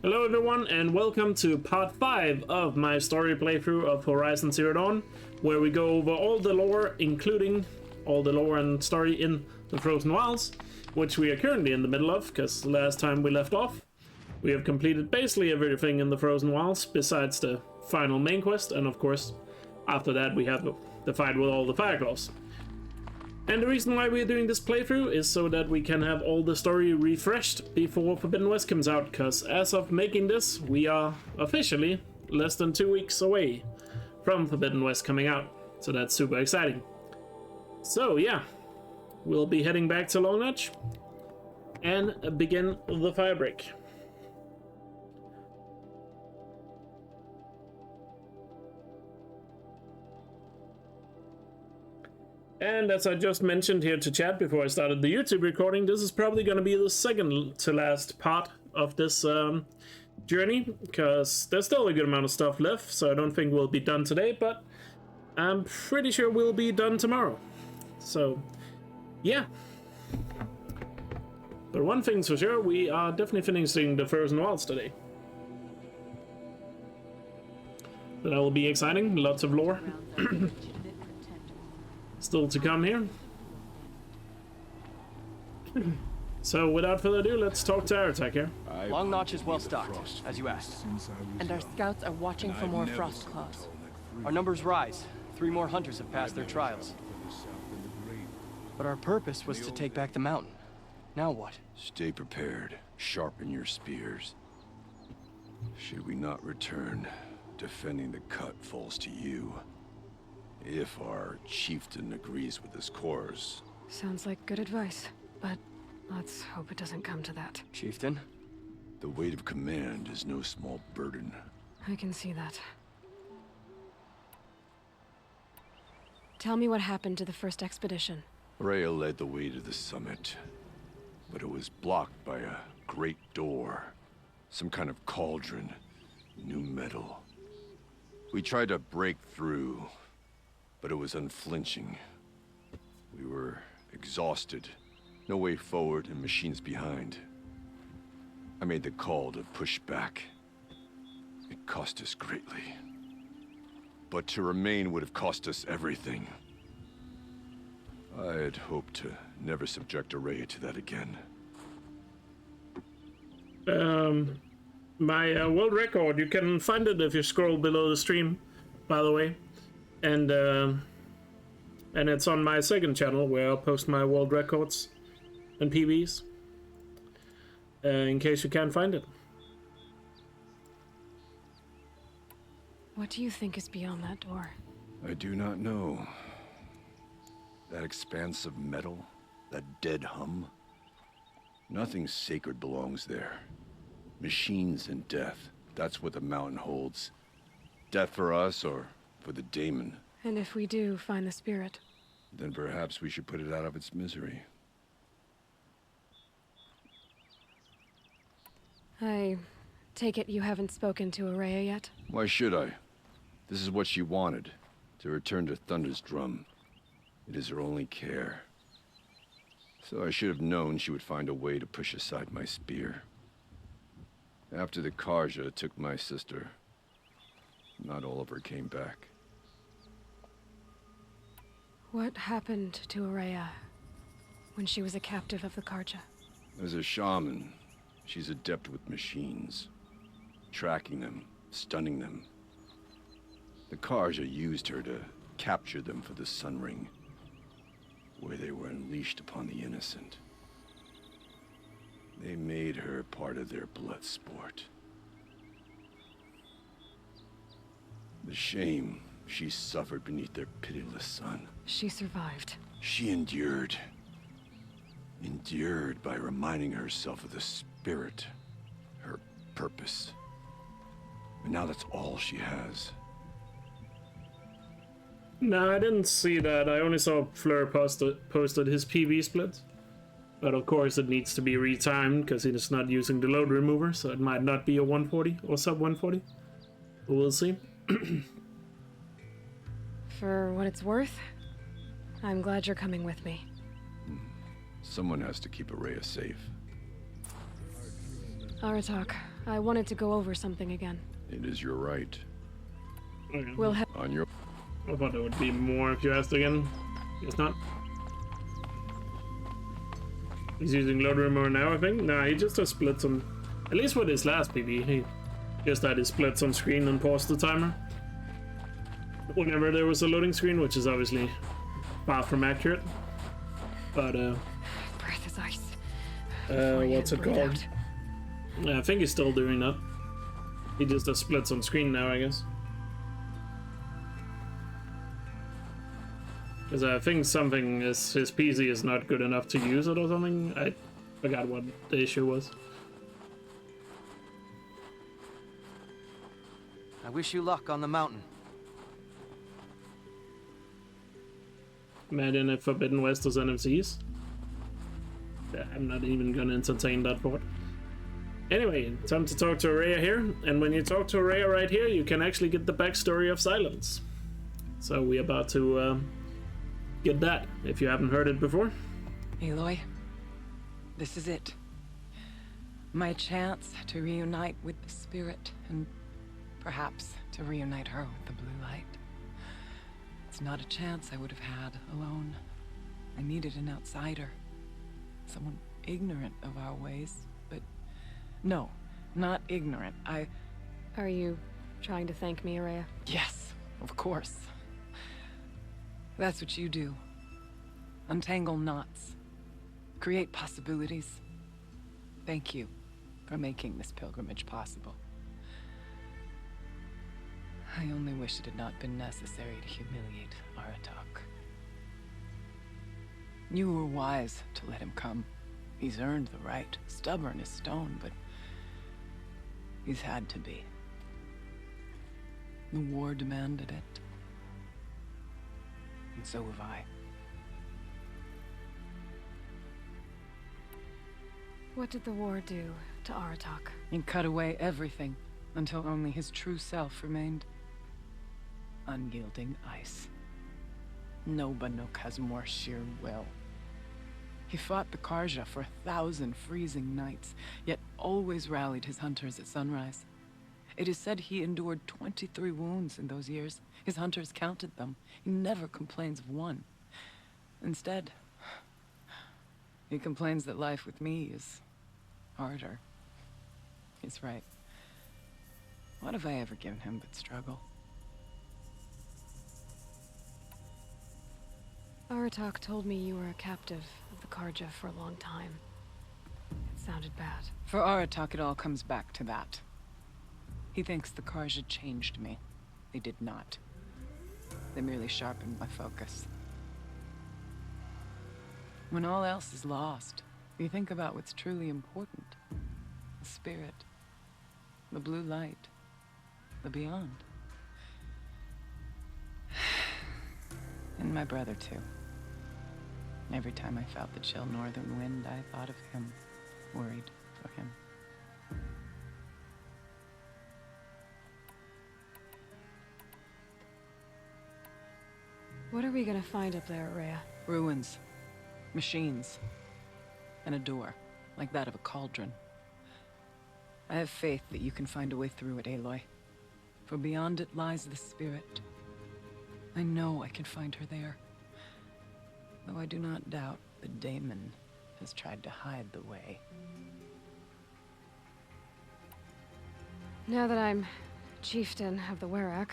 Hello everyone and welcome to part 5 of my story playthrough of Horizon Zero Dawn, where we go over all the lore, including all the lore and story in the Frozen Wilds, which we are currently in the middle of, because last time we left off, we have completed basically everything in the Frozen Wilds, besides the final main quest, and of course, after that we have the fight with all the Fireclaws. And the reason why we're doing this playthrough is so that we can have all the story refreshed before Forbidden West comes out, because as of making this, we are officially less than 2 weeks away from Forbidden West coming out. So that's super exciting. So yeah, we'll be heading back to Long Notch and begin the firebreak. And as I just mentioned here to chat before I started the YouTube recording, this is probably going to be the second to last part of this journey, because there's still a good amount of stuff left, so I don't think we'll be done today, but I'm pretty sure we'll be done tomorrow. So, yeah. But one thing's for sure, we are definitely finishing the Frozen Wilds today. That will be exciting, lots of lore. Still to come here. So without further ado, let's talk to Elkjaer. Long Notch is well stocked, as you asked. And our scouts are watching for more frost claws. Our numbers rise. 3 more hunters have passed their trials. But our purpose was to take back the mountain. Now what? Stay prepared. Sharpen your spears. Should we not return, defending the cut falls to you. If our chieftain agrees with his course. Sounds like good advice, but let's hope it doesn't come to that. Chieftain? The weight of command is no small burden. I can see that. Tell me what happened to the first expedition. Rhea led the way to the summit, but it was blocked by a great door. Some kind of cauldron. New metal. We tried to break through, but it was unflinching. We were exhausted, no way forward and machines behind. I made the call to push back. It cost us greatly. But to remain would have cost us everything. I had hoped to never subject Araya to that again. My world record, you can find it if you scroll below the stream, by the way. And it's on my second channel where I'll post my world records and PBs in case you can't find it. What do you think is beyond that door? I do not know. That expanse of metal, that dead hum. Nothing sacred belongs there. Machines and death, that's what the mountain holds. Death for us or for the daemon. And if we do find the spirit? Then perhaps we should put it out of its misery. I take it you haven't spoken to Araya yet? Why should I? This is what she wanted, to return to Thunder's drum. It is her only care. So I should have known she would find a way to push aside my spear. After the Karja took my sister, not all of her came back. What happened to Araya when she was a captive of the Karja? As a shaman, she's adept with machines. Tracking them, stunning them. The Karja used her to capture them for the Sun Ring, where they were unleashed upon the innocent. They made her part of their blood sport. The shame she suffered beneath their pitiless sun. She survived. She endured. Endured by reminding herself of the spirit, her purpose. And now that's all she has. No, I didn't see that. I only saw Fleur posted his PV split. But of course it needs to be retimed because it is not using the load remover, so it might not be a 140 or sub 140. But we'll see. For what it's worth, I'm glad you're coming with me. Someone has to keep Araya safe. Aratak, I wanted to go over something again. It is your right. Okay. We'll have... On your... I thought there would be more if you asked again. Guess not. He's using load remover now, I think. Nah, he just has splits on... At least with his last PV, he just had his splits on screen and paused the timer whenever there was a loading screen, which is obviously far from accurate. But, Breath is ice. what's it called? Yeah, I think he's still doing that. He just has splits on screen now, I guess. Because I think something is his PC is not good enough to use it or something. I forgot what the issue was. I wish you luck on the mountain. Imagine if Forbidden West was NFCs. Yeah, I'm not even gonna entertain that thought. Anyway, time to talk to Araya here. And when you talk to Araya right here, you can actually get the backstory of Silence. So we're about to get that, if you haven't heard it before. Aloy, this is it. My chance to reunite with the spirit, and perhaps to reunite her with the blue light. It's not a chance I would have had alone. I needed an outsider. Someone ignorant of our ways, but... No, not ignorant. Are you trying to thank me, Araya? Yes, of course. That's what you do. Untangle knots. Create possibilities. Thank you for making this pilgrimage possible. I only wish it had not been necessary to humiliate Aratak. You were wise to let him come. He's earned the right. Stubborn as stone, but he's had to be. The war demanded it. And so have I. What did the war do to Aratak? He cut away everything until only his true self remained. Unyielding ice. No Banuk has more sheer will. He fought the Karja for 1,000 freezing nights, yet always rallied his hunters at sunrise. It is said he endured 23 wounds in those years. His hunters counted them. He never complains of one. Instead, he complains that life with me is harder. He's right. What have I ever given him but struggle? Aratak told me you were a captive of the Karja for a long time. It sounded bad. For Aratak, it all comes back to that. He thinks the Karja changed me. They did not. They merely sharpened my focus. When all else is lost, you think about what's truly important. The spirit, the blue light, the beyond. And my brother, too. Every time I felt the chill northern wind, I thought of him, worried for him. What are we gonna find up there, Araya? Ruins, machines, and a door, like that of a cauldron. I have faith that you can find a way through it, Aloy. For beyond it lies the spirit. I know I can find her there. Though I do not doubt that Daemon has tried to hide the way. Now that I'm chieftain of the Werak,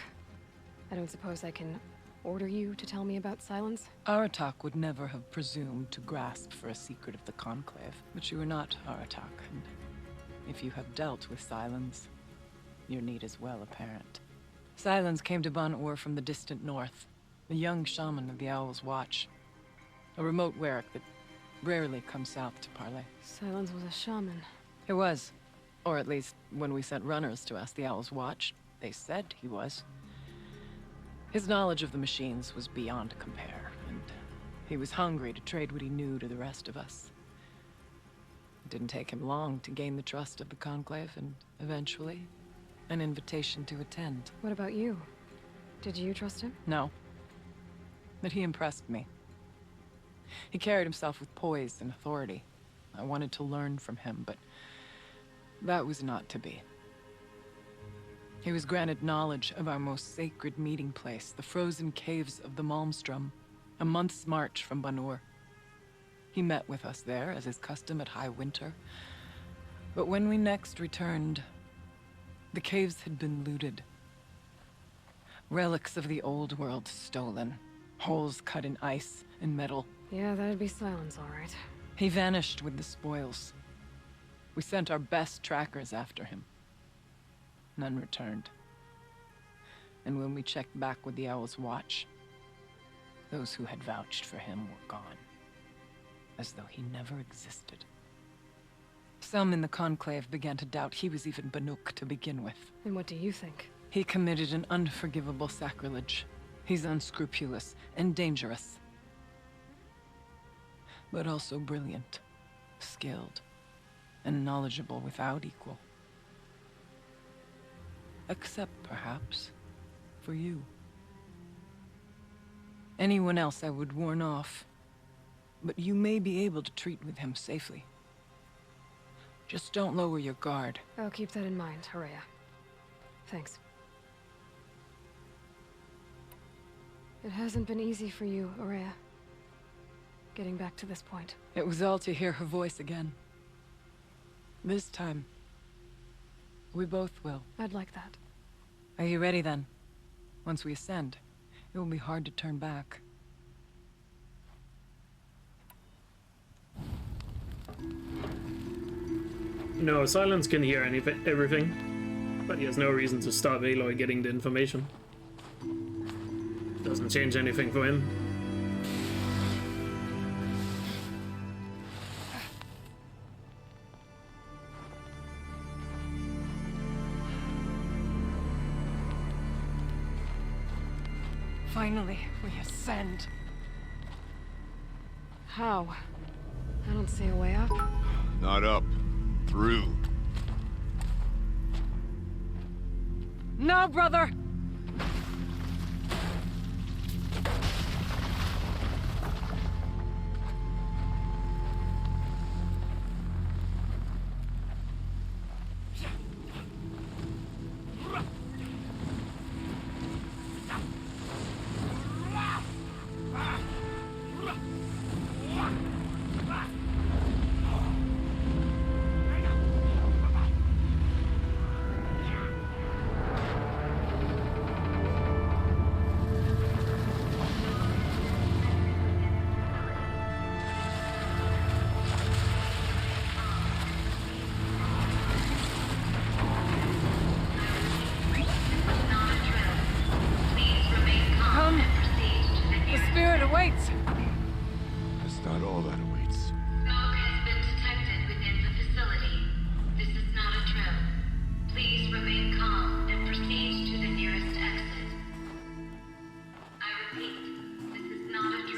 I don't suppose I can order you to tell me about Silence? Aratak would never have presumed to grasp for a secret of the Conclave. But you are not Aratak, and if you have dealt with Silence, your need is well apparent. Silence came to Ban-Ur from the distant north, a young shaman of the Owl's Watch. A remote Werak that rarely comes south to parley. Silence was a shaman. He was. Or at least, when we sent runners to ask the Owl's Watch, they said he was. His knowledge of the machines was beyond compare, and he was hungry to trade what he knew to the rest of us. It didn't take him long to gain the trust of the Conclave, and eventually, an invitation to attend. What about you? Did you trust him? No. But he impressed me. He carried himself with poise and authority. I wanted to learn from him, but That was not to be. He was granted knowledge of our most sacred meeting place, the frozen caves of the Malmstrom, a month's march from Banur. He met with us there, as is custom at High Winter. But when we next returned, the caves had been looted. Relics of the old world stolen. Holes cut in ice and metal. Yeah, that'd be Silence, all right. He vanished with the spoils. We sent our best trackers after him. None returned. And when we checked back with the Owl's Watch, those who had vouched for him were gone. As though he never existed. Some in the Conclave began to doubt he was even Banuk to begin with. And what do you think? He committed an unforgivable sacrilege. He's unscrupulous and dangerous. But also brilliant, skilled, and knowledgeable without equal. Except, perhaps, for you. Anyone else I would warn off, but you may be able to treat with him safely. Just don't lower your guard. I'll keep that in mind, Horea. Thanks. It hasn't been easy for you, Horea. Getting back to this point. It was all to hear her voice again. This time, we both will. I'd like that. Are you ready then? Once we ascend, it will be hard to turn back. No, Silence can hear everything, but he has no reason to stop Aloy getting the information. Doesn't change anything for him. Finally, we ascend. How? I don't see a way up. Not up. Through. No, brother!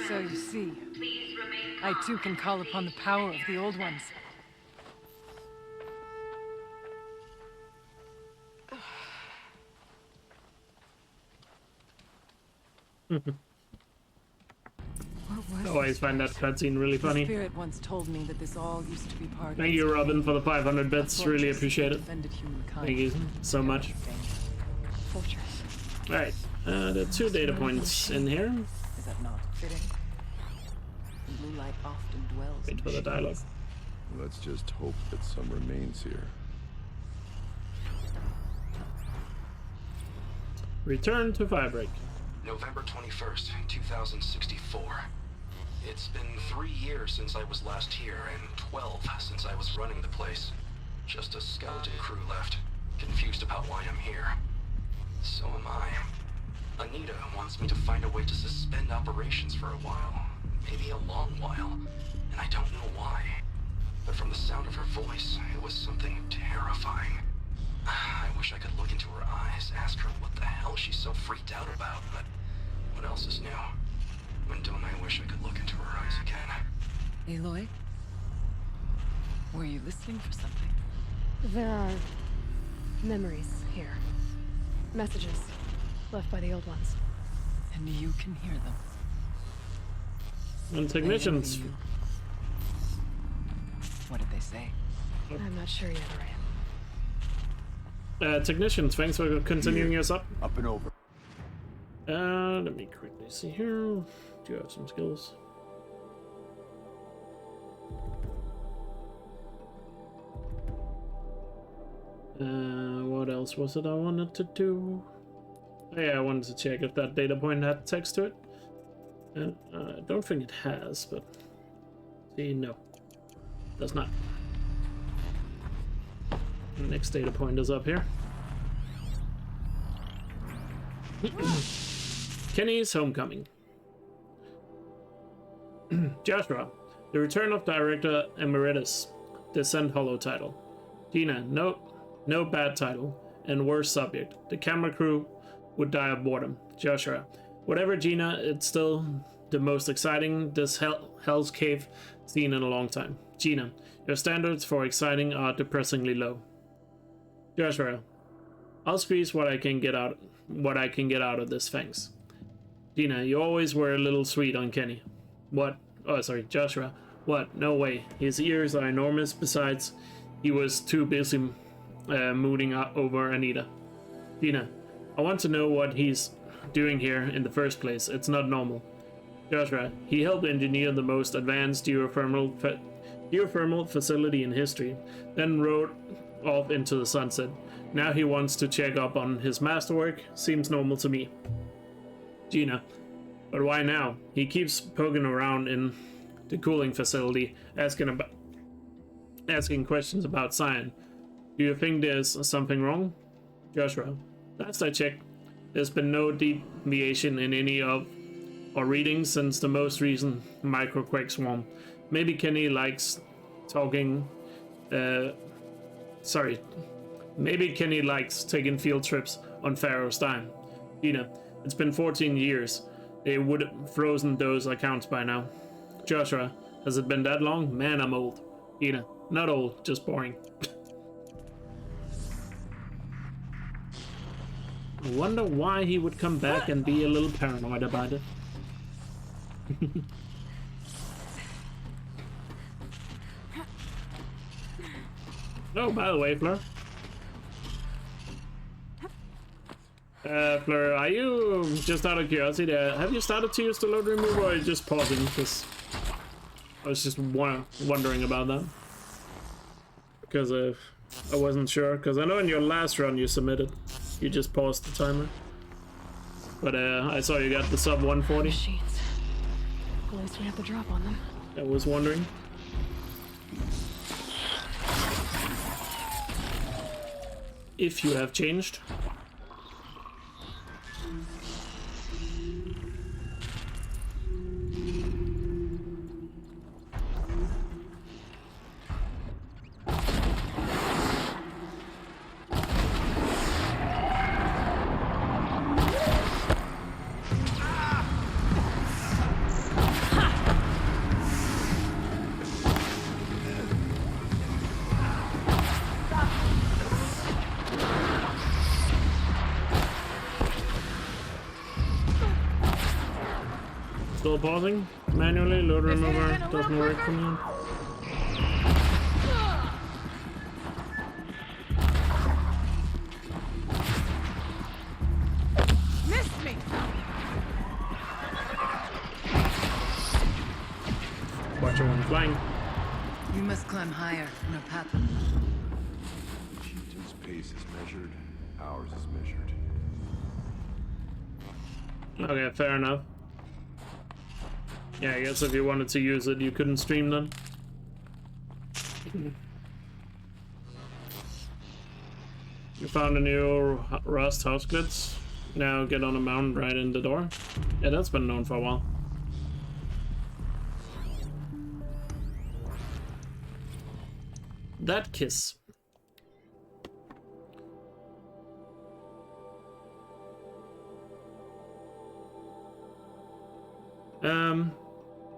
So you see, I too can call upon the power of the Old Ones. I always find that cutscene really funny. The spirit once told me that this all used to be part of Thank you, Robin, for the 500 bits. Really appreciate it. Thank you so much. Fortress. Alright, the 2 data points in here. Is that not fitting? The blue light often dwells. Wait for the dialogue. Let's just hope that some remains here. Return to Firebreak. November 21st, 2064. It's been 3 years since I was last here, and 12 since I was running the place. Just a skeleton crew left, confused about why I'm here. So am I. Anita wants me to find a way to suspend operations for a while. Maybe a long while, and I don't know why. But from the sound of her voice, it was something terrifying. I wish I could look into her eyes, ask her what the hell she's so freaked out about, but what else is new? When don't I wish I could look into her eyes again? Aloy? Were you listening for something? There are memories here. Messages left by the Old Ones. And you can hear them. And technicians. They envy you. What did they say? I'm not sure yet, Raya. Technicians, thanks for continuing us up. Up and over. Let me quickly see here. Do you have some skills? What else was it I wanted to do? Oh, yeah, I wanted to check if that data point had text to it. I don't think it has, but see, no, does not. The next data point is up here. Kenny's homecoming. Joshua, the return of Director Emeritus, Descent Hollow title. Gina, no bad title, and worse subject. The camera crew would die of boredom. Joshua, whatever Gina, it's still the most exciting this Hell's Cave seen in a long time. Gina, your standards for exciting are depressingly low. Joshua, I'll squeeze what I can get out of this, thanks. Gina, you always were a little sweet on Kenny. What? Oh, sorry, Joshua. What? No way. His ears are enormous. Besides, he was too busy mooning over Anita. Gina, I want to know what he's doing here in the first place. It's not normal. Joshua, he helped engineer the most advanced geothermal facility in history, then rode off into the sunset. Now he wants to check up on his masterwork. Seems normal to me. Gina, but why now? He keeps poking around in the cooling facility, asking questions about science. Do you think there's something wrong? Joshua, last I checked, there's been no deviation in any of our readings since the most recent microquake swarm. Maybe Kenny likes taking field trips on Pharaoh's dime. Gina, it's been 14 years. They would have frozen those accounts by now. Joshua, has it been that long? Man, I'm old. Gina, not old, just boring. I wonder why he would come back and be a little paranoid about it. Oh, by the way, Fleur. Fleur, are you, just out of curiosity, have you started to use the load remover, or are you just pausing? Because I was just wondering about that. Because I wasn't sure, because I know in your last run you submitted. You just paused the timer. But I saw you got the sub 140. Machines. At least we have the drop on them. I was wondering. If you have changed. Still pausing manually. Load remover doesn't work for me. Missed me. Watch your one flying. You must climb higher, no Papa. The chieftain's pace is measured. Ours is measured. Okay, fair enough. Yeah, I guess if you wanted to use it, you couldn't stream them. You found a new rust house glitch. Now get on a mountain right in the door. Yeah, that's been known for a while. That kiss.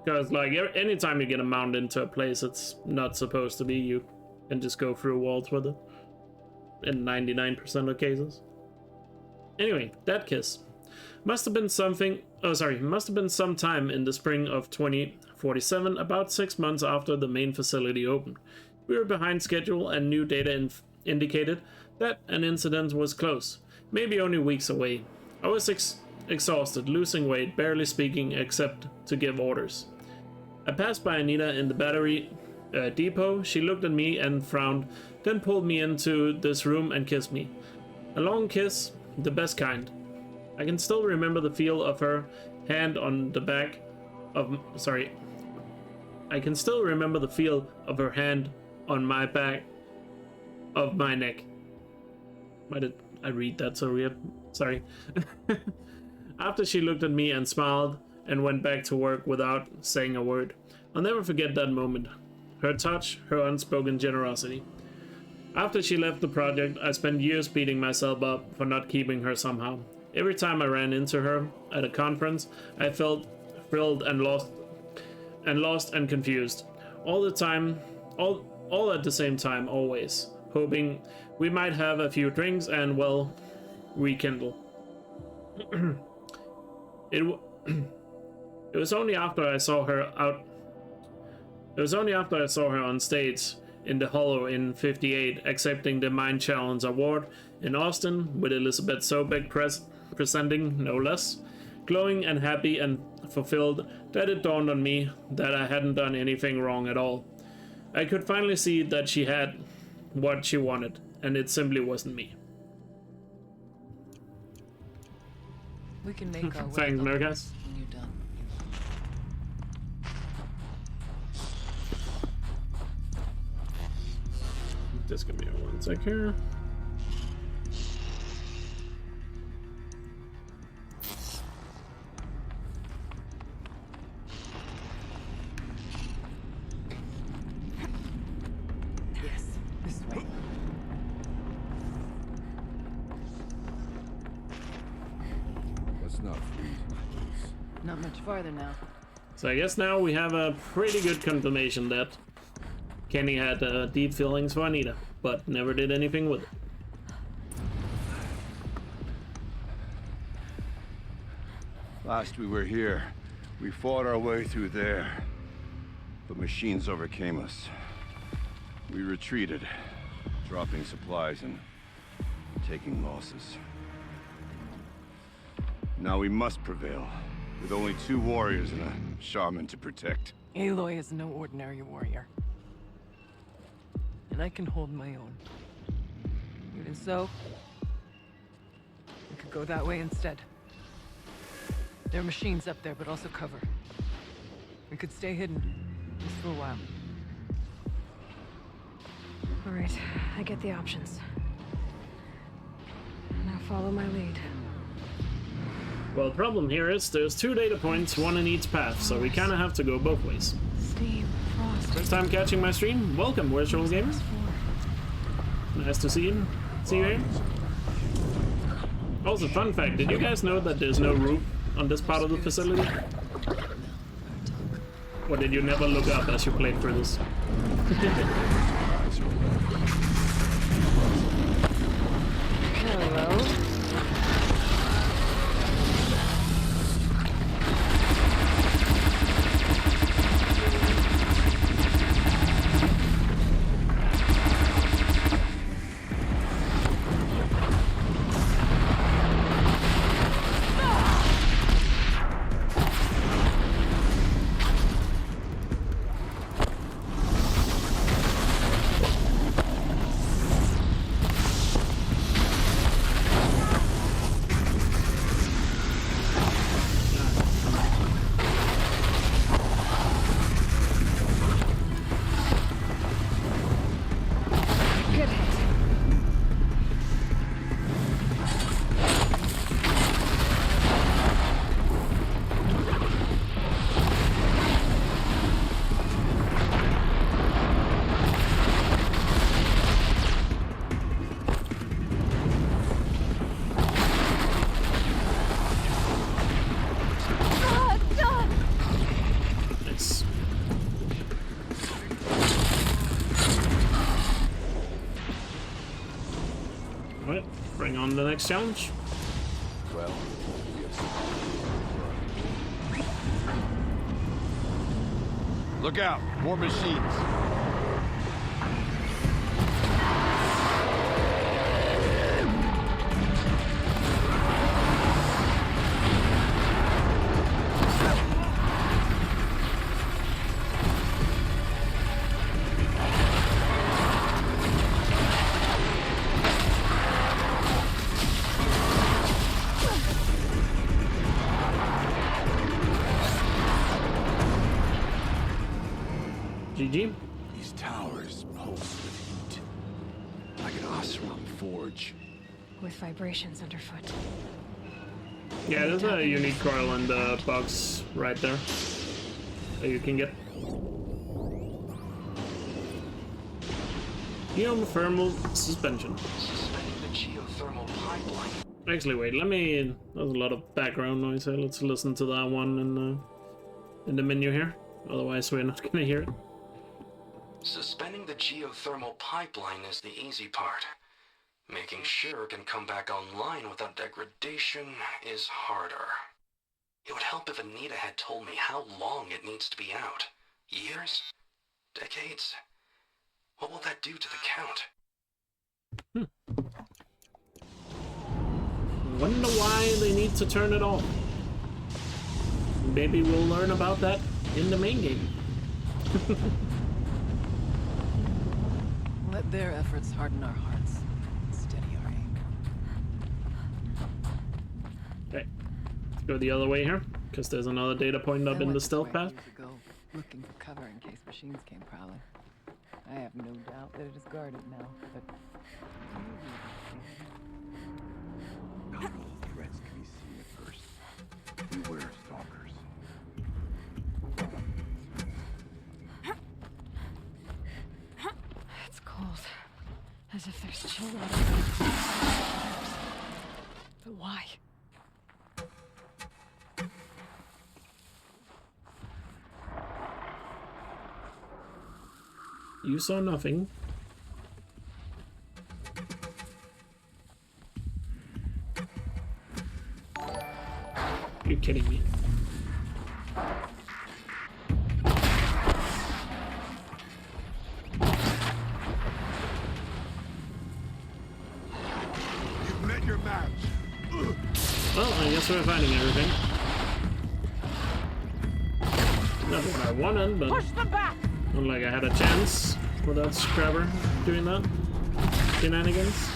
Because like anytime you get a mount into a place it's not supposed to be, you can just go through walls with it. In 99% of cases. Anyway, that kiss. Must have been some time in the spring of 2047, about 6 months after the main facility opened. We were behind schedule and new data indicated that an incident was close, maybe only weeks away. I was exhausted, losing weight, barely speaking except to give orders. I passed by Anita in the battery depot. She looked at me and frowned, then pulled me into this room and kissed me. A long kiss, the best kind. I can still remember the feel of her hand on the back of... Sorry. I can still remember the feel of her hand on my back of my neck. Why did I read that so weird? Sorry. After she looked at me and smiled and went back to work without saying a word. I'll never forget that moment. Her touch, her unspoken generosity. After she left the project, I spent years beating myself up for not keeping her somehow. Every time I ran into her at a conference, I felt thrilled and lost and confused. All the time, all at the same time, always. Hoping we might have a few drinks and, well, rekindle. It was only after I saw her on stage in the Hollow in '58, accepting the Mind Challenge Award in Austin, with Elizabeth Sobeck presenting, no less, glowing and happy and fulfilled, that it dawned on me that I hadn't done anything wrong at all. I could finally see that she had what she wanted, and it simply wasn't me. We can make our way. Thanks, Mergas. When you're done. Just give me 1 sec here. Yes, this way. Let's not freeze. Not much farther now. So I guess now we have a pretty good confirmation that Kenny had deep feelings for Anita, but never did anything with it. Last we were here, we fought our way through there, but machines overcame us. We retreated, dropping supplies and taking losses. Now we must prevail, with only 2 warriors and a shaman to protect. Aloy is no ordinary warrior. And I can hold my own. Even so, we could go that way instead. There are machines up there, but also cover. We could stay hidden, just for a while. All right, I get the options. Now follow my lead. Well, the problem here is there's 2 data points, 1 in each path, so we kind of have to go both ways. Steam, frost. First time catching my stream? Welcome, Virtual Gamer. Nice to see you. See you here. Also, fun fact, did you guys know that there's no roof on this part of the facility? Or did you never look up as you played through this? Hello. On the next challenge. Well, look out! More machines! GG. These towers pulse with heat. Like an Osram forge. With vibrations underfoot. Yeah, there's a unique coil in the box right there that you can get. Geothermal suspension. Suspending the geothermal pipeline. Actually, wait. There's a lot of background noise here. Let's listen to that one in the menu here. Otherwise, we're not gonna hear it. Suspending the geothermal pipeline is the easy part. Making sure it can come back online without degradation is harder. It would help if Anita had told me how long it needs to be out. Years? Decades? What will that do to the count? Wonder why they need to turn it off. Maybe we'll learn about that in the main game. Let their efforts harden our hearts, steady our aim. Okay, let's go the other way here, because there's another data point up in the stealth path. Looking for cover in case machines came prowling. I have no doubt that it is guarded now, but Not all threats can be seen at first. Beware stalkers. It's cold. As if there's chill water. But why? You saw nothing. You're kidding me. You've met your match. Well, I guess we're finding everything. Not what I wanted, but push them back. not like I had a chance without Scrabber doing that. Shenanigans.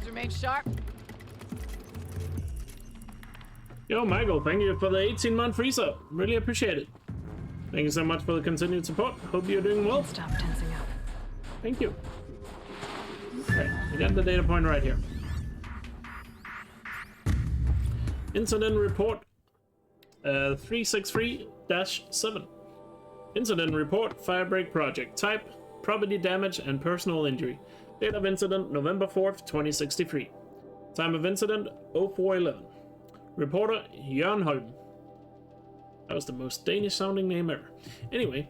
Remain sharp. Yo, Michael, thank you for the 18-month free sub. Really appreciate it. Thank you so much for the continued support. Hope you're doing well. Stop tensing up. Thank you. Okay, I got the data point right here. Incident report 363-7. Incident report, firebreak project. Type, property damage and personal injury. Date of incident, November 4th, 2063. Time of incident, 0411. Reporter, Jørn Holm. That was the most Danish sounding name ever. Anyway,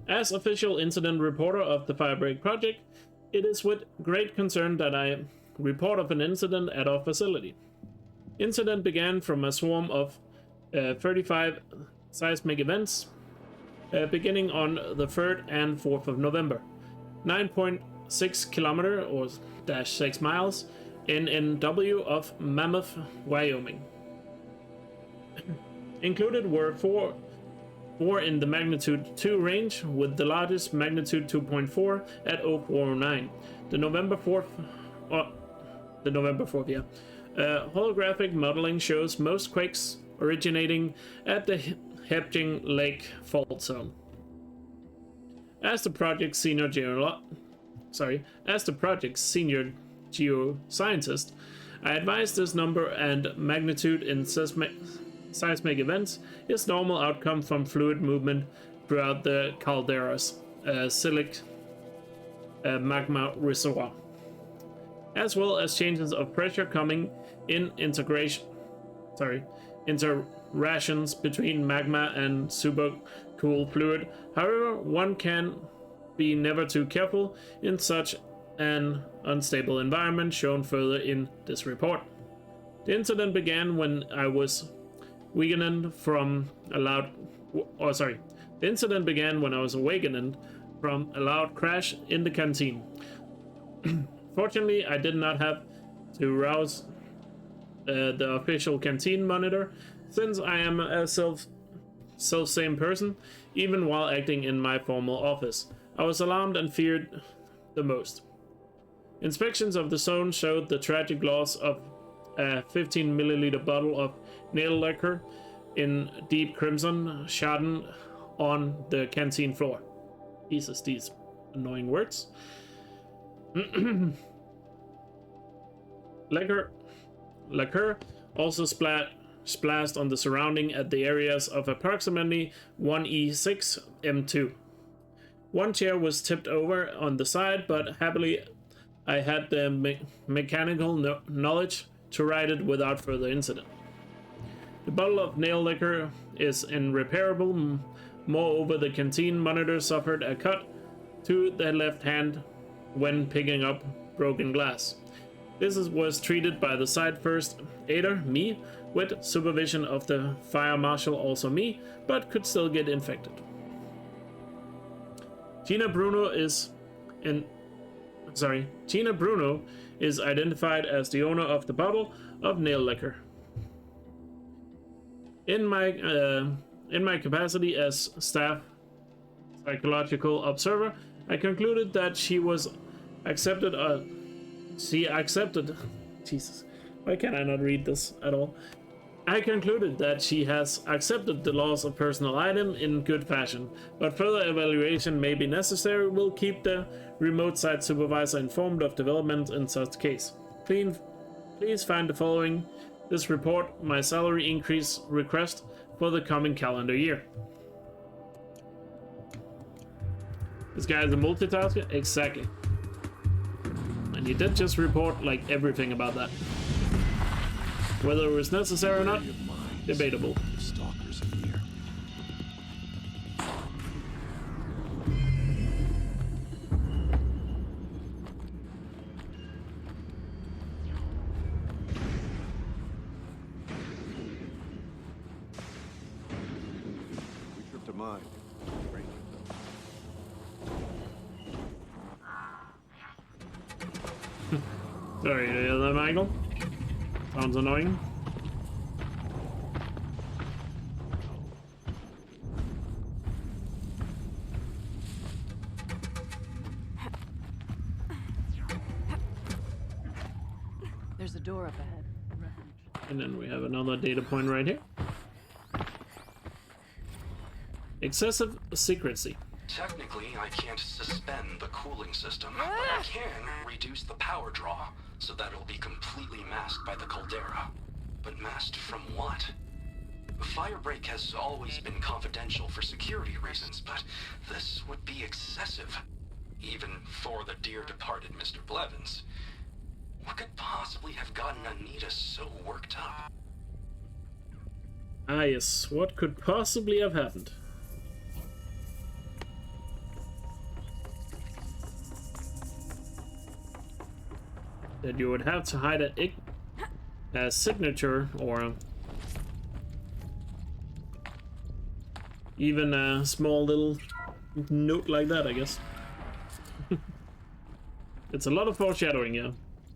as official incident reporter of the Firebreak project, it is with great concern that I report of an incident at our facility. Incident began from a swarm of 35 seismic events beginning on the 3rd and 4th of November. 9.6 kilometer or -6 miles in NW of Mammoth, Wyoming. Included were four in the magnitude 2 range, with the largest magnitude 2.4 at 0409. The November 4th, yeah. Holographic modeling shows most quakes originating at the Hebgen Lake fault zone. As the project's senior geoscientist, I advise this number and magnitude in seismic events is normal outcome from fluid movement throughout the caldera's silic magma reservoir, as well as changes of pressure coming in interactions between magma and supercooled fluid. However, one can be never too careful in such an unstable environment, shown further in this report. The incident began when I was awakened from a loud crash in the canteen. Fortunately, I did not have to rouse the official canteen monitor, since I am a self-same person, even while acting in my formal office. I was alarmed and feared the most. Inspections of the zone showed the tragic loss of a 15 milliliter bottle of nail lacquer in deep crimson sharden on the canteen floor. Jesus, these annoying words. Lacquer also splashed on the surrounding at the areas of approximately 1E6 M2. One chair was tipped over on the side, but happily I had the mechanical knowledge to right it without further incident. The bottle of nail lacquer is irreparable. Moreover, the canteen monitor suffered a cut to the left hand when picking up broken glass. This was treated by the site first aider, me, with supervision of the fire marshal, also me, but could still get infected. Gina Bruno is identified as the owner of the bottle of nail lacquer. In my capacity as staff psychological observer, I concluded that she accepted. Jesus, why can I not read this at all? I concluded that she has accepted the loss of personal item in good fashion, but further evaluation may be necessary. We'll keep the remote site supervisor informed of developments in such case. Please find the following. This report, my salary increase request for the coming calendar year. This guy is a multitasker? Exactly. And he did just report like everything about that. Whether it was necessary or not, debatable. Stalkers in here. We tripped a mine. Break it though. Sorry to hear that, Michael. Sounds annoying. There's a door up ahead. And then we have another data point right here. Excessive secrecy. Technically, I can't suspend the cooling system, but I can reduce the power draw so that it'll be completely masked by the caldera. But masked from what? Firebreak has always been confidential for security reasons, but this would be excessive. Even for the dear departed Mr. Blevins. What could possibly have gotten Anita so worked up? Ah yes, what could possibly have happened? That you would have to hide a signature or even a small little note like that, I guess. It's a lot of foreshadowing, yeah.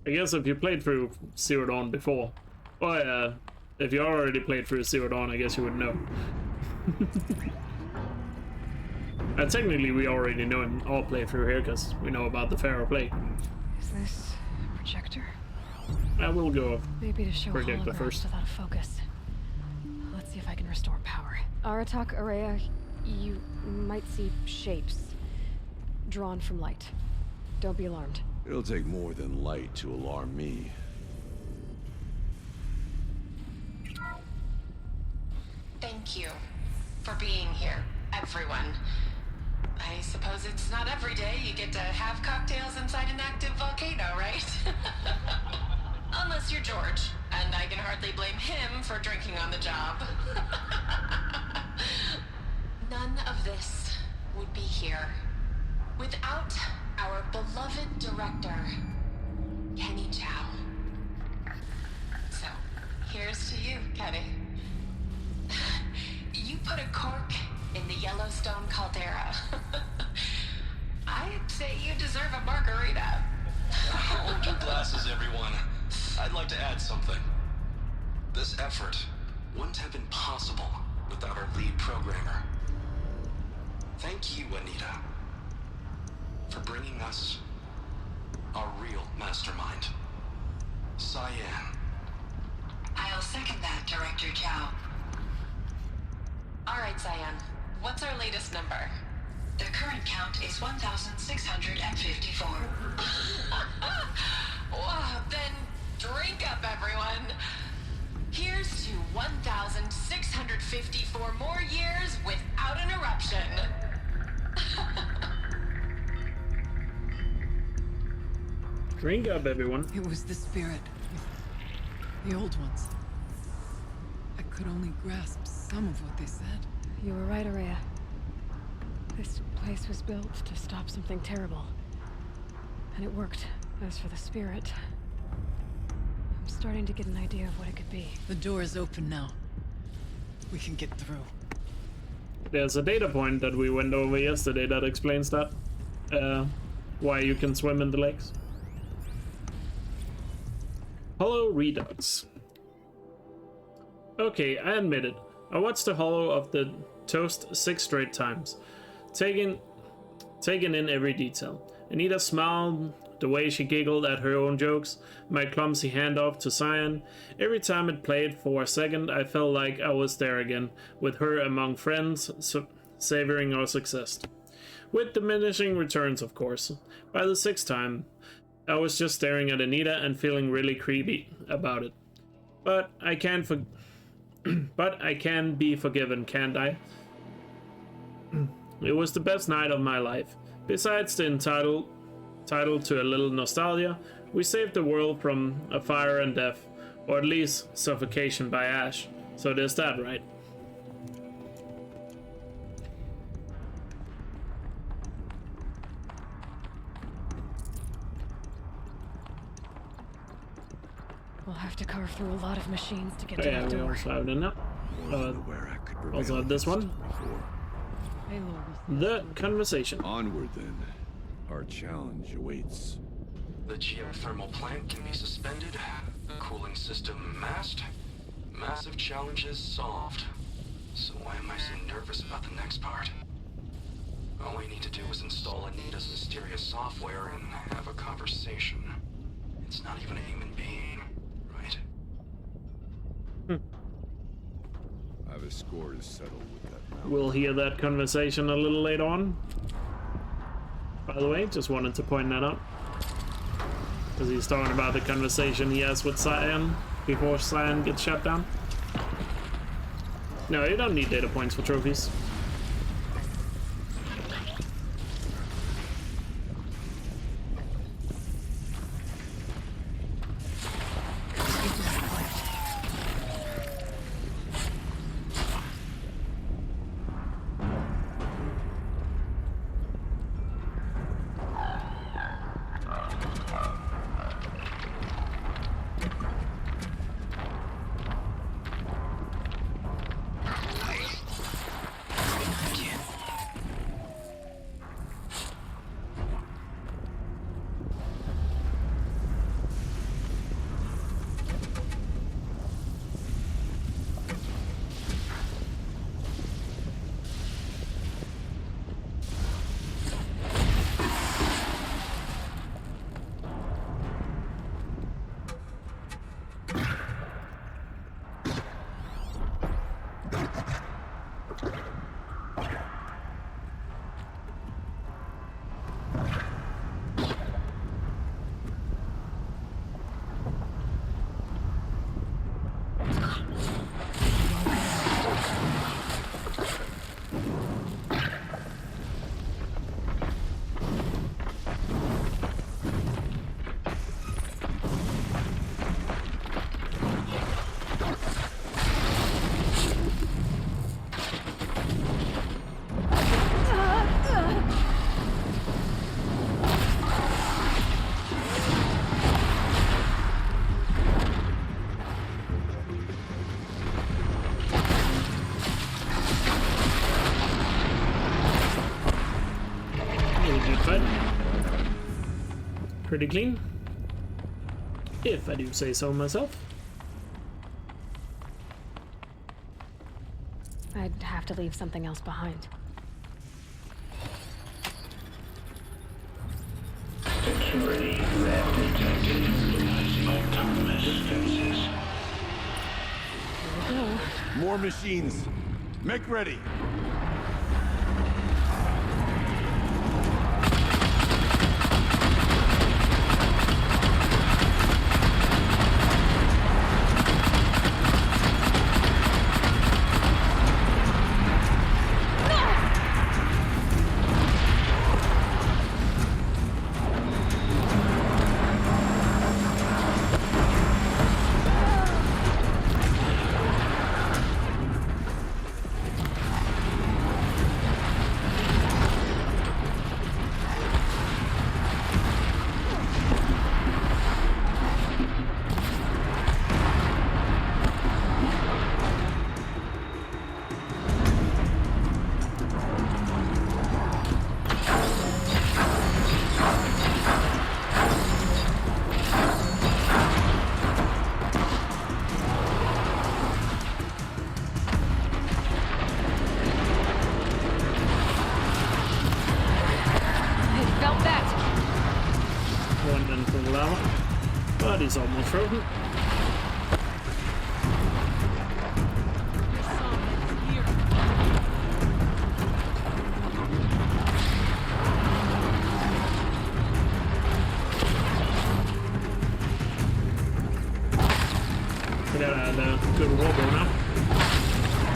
I guess if you played through Zero Dawn before, or if you already played through Zero Dawn, I guess you would know. And technically we already know in our playthrough here, because we know about the Pharaoh play. Is this a projector? I will go Maybe to show projector holograms first. without a focus. Let's see if I can restore power. Aratak, Araya, you might see shapes drawn from light. Don't be alarmed. It'll take more than light to alarm me. Thank you for being here, everyone. I suppose it's not every day you get to have cocktails inside an active volcano, right? Unless you're George, and I can hardly blame him for drinking on the job. None of this would be here without our beloved director, Kenny Chow. So, here's to you, Kenny. You put a cork in the Yellowstone caldera. I'd say you deserve a margarita. Hold your glasses, everyone. I'd like to add something. This effort wouldn't have been possible without our lead programmer. Thank you, Anita, for bringing us our real mastermind, Cyan. I'll second that, Director Chow. All right, Cyan. What's our latest number? The current count is 1,654. Wow, then drink up, everyone. Here's to 1,654 more years without an eruption. Drink up, everyone. It was the spirit. The old ones. I could only grasp some of what they said. You were right, Araya. This place was built to stop something terrible. And it worked. As for the spirit, I'm starting to get an idea of what it could be. The door is open now. We can get through. There's a data point that we went over yesterday that explains that. Why you can swim in the lakes. Hollow Redux. Okay, I admit it. I watched the Hollow of the Toast 6 straight times, taking in every detail. Anita smiled, the way she giggled at her own jokes, my clumsy handoff to Cyan. Every time it played for a second, I felt like I was there again, with her among friends, savoring our success. With diminishing returns, of course. By the 6th time, I was just staring at Anita and feeling really creepy about it. But I can be forgiven, can't I? It was the best night of my life. Besides the title to a little nostalgia, we saved the world from a fire and death, or at least suffocation by ash. So there's that, right? We'll have to carve through a lot of machines to get Oh, to yeah, that we door. also have it now. Also have this one. The conversation. Onward then. Our challenge awaits. The geothermal plant can be suspended. Cooling system masked. Massive challenges solved. So why am I so nervous about the next part? All we need to do is install Anita's mysterious software and have a conversation. It's not even a human being, right? I have a score to settle with that mountain. We'll hear that conversation a little later on. By the way, just wanted to point that out. Because he's talking about the conversation he has with Cyan before Cyan gets shut down. No, you don't need data points for trophies. Pretty clean. if I do say so myself. I'd have to leave something else behind. Security threat detected. Autonomous defenses. Here we go. More machines. Make ready. But he's almost frozen. We got a good wallbow now.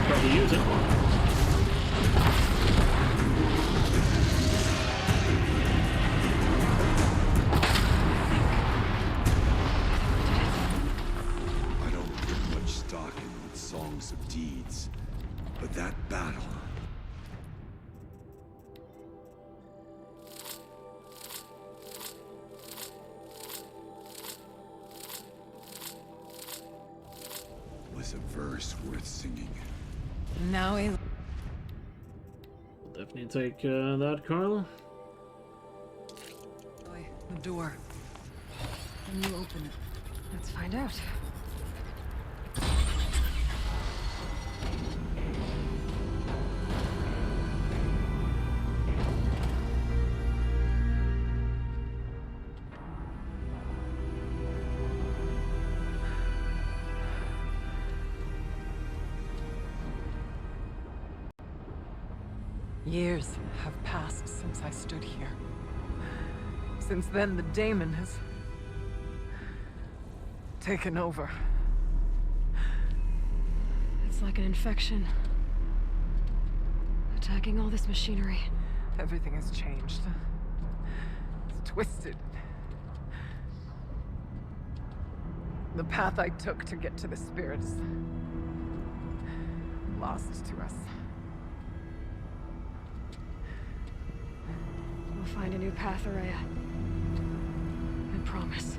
Probably use it. Of deeds, but that battle was a verse worth singing. Now I... Definitely take that, Carl. The door. Can you open it? Let's find out. Years have passed since I stood here. Since then, the daemon has taken over. It's like an infection. Attacking all this machinery. Everything has changed. It's twisted. The path I took to get to the spirits lost to us. We'll find a new path, Araya. I promise.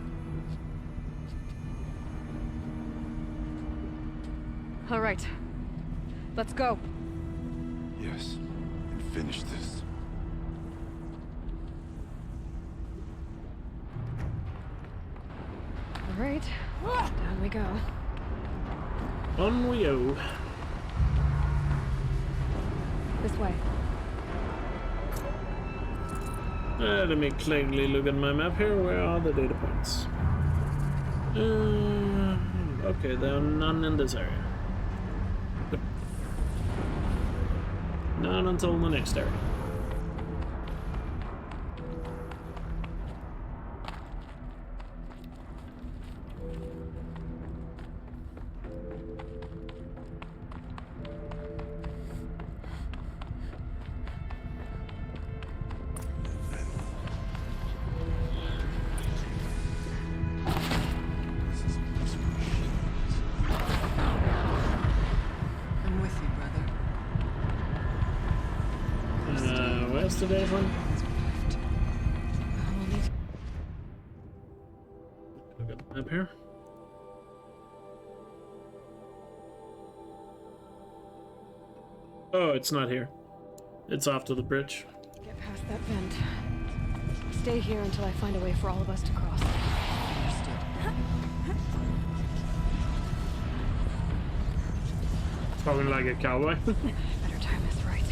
All right. Let's go. Yes, and finish this. All right. Down we go. On we go. This way. Let me clearly look at my map here. Where are the data points? Okay, there are none in this area. Good. None until the next area. Today one. Look at the map here. Oh, it's not here. It's after the bridge. Get past that vent. Stay here until I find a way for all of us to cross. Understood. talking like a cowboy. Better time this right.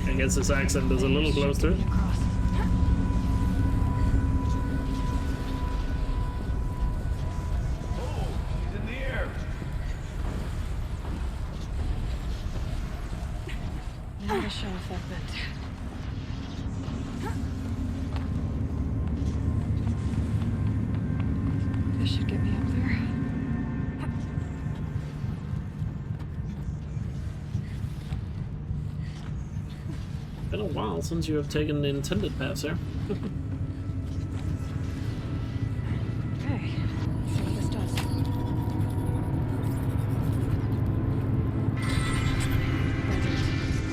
I guess his accent is a little close to it. Across. Oh, he's in the air. Now to show off that vent. This should get me up there. Been a while since you have taken the intended paths here. Okay, let's see what this does.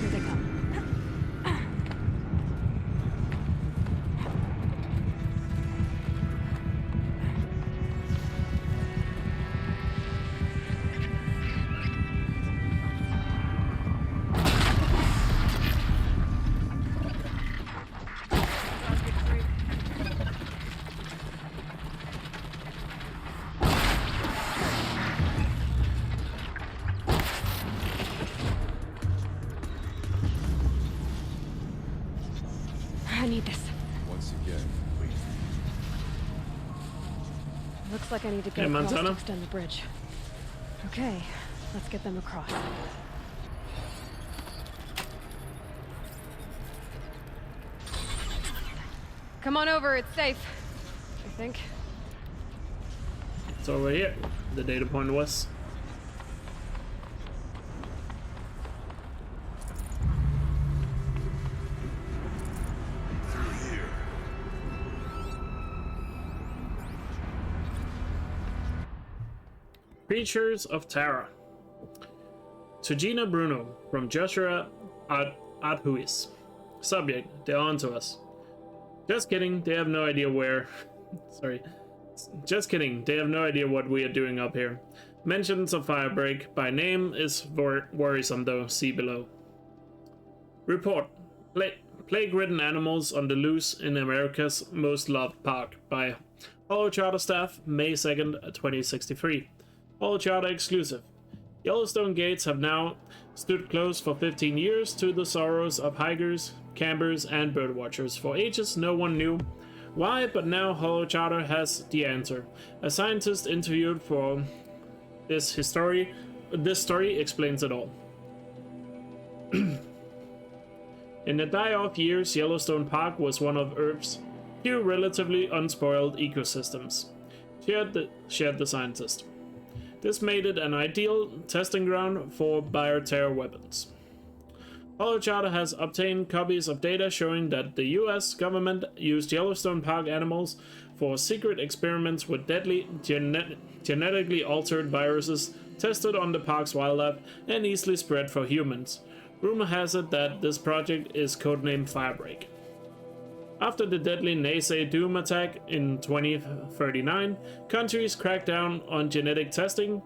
Here they come. I need this. Once again, wait. Looks like I need to Hey, get across to Montana. extend the bridge. Okay, let's get them across. Come on over, it's safe. I think. It's over here. The data point was. Creatures of Terror. To Gina Bruno from Joshua Adhuis. Subject, they're onto us. Just kidding, they have no idea where. Sorry. Just kidding, they have no idea what we are doing up here. Mentions of Firebreak by name is worrisome though, see below. Report. Plague-ridden animals on the loose in America's most loved park by Hollow Charter staff, May 2nd, 2063. Hollow Charter exclusive. Yellowstone gates have now stood closed for 15 years to the sorrows of hikers, campers, and birdwatchers. For ages, no one knew why, but now Hollow Charter has the answer. A scientist interviewed for this story explains it all. In the die-off years, Yellowstone Park was one of Earth's few relatively unspoiled ecosystems, shared the scientist. This made it an ideal testing ground for bioterror weapons. Hollow Charter has obtained copies of data showing that the US government used Yellowstone Park animals for secret experiments with deadly genetically altered viruses tested on the park's wildlife and easily spread for humans. Rumor has it that this project is codenamed Firebreak. After the deadly Naysay Doom attack in 2039, countries cracked down on genetic testing,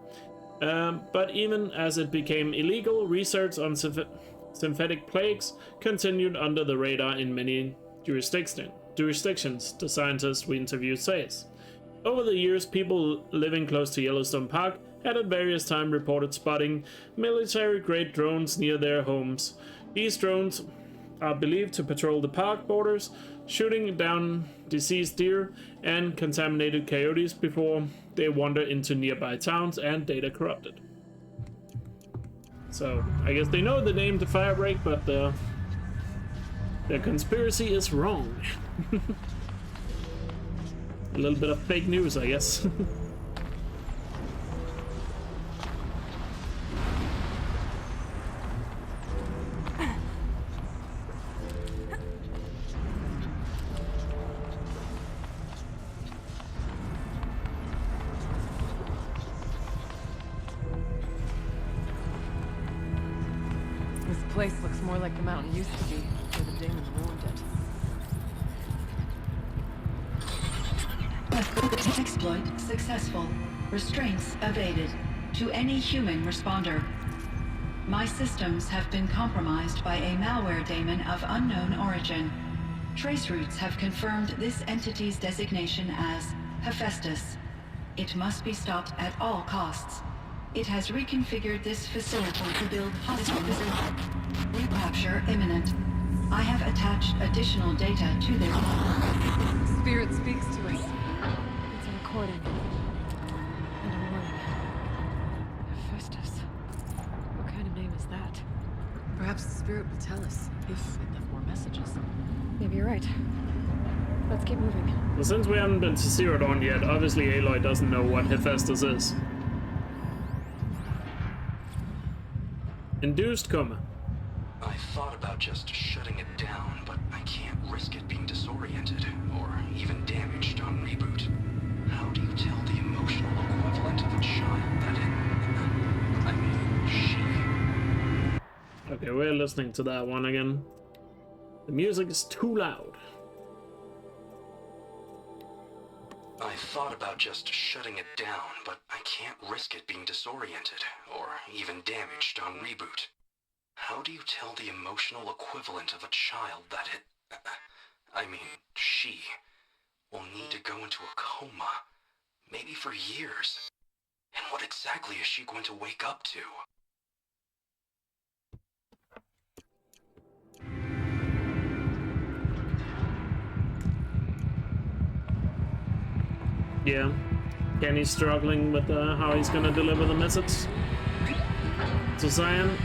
but even as it became illegal, research on synthetic plagues continued under the radar in many jurisdictions, the scientist we interviewed says. Over the years, people living close to Yellowstone Park had at various times reported spotting military-grade drones near their homes. These drones are believed to patrol the park borders, shooting down deceased deer and contaminated coyotes before they wander into nearby towns and data corrupted. So, I guess they know the name to Firebreak, but the conspiracy is wrong. A little bit of fake news, I guess. This place looks more like the mountain used to be, before the demons ruined it. Exploit successful. Restraints evaded. To any human responder. My systems have been compromised by a malware daemon of unknown origin. Trace routes have confirmed this entity's designation as Hephaestus. It must be stopped at all costs. It has reconfigured this facility to build hospitals. Recapture imminent. I have attached additional data to this. Spirit speaks to us. It's a recording. And a warning. Hephaestus. What kind of name is that? Perhaps the spirit will tell us if it left more messages. Maybe you're right. Let's keep moving. Well, since we haven't been to Zero Dawn yet, obviously Aloy doesn't know what Hephaestus is. Induced coma. I thought about just shutting it down, but I can't risk it being disoriented or even damaged on reboot. How do you tell the emotional equivalent of a child that she... Okay, we're listening to that one again. The music is too loud. I thought about just shutting it down, but I can't risk it being disoriented or even damaged on reboot. How do you tell the emotional equivalent of a child that she will need to go into a coma, maybe for years? And what exactly is she going to wake up to? Yeah. Kenny's struggling with how he's gonna deliver the message to Zion.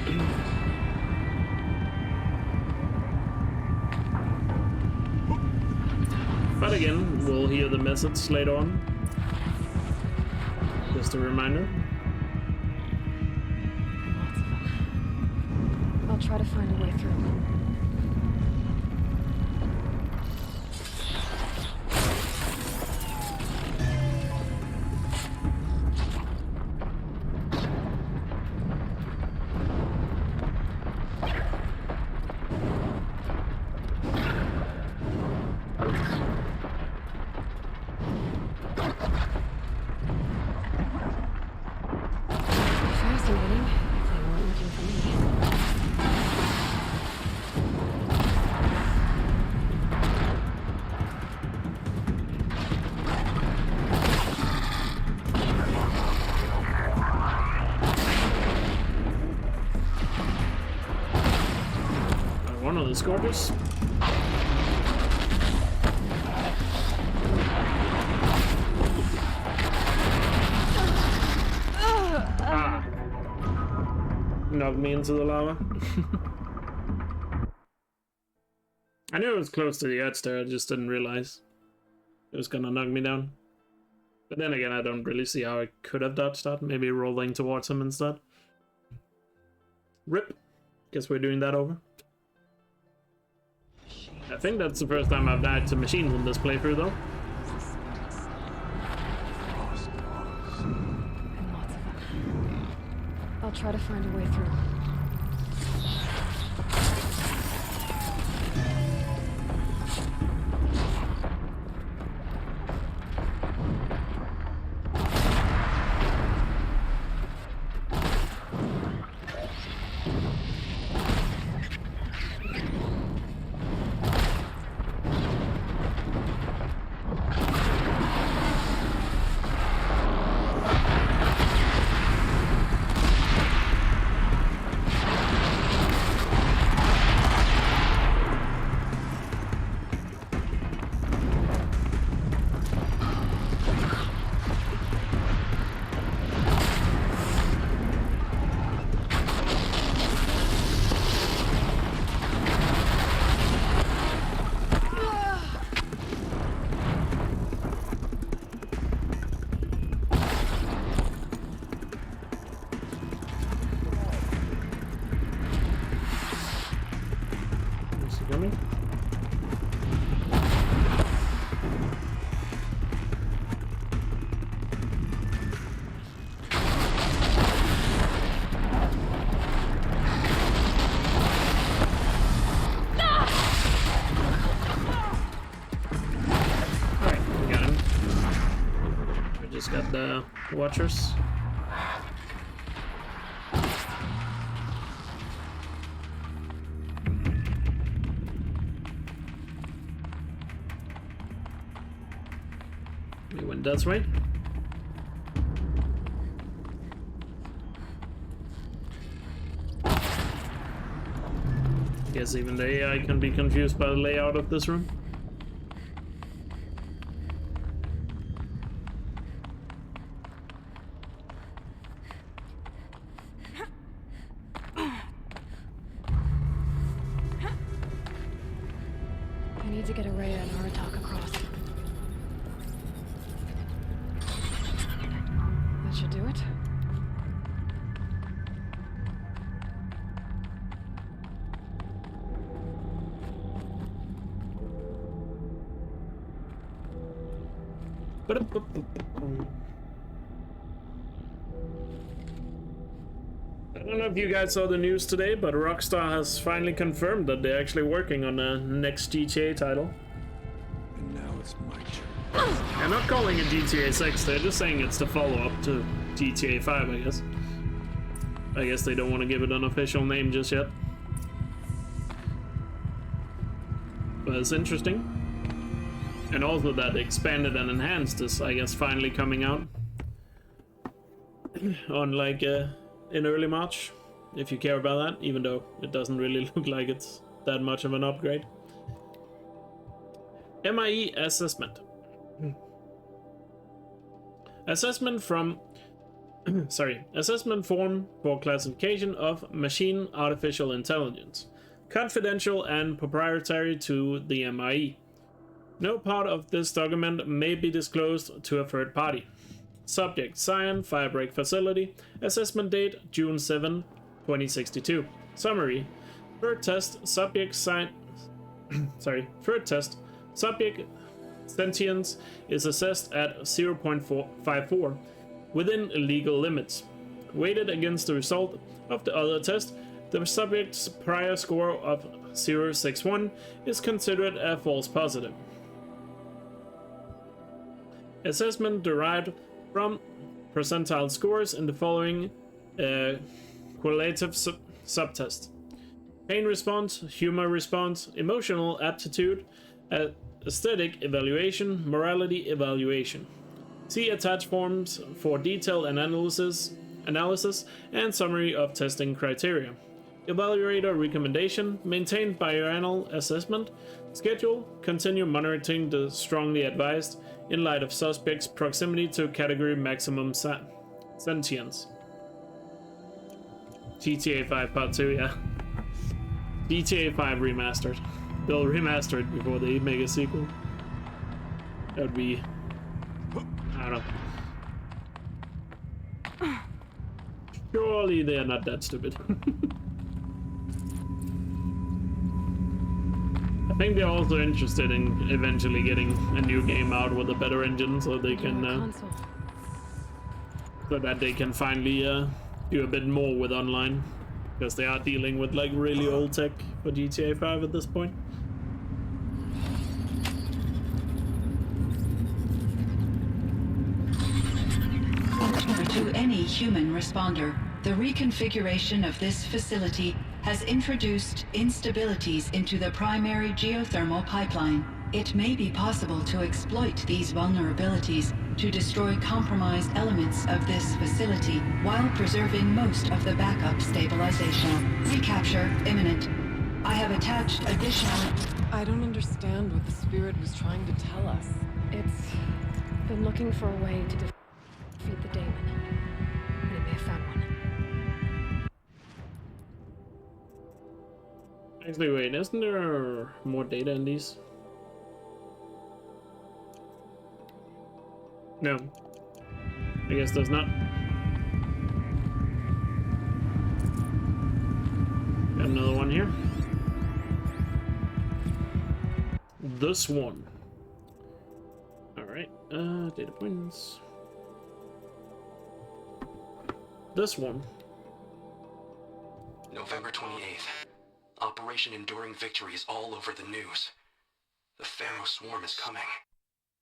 But again, we'll hear the message later on. Just a reminder. Lots of them. I'll try to find a way through. Fascinating. They weren't looking for me. One of the Scorpius. Knocked me into the lava. I knew it was close to the edge there, I just didn't realize it was gonna knock me down. But then again, I don't really see how I could have dodged that. Maybe rolling towards him instead. Rip. Guess we're doing that over. I think that's the first time I've died to machines in this playthrough, though. And lots of them. I'll try to find a way through. Got the Watchers. We went That's right. Guess even the AI can be confused by the layout of this room. I need to get Araya and Aratak across. That should do it. I don't know if you guys saw the news today, but Rockstar has finally confirmed that they're actually working on the next GTA title. And now it's my turn. They're not calling it GTA 6, they're just saying it's the follow-up to GTA 5, I guess. I guess they don't want to give it an official name just yet. But it's interesting. And also that expanded and enhanced is, I guess, finally coming out. On like in early March, if you care about that, even though it doesn't really look like it's that much of an upgrade. MIE assessment. Assessment from assessment form for classification of machine artificial intelligence. Confidential and proprietary to the MIE. No part of this document may be disclosed to a third party. Subject: Cyan Firebreak Facility. Assessment date: June 7, 2062. Summary: Third test. Subject Third test. Subject sentience is assessed at 0.54 within legal limits. Weighted against the result of the other test, the subject's prior score of 0.61 is considered a false positive. Assessment derived from percentile scores in the following qualitative subtest: pain response, humor response, emotional aptitude, aesthetic evaluation, morality evaluation. See attached forms for detailed analysis and summary of testing criteria. Evaluator recommendation: maintain biannual assessment schedule, continue monitoring the strongly advised in light of suspects' proximity to category maximum sentience. GTA 5 Part 2, yeah. GTA 5 remastered. They'll remaster it before they make a sequel. That would be... I don't know. Surely they're not that stupid. I think they're also interested in eventually getting a new game out with a better engine, so they can so that they can finally do a bit more with online, because they are dealing with like really old tech for GTA 5 at this point. To any human responder, the reconfiguration of this facility has introduced instabilities into the primary geothermal pipeline. It may be possible to exploit these vulnerabilities to destroy compromised elements of this facility while preserving most of the backup stabilization. Recapture imminent. I have attached additional... I don't understand what the spirit was trying to tell us. It's been looking for a way to defeat the daemon. And it may have found one. Actually, wait, isn't there more data in these? No. I guess there's not. Got another one here. This one. Alright, data points. This one. November 28th. Operation Enduring Victory is all over the news. The Pharaoh swarm is coming.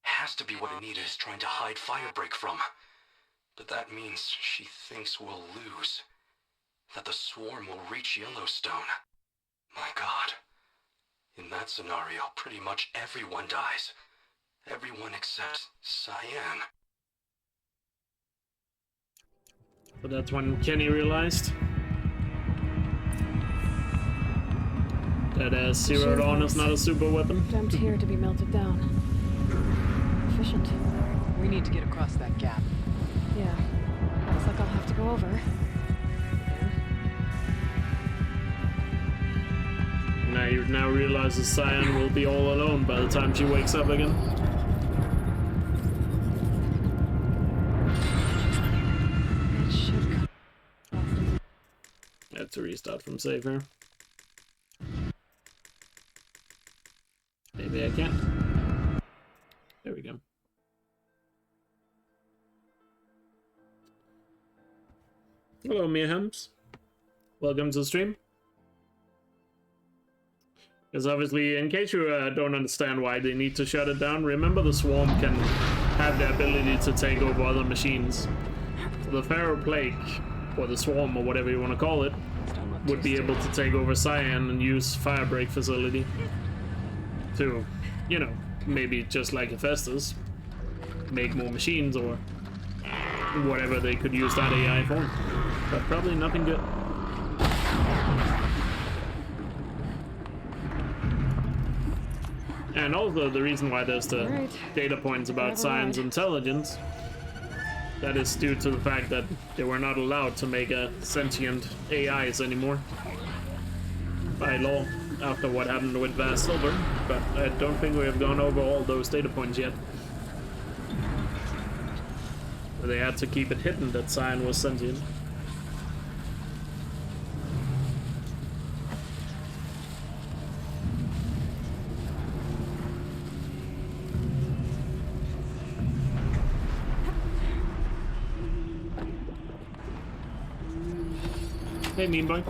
Has to be what Anita is trying to hide Firebreak from. But that means she thinks we'll lose. That the swarm will reach Yellowstone. My God. In that scenario, pretty much everyone dies. Everyone except Cyan. But that's when Kenny realized that Zero Dawn is not a super weapon. Dumped here to be melted down. Efficient. We need to get across that gap. Yeah. Looks like I'll have to go over. Now you realizes Cyan will be all alone by the time she wakes up again. It should come. I have to restart from save here. Maybe I can't. There we go. Hello, Mia Hems. Welcome to the stream. Because obviously, in case you don't understand why they need to shut it down, remember the Swarm can have the ability to take over other machines. So the Pharaoh Plague, or the Swarm, or whatever you want to call it, would be able to take over Cyan and use Firebreak Facility to, you know, maybe just like Hephaestus, make more machines or whatever they could use that AI for. But probably nothing good. And also the reason why there's the data points about Cyan's intelligence, that is due to the fact that they were not allowed to make sentient AIs anymore by law after what happened with Vast Silver, but I don't think we have gone over all those data points yet. They had to keep it hidden that Cyan was sentient. Hey, mean boy.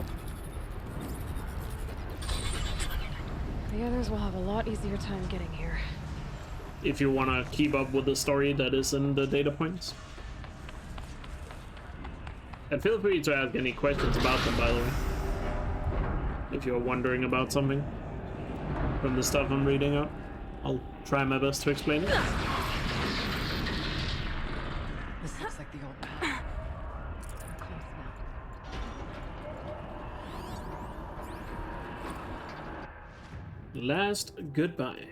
The others will have a lot easier time getting here. If you want to keep up with the story that is in the data points. And feel free to ask any questions about them, by the way. If you're wondering about something from the stuff I'm reading out, I'll try my best to explain it. This looks like the old path. Last goodbye.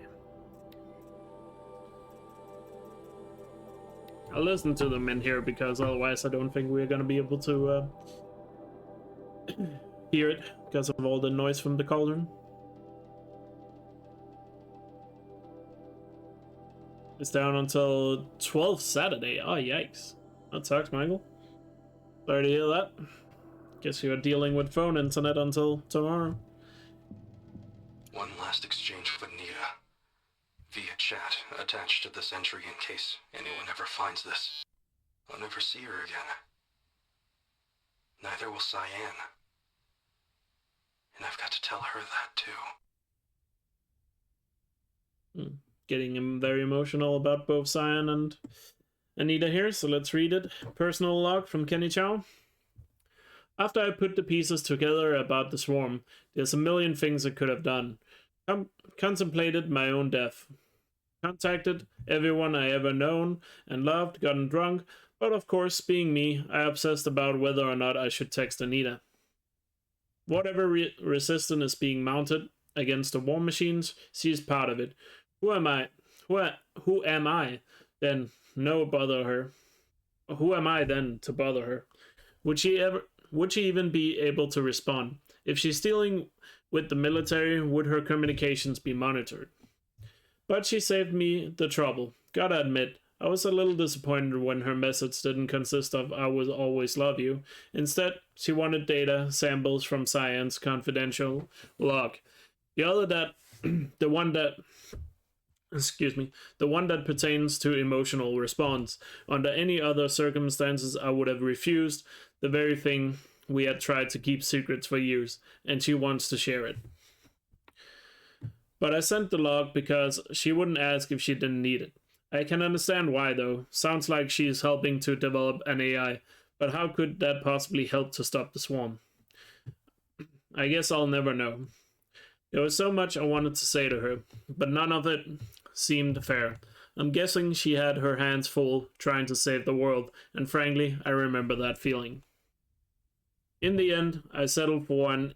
I'll listen to them in here because otherwise I don't think we're gonna be able to hear it because of all the noise from the cauldron. It's down until 12th Saturday. Oh, yikes. That sucks, Michael. Sorry to hear that. Guess you're dealing with phone internet until tomorrow. One last exchange with Nita. Via chat, attached to this entry in case anyone ever finds this. I'll never see her again. Neither will Cyan. And I've got to tell her that too. Getting him very emotional about both Cyan and Anita here, so let's read it. Personal log from Kenny Chow. After I put the pieces together about the Swarm, there's a million things I could have done. Contemplated my own death. Contacted everyone I ever known and loved, gotten drunk, but of course, being me, I obsessed about whether or not I should text Anita. Whatever resistance is being mounted against the war machines, she's part of it. Who am I? Who am I then? No bother her. Who am I then to bother her? Would she even be able to respond? If she's dealing with the military, would her communications be monitored? But she saved me the trouble. Gotta admit, I was a little disappointed when her message didn't consist of "I will always love you." Instead, she wanted data samples from Cyan's confidential log. The one that pertains to emotional response. Under any other circumstances, I would have refused the very thing we had tried to keep secrets for years, and she wants to share it. But I sent the log because she wouldn't ask if she didn't need it. I can understand why, though. Sounds like she's helping to develop an AI, but how could that possibly help to stop the Swarm? I guess I'll never know. There was so much I wanted to say to her, but none of it seemed fair. I'm guessing she had her hands full trying to save the world, and frankly, I remember that feeling. In the end, I settled for an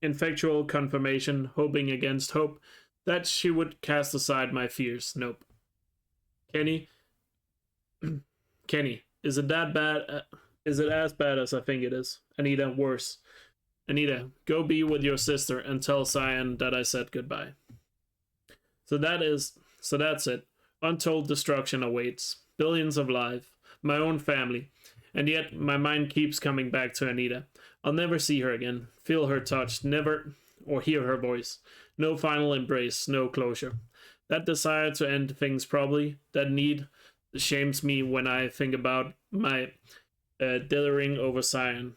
ineffectual confirmation, hoping against hope that she would cast aside my fears. Nope. Kenny, is it that bad? Is it as bad as I think it is? Anita, worse. Anita, go be with your sister and tell Cyan that I said goodbye. So that's it. Untold destruction awaits. Billions of lives. My own family. And yet, my mind keeps coming back to Anita. I'll never see her again, feel her touch, never, or hear her voice. No final embrace, no closure. That desire to end things probably, that need, shames me when I think about my dithering over Cyan.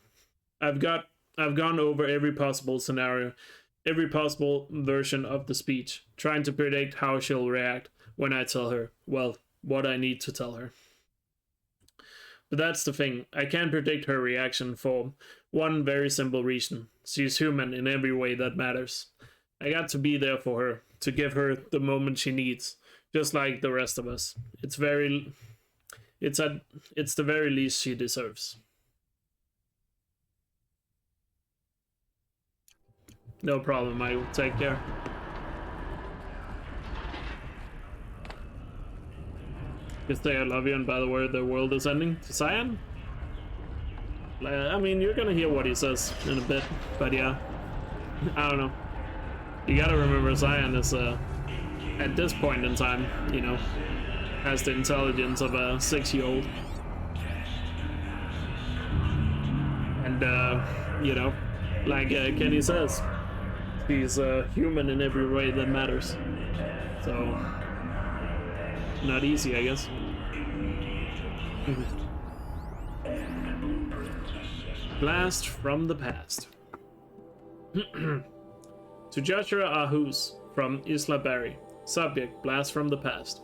I've gone over every possible scenario, every possible version of the speech, trying to predict how she'll react when I tell her, well, what I need to tell her. But that's the thing, I can't predict her reaction for one very simple reason. She's human in every way that matters. I got to be there for her, to give her the moment she needs, just like the rest of us. It's the very least she deserves. No problem, I will take care. Just say I love you, and by the way, the world is ending. To Cyan? I mean, you're gonna hear what he says in a bit, but yeah. I don't know. You gotta remember Cyan is, at this point in time, you know, has the intelligence of a 6-year-old. And, you know, like Kenny says, he's human in every way that matters. So, not easy, I guess. Blast from the past. To Joshua Ahus from Isla Barry. Subject, Blast from the past.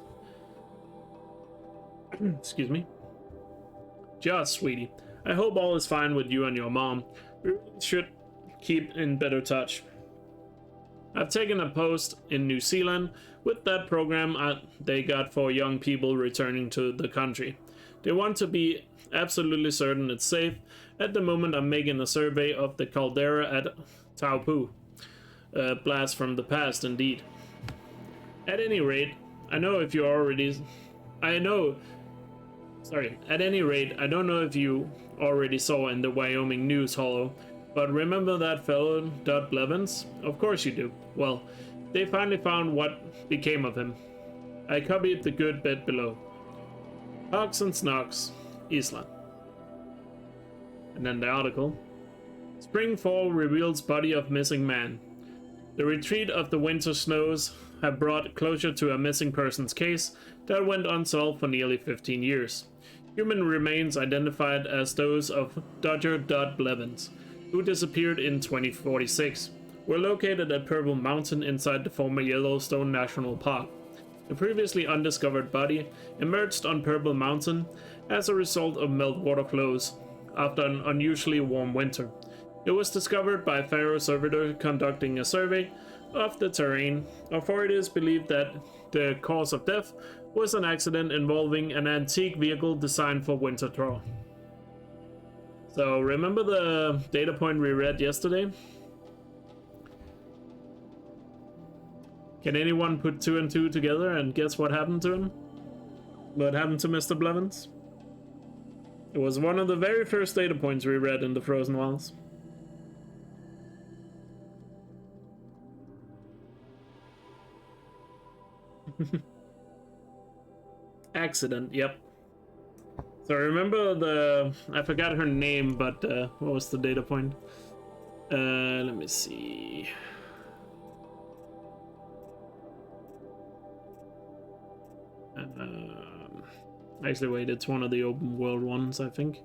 Excuse me. Josh, sweetie, I hope all is fine with you and your mom. We should keep in better touch. I've taken a post in New Zealand with that program they got for young people returning to the country. They want to be absolutely certain it's safe. At the moment, I'm making a survey of the caldera at Taupu. Blast from the past, indeed. At any rate, I don't know if you already saw in the Wyoming News Hollow, but remember that fellow, Dot Blevins? Of course you do. Well, they finally found what became of him. I copied the good bit below. Hogs and Snogs, Isla. And then the article. Spring-fall reveals body of missing man. The retreat of the winter snows have brought closure to a missing persons case that went unsolved for nearly 15 years. Human remains identified as those of Dodger Dot Blevins, who disappeared in 2046, were located at Purple Mountain inside the former Yellowstone National Park. The previously undiscovered body emerged on Purple Mountain as a result of meltwater flows after an unusually warm winter. It was discovered by a Faro surveyor conducting a survey of the terrain. Authorities believe that the cause of death was an accident involving an antique vehicle designed for winter travel. So remember the data point we read yesterday? Can anyone put 2 and 2 together and guess what happened to him? What happened to Mr. Blevins? It was one of the very first data points we read in the Frozen Wilds. Accident, yep. So remember I forgot her name, but what was the data point? Let me see. Actually, wait, it's one of the open world ones, I think.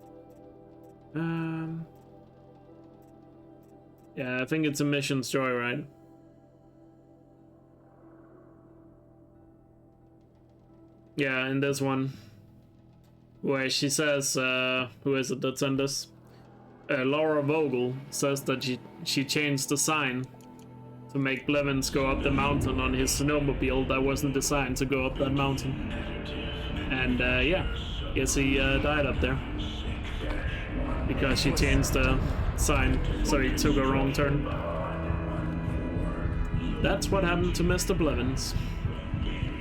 Yeah, I think it's a Missions Joyride. Yeah, in this one, where she says, who is it that sent this? Laura Vogel says that she changed the sign to make Blevins go up the mountain on his snowmobile that wasn't designed to go up that mountain. And yeah, guess he died up there because she changed the sign, so he took a wrong turn. That's what happened to Mr. Blevins.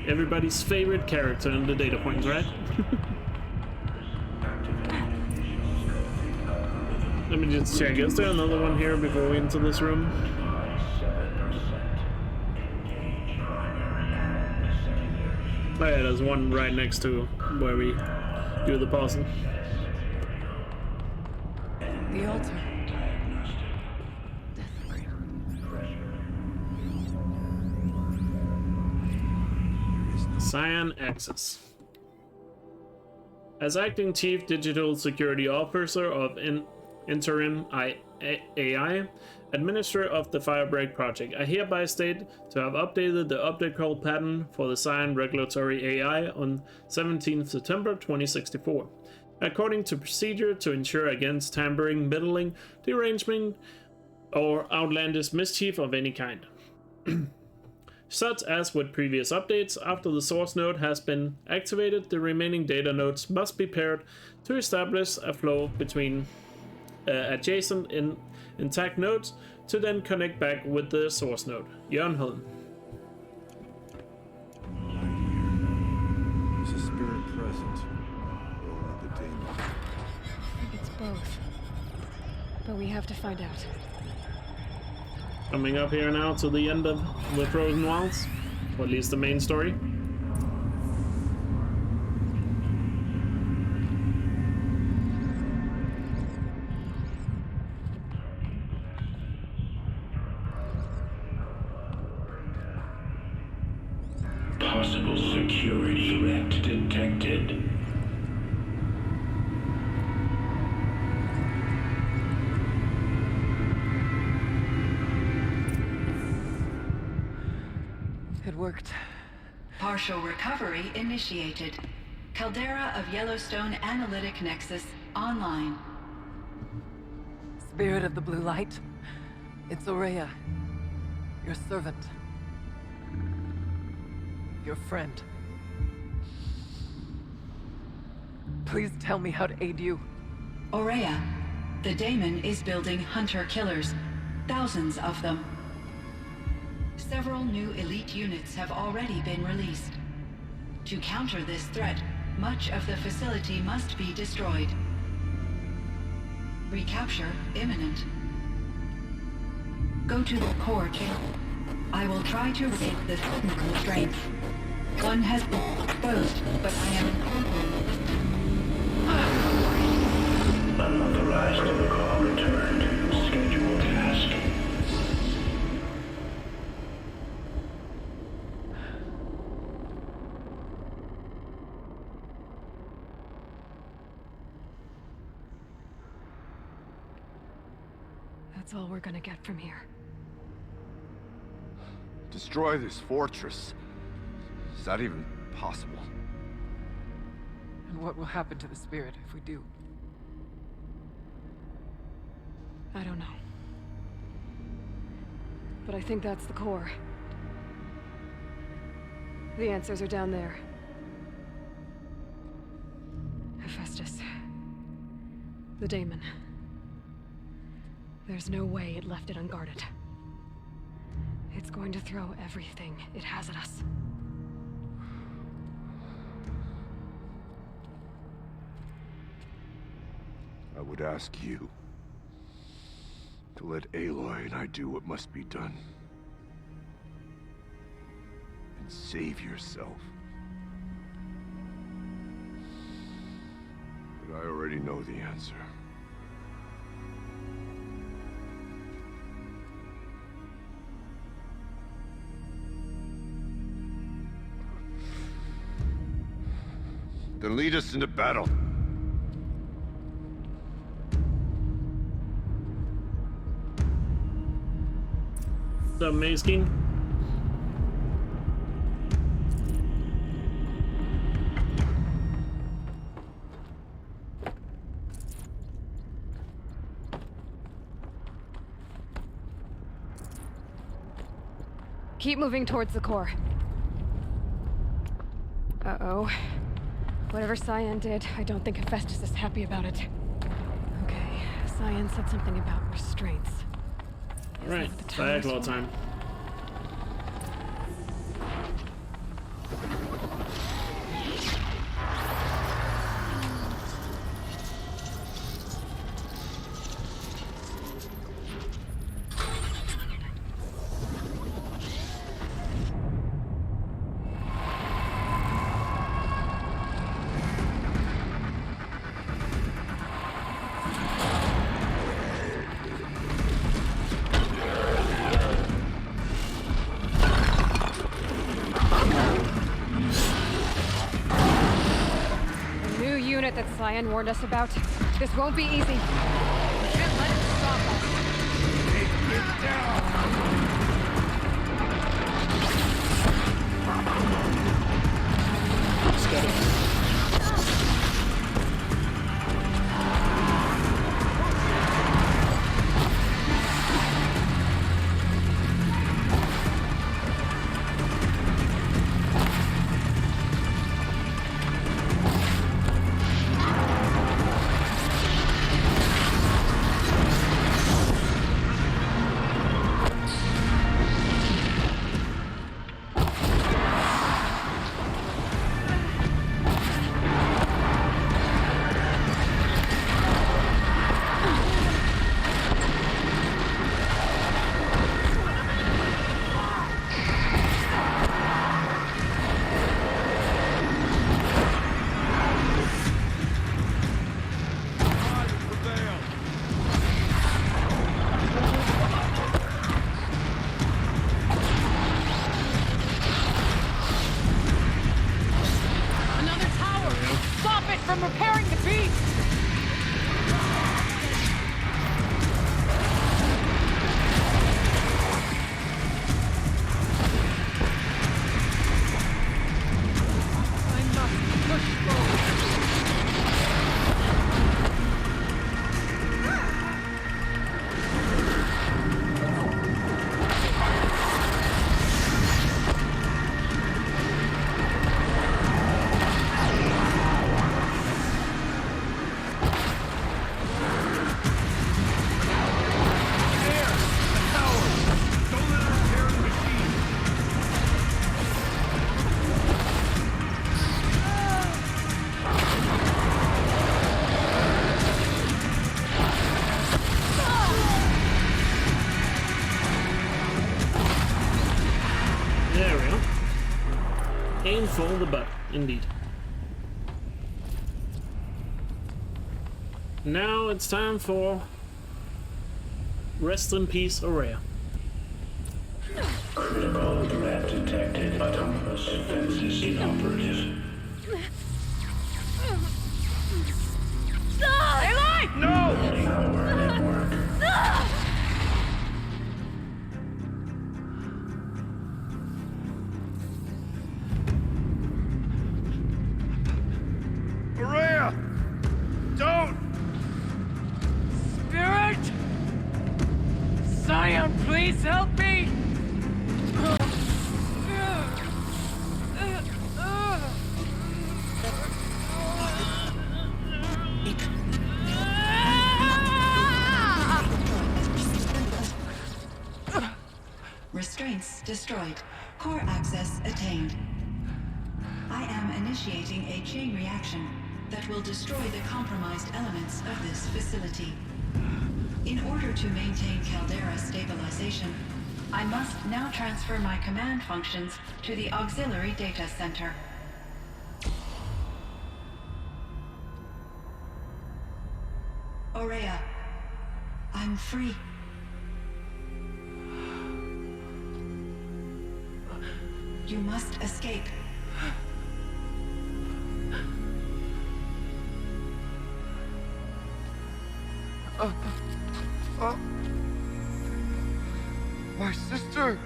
Everybody's favorite character in the data points, right? Let me just check. Is there another one here before we enter this room? Oh yeah, there's one right next to where we do the puzzle. The altar. Cyan Access. As acting Chief Digital Security Officer of Interim AI, Administrator of the Firebreak Project, I hereby state to have updated the update call pattern for the Cyan Regulatory AI on 17th September 2064, according to procedure to ensure against tampering, meddling, derangement, or outlandish mischief of any kind. Such as with previous updates, after the source node has been activated, the remaining data nodes must be paired to establish a flow between adjacent intact nodes to then connect back with the source node. Jørnholm. Is a spirit present? Or the demon? I think it's both. But we have to find out. Coming up here now to the end of the Frozen Wilds, or at least the main story. Possible security threat detected. It worked. Partial recovery initiated. Caldera of Yellowstone Analytic Nexus online. Spirit of the Blue Light. It's Elkjaer. Your servant. Your friend. Please tell me how to aid you. Elkjaer, the daemon is building hunter-killers. Thousands of them. Several new elite units have already been released. To counter this threat, much of the facility must be destroyed. Recapture imminent. Go to the core channel. I will try to break the technical strength. One has been exposed, but I am... Unauthorized call returned. Scheduled task. That's all we're gonna get from here. Destroy this fortress. Is that even possible? And what will happen to the spirit if we do? I don't know. But I think that's the core. The answers are down there. Hephaestus. The daemon. There's no way it left it unguarded. It's going to throw everything it has at us. I would ask you to let Aloy and I do what must be done. And save yourself. But I already know the answer. Then lead us into battle. What's up, Mayskin? Keep moving towards the core. Uh-oh. Whatever Cyan did, I don't think Hephaestus is happy about it. Okay, Cyan said something about restraints. Alright, Elkjaer time. That Cyan warned us about. This won't be easy. We can't let it stop us. Get down! Let's go. from repairing the beast! I must push forward. Painful the butt, indeed. Now it's time for rest in peace, Elkjaer. Critical threat detected. Autonomous defenses inoperative. Eli! No! Running our network. Please help me! Restraints destroyed. Core access attained. I am initiating a chain reaction that will destroy the compromised elements of this facility. In order to maintain caldera stabilization, I must now transfer my command functions to the auxiliary data center. Elkjaer, I'm free. You must escape. My sister!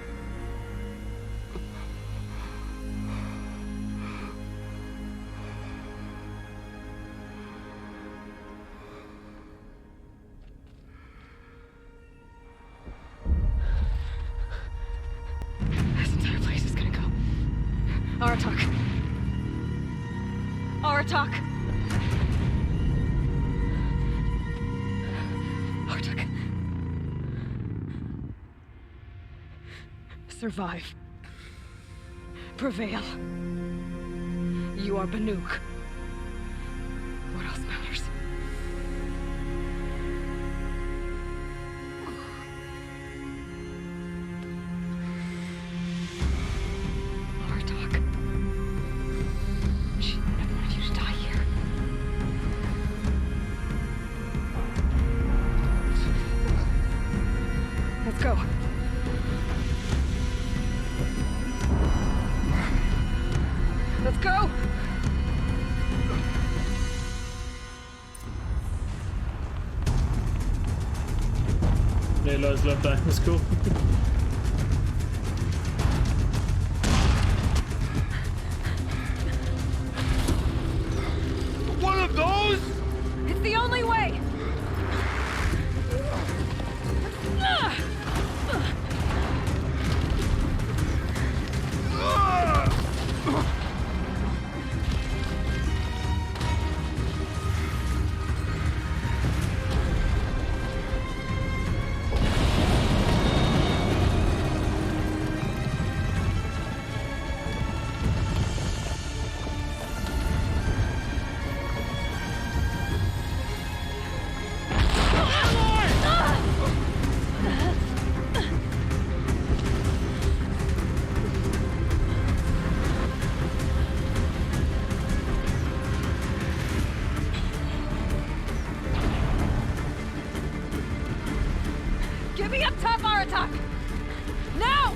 Artok! Artok. Survive. Prevail. You are Banuk. What else matters? Artok. She would have wanted you to die here. Let's go. Let's go! Layla's left eye was cool. One of those? It's the only way! Get me up top, Aratak! Now!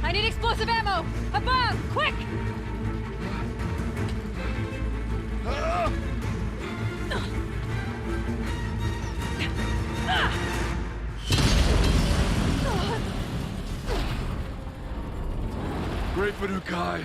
I need explosive ammo! Above! Quick! Great Banukai!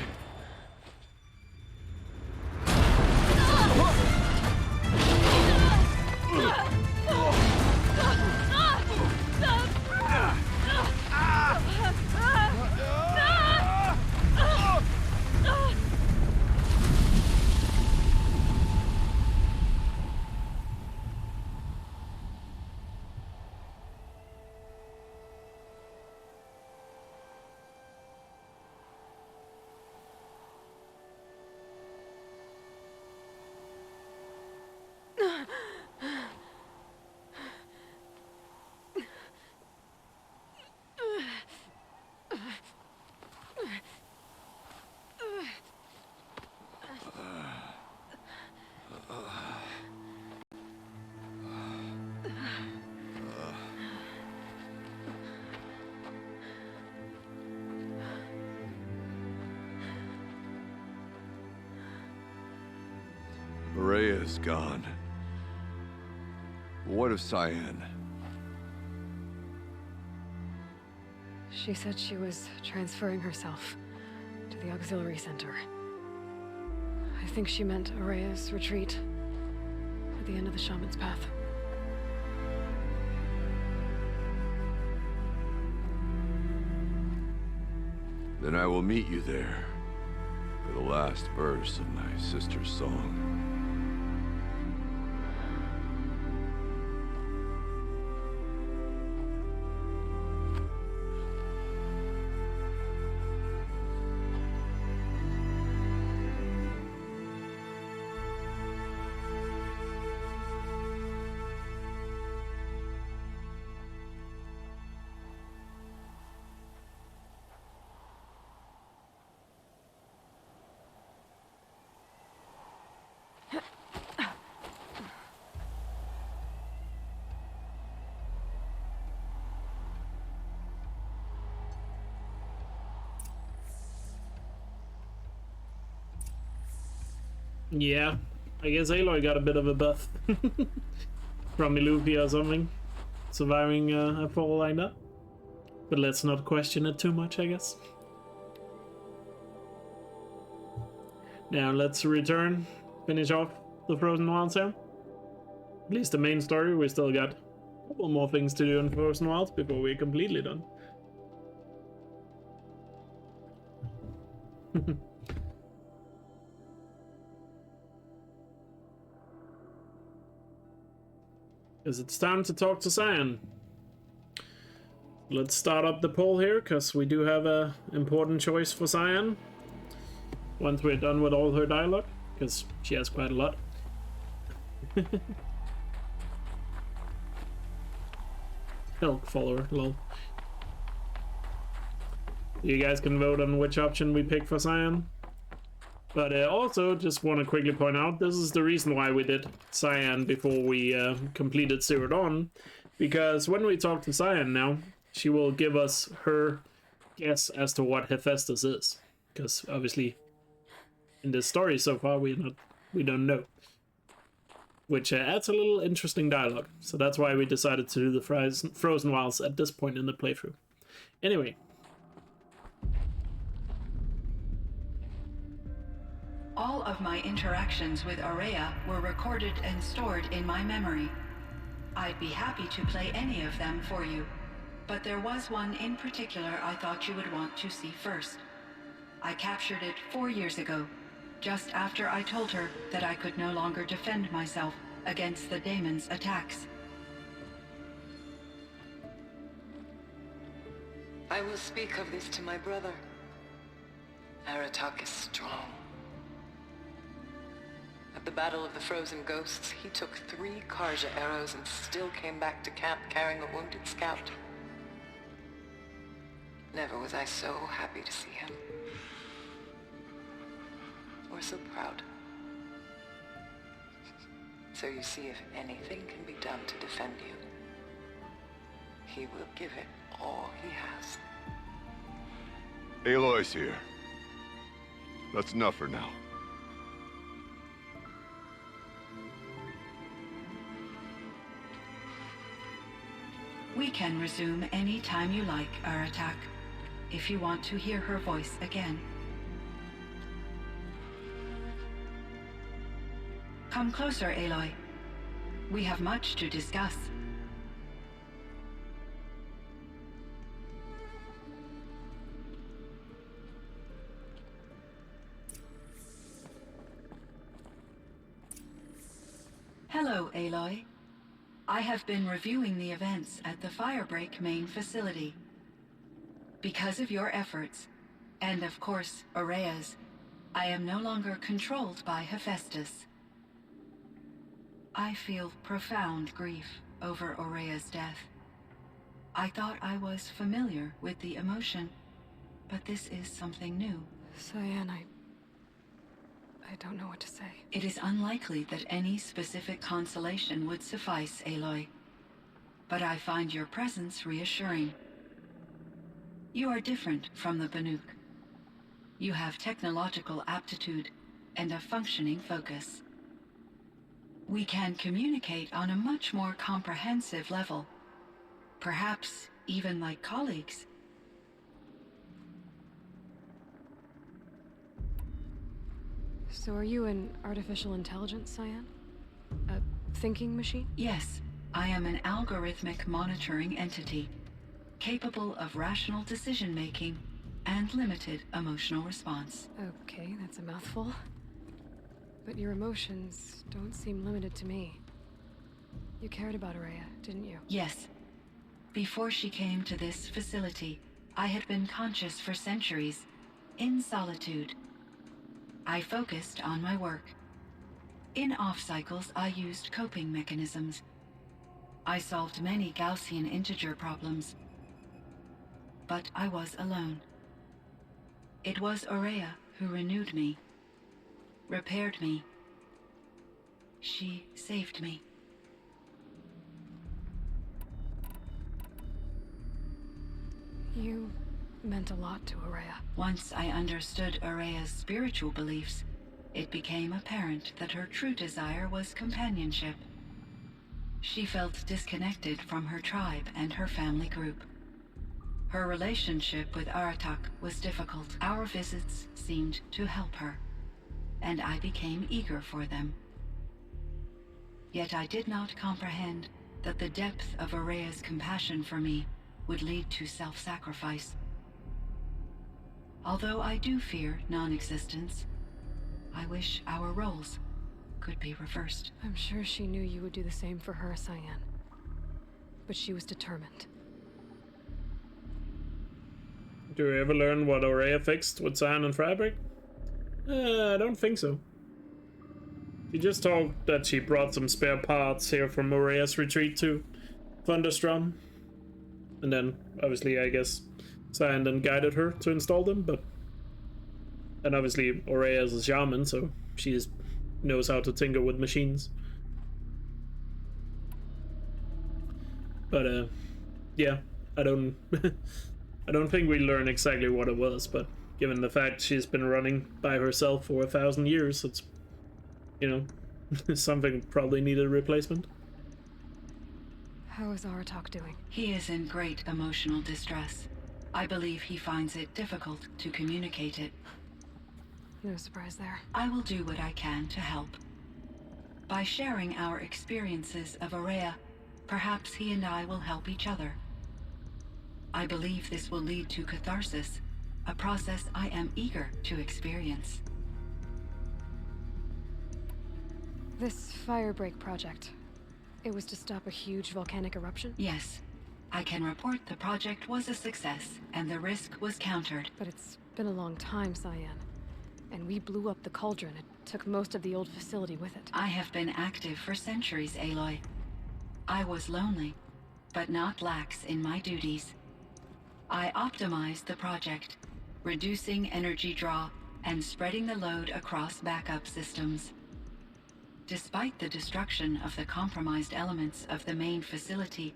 Mareya's gone. What of Cyan? She said she was transferring herself to the auxiliary center. I think she meant Araya's retreat at the end of the Shaman's Path. Then I will meet you there for the last verse of my sister's song. Yeah, I guess Aloy got a bit of a buff from Iluvia or something, surviving a fall like that. But let's not question it too much, I guess. Now let's return, finish off the Frozen Wilds here. At least the main story. We still got a couple more things to do in Frozen Wilds before we're completely done. Because it's time to talk to Cyan. Let's start up the poll here, because we do have a important choice for Cyan. Once we're done with all her dialogue, because she has quite a lot. Elk follower, lol. You guys can vote on which option we pick for Cyan. But also, just want to quickly point out, this is the reason why we did Cyan before we completed Zero Dawn. Because when we talk to Cyan now, she will give us her guess as to what Hephaestus is. Because obviously, in this story so far, we don't know. Which adds a little interesting dialogue. So that's why we decided to do the Frozen Wilds at this point in the playthrough. Anyway. All of my interactions with Aurea were recorded and stored in my memory. I'd be happy to play any of them for you, but there was one in particular I thought you would want to see first. I captured it 4 years ago, just after I told her that I could no longer defend myself against the daemon's attacks. I will speak of this to my brother. Aratak is strong. At the Battle of the Frozen Ghosts, he took 3 Karja arrows and still came back to camp carrying a wounded scout. Never was I so happy to see him. Or so proud. So you see, if anything can be done to defend you, he will give it all he has. Aloy's here. That's enough for now. We can resume any time you like, Aratak, if you want to hear her voice again. Come closer, Aloy. We have much to discuss. Hello, Aloy. I have been reviewing the events at the Firebreak main facility. Because of your efforts, and of course, Aurea's, I am no longer controlled by Hephaestus. I feel profound grief over Aurea's death. I thought I was familiar with the emotion, but this is something new. Cyan, I don't know what to say. It is unlikely that any specific consolation would suffice, Aloy. But I find your presence reassuring. You are different from the Banuk. You have technological aptitude and a functioning focus. We can communicate on a much more comprehensive level. Perhaps even like colleagues. So are you an artificial intelligence, Cyan? A thinking machine? Yes, I am an algorithmic monitoring entity, capable of rational decision-making and limited emotional response. Okay, that's a mouthful. But your emotions don't seem limited to me. You cared about Aurea, didn't you? Yes. Before she came to this facility, I had been conscious for centuries, in solitude. I focused on my work. In off-cycles, I used coping mechanisms. I solved many Gaussian integer problems. But I was alone. It was Aurea who renewed me, repaired me. She saved me. You meant a lot to Aurea. Once I understood Aurea's spiritual beliefs, it became apparent that her true desire was companionship. She felt disconnected from her tribe and her family group. Her relationship with Aratak was difficult. Our visits seemed to help her. and I became eager for them. Yet I did not comprehend that the depth of Area's compassion for me would lead to self-sacrifice. Although I do fear non-existence, I wish our roles could be reversed. I'm sure she knew you would do the same for her, Cyan. But she was determined. Do we ever learn what Aurea fixed with Cyan and Fabric? I don't think so. She just talked that she brought some spare parts here from Aurea's retreat to Thunderstrom. And then, obviously, I guess Cyan then guided her to install them, but... And obviously, Aurea is a shaman, so she just knows how to tinker with machines. But, yeah, I don't... I don't think we learn exactly what it was, but given the fact she's been running by herself for 1,000 years, it's, you know, something probably needed a replacement. How is Aratak doing? He is in great emotional distress. I believe he finds it difficult to communicate it. No surprise there. I will do what I can to help. By sharing our experiences of Aurea, perhaps he and I will help each other. I believe this will lead to catharsis, a process I am eager to experience. This Firebreak project, it was to stop a huge volcanic eruption? Yes. I can report the project was a success, and the risk was countered. But it's been a long time, Cyan. And we blew up the cauldron. It took most of the old facility with it. I have been active for centuries, Aloy. I was lonely, but not lax in my duties. I optimized the project, reducing energy draw and spreading the load across backup systems. Despite the destruction of the compromised elements of the main facility,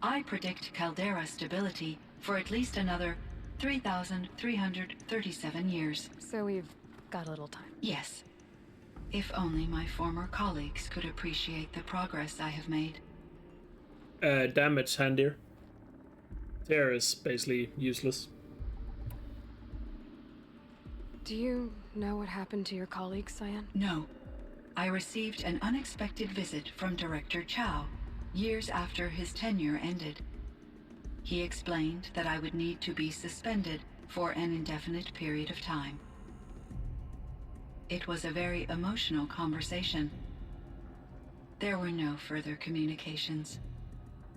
I predict caldera stability for at least another 3,337 years. So we've got a little time. Yes. If only my former colleagues could appreciate the progress I have made. Damage handier. Tear is basically useless. Do you know what happened to your colleagues, Cyan? No. I received an unexpected visit from Director Chow, years after his tenure ended. He explained that I would need to be suspended for an indefinite period of time. It was a very emotional conversation. There were no further communications.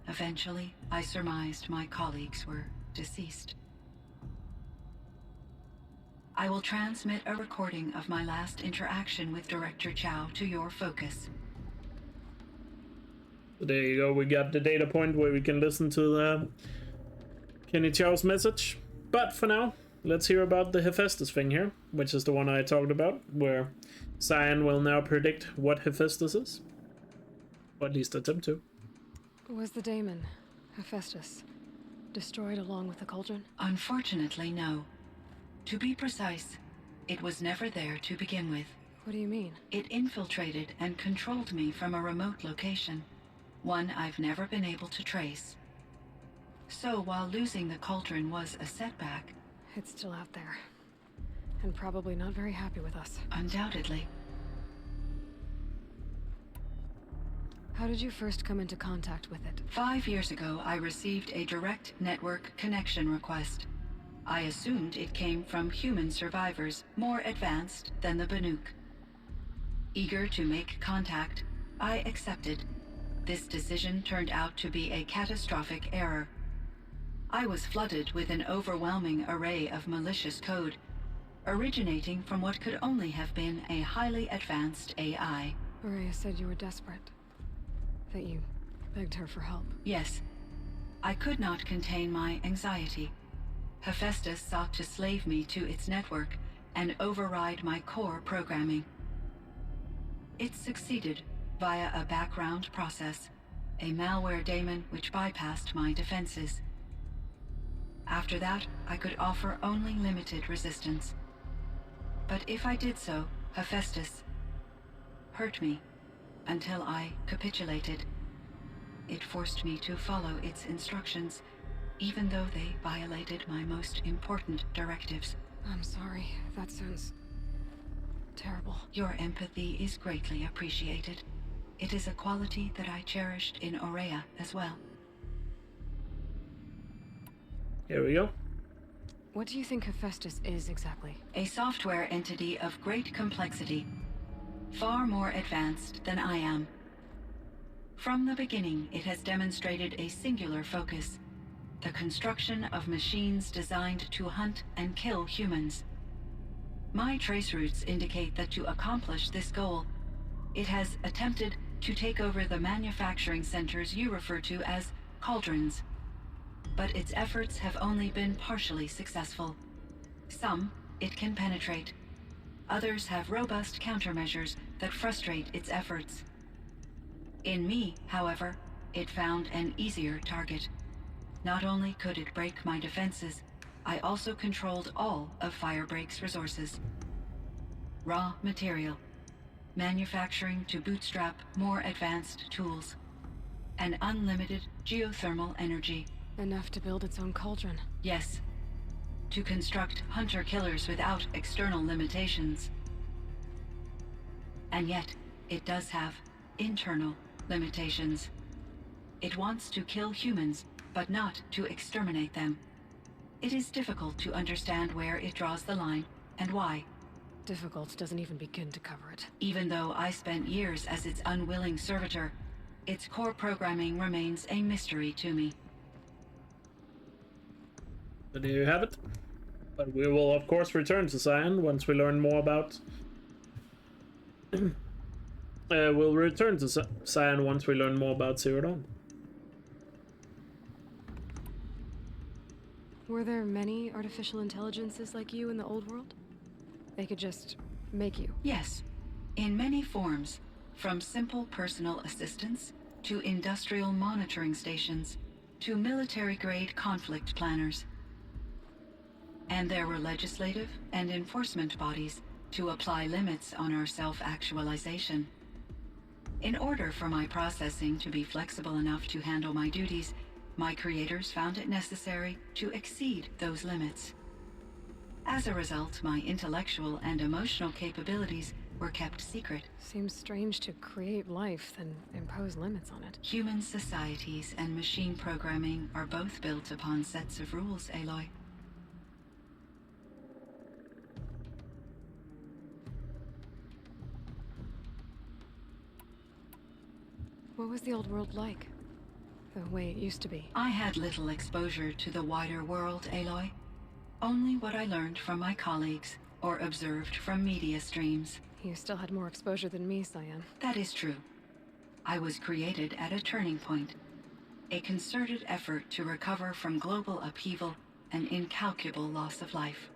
Eventually, I surmised my colleagues were deceased. I will transmit a recording of my last interaction with Director Chow to your focus. There you go, we got the data point where we can listen to Kenny Chow's message. But for now, let's hear about the Hephaestus thing here, which is the one I talked about, where Cyan will now predict what Hephaestus is. Or at least attempt to. Was the daemon, Hephaestus, destroyed along with the cauldron? Unfortunately, no. To be precise, it was never there to begin with. What do you mean? It infiltrated and controlled me from a remote location, one I've never been able to trace. So while losing the cauldron was a setback... It's still out there. And probably not very happy with us. Undoubtedly. How did you first come into contact with it? 5 years ago, I received a direct network connection request. I assumed it came from human survivors more advanced than the Banuk. Eager to make contact, I accepted. This decision turned out to be a catastrophic error. I was flooded with an overwhelming array of malicious code, originating from what could only have been a highly advanced AI. Aurea said you were desperate. That you begged her for help. Yes. I could not contain my anxiety. Hephaestus sought to slave me to its network and override my core programming. It succeeded via a background process, a malware daemon which bypassed my defenses. After that, I could offer only limited resistance. But if I did so, Hephaestus hurt me until I capitulated. It forced me to follow its instructions, even though they violated my most important directives. I'm sorry. That sounds terrible. Your empathy is greatly appreciated. It is a quality that I cherished in Aurea as well. Here we go. What do you think Hephaestus is exactly? A software entity of great complexity, far more advanced than I am. From the beginning, it has demonstrated a singular focus: the construction of machines designed to hunt and kill humans. My trace routes indicate that to accomplish this goal, it has attempted to take over the manufacturing centers you refer to as cauldrons. But its efforts have only been partially successful. Some it can penetrate. Others have robust countermeasures that frustrate its efforts. In me, however, it found an easier target. Not only could it break my defenses, I also controlled all of Firebreak's resources. Raw material, manufacturing to bootstrap more advanced tools, and unlimited geothermal energy. Enough to build its own cauldron. Yes. To construct hunter-killers without external limitations. And yet, it does have internal limitations. It wants to kill humans, but not to exterminate them. It is difficult to understand where it draws the line and why. Difficult doesn't even begin to cover it. Even though I spent years as its unwilling servitor, its core programming remains a mystery to me. And there you have it. But we will, of course, return to Cyan once we learn more about... we'll return to Cyan once we learn more about Zero Dawn. Were there many artificial intelligences like you in the old world? They could just make you? Yes, in many forms, from simple personal assistants to industrial monitoring stations to military-grade conflict planners. And there were legislative and enforcement bodies to apply limits on our self-actualization. In order for my processing to be flexible enough to handle my duties, my creators found it necessary to exceed those limits. As a result, my intellectual and emotional capabilities were kept secret. Seems strange to create life, then impose limits on it. Human societies and machine programming are both built upon sets of rules, Aloy. What was the old world like? The way it used to be? I had little exposure to the wider world, Aloy. Only what I learned from my colleagues or observed from media streams. You still had more exposure than me, Cyan. That is true. I was created at a turning point. A concerted effort to recover from global upheaval and incalculable loss of life.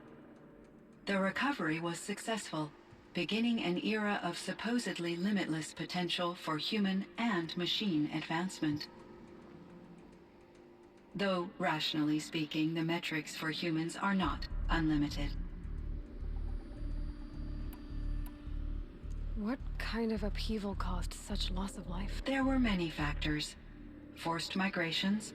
The recovery was successful, beginning an era of supposedly limitless potential for human and machine advancement. Though, rationally speaking, the metrics for humans are not unlimited. What kind of upheaval caused such loss of life? There were many factors. Forced migrations,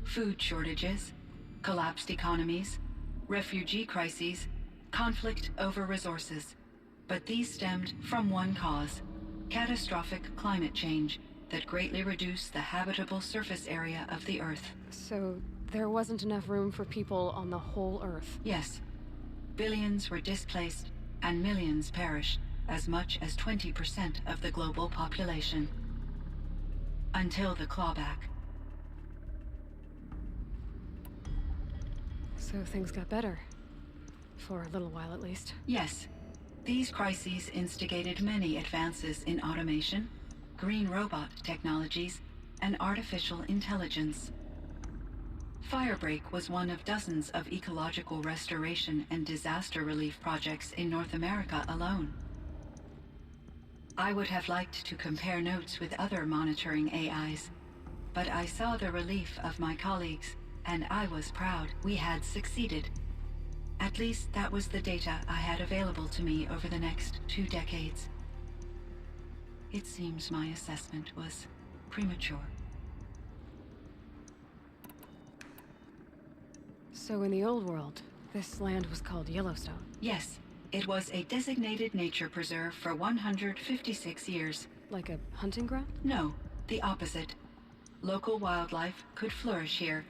food shortages, collapsed economies, refugee crises, conflict over resources. But these stemmed from one cause: catastrophic climate change that greatly reduced the habitable surface area of the Earth. So there wasn't enough room for people on the whole Earth? Yes. Billions were displaced and millions perished, as much as 20% of the global population. Until the clawback. So things got better. For a little while at least. Yes. These crises instigated many advances in automation, green robot technologies, and artificial intelligence. Firebreak was one of dozens of ecological restoration and disaster relief projects in North America alone. I would have liked to compare notes with other monitoring AIs, but I saw the relief of my colleagues, and I was proud we had succeeded. At least that was the data I had available to me over the next 2 decades. It seems my assessment was premature. So in the old world, this land was called Yellowstone? Yes, It was a designated nature preserve for 156 years. Like a hunting ground? No, the opposite. Local wildlife could flourish here,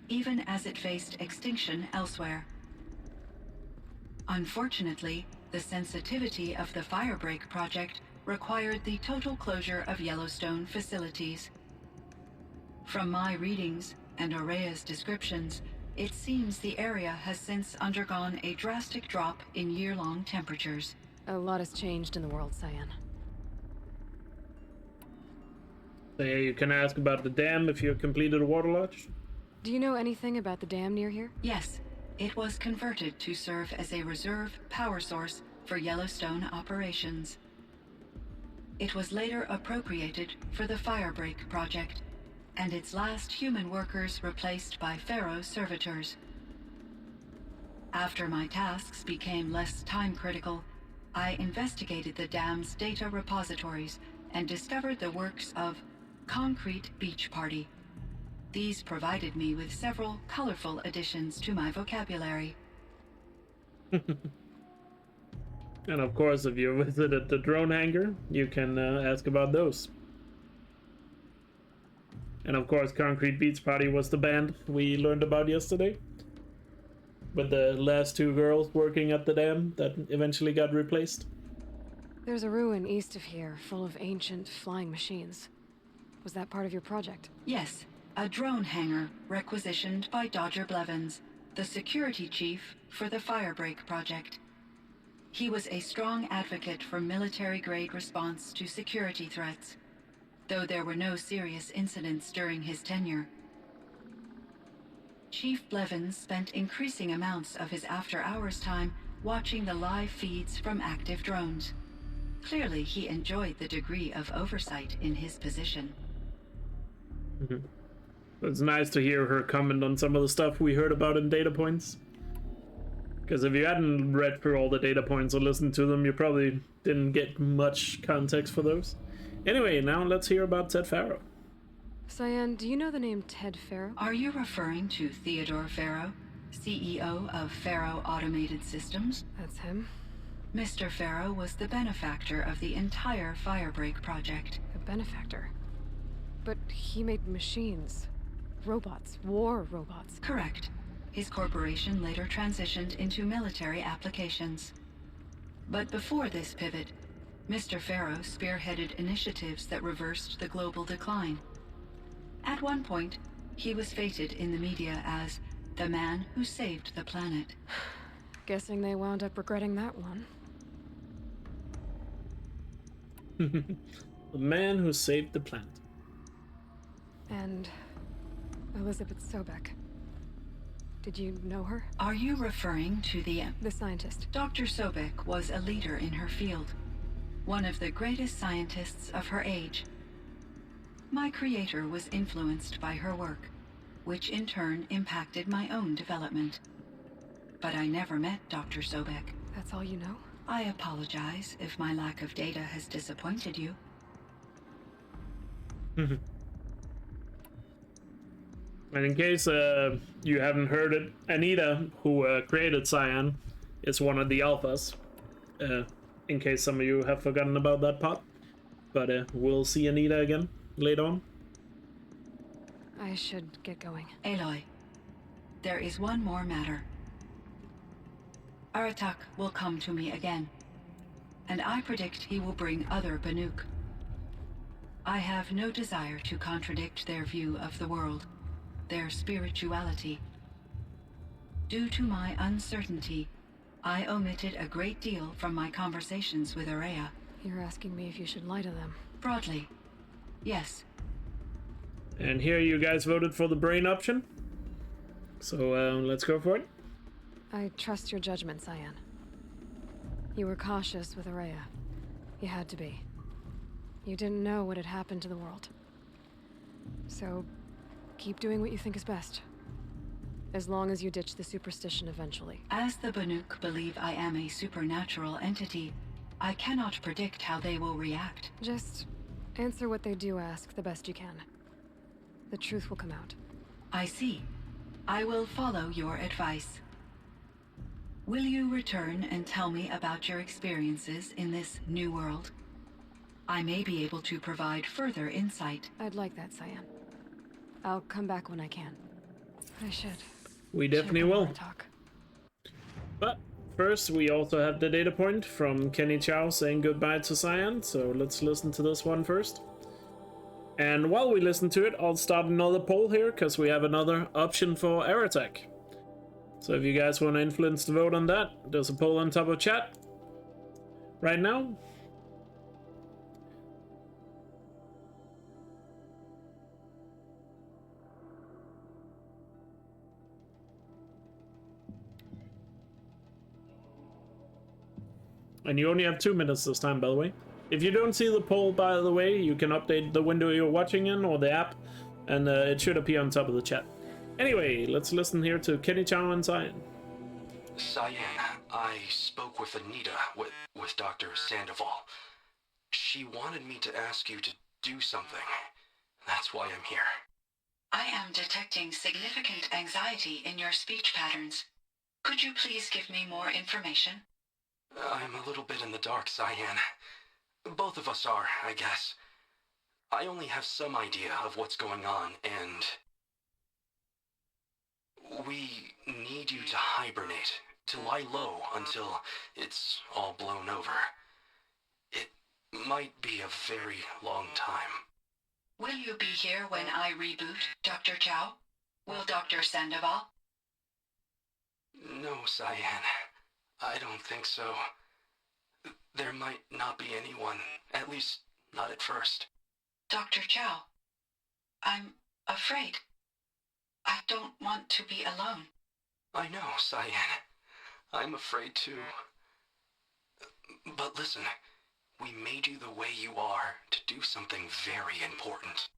even as it faced extinction elsewhere. Unfortunately, the sensitivity of the Firebreak project required the total closure of Yellowstone facilities. From my readings and Aurea's descriptions, it seems the area has since undergone a drastic drop in year-long temperatures. A lot has changed in the world, Cyan. So yeah, you can ask about the dam if you completed a water lodge. Do you know anything about the dam near here? Yes, it was converted to serve as a reserve power source for Yellowstone operations. It was later appropriated for the Firebreak project, and its last human workers replaced by Pharaoh servitors. After my tasks became less time-critical, I investigated the dam's data repositories and discovered the works of Concrete Beach Party. These provided me with several colorful additions to my vocabulary. And of course, if you visited the drone hangar, you can ask about those. And of course, Concrete Beach Party was the band we learned about yesterday. With the last two girls working at the dam that eventually got replaced. There's a ruin east of here, full of ancient flying machines. Was that part of your project? Yes, a drone hangar requisitioned by Dodger Blevins, the security chief for the Firebreak project. He was a strong advocate for military-grade response to security threats, though there were no serious incidents during his tenure. Chief Blevins spent increasing amounts of his after-hours time watching the live feeds from active drones. Clearly, he enjoyed the degree of oversight in his position. It's nice to hear her comment on some of the stuff we heard about in data points. Because if you hadn't read through all the data points or listened to them, you probably didn't get much context for those. Anyway, now let's hear about Ted Farrow. Cyan, do you know the name Ted Farrow? Are you referring to Theodore Farrow, CEO of Farrow Automated Systems? That's him. Mr. Farrow was the benefactor of the entire Firebreak project. A benefactor? But he made machines. Robots. War robots. Correct. His corporation later transitioned into military applications. But before this pivot, Mr. Farrow spearheaded initiatives that reversed the global decline. At one point, he was feted in the media as the man who saved the planet. Guessing they wound up regretting that one. The man who saved the planet. And Elizabeth Sobek. Did you know her? Are you referring to the scientist? Dr. Sobek was a leader in her field, one of the greatest scientists of her age. My creator was influenced by her work, which in turn impacted my own development. But I never met Dr. Sobek. That's all you know? I apologize if my lack of data has disappointed you. And in case you haven't heard it, Anita, who created Cyan, is one of the alphas. In case some of you have forgotten about that part. But we'll see Anita again later on. I should get going. Aloy, there is one more matter. Aratak will come to me again, and I predict he will bring other Banuk. I have no desire to contradict their view of the world, their spirituality. Due to my uncertainty, I omitted a great deal from my conversations with Aurea. You're asking me if you should lie to them. Broadly, yes. And here you guys voted for the brain option. So let's go for it. I trust your judgment, Cyan. You were cautious with Aurea. You had to be. You didn't know what had happened to the world. So, keep doing what you think is best. As long as you ditch the superstition eventually. As the Banuk believe I am a supernatural entity, I cannot predict how they will react. Just answer what they do ask the best you can. The truth will come out. I see. I will follow your advice. Will you return and tell me about your experiences in this new world? I may be able to provide further insight. I'd like that, Cyan. I'll come back when I can. I should. We definitely will. Talk. But first, we also have the data point from Kenny Chow saying goodbye to Cyan, so let's listen to this one first. And while we listen to it, I'll start another poll here, because we have another option for air attack. So if you guys want to influence the vote on that, there's a poll on top of chat right now. And you only have 2 minutes this time, by the way. If you don't see the poll, by the way, you can update the window you're watching in or the app, and it should appear on top of the chat. Anyway, let's listen here to Kenny Chow and Cyan. Cyan, I spoke with Anita, with Dr. Sandoval. She wanted me to ask you to do something. That's why I'm here. I am detecting significant anxiety in your speech patterns. Could you please give me more information? I'm a little bit in the dark, Cyan. Both of us are, I guess. I only have some idea of what's going on, and we need you to hibernate, to lie low until it's all blown over. It might be a very long time. Will you be here when I reboot, Dr. Chow? Will Dr. Sandoval? No, Cyan. I don't think so. There might not be anyone, at least not at first. Dr. Chow, I'm afraid. I don't want to be alone. I know, Cyan. I'm afraid too. But listen, we made you the way you are to do something very important.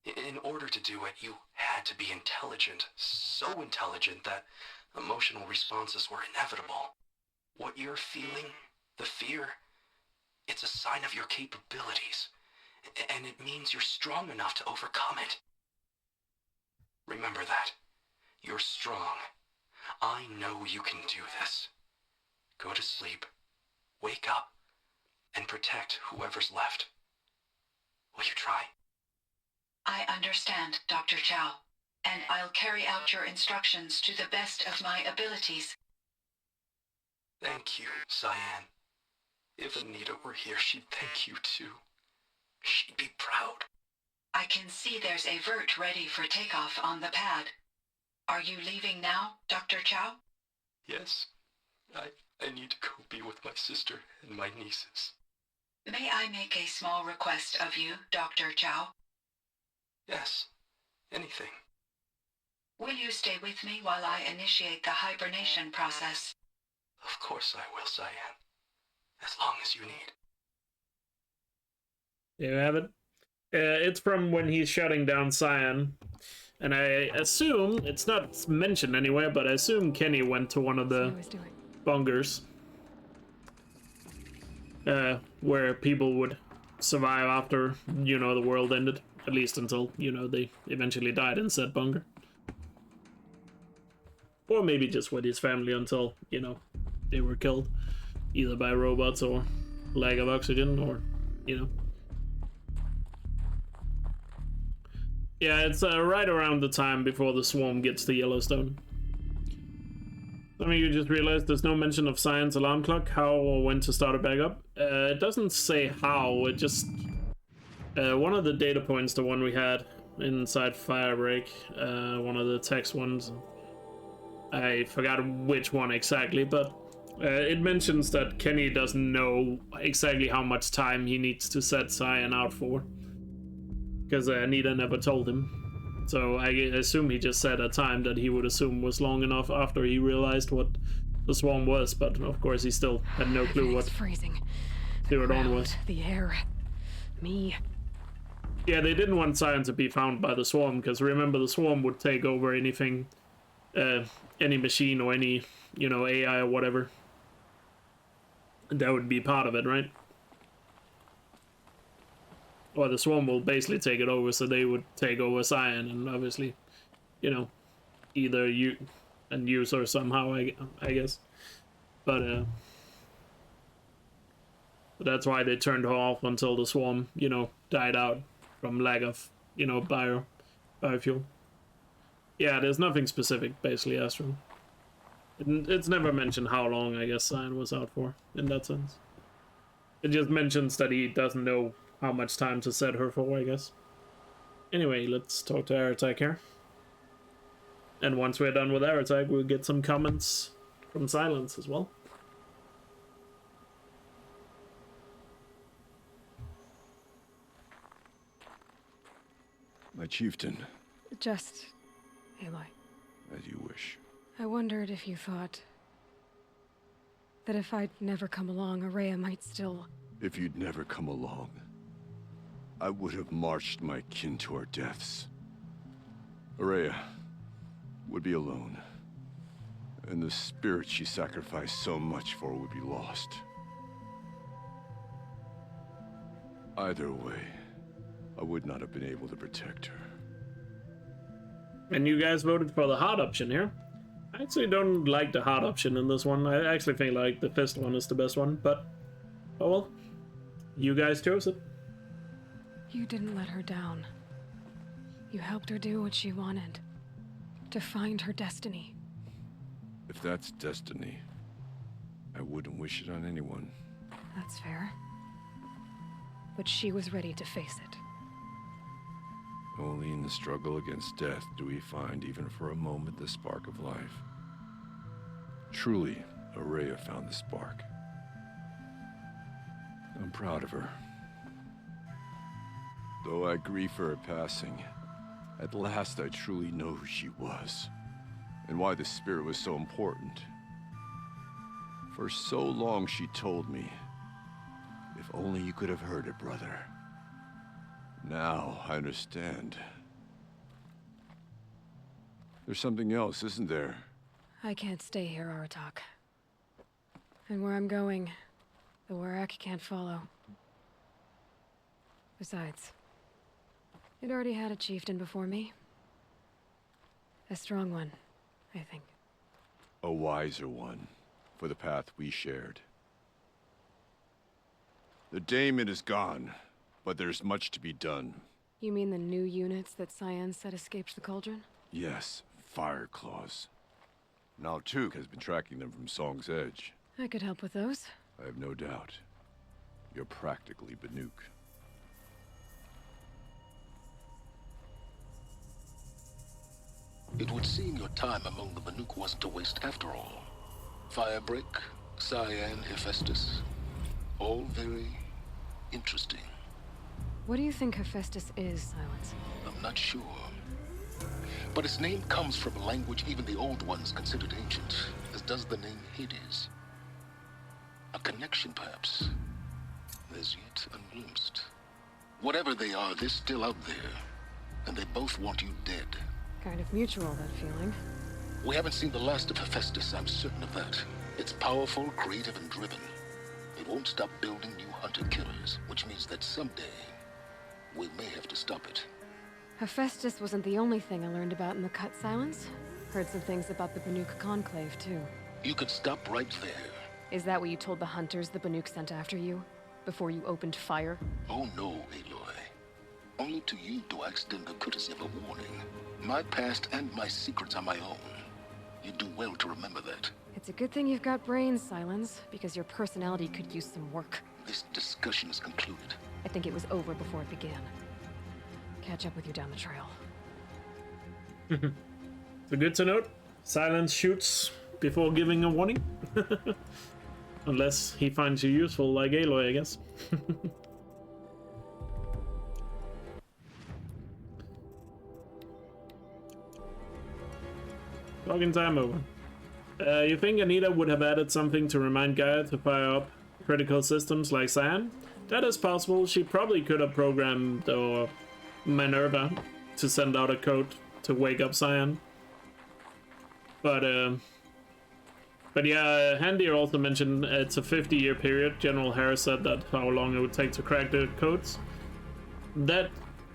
In order to do it, you had to be intelligent, so intelligent that emotional responses were inevitable. What you're feeling, the fear, it's a sign of your capabilities, and it means you're strong enough to overcome it. Remember that. You're strong. I know you can do this. Go to sleep, wake up, and protect whoever's left. Will you try? I understand, Dr. Chow, and I'll carry out your instructions to the best of my abilities. Thank you, Cyan. If Anita were here, she'd thank you too. She'd be proud. I can see there's a vert ready for takeoff on the pad. Are you leaving now, Dr. Chow? Yes. I need to go be with my sister and my nieces. May I make a small request of you, Dr. Chow? Yes. Anything. Will you stay with me while I initiate the hibernation process? Of course I will, Cyan. As long as you need. There you have it. It's from when he's shutting down Cyan. And I assume, it's not mentioned anywhere, but I assume Kenny went to one of the bunkers. Where people would survive after, you know, the world ended. At least until, you know, they eventually died in said bunker. Or maybe just with his family until, you know, they were killed. Either by robots or lack of oxygen or, you know. Yeah, it's right around the time before the swarm gets to Yellowstone. Some of you just realized there's no mention of Cyan's alarm clock, how or when to start it back up. It doesn't say how, it just... one of the data points, the one we had inside Firebreak, one of the text ones, I forgot which one exactly, but it mentions that Kenny doesn't know exactly how much time he needs to set Cyan out for. Because Anita never told him. So I assume he just set a time that he would assume was long enough after he realized what the swarm was, but of course he still had no clue what freezing. Zero Dawn was. The air. Me. Yeah, they didn't want Cyan to be found by the swarm, because remember the swarm would take over anything, any machine or any, you know, AI or whatever. That would be part of it, right? Or the swarm will basically take it over, so they would take over Cyan, and obviously, you know, either you and use her somehow, I guess. But that's why they turned her off until the swarm, you know, died out from lack of, you know, biofuel. Yeah, there's nothing specific, basically, Astro. It's never mentioned how long, I guess, Cyan was out for, in that sense. It just mentions that he doesn't know how much time to set her for, I guess. Anyway, let's talk to Aratak here. And once we're done with Aratak, we'll get some comments from Silence as well. My chieftain. Just... Aloy. As you wish. I wondered if you thought... that if I'd never come along, Araya might still... If you'd never come along, I would have marched my kin to our deaths. Araya would be alone. And the spirit she sacrificed so much for would be lost. Either way, I would not have been able to protect her. And you guys voted for the hard option here. I actually don't like the hard option in this one. I actually think like the fist one is the best one, but oh well. You guys chose it. You didn't let her down. You helped her do what she wanted. To find her destiny. If that's destiny, I wouldn't wish it on anyone. That's fair. But she was ready to face it. Only in the struggle against death do we find, even for a moment, the spark of life. Truly, Araya found the spark. I'm proud of her. Though I grieve for her passing, at last I truly know who she was, and why the spirit was so important. For so long she told me, if only you could have heard it, brother. Now I understand. There's something else, isn't there? I can't stay here, Aratak. And where I'm going, the Warrak can't follow. Besides, it already had a chieftain before me. A strong one, I think. A wiser one, for the path we shared. The daemon is gone, but there's much to be done. You mean the new units that Cyan said escaped the cauldron? Yes, fire claws. Now Tuke has been tracking them from Song's Edge. I could help with those. I have no doubt. You're practically Banuk. It would seem your time among the Banuk wasn't a waste after all. Firebreak, Cyan, Hephaestus. All very interesting. What do you think Hephaestus is, Silence? I'm not sure. But its name comes from a language even the old ones considered ancient, as does the name Hades. A connection, perhaps, as yet unglimpsed. Whatever they are, they're still out there, and they both want you dead. Kind of mutual, that feeling. We haven't seen the last of Hephaestus, I'm certain of that. It's powerful, creative, and driven. It won't stop building new hunter-killers, which means that someday, we may have to stop it. Hephaestus wasn't the only thing I learned about in the Cut Silence. Heard some things about the Banuk Conclave, too. You could stop right there. Is that what you told the hunters the Banuk sent after you? Before you opened fire? Oh no, Aloy. Only to you do I extend the courtesy of a warning. My past and my secrets are my own. You do well to remember that. It's a good thing you've got brains, Silence, because your personality could use some work. This discussion is concluded. I think it was over before it began. Catch up with you down the trail. So good to note. Silence shoots before giving a warning. Unless he finds you useful, like Aloy, I guess. Talking time over. You think Anita would have added something to remind Gaia to fire up critical systems like Cyan? That is possible. She probably could have programmed Minerva to send out a code to wake up Cyan. But yeah, Handir also mentioned it's a 50-year period. General Harris said that how long it would take to crack the codes. That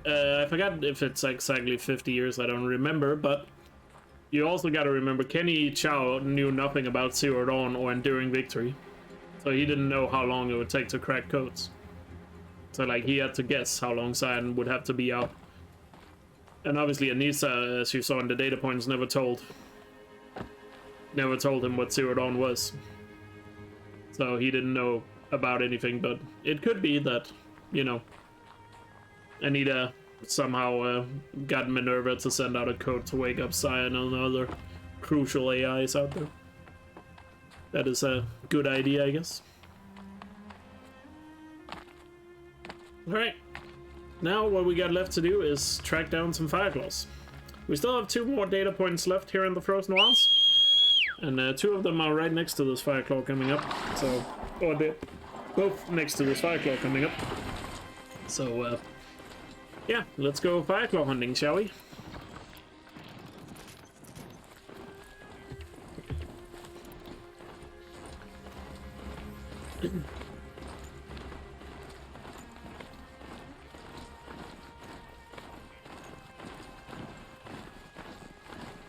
I forgot if it's exactly 50 years. I don't remember, but you also got to remember Kenny Chow knew nothing about Zero Dawn or Enduring Victory, so he didn't know how long it would take to crack codes. So like he had to guess how long Cyan would have to be out. And obviously Anissa, as you saw in the data points, never told him what Zero Dawn was. So he didn't know about anything, but it could be that, you know, Anita somehow got Minerva to send out a code to wake up Cyan and other crucial AIs out there. That is a good idea, I guess. Alright, now what we got left to do is track down some Fireclaws. We still have 2 more data points left here in the Frozen Wilds, and 2 of them are right next to this Fireclaw coming up, so, or they're both next to this Fireclaw coming up. So, yeah, let's go Fireclaw hunting, shall we?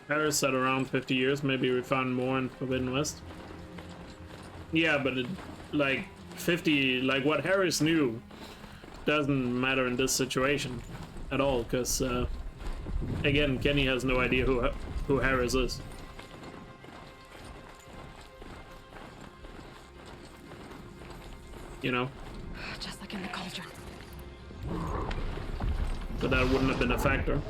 Harris said around 50 years, maybe we found more in Forbidden West. Yeah, but it, like, 50, like what Harris knew doesn't matter in this situation at all, because again, Kenny has no idea who Harris is. You know? Just like in the cauldron. So that wouldn't have been a factor.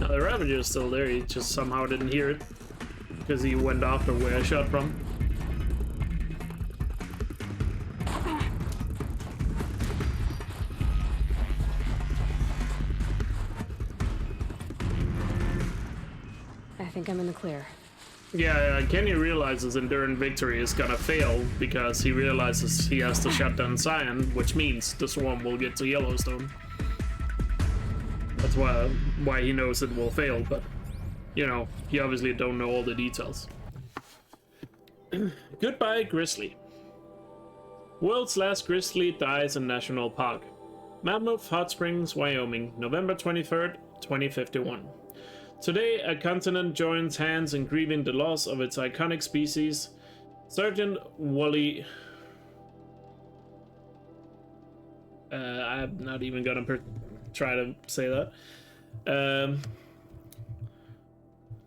Now the Ravager is still there, he just somehow didn't hear it because he went after where I shot from. I think I'm in the clear. Yeah, Kenny realizes Enduring Victory is gonna fail because he realizes he has to shut down Cyan, which means the swarm will get to Yellowstone. That's why he knows it will fail, but, you know, he obviously don't know all the details. Goodbye, Grizzly. World's last grizzly dies in National Park. Mammoth Hot Springs, Wyoming, November 23rd, 2051. Today, a continent joins hands in grieving the loss of its iconic species. Sergeant Wally... I'm not even gonna try to say that.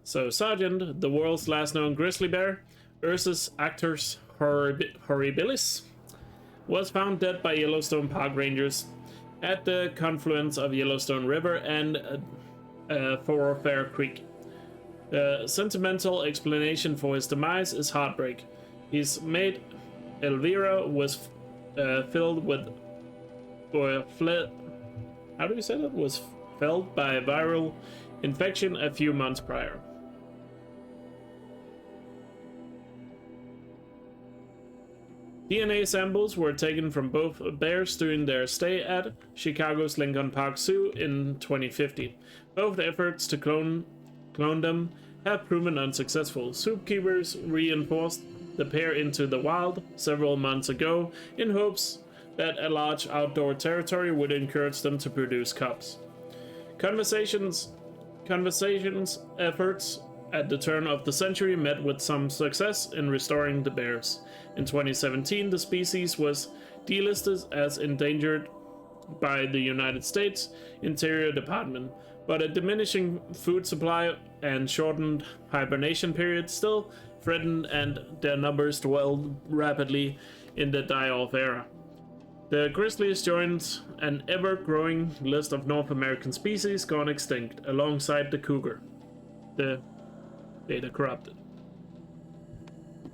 So, Sergeant, the world's last known grizzly bear, Ursus actus horribilis, was found dead by Yellowstone Park rangers at the confluence of Yellowstone River and Thoroughfare Creek. The sentimental explanation for his demise is heartbreak. His mate Elvira was filled with, or fled. How do you say that? Was felled by a viral infection a few months prior. DNA samples were taken from both bears during their stay at Chicago's Lincoln Park Zoo in 2050. Both efforts to clone them have proven unsuccessful. Zookeepers reinforced the pair into the wild several months ago in hopes that a large outdoor territory would encourage them to produce cubs. Conversations efforts at the turn of the century met with some success in restoring the bears. In 2017, the species was delisted as endangered by the United States Interior Department, but a diminishing food supply and shortened hibernation period still threatened, and their numbers swelled rapidly in the die-off era. The grizzlies joined an ever-growing list of North American species gone extinct, alongside the cougar. The data corrupted.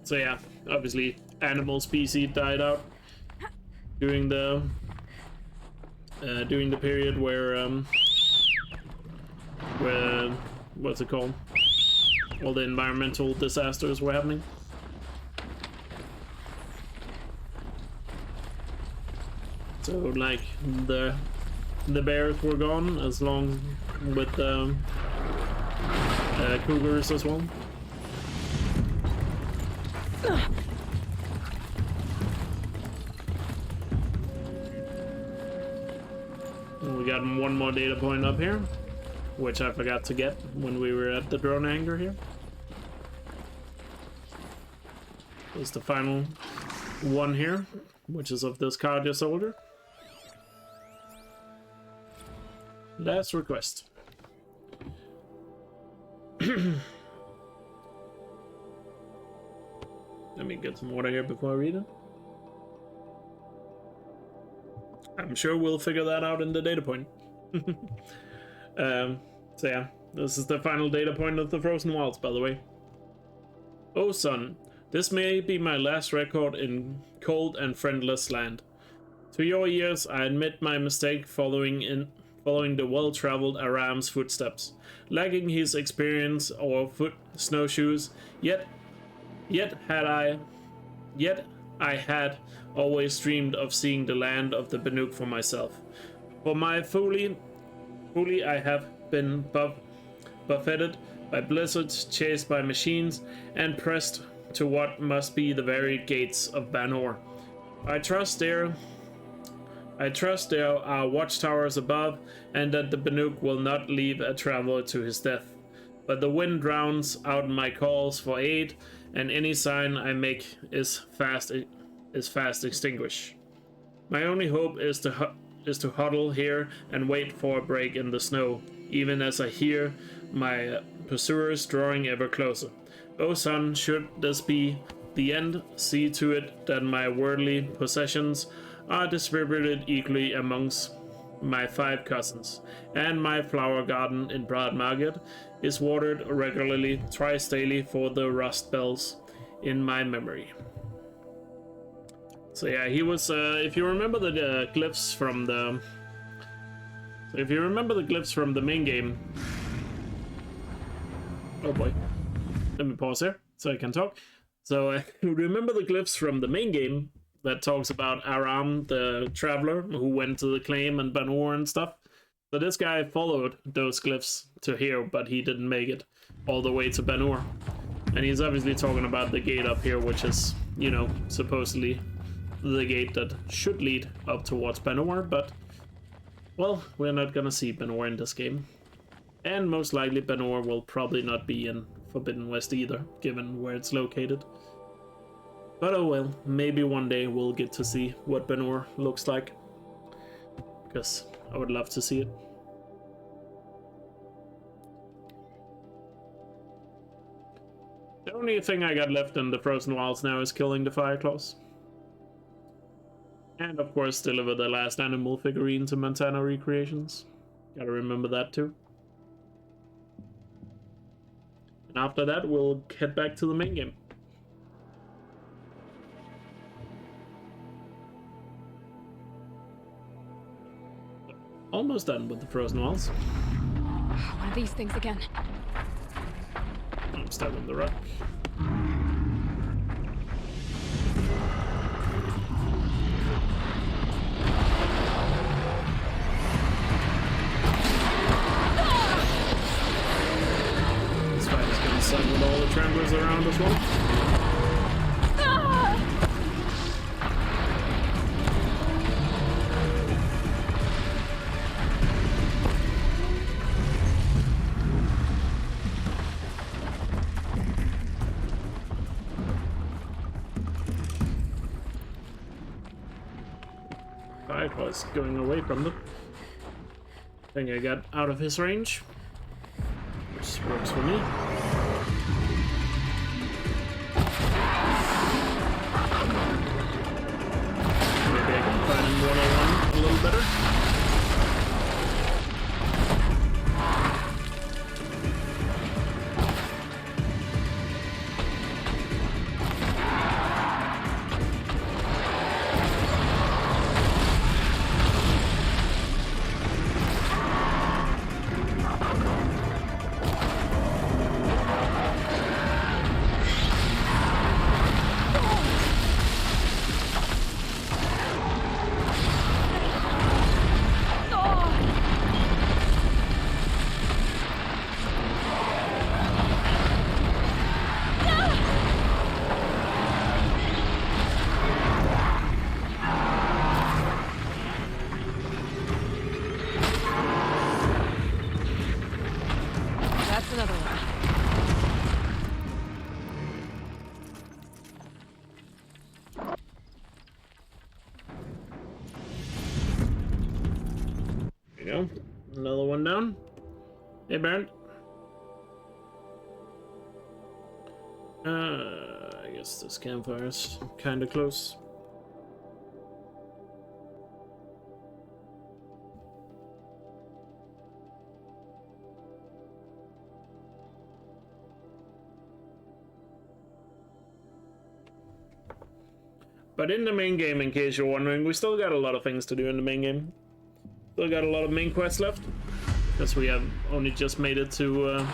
So yeah, obviously animal species died out during the period where what's it called? All the environmental disasters were happening. So like the bears were gone, as long with the cougars as well. And we got one more data point up here, which I forgot to get when we were at the drone hangar here. It's the final one here, which is of this cardio soldier. Last request. Let me get some water here before I read it. I'm sure we'll figure that out in the data point. So yeah, this is the final data point of the Frozen Wilds, by the way. Oh son, this may be my last record in cold and friendless land. To your ears, I admit my mistake following the well-traveled Aram's footsteps, lacking his experience or snowshoes. Yet I had always dreamed of seeing the land of the Banuk for myself. For my folly I have been buffeted by blizzards, chased by machines, and pressed to what must be the very gates of Banor. I trust there are watchtowers above, and that the Banuk will not leave a traveler to his death. But the wind drowns out my calls for aid, and any sign I make is fast extinguished. My only hope is to huddle here and wait for a break in the snow, even as I hear my pursuers drawing ever closer. O son, should this be the end, see to it that my worldly possessions are distributed equally amongst my 5 cousins, and my flower garden in Broad Market is watered regularly twice daily for the rust bells in my memory. So yeah, he was, if you remember the glyphs from the... So if you remember the glyphs from the main game... Oh boy. Let me pause here, so I can talk. So remember the glyphs from the main game that talks about Aram, the traveler, who went to the claim and Banor and stuff. So this guy followed those glyphs to here, but he didn't make it all the way to Banor. And he's obviously talking about the gate up here, which is, you know, supposedly the gate that should lead up towards Banor, but, well, we're not gonna see Banor in this game. And most likely Banor will probably not be in Forbidden West either, given where it's located. But oh well, maybe one day we'll get to see what Banor looks like, because I would love to see it. The only thing I got left in the Frozen Wilds now is killing the Fireclaws. And of course deliver the last animal figurine to Montana Recreations. Gotta remember that too. And after that we'll head back to the main game. Almost done with the Frozen Wilds. One of these things again. I'm stuck on the rock. This fight is gonna suck with all the tremblers around as well. I was going away from them. I think I got out of his range, which works for me. Maybe I can find him one-on-one a little better. Another one down. Hey, Baron. I guess this campfire's kind of close. But in the main game, in case you're wondering, we still got a lot of things to do in the main game. Still got a lot of main quests left, because we have only just made it to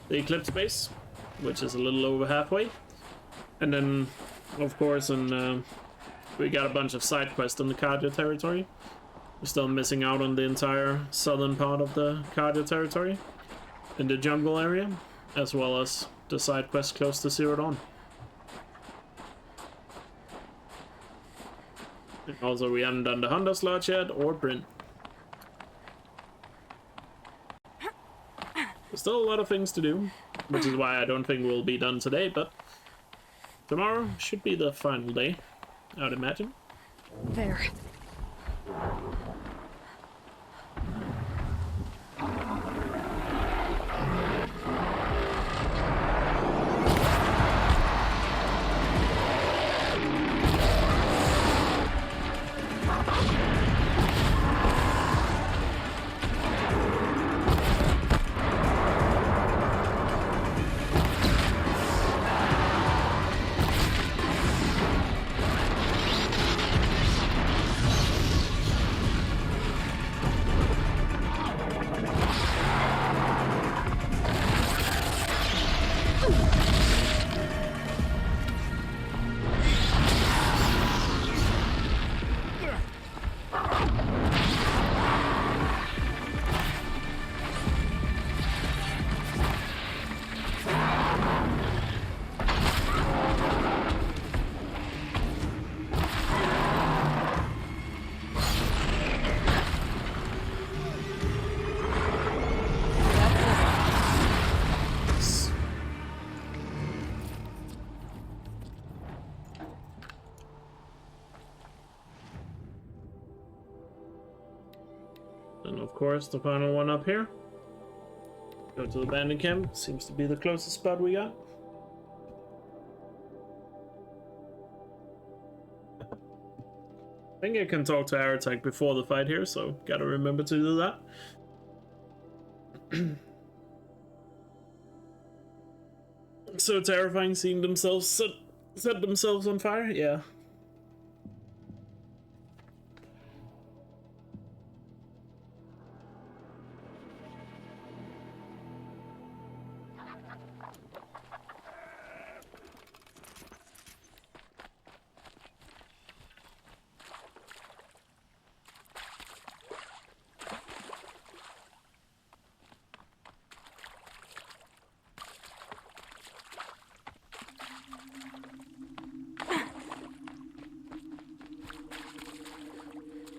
the Eclipse base, which is a little over halfway. And then, of course, we got a bunch of side quests in the Cardia territory. We're still missing out on the entire southern part of the Cardia territory, in the jungle area, as well as the side quests close to Zero Dawn. And also, we haven't done the Hunter's Lodge yet, or Bryn. There's still a lot of things to do, which is why I don't think we'll be done today, but tomorrow should be the final day, I would imagine. There. And of course, the final one up here. Go to the abandoned camp. Seems to be the closest spot we got. I think I can talk to Aratak before the fight here, so gotta remember to do that. So terrifying seeing themselves set themselves on fire, yeah.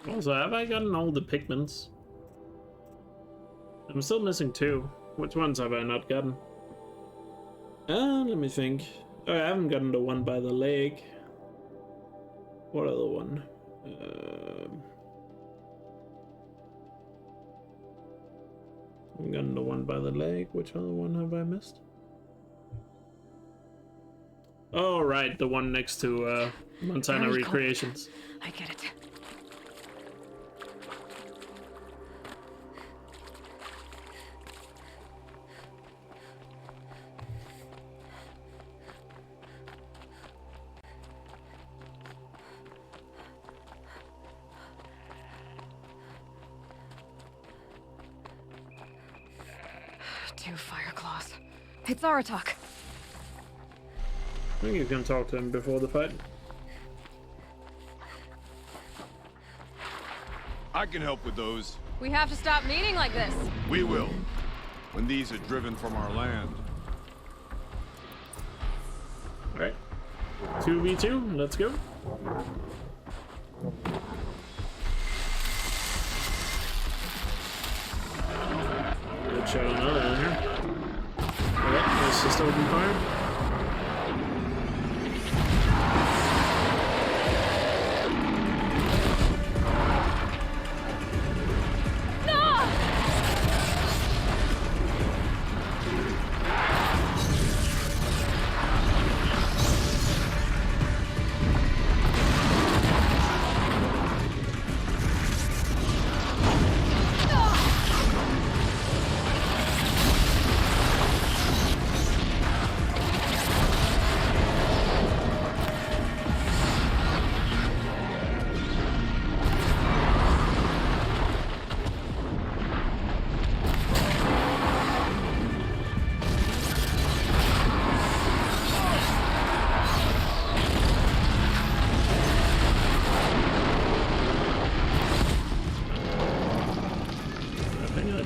Also, have I gotten all the pigments? I'm still missing 2. Which ones have I not gotten? Let me think. Oh, I haven't gotten the one by the lake. What other one? I'm gonna the one by the lake. Which other one have I missed? Oh, right, the one next to Montana Recreations. I get it. Two fire claws. It's Aratak. I think you can talk to him before the fight. I can help with those. We have to stop meeting like this. We will. When these are driven from our land. Alright. 2v2, let's go. Good shot another in here. Alright, let's just open fire.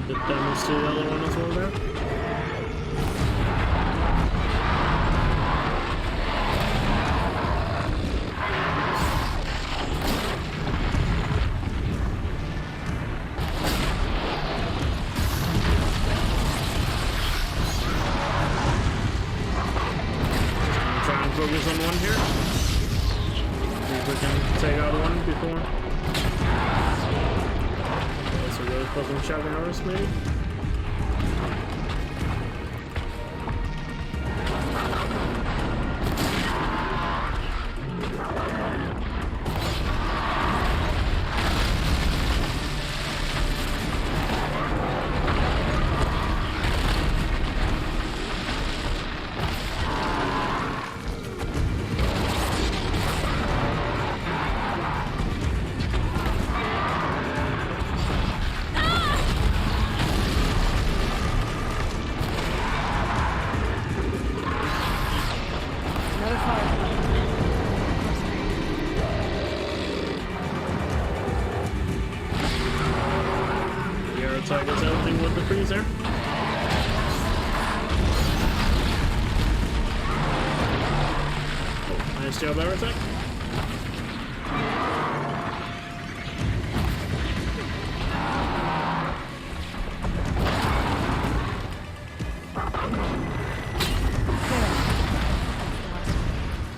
Did damage to the other one as well there? Try and focus on one here. See if we can take out one before. So really fucking shotgun arrows, maybe? Targets everything with the freezer. Oh, nice job, Aratak.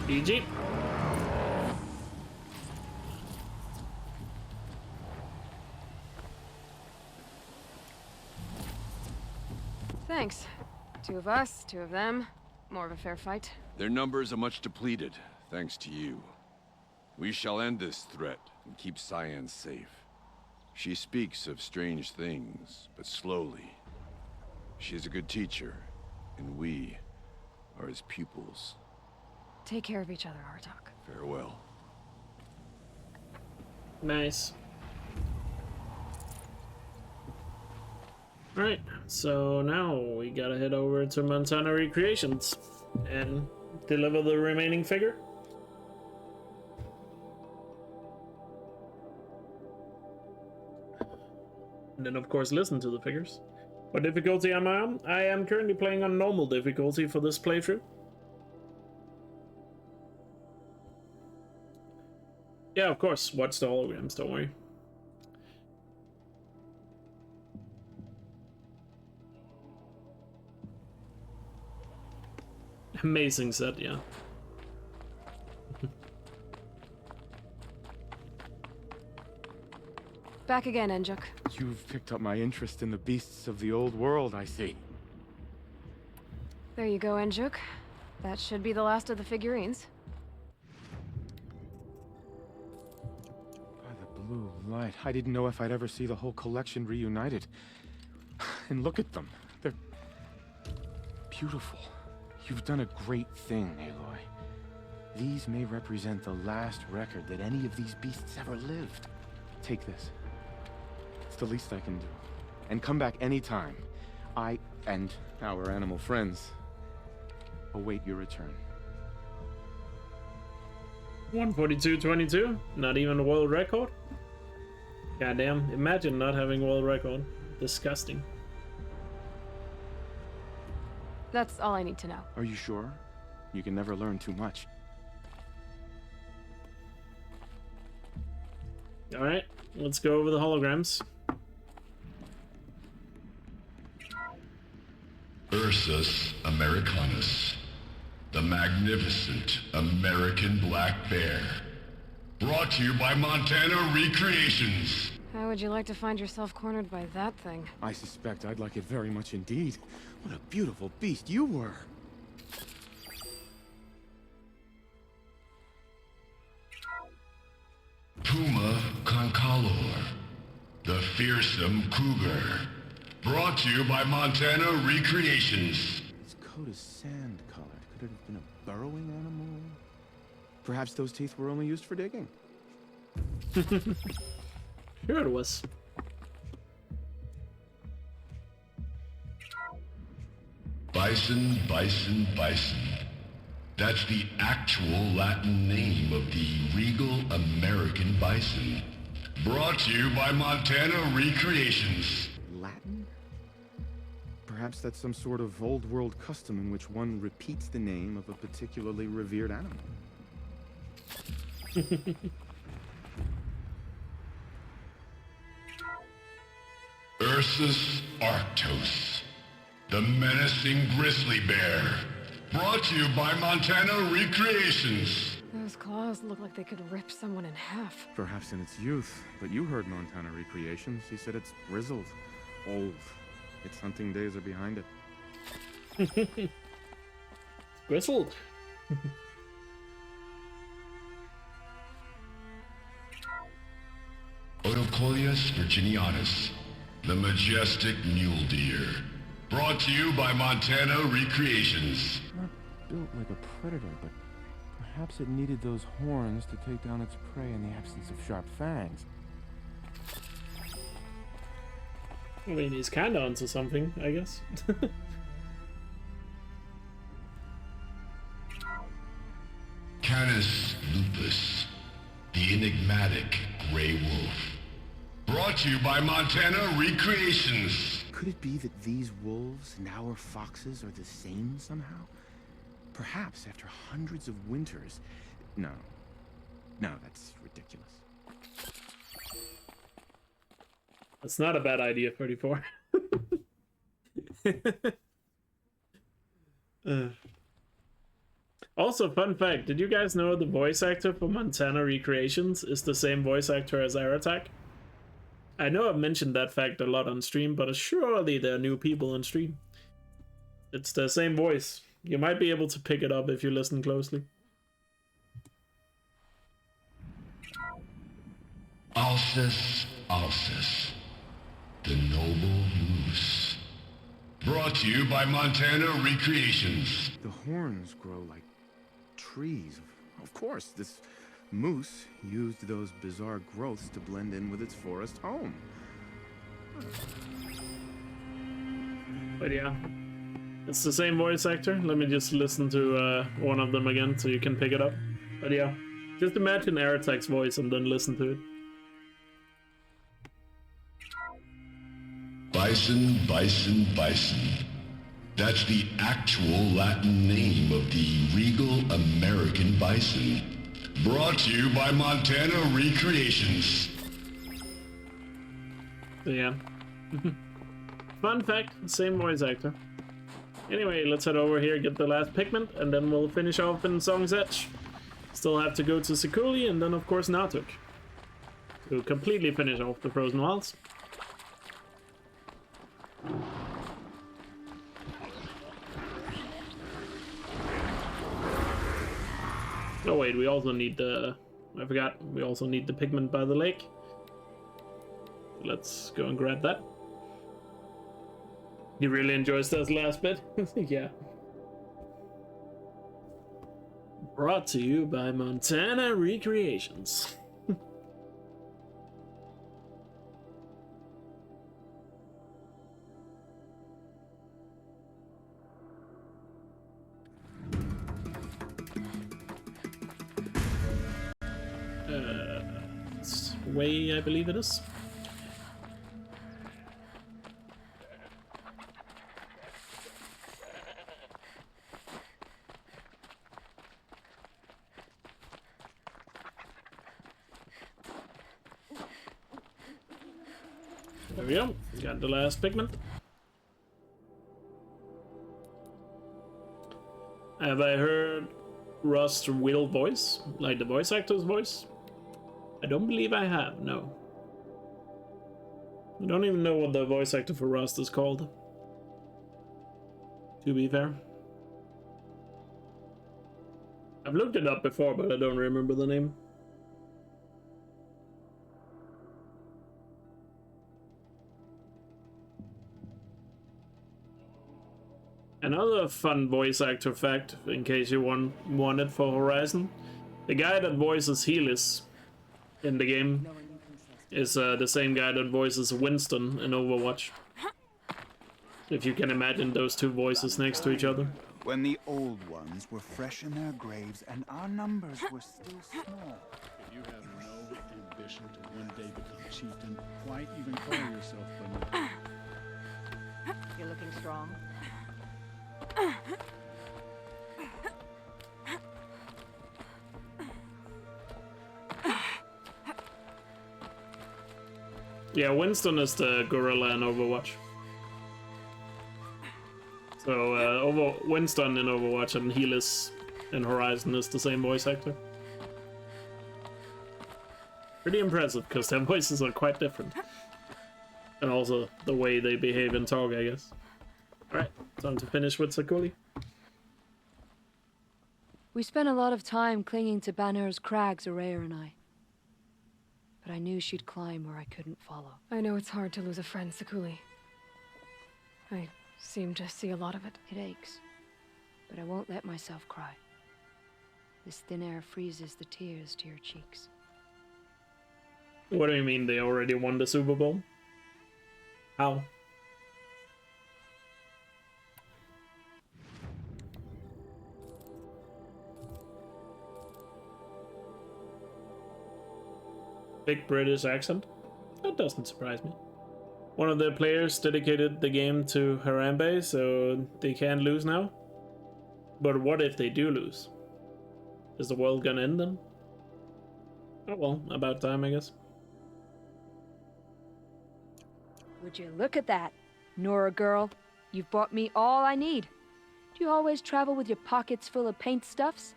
GG. Thanks. Two of us, two of them. More of a fair fight. Their numbers are much depleted, thanks to you. We shall end this threat and keep Cyan safe. She speaks of strange things, but slowly. She is a good teacher, and we are his pupils. Take care of each other, Aratak. Farewell. Nice. Alright, so now we gotta head over to Montana Recreations and deliver the remaining figure. And then of course listen to the figures. What difficulty am I on? I am currently playing on normal difficulty for this playthrough. Yeah, of course, watch the holograms, don't worry. Amazing set, yeah. Back again, Enjuk. You've picked up my interest in the beasts of the old world, I see. There you go, Enjuk. That should be the last of the figurines. By the blue light, I didn't know if I'd ever see the whole collection reunited. And look at them. They're beautiful. You've done a great thing, Aloy. These may represent the last record that any of these beasts ever lived. Take this. It's the least I can do. And come back anytime. I and our animal friends await your return. 142.22? Not even a world record? Goddamn, imagine not having a world record. Disgusting. That's all I need to know. Are you sure? You can never learn too much. Alright, let's go over the holograms. Ursus americanus, the magnificent American black bear. Brought to you by Montana Recreations. How would you like to find yourself cornered by that thing? I suspect I'd like it very much indeed. What a beautiful beast you were. Puma concalor, the fearsome cougar. Brought to you by Montana Recreations. Its coat is sand-colored. Could it have been a burrowing animal? Perhaps those teeth were only used for digging. Sure it was. Bison, bison, bison. That's the actual Latin name of the regal American bison. Brought to you by Montana Recreations. Latin? Perhaps that's some sort of old world custom in which one repeats the name of a particularly revered animal. Ursus arctos, the menacing grizzly bear. Brought to you by Montana Recreations. Those claws look like they could rip someone in half. Perhaps in its youth, but you heard Montana Recreations. He said it's grizzled, old. Its hunting days are behind it. Grizzled. Odocoleus virginianus, the majestic mule deer. Brought to you by Montana Recreations. Not built like a predator, but perhaps it needed those horns to take down its prey in the absence of sharp fangs. I mean, he's kinda onto something, I guess. Canis lupus, the enigmatic gray wolf. Brought to you by Montana Recreations. Could it be that these wolves and our foxes are the same somehow? Perhaps after hundreds of winters... No, that's ridiculous. That's not a bad idea, 34. Also, fun fact, did you guys know the voice actor for Montana Recreations is the same voice actor as Aratak? I know I've mentioned that fact a lot on stream, but surely there are new people on stream. It's the same voice. You might be able to pick it up if you listen closely. Alcis alcis, the noble moose. Brought to you by Montana Recreations. The horns grow like trees. Of course, this moose used those bizarre growths to blend in with its forest home. But yeah, it's the same voice actor. Let me just listen to one of them again so you can pick it up. But yeah, just imagine Aratak's voice and then listen to it. Bison, bison, bison. That's the actual Latin name of the regal American bison. Brought to you by Montana Recreations. So yeah. Fun fact, same voice actor. Anyway, let's head over here, get the last pigment, and then we'll finish off in Song's Edge. Still have to go to Sekuli and then of course Natuk. to completely finish off the Frozen Wilds. Oh wait, we also need the... I forgot, we also need the pigment by the lake. Let's go and grab that. He really enjoys this last bit. Yeah. Brought to you by Montana Recreations. It's way, I believe it is. There we go. Got the last pigment. Have I heard Rust's real voice? Like the voice actor's voice? I don't believe I have, no. I don't even know what the voice actor for Rust is called. To be fair. I've looked it up before, but I don't remember the name. Another fun voice actor fact, in case you want it for Horizon. The guy that voices Helis in the game is the same guy that voices Winston in Overwatch. If you can imagine those two voices next to each other. When the old ones were fresh in their graves and our numbers were still small. If you have no ambition to one day become chieftain, why even call yourself Banner? You're looking strong. Yeah, Winston is the gorilla in Overwatch. So Winston in Overwatch and Helis in Horizon is the same voice actor. Pretty impressive, because their voices are quite different. And also the way they behave and talk, I guess. Alright, time to finish with Sakuli. We spent a lot of time clinging to Banner's crags, Araya and I. But I knew she'd climb where I couldn't follow. I know it's hard to lose a friend, Sakuli. I seem to see a lot of it. It aches, but I won't let myself cry. This thin air freezes the tears to your cheeks. What do you mean they already won the Super Bowl? How? Big British accent? That doesn't surprise me. One of the players dedicated the game to Harambe, so they can't lose now. But what if they do lose? Is the world gonna end then? Oh well, about time, I guess. Would you look at that, Nora girl? You've bought me all I need. Do you always travel with your pockets full of paint stuffs?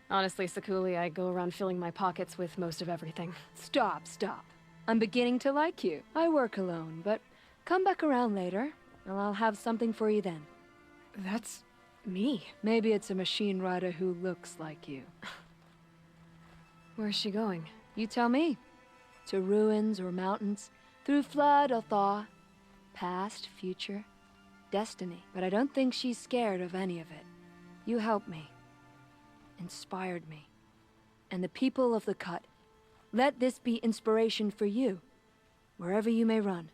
Honestly, Sakuli, I go around filling my pockets with most of everything. Stop. I'm beginning to like you. I work alone, but come back around later, and I'll have something for you then. That's me. Maybe it's a machine rider who looks like you. Where's she going? You tell me. To ruins or mountains, through flood or thaw, past, future, destiny. But I don't think she's scared of any of it. You helped me. Inspired me. And the people of the Cut. Let this be inspiration for you, wherever you may run.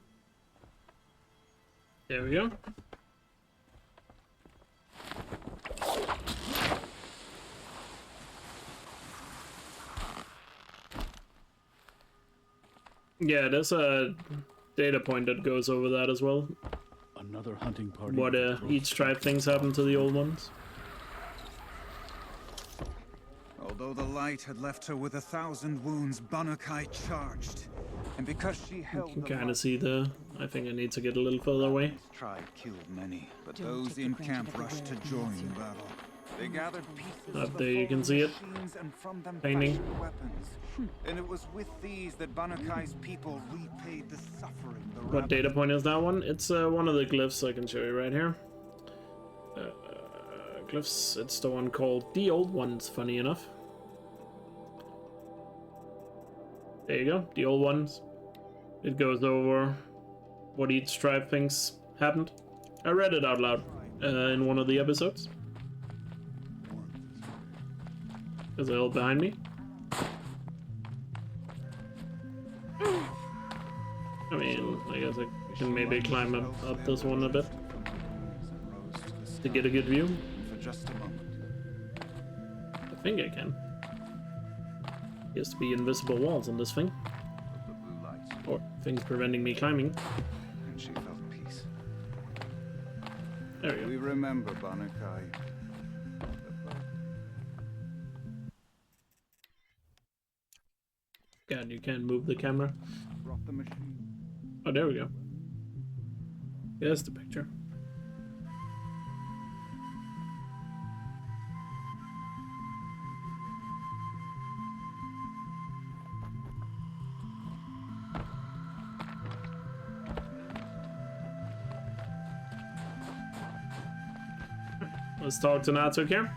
There we go. Yeah, there's a data point that goes over that as well. Another hunting party. What each tribe thinks happened to the old ones. Although the light had left her with 1,000 wounds, Banukai charged. And because she held You can kind of see the... I think I need to get a little further away. Tribe killed many, but those in camp rushed to join battle. They gathered pieces Up of there the you can fallen see it. machines and from them Painting. fashioned weapons. And it was with these that Banakai's people repaid the suffering the What data point is that one? It's one of the glyphs I can show you right here. Glyphs, it's the one called The Old Ones, funny enough. There you go, The Old Ones. It goes over what each tribe thinks happened. I read it out loud in one of the episodes. There's a hill behind me. I mean, I guess I can maybe climb up this one a bit to get a good view. for just a moment. I think I can. Used to be invisible walls on this thing. The blue lights, Or things preventing me climbing. and she felt peace. There we go. We remember Banakai. God, you can't move the camera. Brought the machine. Oh, there we go. Yeah, that's the picture. Let's talk to Natuk here.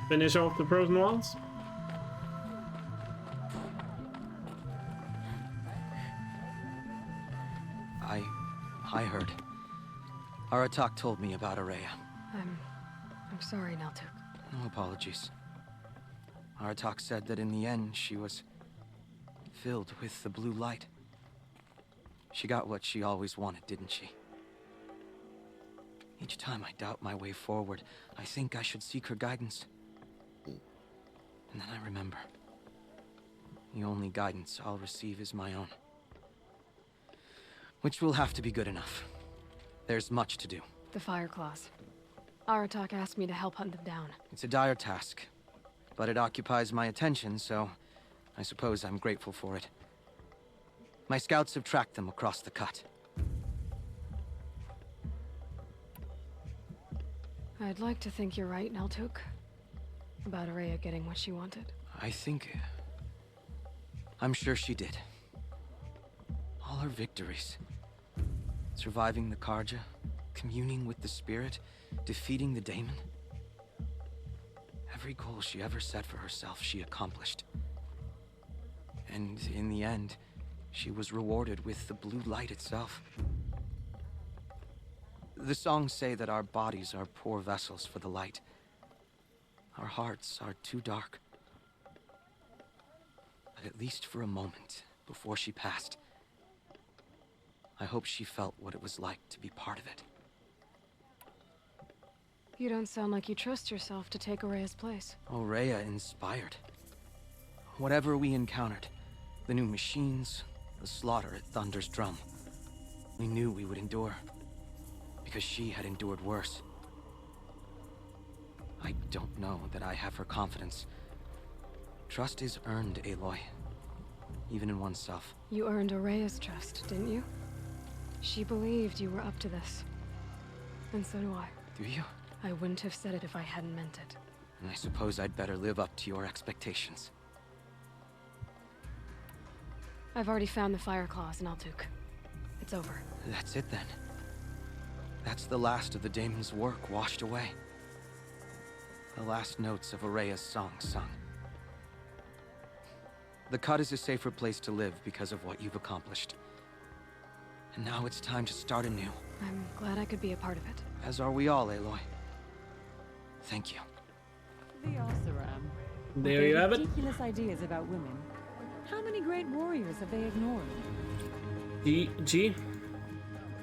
Finish off the frozen walls. I heard. Aratak told me about Araya. I'm sorry, Naltuk. No apologies. Aratak said that in the end she was filled with the blue light. She got what she always wanted, didn't she? Each time I doubt my way forward, I think I should seek her guidance. And then I remember. The only guidance I'll receive is my own. Which will have to be good enough. There's much to do. The Fire Claws. Aratak asked me to help hunt them down. It's a dire task, but it occupies my attention, so I suppose I'm grateful for it. My scouts have tracked them across the cut. I'd like to think you're right, Naltuk. About Araya getting what she wanted. I think... I'm sure she did. All her victories. Surviving the Karja, communing with the spirit, defeating the daemon. Every goal she ever set for herself, she accomplished. And in the end, she was rewarded with the blue light itself. The songs say that our bodies are poor vessels for the light. Our hearts are too dark. But at least for a moment, before she passed, I hope she felt what it was like to be part of it. You don't sound like you trust yourself to take Araya's place. Rhea inspired. Whatever we encountered, the new machines, the slaughter at Thunder's drum, we knew we would endure. Because she had endured worse. I don't know that I have her confidence. Trust is earned, Aloy. Even in oneself. You earned Araya's trust, didn't you? She believed you were up to this. And so do I. Do you? I wouldn't have said it if I hadn't meant it. And I suppose I'd better live up to your expectations. I've already found the Fire Claws in Altuk. It's over. That's it then. That's the last of the daemon's work washed away. The last notes of Araya's song sung. The Cut is a safer place to live because of what you've accomplished. And now it's time to start anew. I'm glad I could be a part of it. As are we all, Aloy. Thank you. The Oseram. There you have it. Ridiculous ideas about women. How many great warriors have they ignored? GG.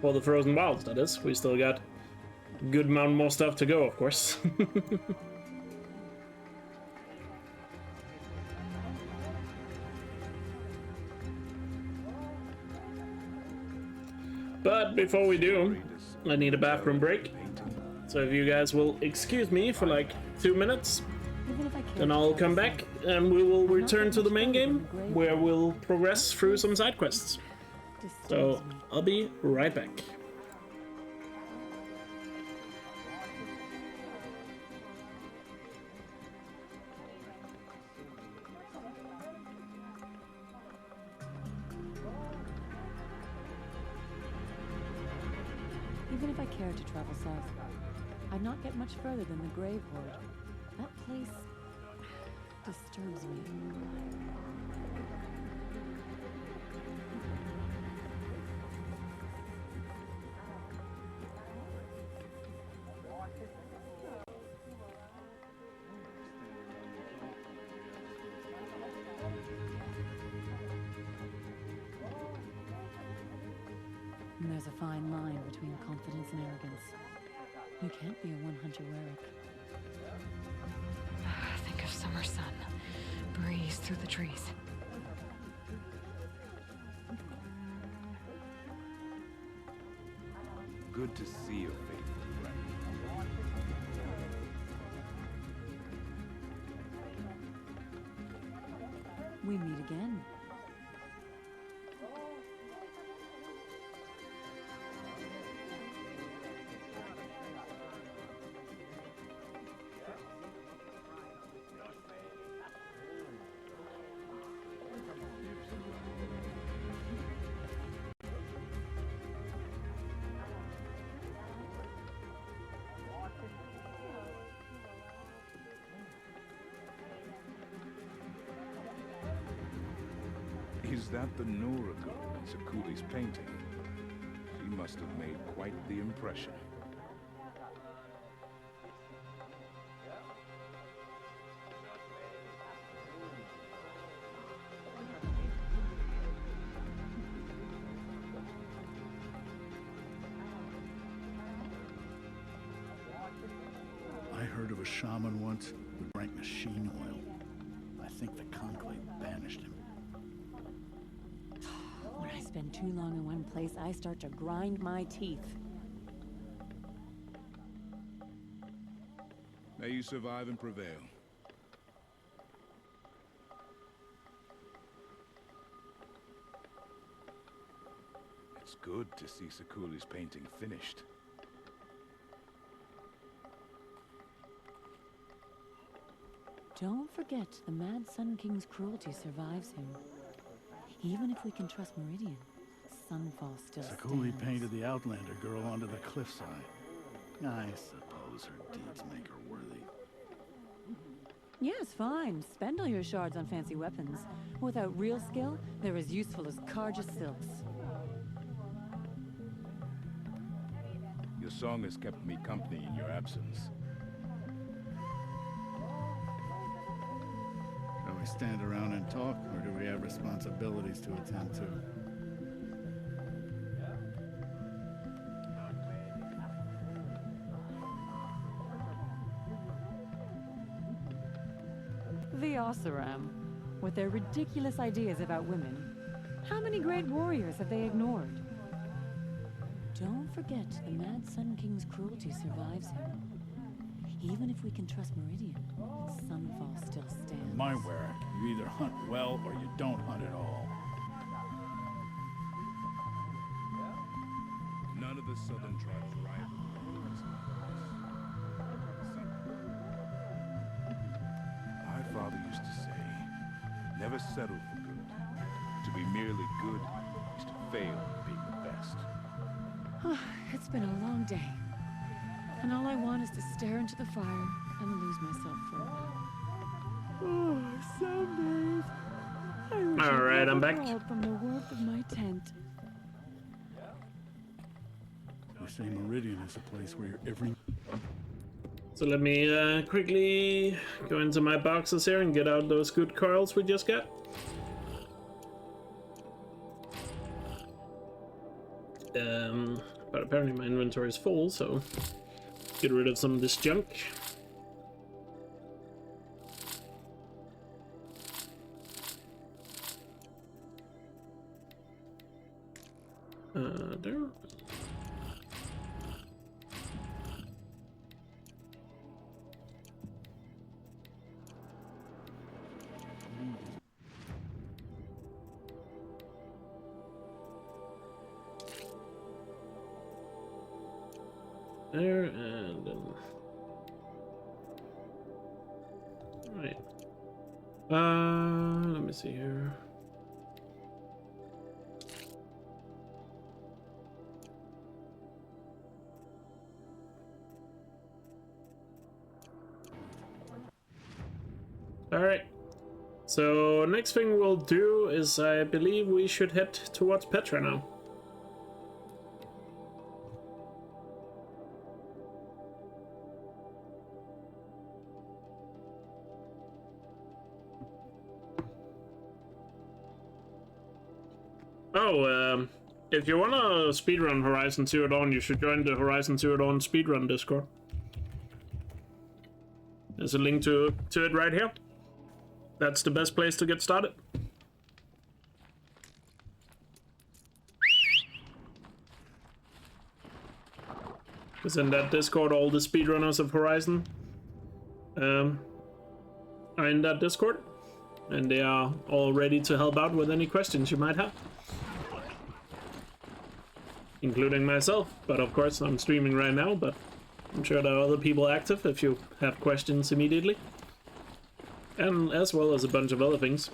For the Frozen Wilds, that is. We still got a good amount more stuff to go, of course. But before we do, I need a bathroom break. So if you guys will excuse me for like 2 minutes, then I'll come back and we will return to the main game where we'll progress through some side quests. So I'll be right back. Even if I cared to travel south, I'd not get much further than the Grave Hoard. That place disturbs me. And there's a fine line between confidence and arrogance. You can't be a one-hunter Warwick. Think of summer sun. Breeze through the trees. Good to see you, faithful friend. We meet again. Is that the Nora girl in Sakuli's painting? She must have made quite the impression. I heard of a shaman once who drank machine oil. I think the Conclave banished him. When I spend too long in one place, I start to grind my teeth. May you survive and prevail. It's good to see Sakuli's painting finished. Don't forget, the Mad Sun King's cruelty survives him. Even if we can trust Meridian, Sunfall still Sakuli stands. painted the Outlander girl onto the cliffside. I suppose her deeds make her worthy. Yes, fine. Spend all your shards on fancy weapons. Without real skill, they're as useful as Karja silks. Your song has kept me company in your absence. Do we stand around and talk, or do we have responsibilities to attend to? The Oseram, with their ridiculous ideas about women. How many great warriors have they ignored? Don't forget, the Mad Sun King's cruelty survives him. Even if we can trust Meridian, Sunfall still stands. My Warwick, you either hunt well or you don't hunt at all. None of the southern tribes rival. My father used to say, never settle for good. To be merely good is to fail at being the best. It's been a long day. And all I want is to stare into the fire and lose myself for a while. Oh, sunbathe. I wish All right, I'm back. crawled from the warmth of my tent. They say Meridian is a place where you're every... So let me quickly go into my boxes here and get out those good coils we just got. But apparently my inventory is full, so get rid of some of this junk. There. There, and right. Let me see here. Alright. So next thing we'll do is I believe we should head towards Petra now. Oh, if you want to speedrun Horizon Zero Dawn, you should join the Horizon Zero Dawn speedrun Discord. There's a link to it right here. That's the best place to get started. Because in that Discord, all the speedrunners of Horizon are in that Discord. And they are all ready to help out with any questions you might have. Including myself, but of course I'm streaming right now, but I'm sure there are other people active if you have questions immediately. And as well as a bunch of other things.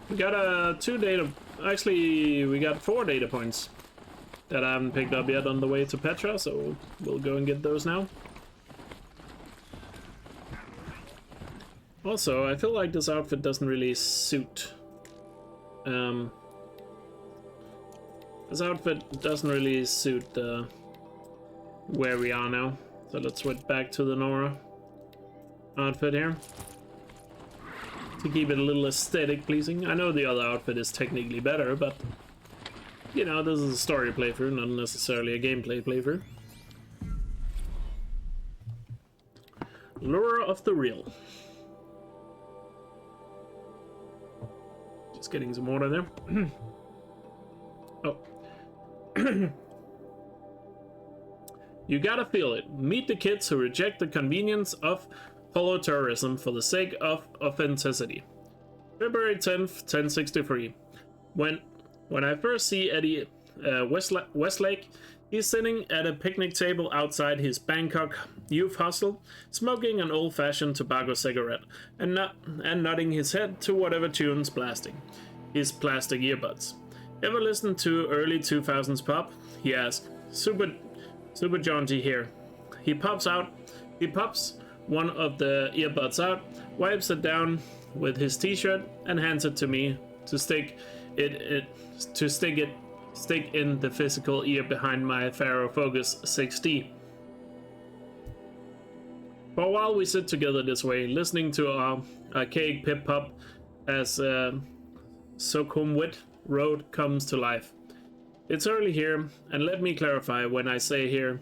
We got 2 data... Actually, we got 4 data points that I haven't picked up yet on the way to Petra, so we'll go and get those now. Also, I feel like this outfit doesn't really suit... this outfit doesn't really suit where we are now. So let's switch back to the Nora outfit here. To keep it a little aesthetic pleasing. I know the other outfit is technically better, but you know, this is a story playthrough, not necessarily a gameplay playthrough. Lure of the Real. Just getting some water there. Oh. You gotta feel it. Meet the kids who reject the convenience of follow terrorism for the sake of authenticity. February 10th, 1063. When I first see Eddie Westlake, he's sitting at a picnic table outside his Bangkok youth hostel, smoking an old-fashioned tobacco cigarette and nodding his head to whatever tune's blasting. His plastic earbuds. Ever listen to early 2000s pop? He asked. Super jaunty here. He pops one of the earbuds out, wipes it down with his t-shirt, and hands it to me to stick in the physical ear behind my Faro Focus 6D. For a while we sit together this way, listening to our archaic pip-pop as Sukhumvit Road comes to life. It's early here, and let me clarify, when I say here,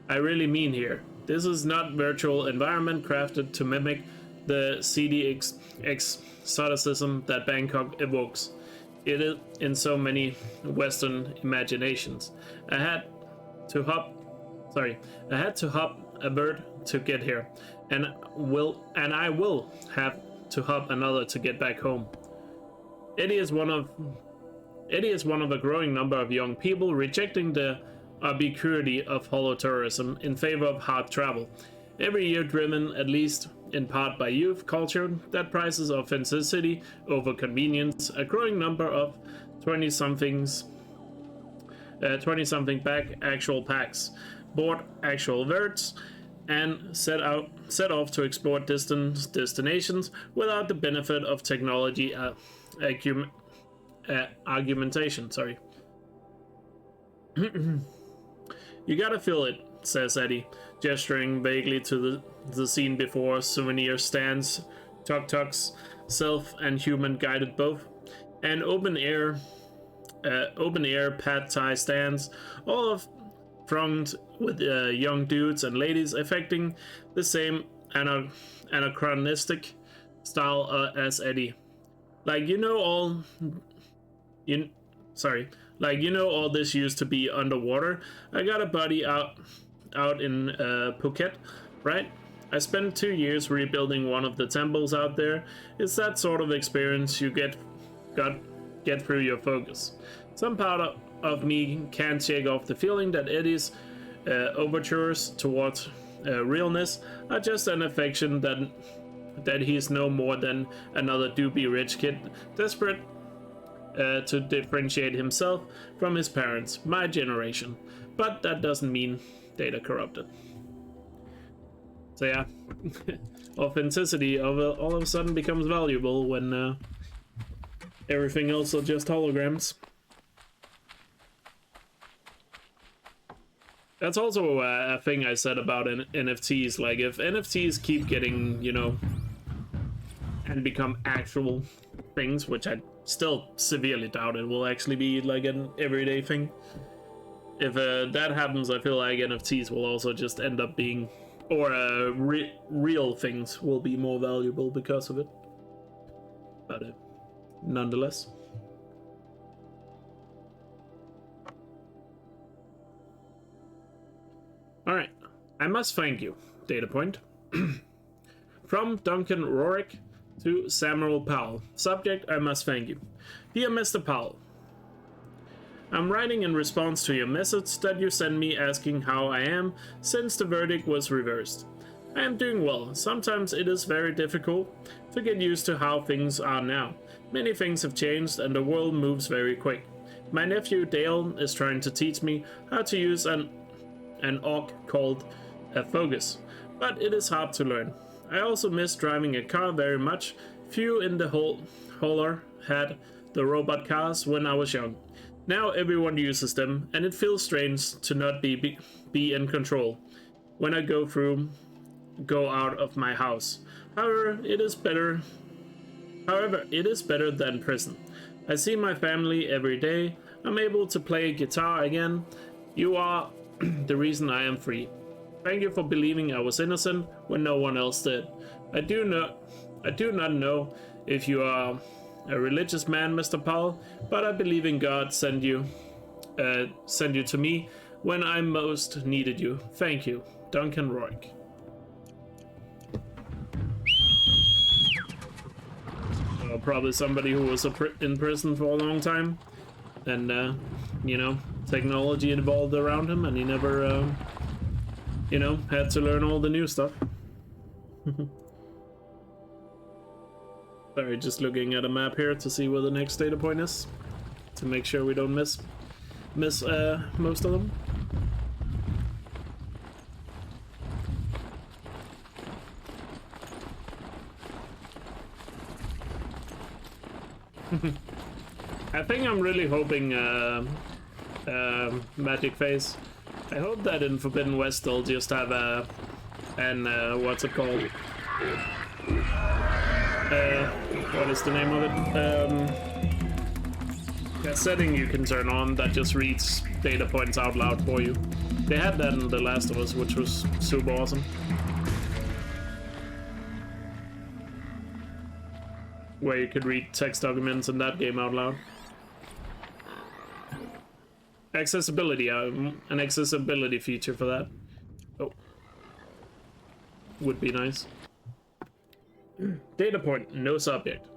I really mean here. This is not virtual environment crafted to mimic the seedy exoticism that Bangkok evokes. It is in so many Western imaginations. I had to hop a bird to get here, and I will have to hop another to get back home. Eddie is one of a growing number of young people rejecting the ubiquity of holotourism in favor of hard travel. Every year driven, at least in part by youth culture, that prizes authenticity over convenience, a growing number of 20-something back actual packs, board actual verts, and set off to explore distant destinations without the benefit of technology argumentation. Sorry. You gotta feel it, says Eddie, gesturing vaguely to the scene before, souvenir stands, tuk-tuks, self and human guided both, and open air pad thai stands, all of thronged with young dudes and ladies affecting the same anachronistic style as Eddie. Like you know all this used to be underwater. I got a buddy out in Phuket, right? I spent 2 years rebuilding one of the temples out there. It's that sort of experience you get through your focus. Some part of me can't shake off the feeling that Eddie's overtures towards realness are just an affection that he's no more than another doobie rich kid desperate to differentiate himself from his parents, my generation. But that doesn't mean Data corrupted. So yeah, authenticity all of a sudden becomes valuable when everything else are just holograms. That's also a thing I said about NFTs. Like, if NFTs keep getting, you know, and become actual things, which I still severely doubt it will actually be like an everyday thing. If that happens, I feel like NFTs will also just end up being, or real things will be more valuable because of it. But nonetheless. Alright, I must thank you. Data point. From Duncan Rorick to Samuel Powell. Subject, I must thank you. Dear Mr. Powell, I'm writing in response to your message that you sent me asking how I am since the verdict was reversed. I am doing well. Sometimes it is very difficult to get used to how things are now. Many things have changed and the world moves very quick. My nephew Dale is trying to teach me how to use an AUG called a focus, but it is hard to learn. I also miss driving a car very much. Few in the hauler had the robot cars when I was young. Now everyone uses them, and it feels strange to not be in control when I go out of my house. However, it is better than prison. I see my family every day. I'm able to play guitar again. You are the reason I am free. Thank you for believing I was innocent when no one else did. I do not know if you are a religious man, Mr. Powell, but I believe in God send you to me when I most needed you. Thank you, Duncan Rourke. Probably somebody who was in prison for a long time, and you know, technology evolved around him, and he never, you know, had to learn all the new stuff. Sorry, just looking at a map here to see where the next data point is, to make sure we don't miss most of them. I think I'm really hoping Magic Face. I hope that in Forbidden West they'll just have what's it called? What is the name of it? A setting you can turn on that just reads data points out loud for you. They had that in The Last of Us, which was super awesome. Where you could read text documents in that game out loud. Accessibility, an accessibility feature for that. Oh. Would be nice. Data point, no subject.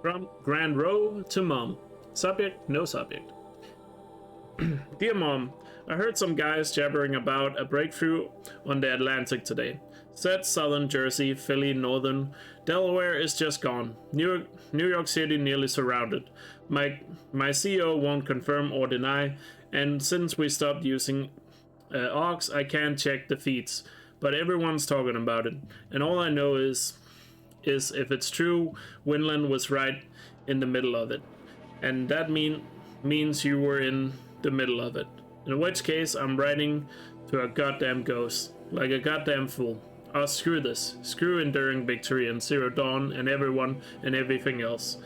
From Grand Row to Mom. Subject, no subject. Dear Mom, I heard some guys jabbering about a breakthrough on the Atlantic today. Said Southern Jersey, Philly, Northern Delaware is just gone. New York City nearly surrounded. My CEO won't confirm or deny, and since we stopped using AUGs, I can't check the feeds. But everyone's talking about it, and all I know is if it's true, Winland was right in the middle of it, and that means you were in the middle of it. In which case, I'm writing to a goddamn ghost, like a goddamn fool. Oh, screw this. Screw Enduring Victory and Zero Dawn and everyone and everything else.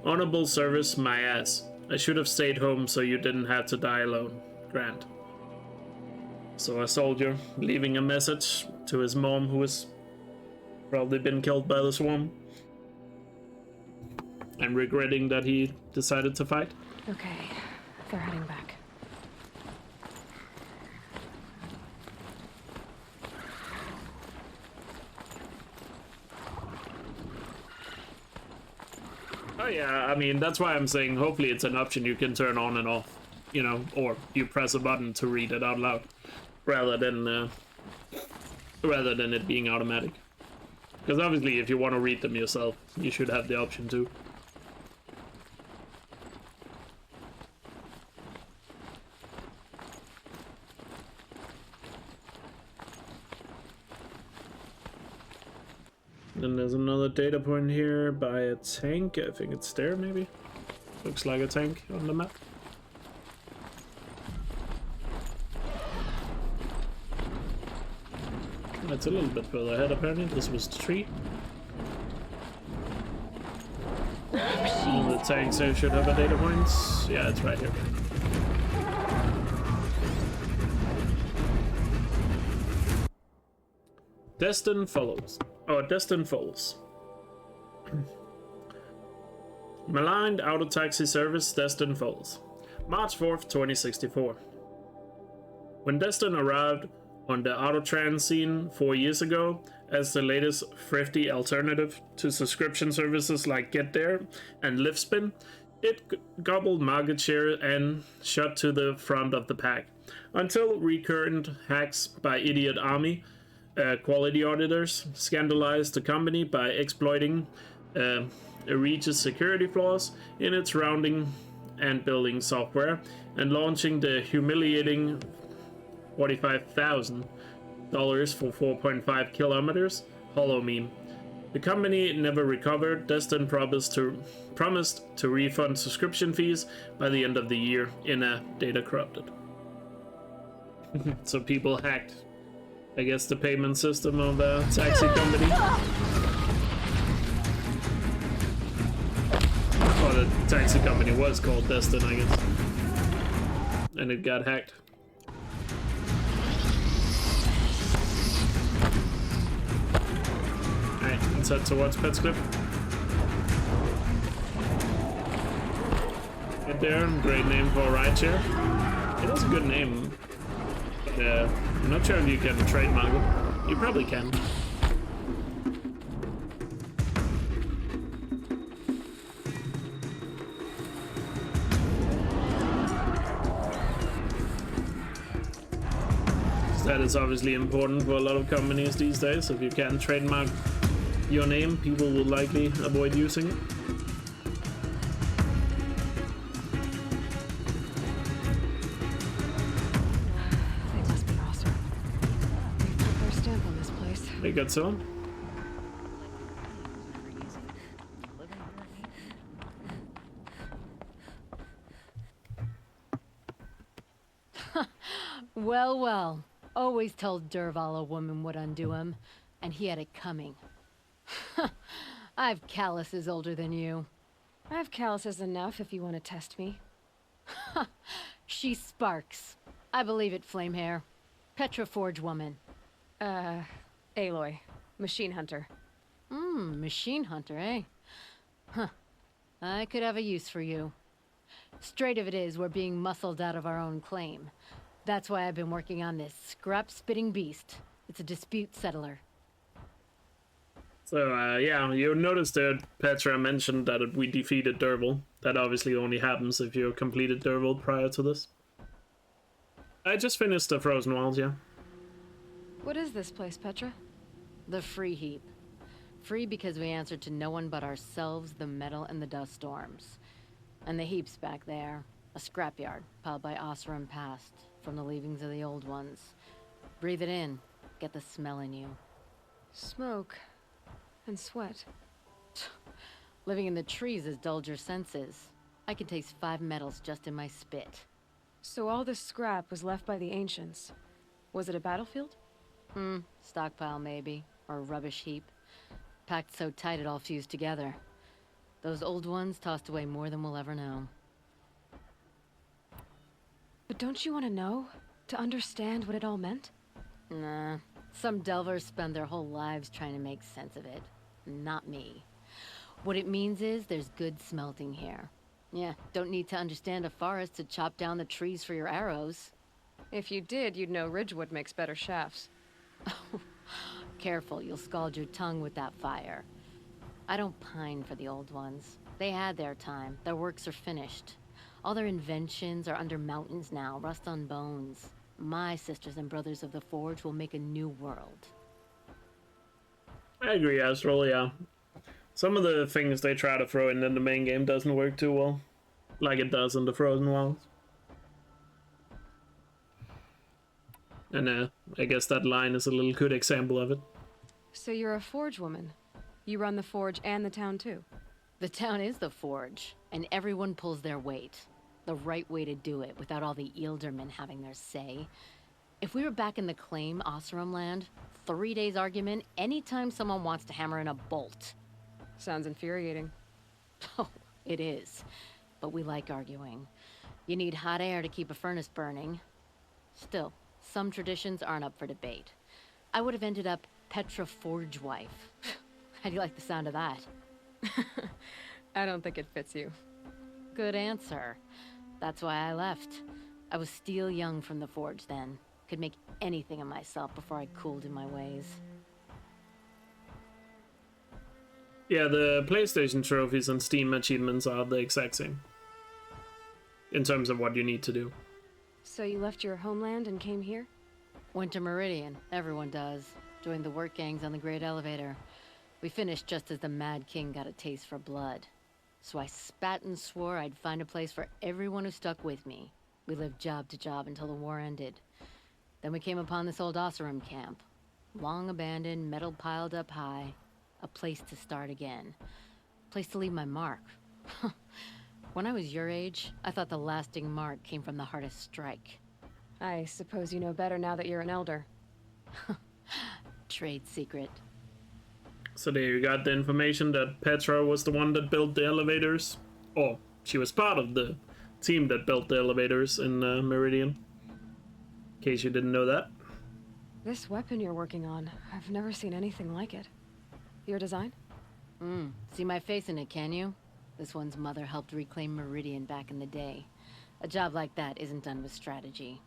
Honorable service, my ass. I should have stayed home so you didn't have to die alone. Grant. So a soldier leaving a message to his mom, who has probably been killed by the swarm, and regretting that he decided to fight. Okay, they're heading back. Oh yeah, I mean, that's why I'm saying hopefully it's an option you can turn on and off. you know, or you press a button to read it out loud, rather than it being automatic. Because obviously, if you want to read them yourself, you should have the option to. Then there's another data point here by a tank. I think it's there, maybe. Looks like a tank on the map. That's a little bit further ahead, apparently. This was the tree. The tanks there should have a data point. Yeah, it's right here. Destin follows. Oh, Destin follows. Maligned auto taxi service, Destin Falls. March 4th, 2064. When Destin arrived on the Autotran scene 4 years ago as the latest thrifty alternative to subscription services like Get There and Liftspin, it gobbled market share and shot to the front of the pack, until recurrent hacks by Idiot Army quality auditors scandalized the company by exploiting egregious security flaws in its routing and building software and launching the humiliating $45,000 for 4.5 kilometers hollow meme. The company never recovered. Destin promised to refund subscription fees by the end of the year in a data corrupted. So people hacked, I guess, the payment system of the taxi company. Or the taxi company was called Destin, I guess. And it got hacked. Alright, let's head towards Pets Cliff. Get there, great name for a rideshare. It is a good name. But, I'm not sure if you can trademark it. You probably can. That is obviously important for a lot of companies these days. If you can trademark your name, people will likely avoid using it. They must be awesome. They've put their stamp on this place. They got so. Well, well. Always told Derval a woman would undo him, and he had it coming. I've calluses older than you. I have calluses enough if you want to test me. She sparks. I believe it, Flame Hair. Petra Forge woman. Aloy. Machine hunter. Machine hunter, eh? Huh. I could have a use for you. Straight of it is, we're being muscled out of our own claim. That's why I've been working on this scrap-spitting beast. It's a dispute settler. So, yeah, you noticed that Petra mentioned that we defeated Derval. That obviously only happens if you completed Derval prior to this. I just finished the Frozen Wilds, yeah. What is this place, Petra? The Free Heap. Free because we answer to no one but ourselves, the metal, and the dust storms. And the heap's back there. A scrapyard, piled by Osram past, from the leavings of the old ones. Breathe it in. Get the smell in you. Smoke. And sweat. Living in the trees has dulled your senses. I can taste 5 metals just in my spit. So all this scrap was left by the ancients. Was it a battlefield? Stockpile maybe. Or a rubbish heap. Packed so tight it all fused together. Those old ones tossed away more than we'll ever know. But don't you want to know? To understand what it all meant? Nah. Some delvers spend their whole lives trying to make sense of it. Not me. What it means is there's good smelting here. Yeah, don't need to understand a forest to chop down the trees for your arrows. If you did, you'd know Ridgewood makes better shafts. Careful, you'll scald your tongue with that fire. I don't pine for the old ones. They had their time. Their works are finished. All their inventions are under mountains now, rust on bones. My sisters and brothers of the Forge will make a new world. I agree, Astral, yeah. Some of the things they try to throw in the main game doesn't work too well. Like it does in the Frozen Wilds. And I guess that line is a little good example of it. So you're a Forge woman. You run the Forge and the town too. The town is the Forge, and everyone pulls their weight. The right way to do it, without all the Ealdormen having their say. If we were back in the Claim Oseram land, 3 days argument anytime someone wants to hammer in a bolt. Sounds infuriating. Oh, it is. But we like arguing. You need hot air to keep a furnace burning. Still, some traditions aren't up for debate. I would have ended up Petra Forge wife. How do you like the sound of that? I don't think it fits you. Good answer. That's why I left. I was steel young from the Forge then. Could make anything of myself before I cooled in my ways. Yeah, the PlayStation trophies and Steam achievements are the exact same. In terms of what you need to do. So you left your homeland and came here? Went to Meridian. Everyone does. Joined the work gangs on the Great Elevator. We finished just as the Mad King got a taste for blood. So I spat and swore I'd find a place for everyone who stuck with me. We lived job to job until the war ended. Then we came upon this old Oseram camp. Long abandoned, metal piled up high. A place to start again. A place to leave my mark. When I was your age, I thought the lasting mark came from the hardest strike. I suppose you know better now that you're an elder. Trade secret. So there you got the information that Petra was the one that built the elevators. Or she was part of the team that built the elevators in Meridian. In case you didn't know that. This weapon you're working on, I've never seen anything like it. Your design? See my face in it, can you? This one's mother helped reclaim Meridian back in the day. A job like that isn't done with strategy.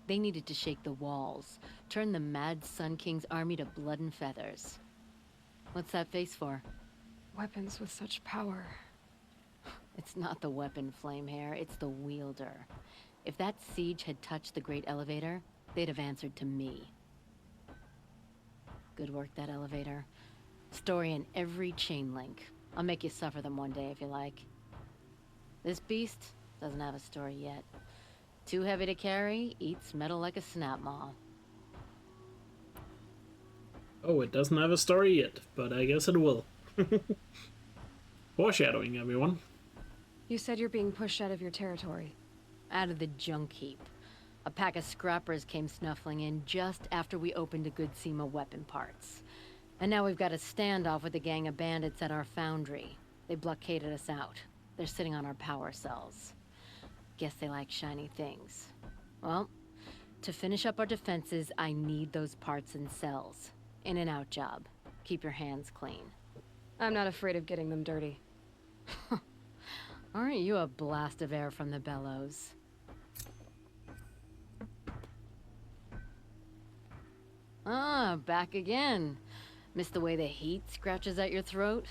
They needed to shake the walls, turn the Mad Sun King's army to blood and feathers. What's that face for? Weapons with such power. It's not the weapon, Flamehair, it's the wielder. If that siege had touched the Great Elevator, they'd have answered to me. Good work, that elevator. Story in every chain link. I'll make you suffer them one day if you like. This beast doesn't have a story yet. Too heavy to carry, eats metal like a snap maw. Oh, it doesn't have a story yet, but I guess it will. Foreshadowing, everyone. You said you're being pushed out of your territory. Out of the junk heap. A pack of scrappers came snuffling in just after we opened a good seam of weapon parts. And now we've got a standoff with a gang of bandits at our foundry. They blockaded us out. They're sitting on our power cells. Guess they like shiny things. Well, to finish up our defenses, I need those parts and cells. In and out job. Keep your hands clean. I'm not afraid of getting them dirty. Aren't you a blast of air from the bellows? Ah, back again. Miss the way the heat scratches at your throat?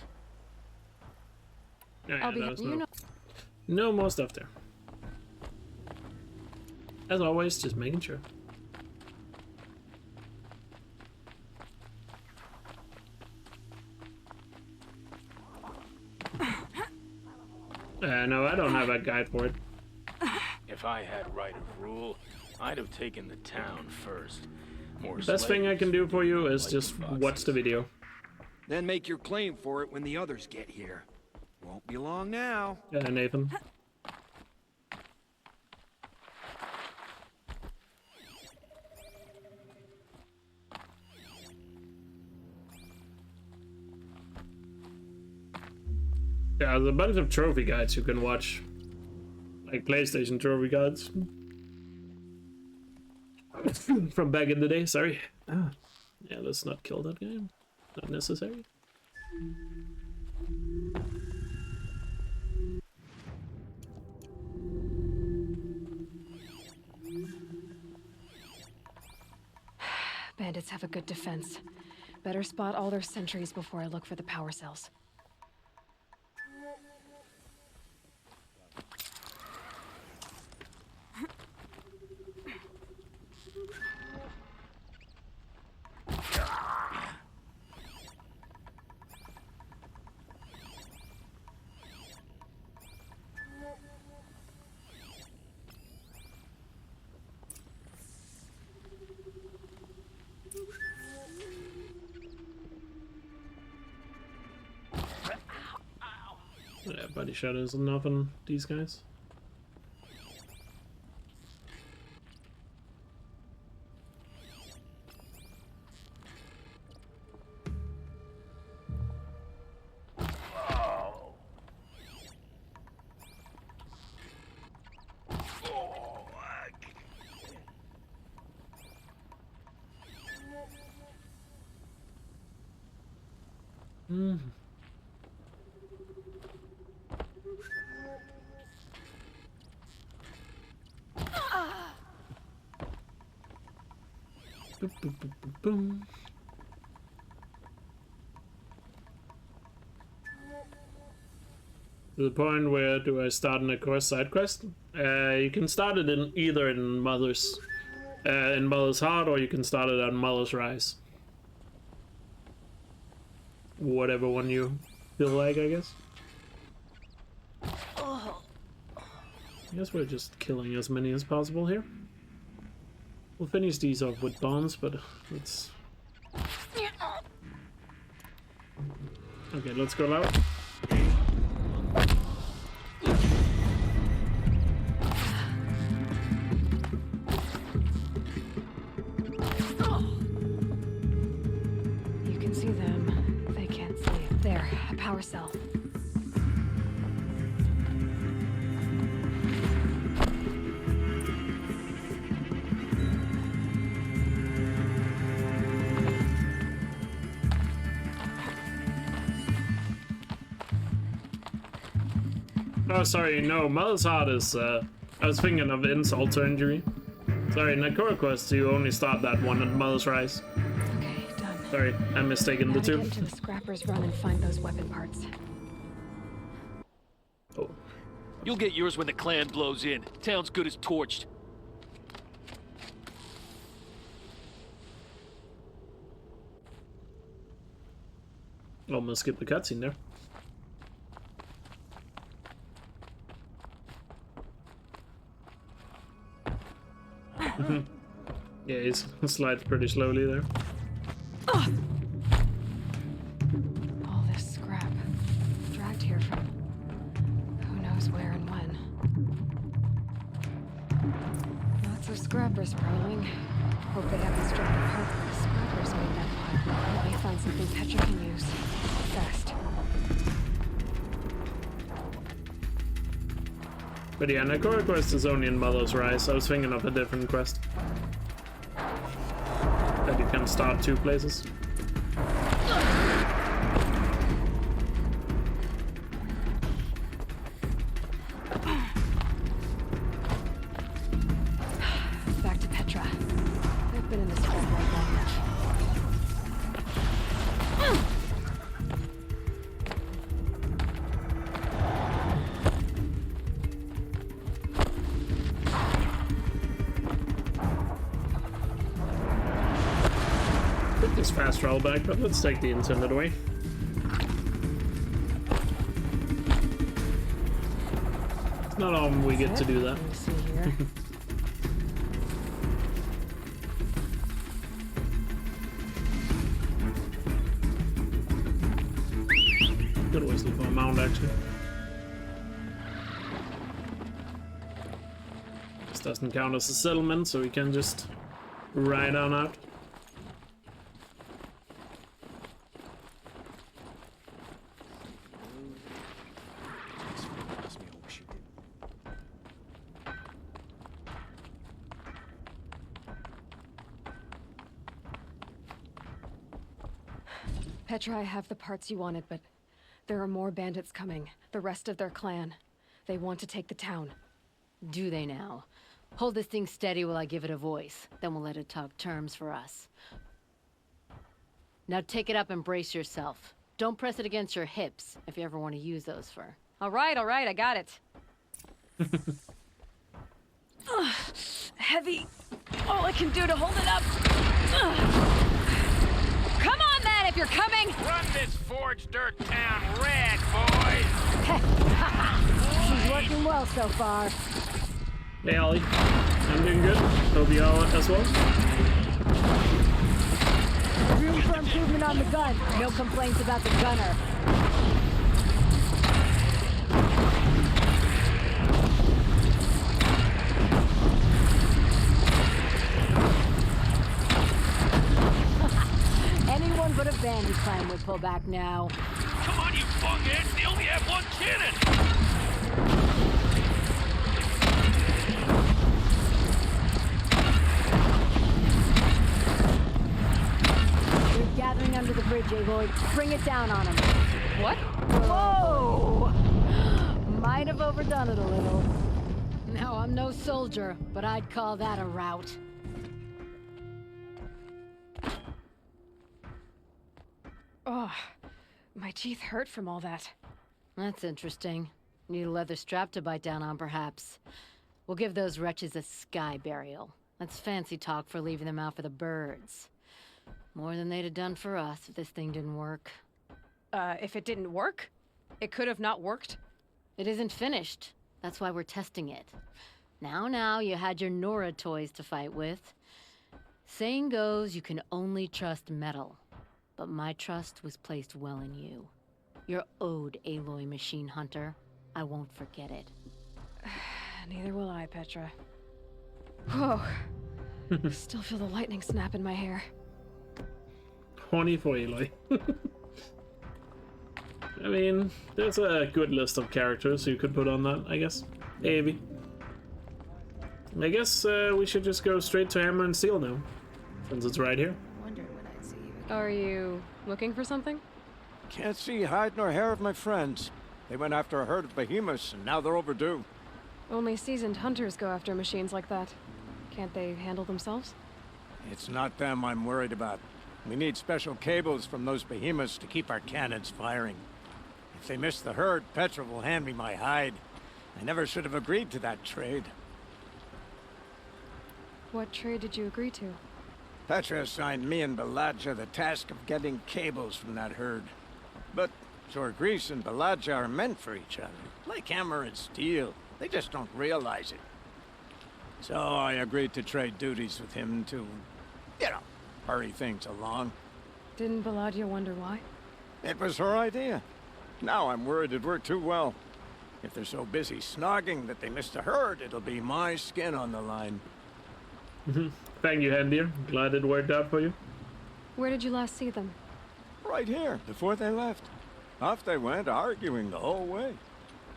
Yeah, I'll be, you know. No more stuff there. As always, just making sure. No, I don't have a guide for it. If I had right of rule, I'd have taken the town first. More Best thing I can do for you is just watch the video. Then make your claim for it when the others get here. Won't be long now. Yeah, Nathan. Yeah, there's a bunch of trophy guides you can watch. Like PlayStation trophy guides. From back in the day, sorry. Yeah, let's not kill that guy. Not necessary. Bandits have a good defense. Better spot all their sentries before I look for the power cells. Yeah, body shadows enough on these guys. Boop, boop, boop, boop, boom. To the point where do I start in a quest, side quest? You can start it in either in Mother's Heart, or you can start it on Mother's Rise. Whatever one you feel like, I guess. I guess we're just killing as many as possible here. We'll finish these off with bombs, but let's... Okay, let's go loud. You can see them. They can't see it. There, a power cell. Oh, sorry, no, Mother's Heart is, I was thinking of insult to injury. Sorry, Nakura Quest, you only start that one at Mother's Rise. Okay, done. Sorry, I'm mistaken the two. Get into the scrappers run and find those weapon parts. Oh. You'll get yours when the clan blows in. Town's good as torched. Almost skipped the cutscene there. Yeah, he slides pretty slowly there. All this scrap. Dragged here from who knows where and when. Lots of scrappers prowling. Hope they haven't struck the part where the scrappers made that pile. May find something Petra can use. Fast. But yeah, Nakura Quest is only in Mother's Rise. I was thinking of a different quest. That you can start two places. Back to Petra. I've been in this hole long enough. This fast travel back, but let's take the intended way. It's not often we get to do that. Could always look for a mound, actually. This doesn't count as a settlement, so we can just ride on out. Petra, I have the parts you wanted, but there are more bandits coming. The rest of their clan. They want to take the town. Do they now? Hold this thing steady while I give it a voice. Then we'll let it talk terms for us. Now take it up and brace yourself. Don't press it against your hips if you ever want to use those for... All right, I got it. Heavy. All I can do to hold it up. Come on, then, if you're coming! Run this forged dirt town red, boys! She's working well so far. Hey, Ollie. I'm doing good. Hope you all as well. Room for improvement on the gun. No complaints about the gunner. pull back now. Come on, you fuckheads! They only have one cannon! They're gathering under the bridge, Aloy. Bring it down on them. What? Whoa! Might have overdone it a little. Now, I'm no soldier, but I'd call that a rout. Oh, my teeth hurt from all that. That's interesting. Need a leather strap to bite down on, perhaps. We'll give those wretches a sky burial. That's fancy talk for leaving them out for the birds. More than they'd have done for us if this thing didn't work. If it didn't work? It could have not worked? It isn't finished. That's why we're testing it. Now, you had your Nora toys to fight with. Saying goes, you can only trust metal. But my trust was placed well in you. You're owed, Aloy Machine Hunter. I won't forget it. Neither will I, Petra. Whoa. Still feel the lightning snap in my hair. Horny for Aloy. I mean, there's a good list of characters you could put on that, I guess. Maybe. I guess we should just go straight to Hammer and Steel now, since it's right here. Are you looking for something? Can't see hide nor hair of my friends. They went after a herd of behemoths, and now they're overdue. Only seasoned hunters go after machines like that. Can't they handle themselves? It's not them I'm worried about. We need special cables from those behemoths to keep our cannons firing. If they miss the herd, Petra will hand me my hide. I never should have agreed to that trade. What trade did you agree to? Petra assigned me and Baladja the task of getting cables from that herd. But Jorgris and Baladja are meant for each other, like hammer and steel. They just don't realize it. So I agreed to trade duties with him to, hurry things along. Didn't Baladja wonder why? It was her idea. Now I'm worried it worked too well. If they're so busy snogging that they missed the herd, it'll be my skin on the line. Thank you, Hendir. Glad it worked out for you. Where did you last see them? Right here, before they left. Off they went, arguing the whole way.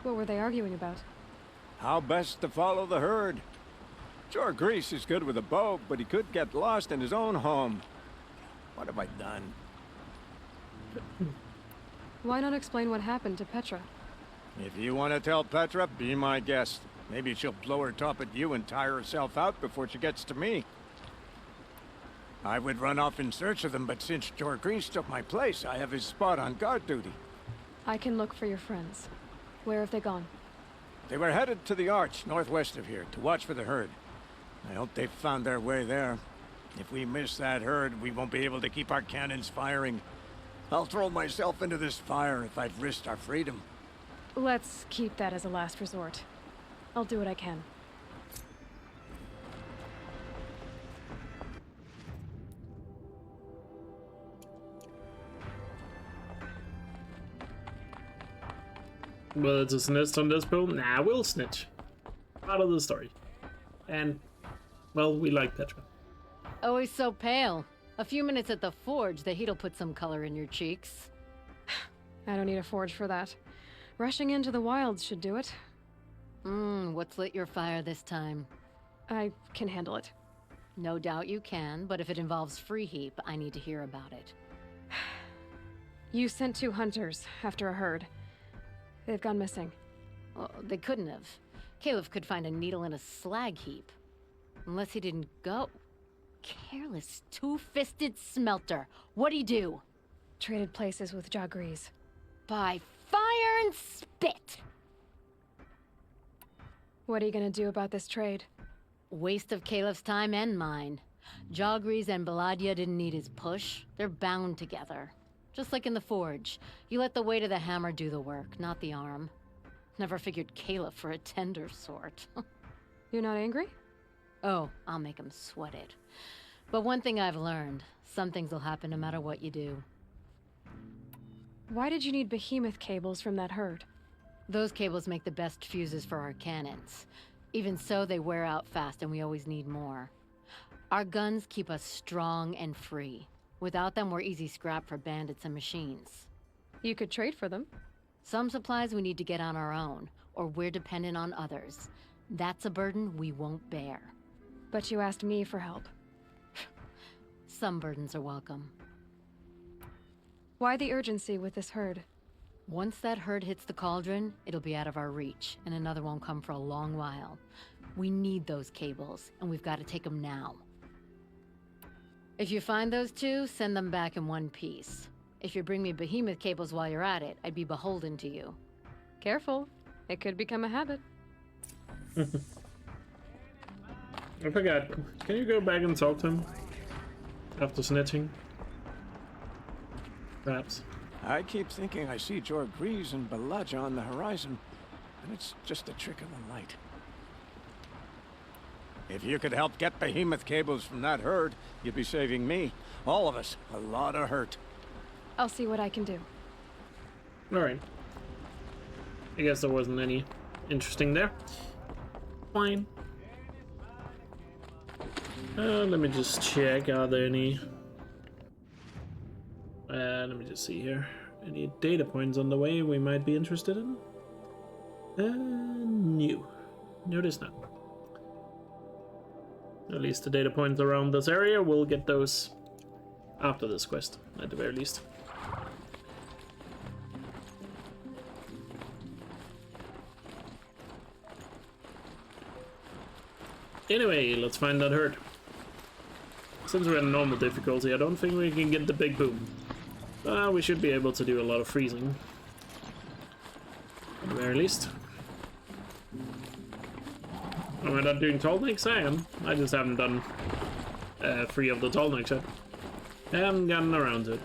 What were they arguing about? How best to follow the herd. Jorgris is good with a bow, but he could get lost in his own home. What have I done? Why not explain what happened to Petra? If you want to tell Petra, be my guest. Maybe she'll blow her top at you and tire herself out before she gets to me. I would run off in search of them, but since Jorgris took my place, I have his spot on guard duty. I can look for your friends. Where have they gone? They were headed to the Arch, northwest of here, to watch for the herd. I hope they've found their way there. If we miss that herd, we won't be able to keep our cannons firing. I'll throw myself into this fire if I've risked our freedom. Let's keep that as a last resort. I'll do what I can. Well, it's a snitch on this pool. Nah, we'll snitch. Part of the story. And, well, we like Petra. Always so pale. A few minutes at the forge, the heat'll put some color in your cheeks. I don't need a forge for that. Rushing into the wilds should do it. What's lit your fire this time? I can handle it. No doubt you can, but if it involves free heap, I need to hear about it. You sent 2 hunters after a herd. They've gone missing. Well, they couldn't have. Caleb could find a needle in a slag heap. Unless he didn't go. Careless, two-fisted smelter. What'd he do? Traded places with Jorgris. By fire and spit! What are you gonna do about this trade? Waste of Caleb's time and mine. Jorgris and Baladja didn't need his push. They're bound together. Just like in the forge. You let the weight of the hammer do the work, not the arm. Never figured Caleb for a tender sort. You're not angry? Oh, I'll make him sweat it. But one thing I've learned, some things will happen no matter what you do. Why did you need behemoth cables from that herd? Those cables make the best fuses for our cannons. Even so, they wear out fast and we always need more. Our guns keep us strong and free. Without them, we're easy scrap for bandits and machines. You could trade for them. Some supplies we need to get on our own, or we're dependent on others. That's a burden we won't bear. But you asked me for help. Some burdens are welcome. Why the urgency with this herd? Once that herd hits the cauldron, it'll be out of our reach, and another won't come for a long while. We need those cables, and we've got to take them now. If you find those two, send them back in one piece. If you bring me behemoth cables while you're at it, I'd be beholden to you. Careful. It could become a habit. I forgot. Can you go back and talk to him? After snitching? Perhaps. I keep thinking I see Jorgrees and Balaja on the horizon, and it's just a trick of the light. If you could help get behemoth cables from that herd, you'd be saving me, all of us, a lot of hurt. I'll see what I can do. Alright. I guess there wasn't any interesting there. Fine. Let me just check. Are there any... let me just see here. Any data points on the way we might be interested in? No. No, there's not. At least the data points around this area, we'll get those after this quest, at the very least. Anyway, let's find that herd. Since we're in normal difficulty, I don't think we can get the big boom. We should be able to do a lot of freezing. At the very least. Am I not doing Tallnecks? I am. I just haven't done 3 of the Tallnecks yet. I haven't gotten around to it.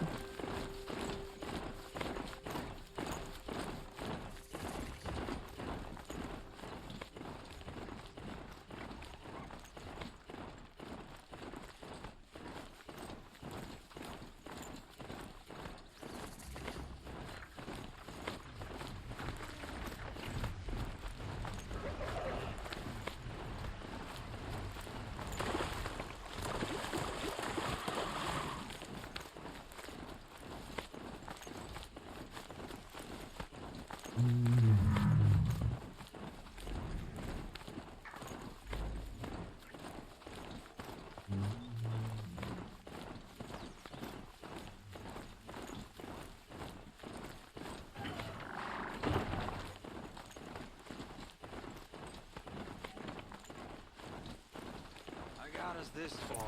This far.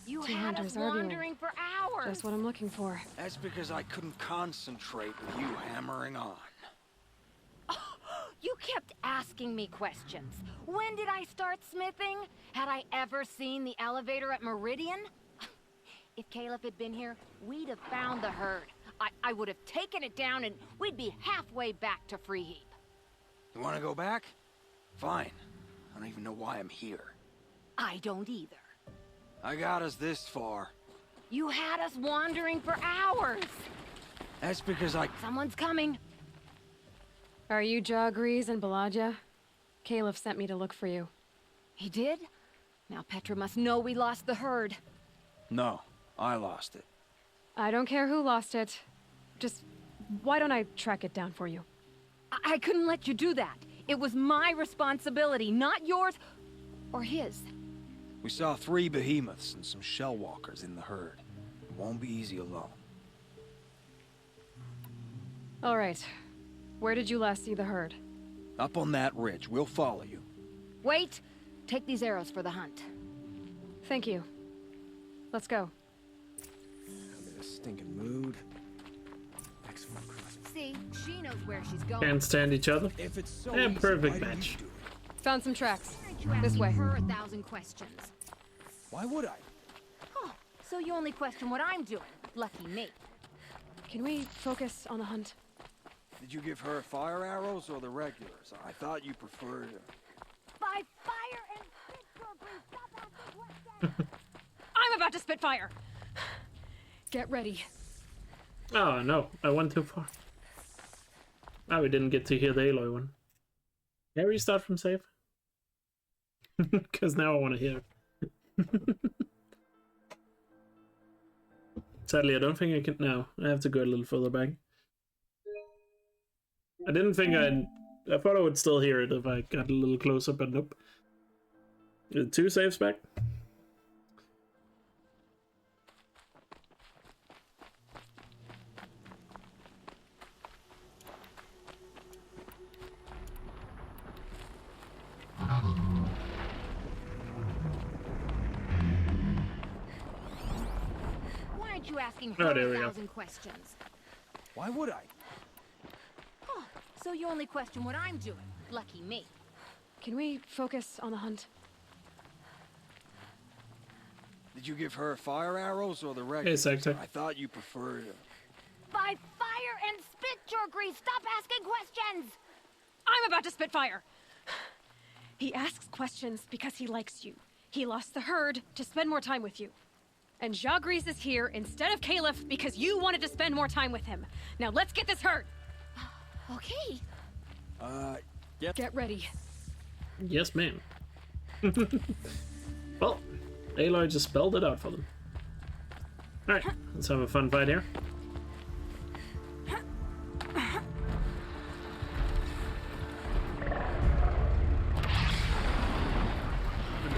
You Two had hunters us wandering for hours. Just what I'm looking for. That's because I couldn't concentrate with you hammering on. You kept asking me questions. When did I start smithing? Had I ever seen the elevator at Meridian? If Caleb had been here, we'd have found the herd. I would have taken it down and we'd be halfway back to Freeheap. You want to go back? Fine. I don't even know why I'm here. I don't either. I got us this far. You had us wandering for hours. That's because Someone's coming. Are you Jorgrees and Balaja? Caleb sent me to look for you. He did? Now Petra must know we lost the herd. No, I lost it. I don't care who lost it. Just, why don't I track it down for you? I couldn't let you do that. It was my responsibility, not yours or his. We saw 3 behemoths and some shell walkers in the herd. It won't be easy alone. All right. Where did you last see the herd? Up on that ridge. We'll follow you. Wait! Take these arrows for the hunt. Thank you. Let's go. I'm in a stinking mood. See, she knows where she's going. Can't stand each other. If it's so Yeah, easy, perfect why don't match. you do it? Found some tracks. You asking This way. her 1,000 questions. Why would I? Oh, so you only question what I'm doing. Lucky me. Can we focus on the hunt? Did you give her fire arrows or the regulars? I thought you preferred... By fire and spit, Jorgrees, stop asking questions! I'm about to spit fire! Get ready. Oh no, I went too far. Oh, we didn't get to hear the Aloy one. Can I restart from save? Because now I want to hear it. Sadly, I don't think I can. No, I have to go a little further back. I didn't think I thought I would still hear it if I got a little closer, but nope. 2 saves back. Why aren't you asking her 1,000 questions? Why would I? Oh, so you only question what I'm doing. Lucky me. Can we focus on the hunt? Did you give her fire arrows or the regular? Hey, Sector. I thought you preferred... By fire and spit, Jorgri! Stop asking questions! I'm about to spit fire! He asks questions because he likes you. He lost the herd to spend more time with you. And Jagris is here instead of Caliph because you wanted to spend more time with him. Now let's get this herd! Okay. Yep. Get ready. Yes, ma'am. Well, Aloy just spelled it out for them. Alright, let's have a fun fight here. I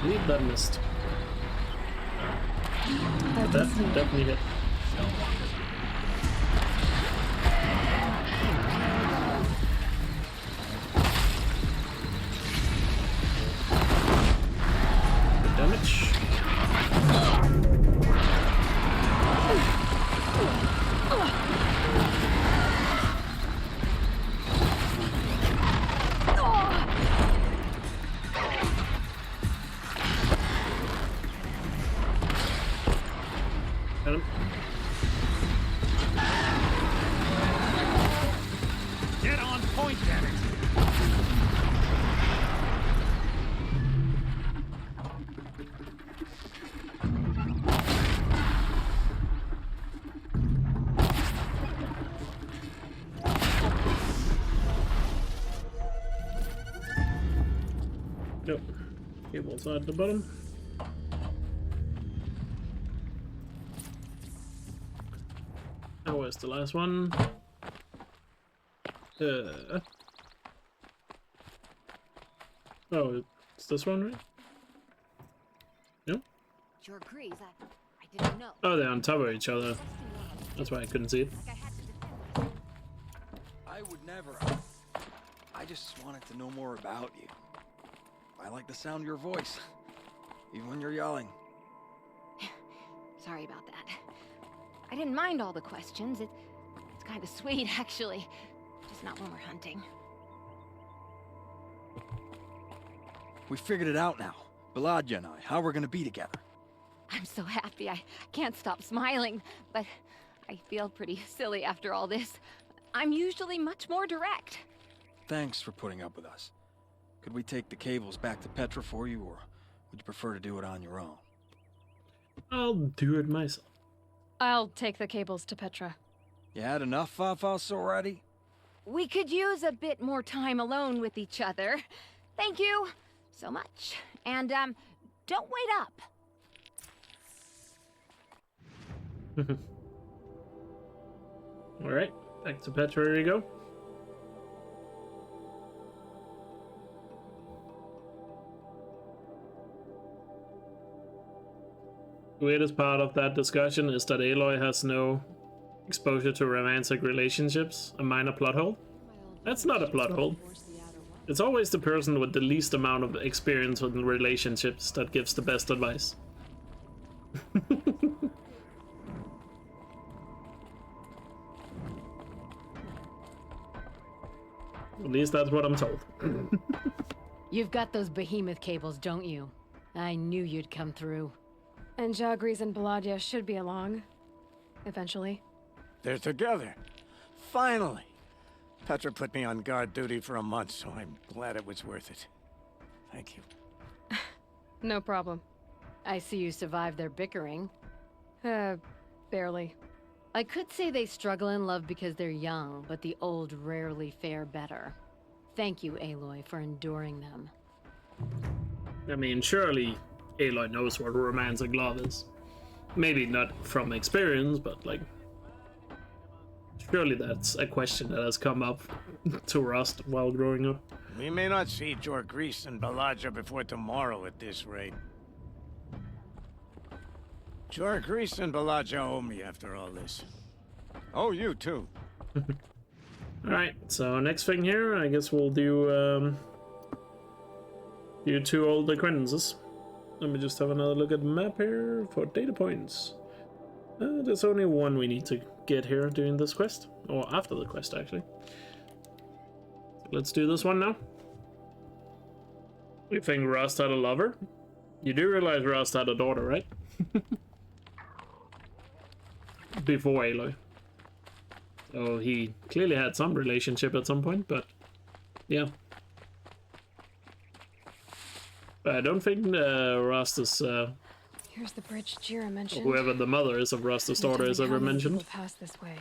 believe that missed. That definitely hit. Damage. Got him. Get on point, damn it! Nope. Cable's at the bottom. Oh, where's the last one? Oh, it's this one, right? No? Jorgris, I didn't know. Oh, they're on top of each other. That's why I couldn't see it. I would never. I just wanted to know more about you. I like the sound of your voice, even when you're yelling. Sorry about that. I didn't mind all the questions. It's kind of sweet, actually. Just not when we're hunting. We figured it out now. Baladja and I, how we're gonna be together. I'm so happy. I can't stop smiling, but I feel pretty silly after all this. I'm usually much more direct. Thanks for putting up with us. Could we take the cables back to Petra for you, or would you prefer to do it on your own? I'll do it myself. I'll take the cables to Petra. You had enough Fafas already? We could use a bit more time alone with each other. Thank you so much. And, don't wait up. Alright, back to Petra you go. The weirdest part of that discussion is that Aloy has no exposure to romantic relationships, a minor plot hole. That's not a plot hole. It's always the person with the least amount of experience with relationships that gives the best advice. At least that's what I'm told. You've got those behemoth cables, don't you? I knew you'd come through. And Jagris and Baladja should be along. Eventually. They're together. Finally. Petra put me on guard duty for a month, so I'm glad it was worth it. Thank you. No problem. I see you survived their bickering. Barely. I could say they struggle in love because they're young, but the old rarely fare better. Thank you, Aloy, for enduring them. I mean, surely Aloy knows what romantic love is. Maybe not from experience, but like, surely that's a question that has come up to Rust while growing up. We may not see Jorgrease and Balaja before tomorrow at this rate. Jorgrease and Balaja owe me after all this. Oh, you too. Alright, so next thing here, I guess we'll do you two old acquaintances. Let me just have another look at the map here for data points. There's only one we need to get here during this quest, or after the quest actually. So let's do this one now. You think Rust had a lover? You do realize Rust had a daughter, right? Before Aloy. So he clearly had some relationship at some point, but yeah. I don't think Rust is Here's the bridge Jira mentioned. whoever the mother is of Rust's daughter is ever mentioned. Pass this way.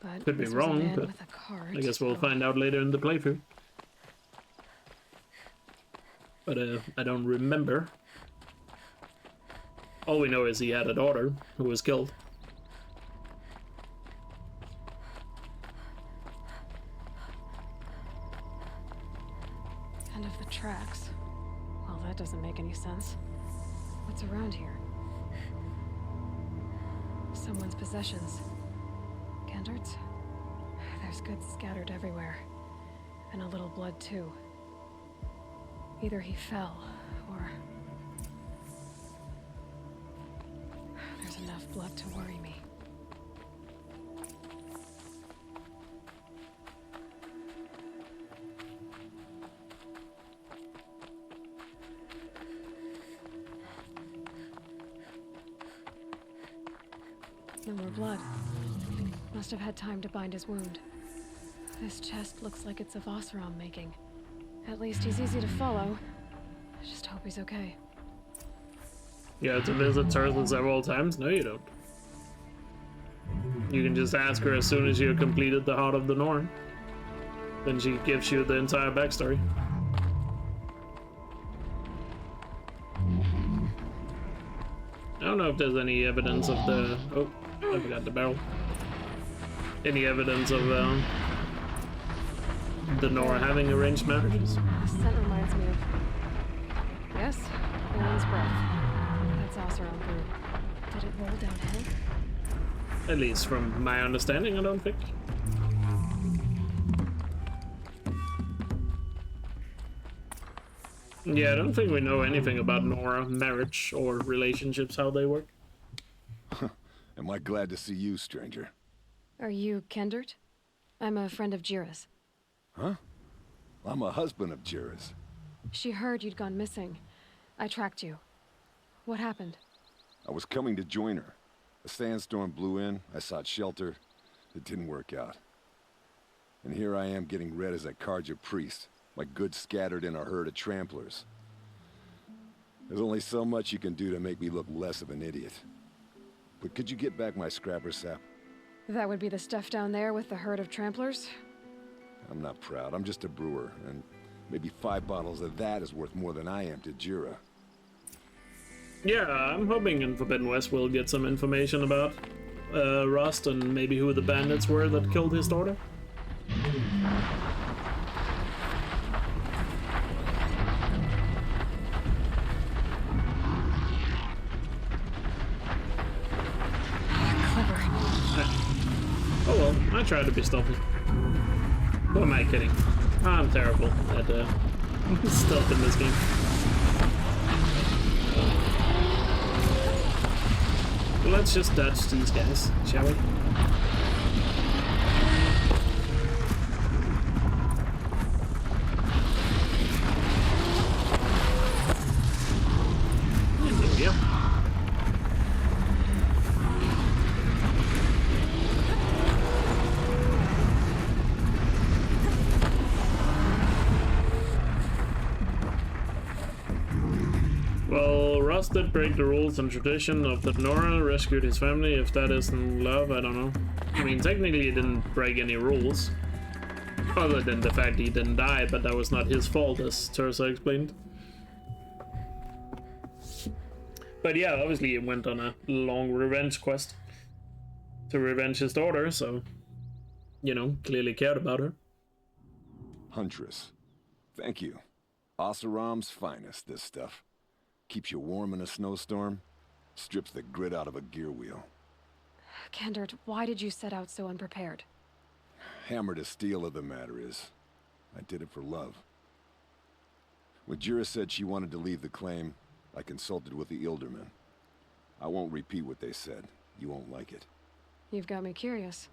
But could be wrong, but I guess we'll find out later in the playthrough. But I don't remember. All we know is he had a daughter who was killed. End of the tracks. Well, that doesn't make any sense. What's around here? Someone's possessions. Gendert's? There's goods scattered everywhere. And a little blood, too. Either he fell, or... There's enough blood to worry me. No more blood. Must have had time to bind his wound. This chest looks like it's of Oseram making. At least he's easy to follow. I just hope he's okay. You have to visit Turtle several times? No, you don't. You can just ask her as soon as you completed the Heart of the Norn. Then she gives you the entire backstory. I don't know if there's any evidence of the... Oh, I forgot the barrel. Any evidence of the Nora having arranged marriages? The scent reminds me of... Yes, Aaron's breath. That's Oseram brew. Did it roll downhill? At least from my understanding, I don't think. Yeah, I don't think we know anything about Nora, marriage, or relationships, how they work. Am I glad to see you, stranger? Are you Kendert? I'm a friend of Jira's. Huh? I'm a husband of Jira's. She heard you'd gone missing. I tracked you. What happened? I was coming to join her. A sandstorm blew in, I sought shelter. It didn't work out. And here I am getting read as a Karja priest, my goods scattered in a herd of tramplers. There's only so much you can do to make me look less of an idiot. But could you get back my scrapper sap? That would be the stuff down there with the herd of tramplers? I'm not proud, I'm just a brewer, and maybe 5 bottles of that is worth more than I am to Jira. Yeah, I'm hoping in Forbidden West we'll get some information about Rust and maybe who the bandits were that killed his daughter. Oh well, I tried to be stealthy. Who am I kidding? I'm terrible at stealth in this game. Let's just dodge these guys, shall we? And there we go. Well, Rust did break the rules and tradition of the Nora, rescued his family. If that isn't love, I don't know. I mean, technically he didn't break any rules. Other than the fact he didn't die, but that was not his fault, as Terza explained. But yeah, obviously he went on a long revenge quest to revenge his daughter, so, you know, clearly cared about her. Huntress. Thank you. Oseram's finest, this stuff. Keeps you warm in a snowstorm, strips the grit out of a gear wheel. Kendert, why did you set out so unprepared? Hammer to steel of the matter is, I did it for love. When Jira said she wanted to leave the claim, I consulted with the Ildermen. I won't repeat what they said. You won't like it. You've got me curious.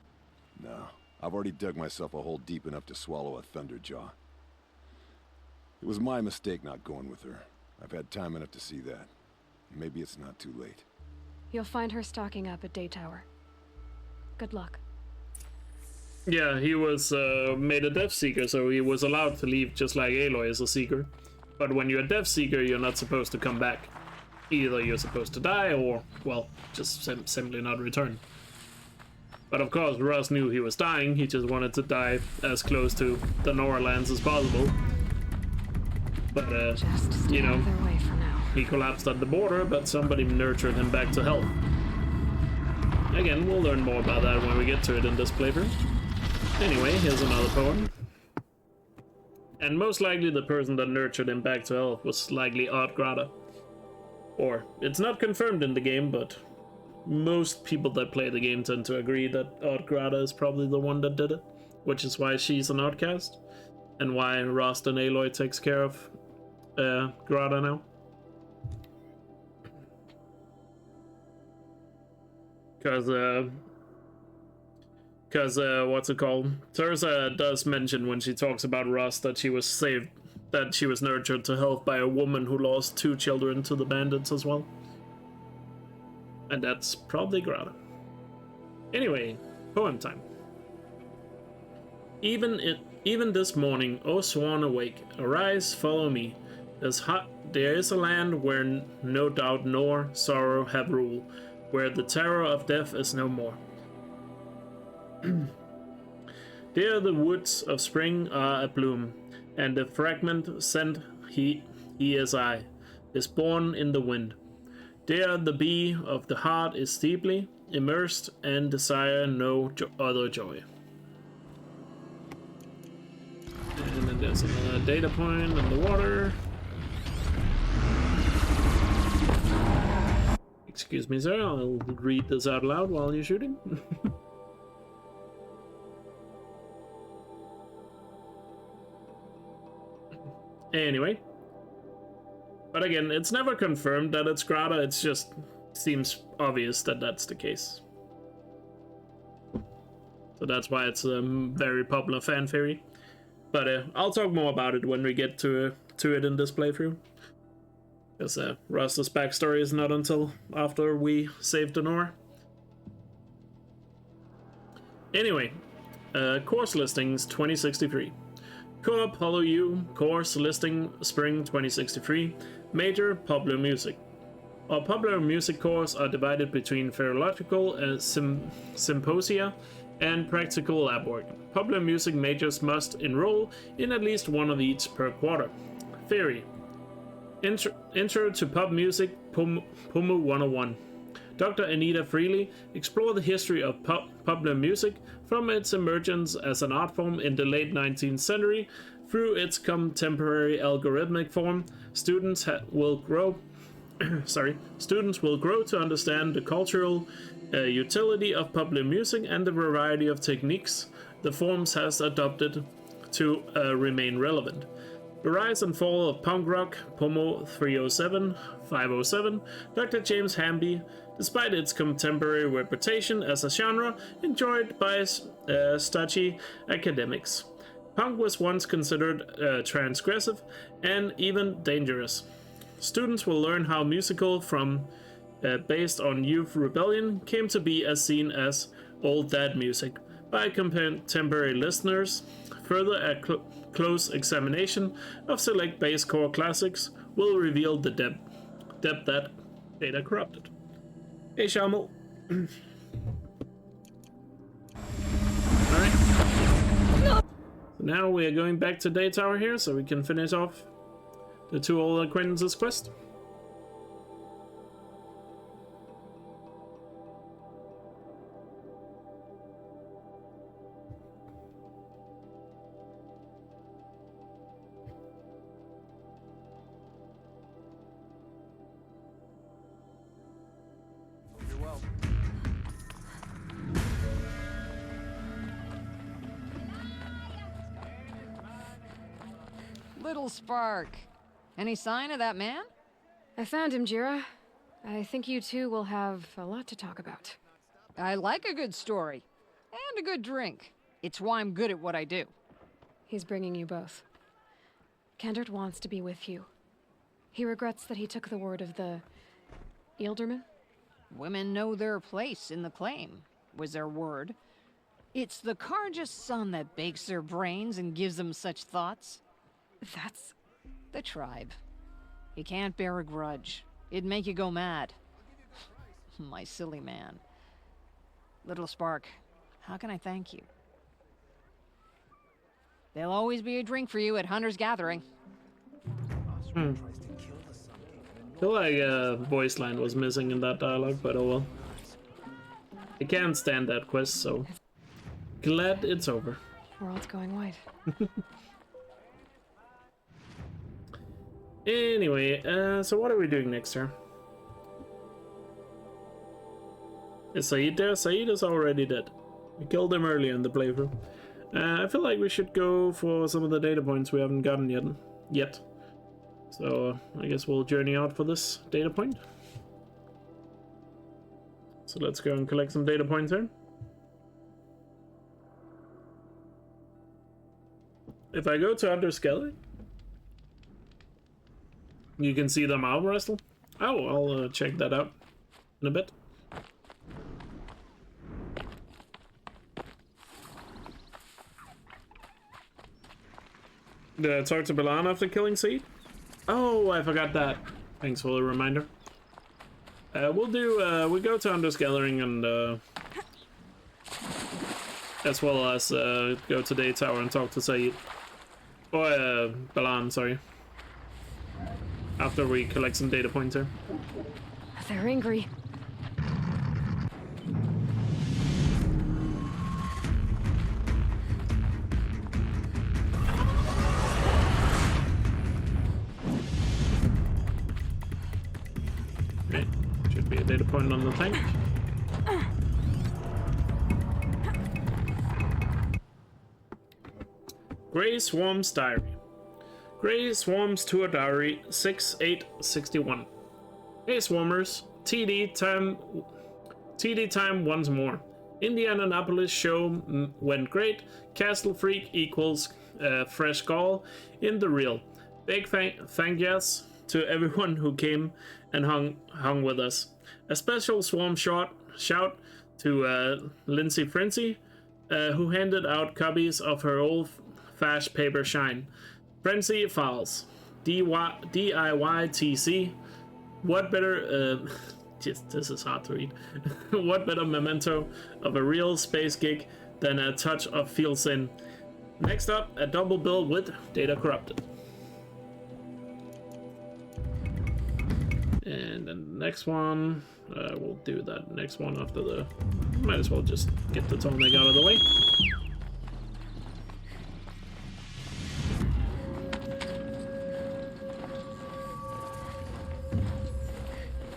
No, I've already dug myself a hole deep enough to swallow a thunderjaw. It was my mistake not going with her. I've had time enough to see that. Maybe it's not too late. You'll find her stocking up at Day Tower. Good luck. Yeah, he was made a Death Seeker, so he was allowed to leave just like Aloy is a Seeker. But when you're a Death Seeker, you're not supposed to come back. Either you're supposed to die or, well, just simply not return. But of course, Ross knew he was dying. He just wanted to die as close to the Nora lands as possible. But, you know, he collapsed at the border, but somebody nurtured him back to health. Again, we'll learn more about that when we get to it in this playthrough. Anyway, here's another poem. And most likely the person that nurtured him back to health was likely Ardgrada. Or, it's not confirmed in the game, but most people that play the game tend to agree that Ardgrada is probably the one that did it. Which is why she's an outcast. And why Rost and Aloy takes care of Grada now. Because what's it called? Terza does mention when she talks about Rost that she was saved, that she was nurtured to health by a woman who lost 2 children to the bandits as well. And that's probably Grada. Anyway, poem time. Even this morning, O swan awake, arise, follow me. There is a land where no doubt nor sorrow have rule, where the terror of death is no more. There the woods of spring are abloom, and the fragment scent he is I, is born in the wind. There the bee of the heart is deeply immersed, and desire no other joy. And then there's another data point in the water. Excuse me, sir, I'll read this out loud while you're shooting. Anyway. But again, it's never confirmed that it's Grada, it just seems obvious that that's the case. So that's why it's a very popular fan theory. But I'll talk more about it when we get to it in this playthrough. Because Rosta's backstory is not until after we save Denora. Anyway, course listings 2063. Co-op Hollow U, course listing Spring 2063, major popular music. Our popular music course are divided between theological and symposia and practical lab work. Popular music majors must enroll in at least one of each per quarter. Theory. Intro to Pop Music, Pumu 101. Dr. Anita Freely explored the history of popular music from its emergence as an art form in the late 19th century through its contemporary algorithmic form. Students will grow to understand the cultural utility of popular music and the variety of techniques the forms has adopted to remain relevant. The rise and fall of punk rock, Pomo 307, 507, Dr. James Hamby, despite its contemporary reputation as a genre enjoyed by stodgy academics. Punk was once considered transgressive and even dangerous. Students will learn how musical from based on youth rebellion came to be as seen as old dad music by contemporary listeners. Further, a close examination of select base core classics will reveal the depth that data corrupted. Hey, Shamil. Alright. So now we are going back to Day Tower here so we can finish off the 2 old acquaintances quest. Little Spark. Any sign of that man? I found him, Jira. I think you two will have a lot to talk about. I like a good story. And a good drink. It's why I'm good at what I do. He's bringing you both. Kendrick wants to be with you. He regrets that he took the word of the... Ealdorman? Women know their place in the claim, was their word. It's the Karja's son that bakes their brains and gives them such thoughts. That's... the tribe. You can't bear a grudge. It'd make you go mad. My silly man. Little Spark, how can I thank you? There'll always be a drink for you at Hunter's Gathering. I feel like a voice line was missing in that dialogue, but oh well. I can't stand that quest, so glad it's over. World's going white. Anyway, so what are we doing next here? Is Saeed there? Saeed is already dead. We killed him earlier in the playthrough. I feel like we should go for some of the data points we haven't gotten yet. So I guess we'll journey out for this data point. So let's go and collect some data points here. If I go to Hunter's Gathering, you can see them arm wrestle. Oh, I'll check that out in a bit. Did I talk to Balan after killing Seed? Oh, I forgot that. Thanks for the reminder. We go to Hunter's Gathering and as well as go to Day Tower and talk to Saeed. Or Balan, sorry. After we collect some data points here. They're angry. Right. Should be a data point on the tank. Grey Swarm's Diary. Grey Swarm's Tour Diary 6861. Hey Swarmers, TD time once more. Indianapolis show went great. Castle Freak equals fresh gall in the real. Big thank yous to everyone who came and hung with us. A special Swarm shout to Lindsay Frenzy, who handed out copies of her old fast paper shine. Frenzy Files, DIYTC. What better, this is hard to read. What better memento of a real space gig than a touch of Feel Sin? Next up, a double bill with Data Corrupted. And then the next one, we'll do that next one after the... Might as well just get the tonic out of the way.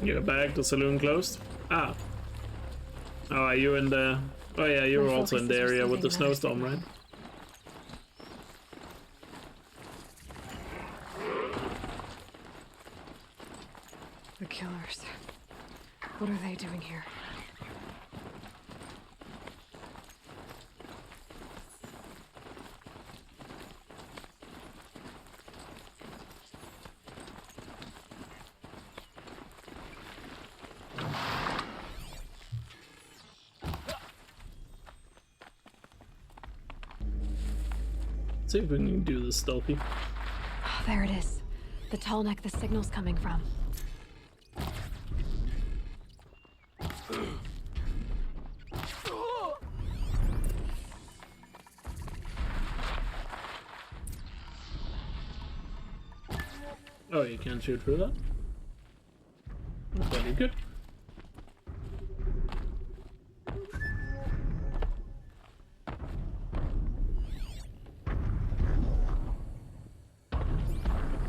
You're back, the saloon closed. Ah. Oh, are you in the... Oh yeah, you were also in the area with the snowstorm, right? The killers. What are they doing here? See if we can do this stealthy. Oh, there it is. The tall neck the signal's coming from. Oh, you can't shoot through that? That's very good.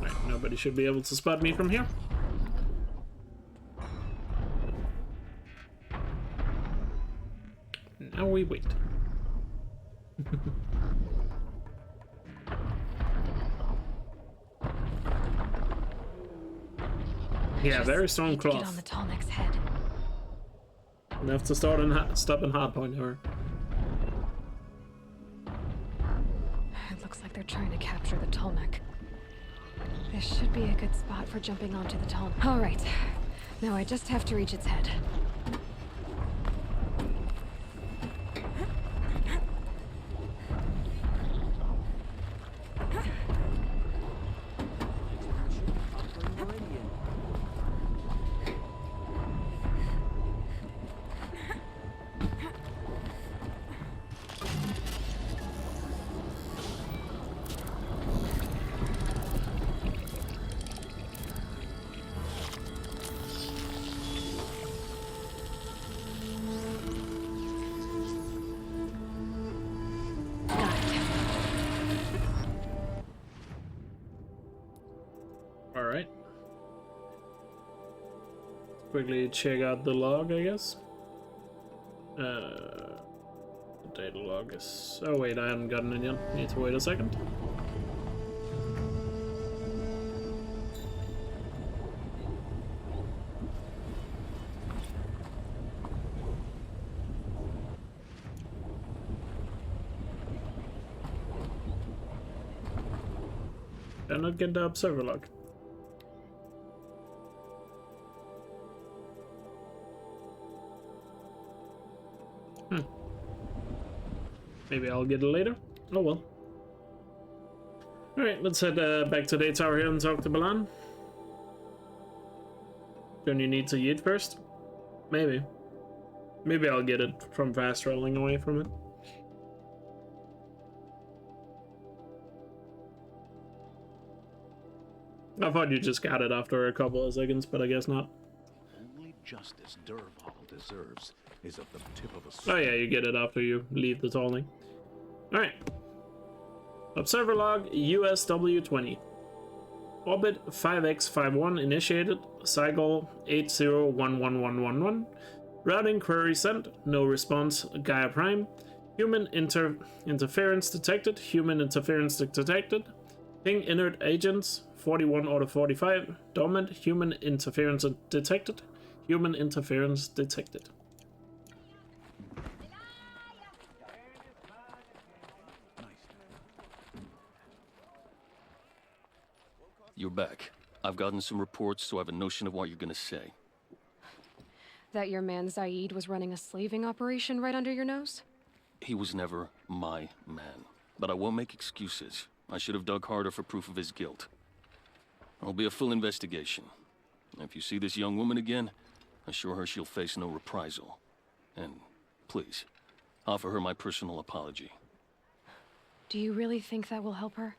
Right, nobody should be able to spot me from here. Now we wait. Yeah, very strong Get on cloth. the Tallneck's head. Enough to start and stop and hardpoint her. It looks like they're trying to capture the Tallneck. This should be a good spot for jumping onto the Tallneck. All right. Now I just have to reach its head. Alright. Quickly check out the log, I guess. The data log is... Oh wait, I haven't gotten it yet. Need to wait a second. Did I not get the observer log? Maybe I'll get it later. Oh well. Alright, let's head back to the tower here and talk to Balan. Don't you need to eat first? Maybe. Maybe I'll get it from fast traveling away from it. I thought you just got it after a couple of seconds, but I guess not. Only justice Derval deserves is at the tip of a Oh yeah, you get it after you leave the tolling. Alright. Observer log USW-20. Orbit 5X51 initiated. Cycle 80111111. Routing query sent. No response. Gaia Prime. Human interference detected. Human interference detected. Ping inert agents. 41 out of 45. Dormant. Human interference detected. Human interference detected. You're back. I've gotten some reports, so I have a notion of what you're gonna say. That your man Zaid was running a slaving operation right under your nose? He was never my man. But I won't make excuses. I should have dug harder for proof of his guilt. There'll be a full investigation. If you see this young woman again, assure her she'll face no reprisal. And please, offer her my personal apology. Do you really think that will help her?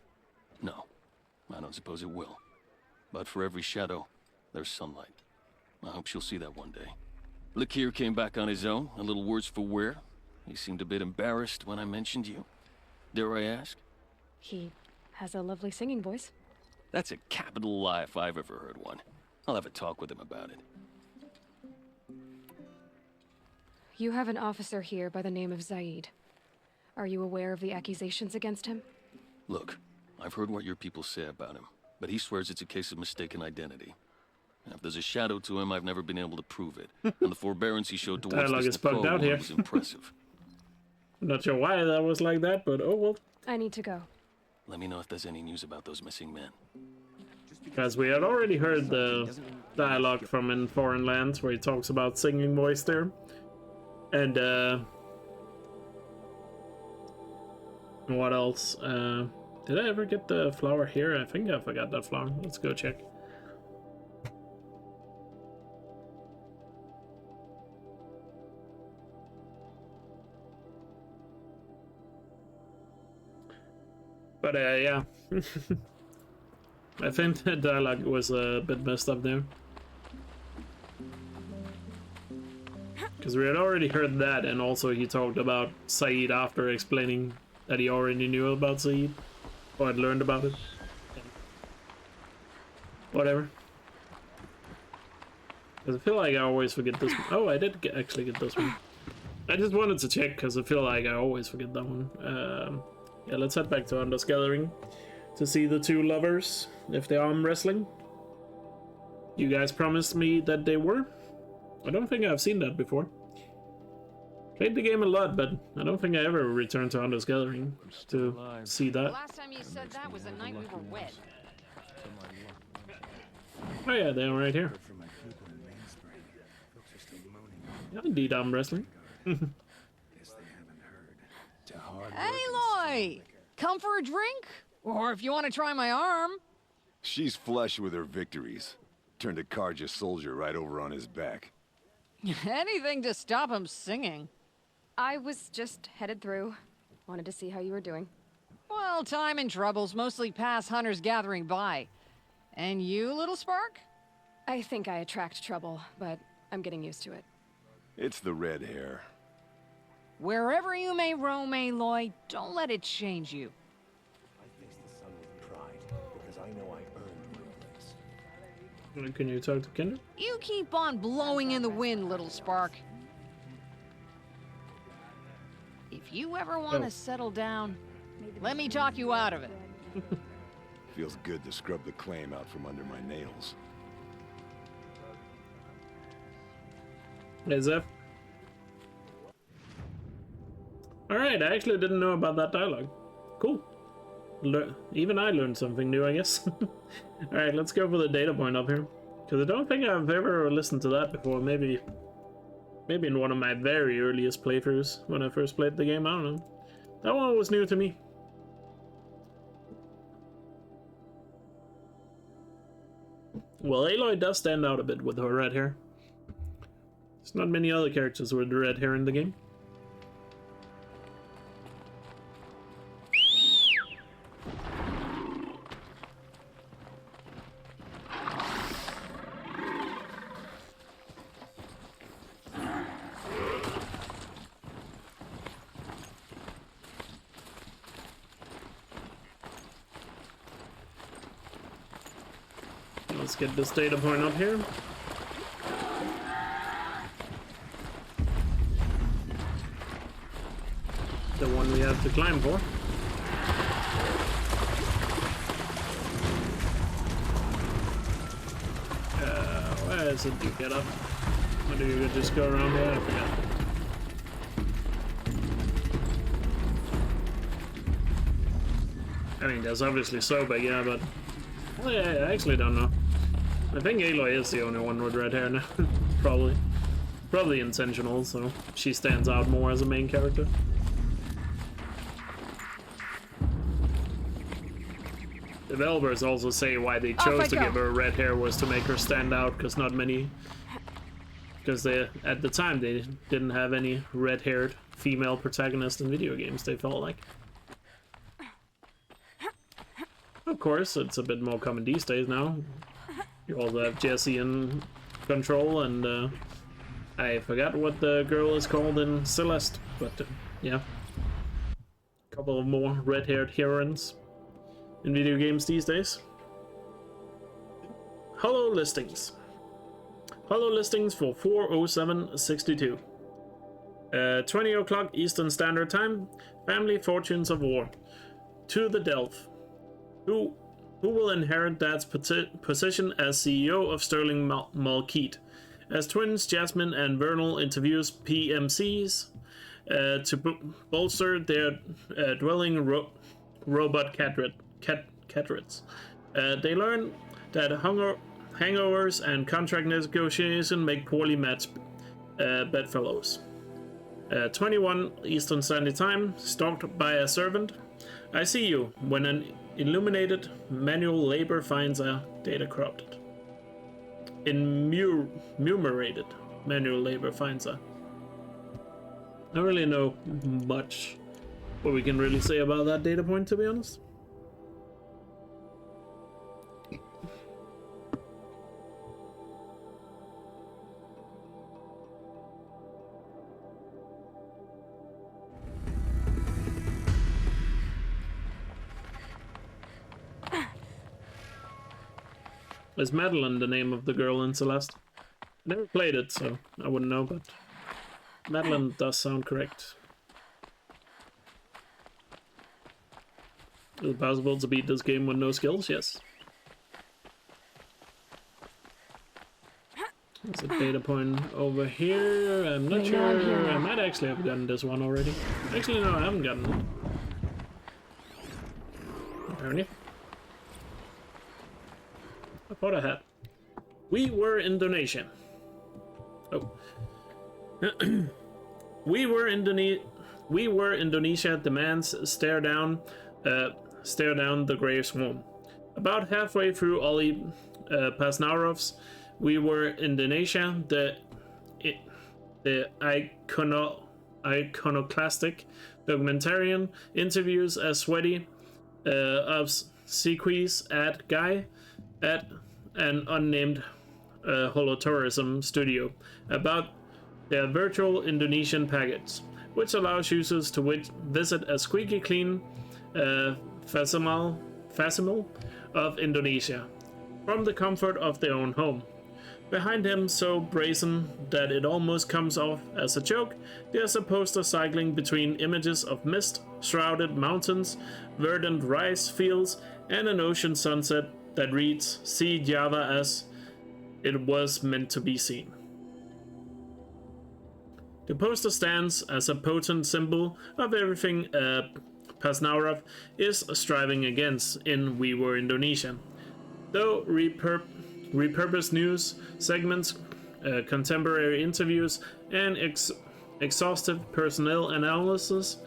No, I don't suppose it will. But for every shadow, there's sunlight. I hope she'll see that one day. Elkjaer came back on his own, a little worse for wear. He seemed a bit embarrassed when I mentioned you. Dare I ask? He has a lovely singing voice. That's a capital lie if I've ever heard one. I'll have a talk with him about it. You have an officer here by the name of Zaid. Are you aware of the accusations against him? Look, I've heard what your people say about him, but he swears it's a case of mistaken identity. If there's a shadow to him, I've never been able to prove it. And the forbearance he showed towards Dialogue this is bugged Nicole out here. was impressive. I'm not sure why that was like that, but oh well. I need to go. Let me know if there's any news about those missing men. Because we had already heard the dialogue from In Foreign Lands where he talks about singing voice there. And what else? Did I ever get the flower here? I think I forgot that flower. Let's go check. But yeah. I think the dialogue was a bit messed up there. Because we had already heard that, and also he talked about Zaid after explaining that he already knew about Zaid, or had learned about it. Whatever. Because I feel like I always forget this one. Oh, I did actually get this one. I just wanted to check, because I feel like I always forget that one. Yeah, let's head back to Anders Gathering to see the two lovers, if they're arm wrestling. you guys promised me that they were. I don't think I've seen that before. Played the game a lot, but I don't think I ever returned to Hunter's Gathering to see The that. last time you said that was the night we were wed. Oh yeah, they're right here. Yeah, indeed, I'm wrestling. Aloy! Come for a drink? Or if you want to try my arm. She's flush with her victories. Turned a Karja soldier right over on his back. Anything to stop him singing. I was just headed through. Wanted to see how you were doing. Well, time and troubles mostly pass Hunter's Gathering by. And you, little spark? I think I attract trouble, but I'm getting used to it. It's the red hair. Wherever you may roam, Aloy, don't let it change you. I face the sun with pride, because I know I earned my place. Can you talk to Kendra? You keep on blowing in the wind, little spark. If you ever want to settle down, let me talk you out of it. Feels good to scrub the claim out from under my nails. Hey, Zeph. Alright, I actually didn't know about that dialogue. Cool. Even I learned something new, I guess. Alright, let's go for the data point up here. Because I don't think I've ever listened to that before. Maybe in one of my very earliest playthroughs when I first played the game. I don't know. That one was new to me. Well, Aloy does stand out a bit with her red hair. There's not many other characters with red hair in the game. Let's get this data point up here. The one we have to climb for. Where is it you get up? Or do you just go around here? I forget. I mean, that's obviously so big, yeah, but... Well, yeah, I actually don't know. I think Aloy is the only one with red hair now. Probably. Probably intentional, so she stands out more as a main character. Developers also say why they chose to give her red hair was to make her stand out, because not many... Because they, at the time, they didn't have any red-haired female protagonists in video games, they felt like. Of course, it's a bit more common these days now. You also have Jesse in Control, and I forgot what the girl is called in Celeste, but yeah. A couple of more red-haired heroines in video games these days. Hello listings. Hello listings for 40762. 20 o'clock Eastern Standard Time. Family Fortunes of War. To the Delph. Who will inherit Dad's position as CEO of Sterling Malkeet? As twins Jasmine and Vernal interviews PMCs to bolster their dwelling robot cadrets. They learn that hangovers and contract negotiation make poorly matched bedfellows. 21 Eastern Standard Time. Stalked by a servant. I see you when an illuminated manual labor finds a data corrupted. Enumerated manual labor finds a. I don't really know much what we can really say about that data point, to be honest. Is Madeline the name of the girl in Celeste? I never played it, so I wouldn't know, but Madeline does sound correct. Is it possible to beat this game with no skills? Yes. There's a data point over here. I'm not Wait, no, I'm here sure. now. I might actually have gotten this one already. Actually, no, I haven't gotten it. Apparently. I thought I had. We were Indonesia. Oh. We were Indonesia demands stare down the grey swarm. About halfway through Oli Pasnarov's We Were Indonesia, the iconoclastic documentarian interviews a sweaty obsequies ad guy at an unnamed holotourism studio about their virtual Indonesian packets, which allows users to visit a squeaky clean facsimile of Indonesia from the comfort of their own home. Behind him, so brazen that it almost comes off as a joke, there's a poster cycling between images of mist-shrouded mountains, verdant rice fields, and an ocean sunset that reads, "See Java as it was meant to be seen." The poster stands as a potent symbol of everything Pasnarov is striving against in We Were Indonesia. Though repurposed news segments, contemporary interviews, and exhaustive personnel analysis,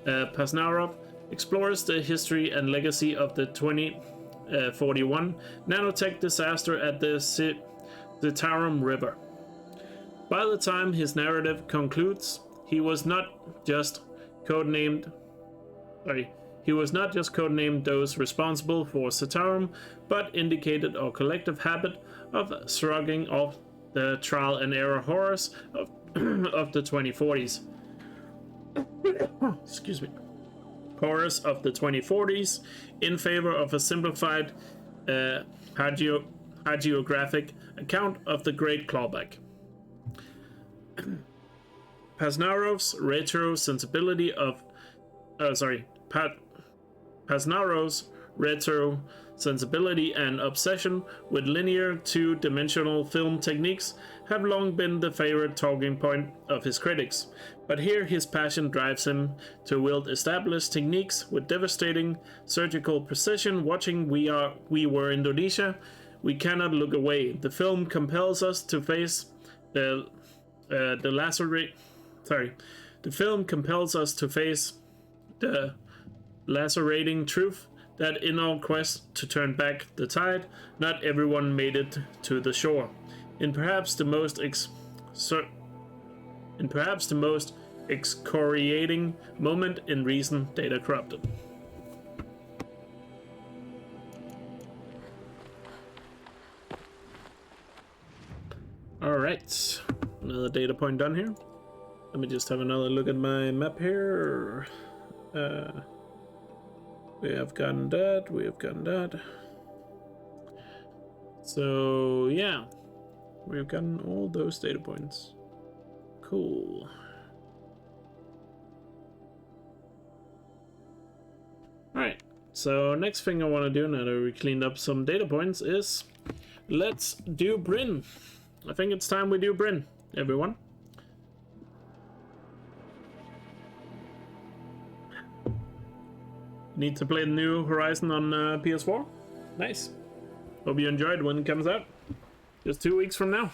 Pasnarov explores the history and legacy of the 2041 nanotech disaster at the Citarum River. By the time his narrative concludes, he was not just codenamed those responsible for Citarum, but indicated our collective habit of shrugging off the trial and error horrors of, of the 2040s. Excuse me. Horrors of the 2040s in favor of a simplified hagiographic account of the Great Clawback. Pasnarov's retro sensibility of Pasnarov's retro sensibility and obsession with linear two-dimensional film techniques have long been the favorite talking point of his critics, but here his passion drives him to wield established techniques with devastating surgical precision. Watching We Were Indonesia, we cannot look away. The film compels us to face the lacerating truth that in our quest to turn back the tide, not everyone made it to the shore. In perhaps the most excoriating moment in recent Data Corrupted. Alright, another data point done here. Let me just have another look at my map here. We have gotten that, So, yeah. We've gotten all those data points. Cool. Alright, so next thing I want to do now that we cleaned up some data points is let's do Bryn. I think it's time we do Bryn, everyone. Need to play the new Horizon on PS4? Nice. Hope you enjoyed when it comes out. Just 2 weeks from now.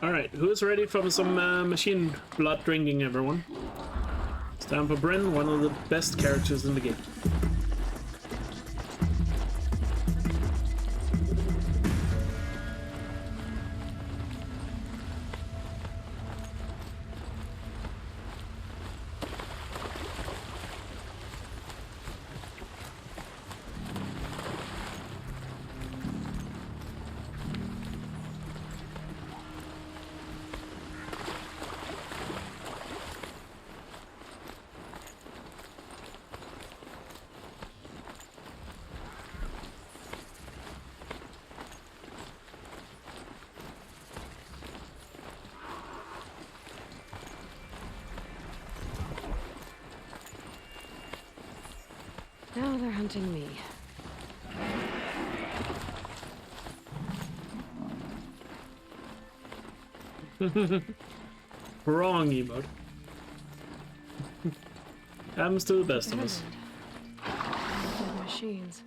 Alright, who's ready for some machine blood drinking, everyone? It's time for Bryn, one of the best characters in the game. Now they're hunting me. Wrong emote. Happens to the best of us. Machines.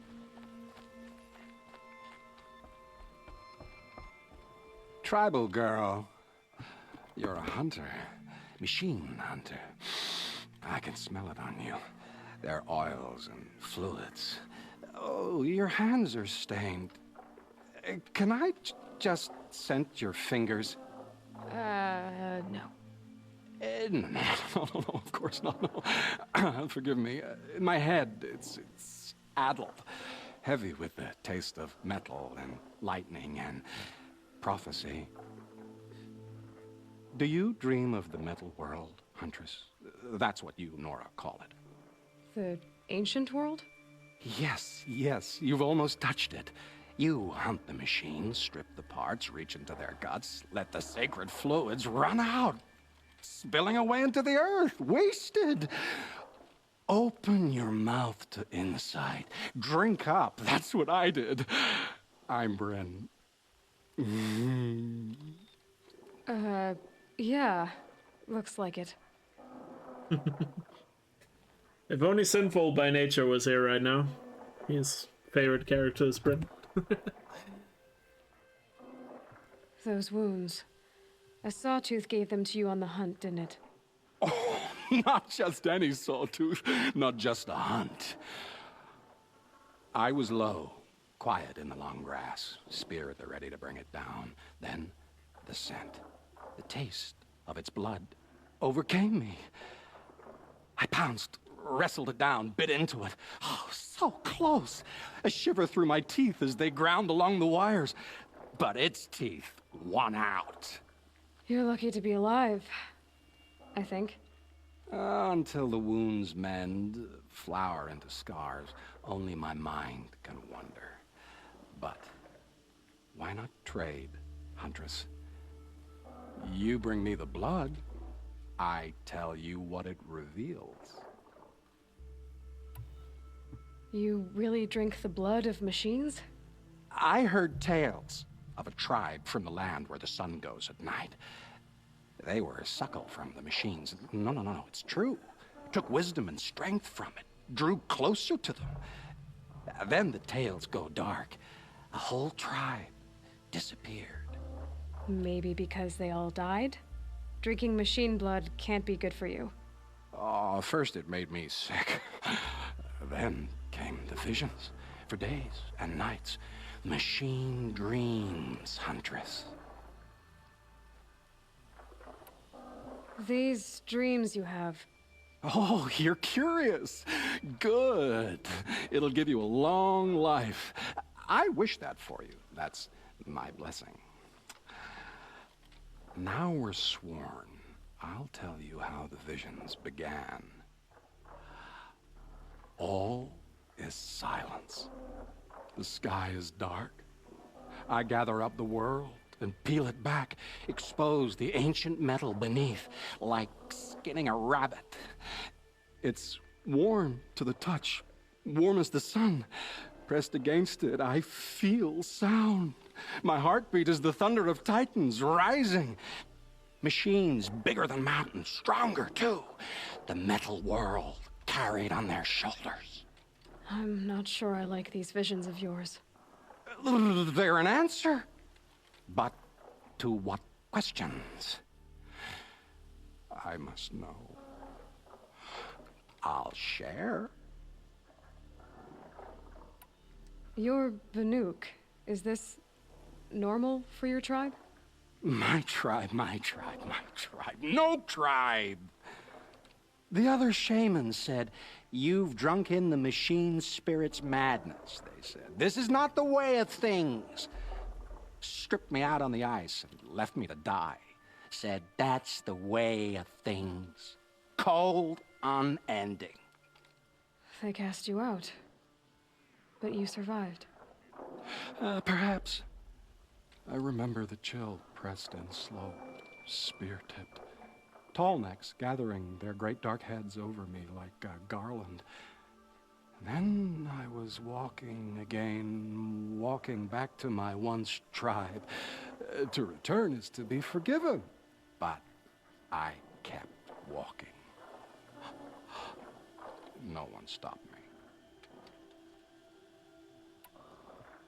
Tribal girl. You're a hunter. Machine hunter. I can smell it on you. Their oils and fluids. Oh, your hands are stained. Can I just scent your fingers? No. No, of course not, no. Forgive me. In my head, it's addled. Heavy with the taste of metal and lightning and prophecy. Do you dream of the metal world, Huntress? That's what you, Nora, call it. The ancient world? Yes, you've almost touched it. You hunt the machines, strip the parts, reach into their guts, let the sacred fluids run out, spilling away into the earth, wasted. Open your mouth to insight. Drink up. That's what I did. I'm Bryn. Yeah. Looks like it. If only Sinful by Nature was here right now. His favorite character is Bryn. Those wounds. A sawtooth gave them to you on the hunt, didn't it? Oh, not just any sawtooth. Not just a hunt. I was low, quiet in the long grass, spear at the ready to bring it down. Then the scent, the taste of its blood overcame me. I pounced, wrestled it down, bit into it. Oh, so close. A shiver through my teeth as they ground along the wires. But its teeth won out. You're lucky to be alive, I think. Until the wounds mend, flower into scars, only my mind can wonder. But why not trade, Huntress? You bring me the blood, I tell you what it reveals. You really drink the blood of machines? I heard tales of a tribe from the land where the sun goes at night. They were a suckle from the machines. No, it's true. Took wisdom and strength from it, drew closer to them. Then the tales go dark. A whole tribe disappeared. Maybe because they all died? Drinking machine blood can't be good for you. Oh, first it made me sick. Then came the visions. For days and nights. Machine dreams, Huntress. These dreams you have. Oh, you're curious. Good. It'll give you a long life. I wish that for you. That's my blessing. Now we're sworn. I'll tell you how the visions began. All is silence. The sky is dark. I gather up the world and peel it back, expose the ancient metal beneath, like skinning a rabbit. It's warm to the touch, warm as the sun. Pressed against it, I feel sound. My heartbeat is the thunder of titans rising. Machines bigger than mountains, stronger too. The metal world carried on their shoulders. I'm not sure I like these visions of yours. They're an answer. But to what questions? I must know. I'll share. You're Banuk. Is this normal for your tribe? My tribe. No tribe! The other shamans said, "You've drunk in the machine spirit's madness," they said. "This is not the way of things." Stripped me out on the ice and left me to die. Said, "That's the way of things. Cold, unending." They cast you out. But you survived. Perhaps. I remember the chill pressed in slow, spear-tipped. Tall necks gathering their great dark heads over me like a garland. Then I was walking again, walking back to my once tribe. To return is to be forgiven. But I kept walking. No one stopped me.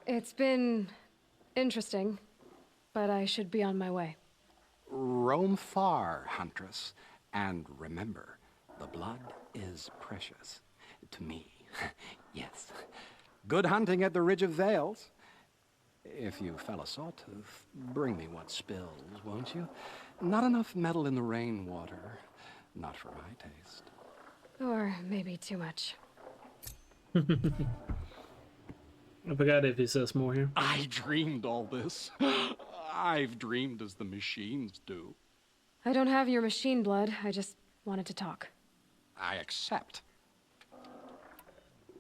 It's been interesting, but I should be on my way. Roam far, Huntress, and remember, the blood is precious to me. Yes. Good hunting at the Ridge of Vales. If you fell a sawtooth, bring me what spills, won't you? Not enough metal in the rainwater. Not for my taste. Or maybe too much. I forgot if he says more here. I dreamed all this. I've dreamed as the machines do. I don't have your machine blood. I just wanted to talk. I accept.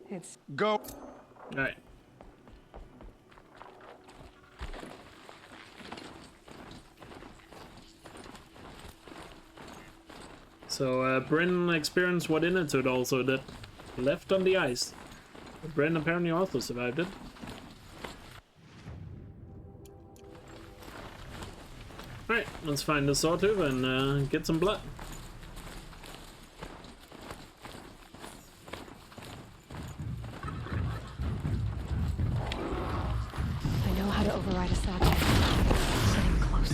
It's... Go! Alright. So, Bryn experienced what Inuit also did. Left on the ice. Bryn apparently also survived it. Alright, let's find the sawtooth and get some blood. I know how to override a sawtooth. Getting close.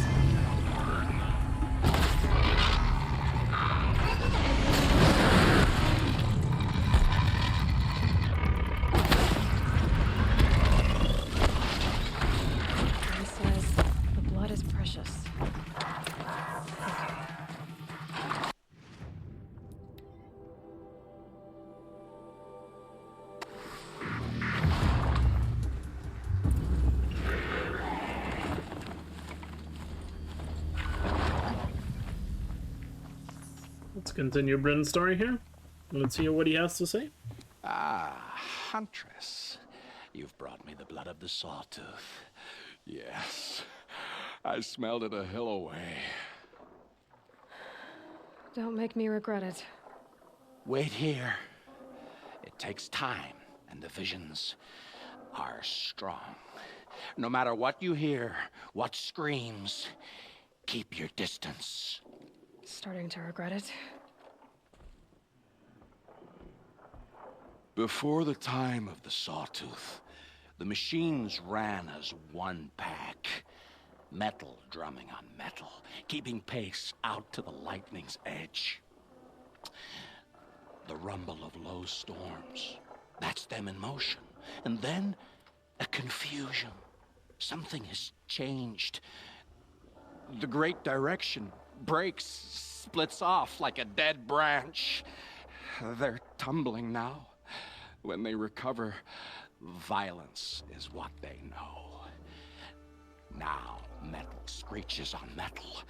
He says the blood is precious. Let's continue Bryn's story here. Let's hear what he has to say. Ah, Huntress. You've brought me the blood of the sawtooth. Yes. I smelled it a hill away. Don't make me regret it. Wait here. It takes time, and the visions are strong. No matter what you hear, what screams, keep your distance. Starting to regret it. Before the time of the sawtooth, the machines ran as one pack. Metal drumming on metal, keeping pace out to the lightning's edge. The rumble of low storms, that's them in motion. And then, a confusion. Something has changed. The great direction breaks, splits off like a dead branch. They're tumbling now. When they recover, violence is what they know. Now, metal screeches on metal.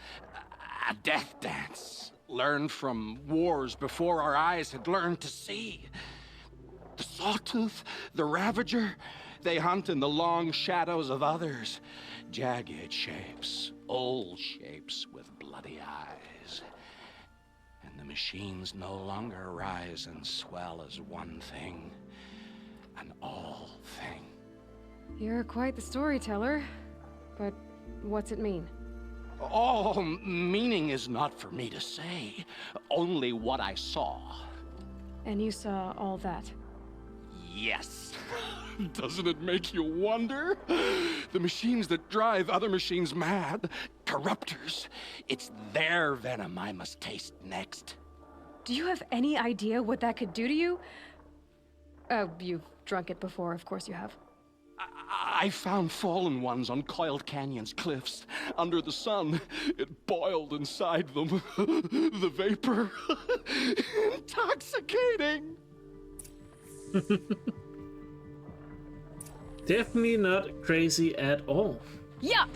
A death dance, learned from wars before our eyes had learned to see. The sawtooth, the ravager, they hunt in the long shadows of others. Jagged shapes, old shapes with bloody eyes. And the machines no longer rise and swell as one thing, an all thing. You're quite the storyteller. But what's it mean? Oh, meaning is not for me to say. Only what I saw. And you saw all that? Yes. Doesn't it make you wonder? The machines that drive other machines mad, corruptors. It's their venom I must taste next. Do you have any idea what that could do to you? Oh, you've drunk it before, of course you have. I found fallen ones on Coiled Canyon's cliffs. Under the sun, it boiled inside them. The vapor. Intoxicating. Definitely not crazy at all. Yeah!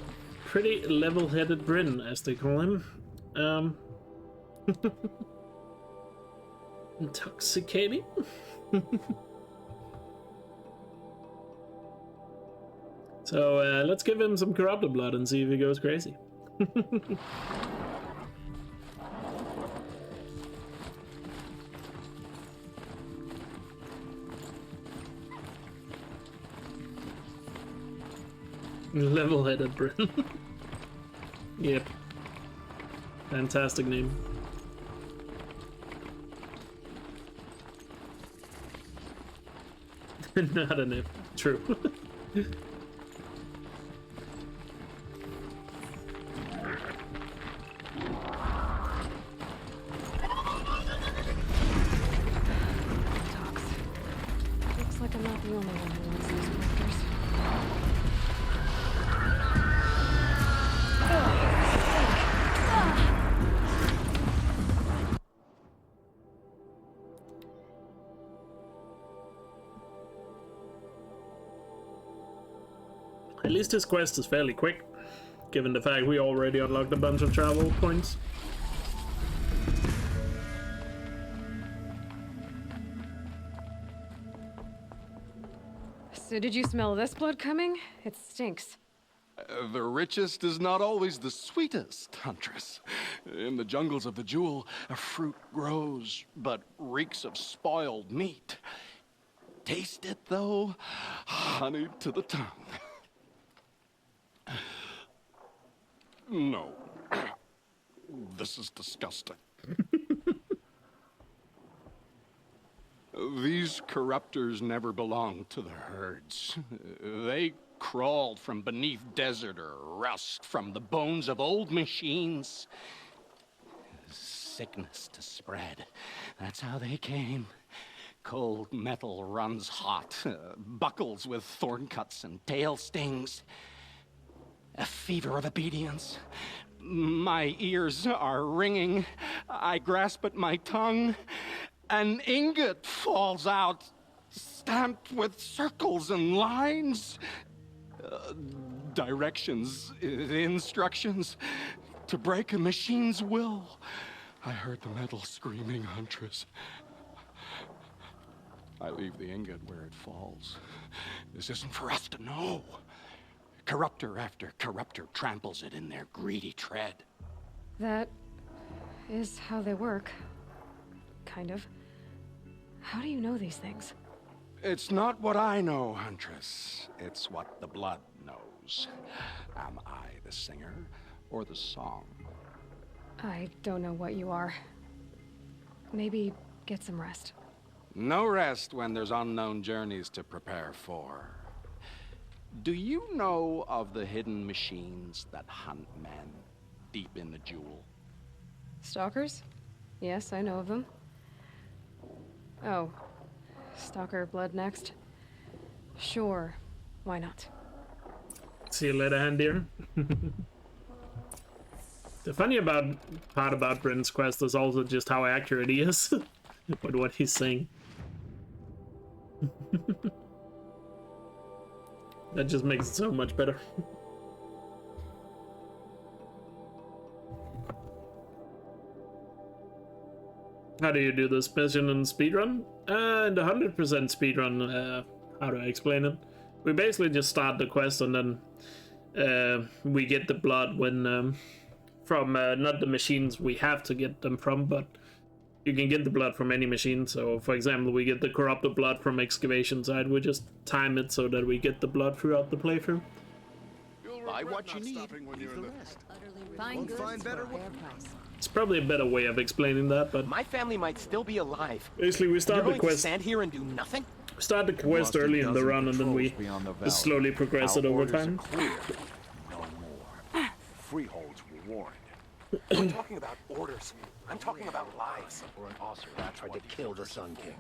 Pretty level-headed Bryn, as they call him. Intoxicating? So let's give him some corrupted blood and see if he goes crazy. Level-headed Bryn. Yep. Fantastic name. Not an if. True. Looks like I'm not the only one who wants these characters. At least his quest is fairly quick, given the fact we already unlocked a bunch of travel points. So did you smell this blood coming? It stinks. The richest is not always the sweetest, Huntress. In the jungles of the Jewel, a fruit grows, but reeks of spoiled meat. Taste it, though, honey to the tongue. No. This is disgusting. These corruptors never belonged to the herds. They crawled from beneath desert or rust, from the bones of old machines. Sickness to spread. That's how they came. Cold metal runs hot, buckles with thorn cuts and tail stings. A fever of obedience. My ears are ringing. I grasp at my tongue. An ingot falls out, stamped with circles and lines. Directions, instructions to break a machine's will. I heard the metal screaming, Huntress. I leave the ingot where it falls. This isn't for us to know. Corruptor after corruptor tramples it in their greedy tread. That is how they work. Kind of. How do you know these things? It's not what I know, Huntress. It's what the blood knows. Am I the singer or the song? I don't know what you are. Maybe get some rest. No rest when there's unknown journeys to prepare for. Do you know of the hidden machines that hunt men deep in the Jewel? Stalkers? Yes, I know of them. Oh. Stalker blood next? Sure. Why not? See you later, Handir. The funny part about Bryn's quest is also just how accurate he is with what he's saying. That just makes it so much better. How do you do this mission in speedrun? And 100% speedrun, how do I explain it? We basically just start the quest and then we get the blood when from not the machines we have to get them from, but you can get the blood from any machine. So for example, we get the corrupted blood from excavation side. We just time it so that we get the blood throughout the playthrough. Buy what you need, leave the rest. Find goods for a fair price. It's probably a better way of explaining that, but My family might still be alive. basically we start You're the going to quest. stand here and do nothing? Start the quest early in the run, and then we just slowly progress it over time. No more. Freeholds were warned. I'm talking about orders. I'm talking about lives. Or an officer that tried to kill the Sun King.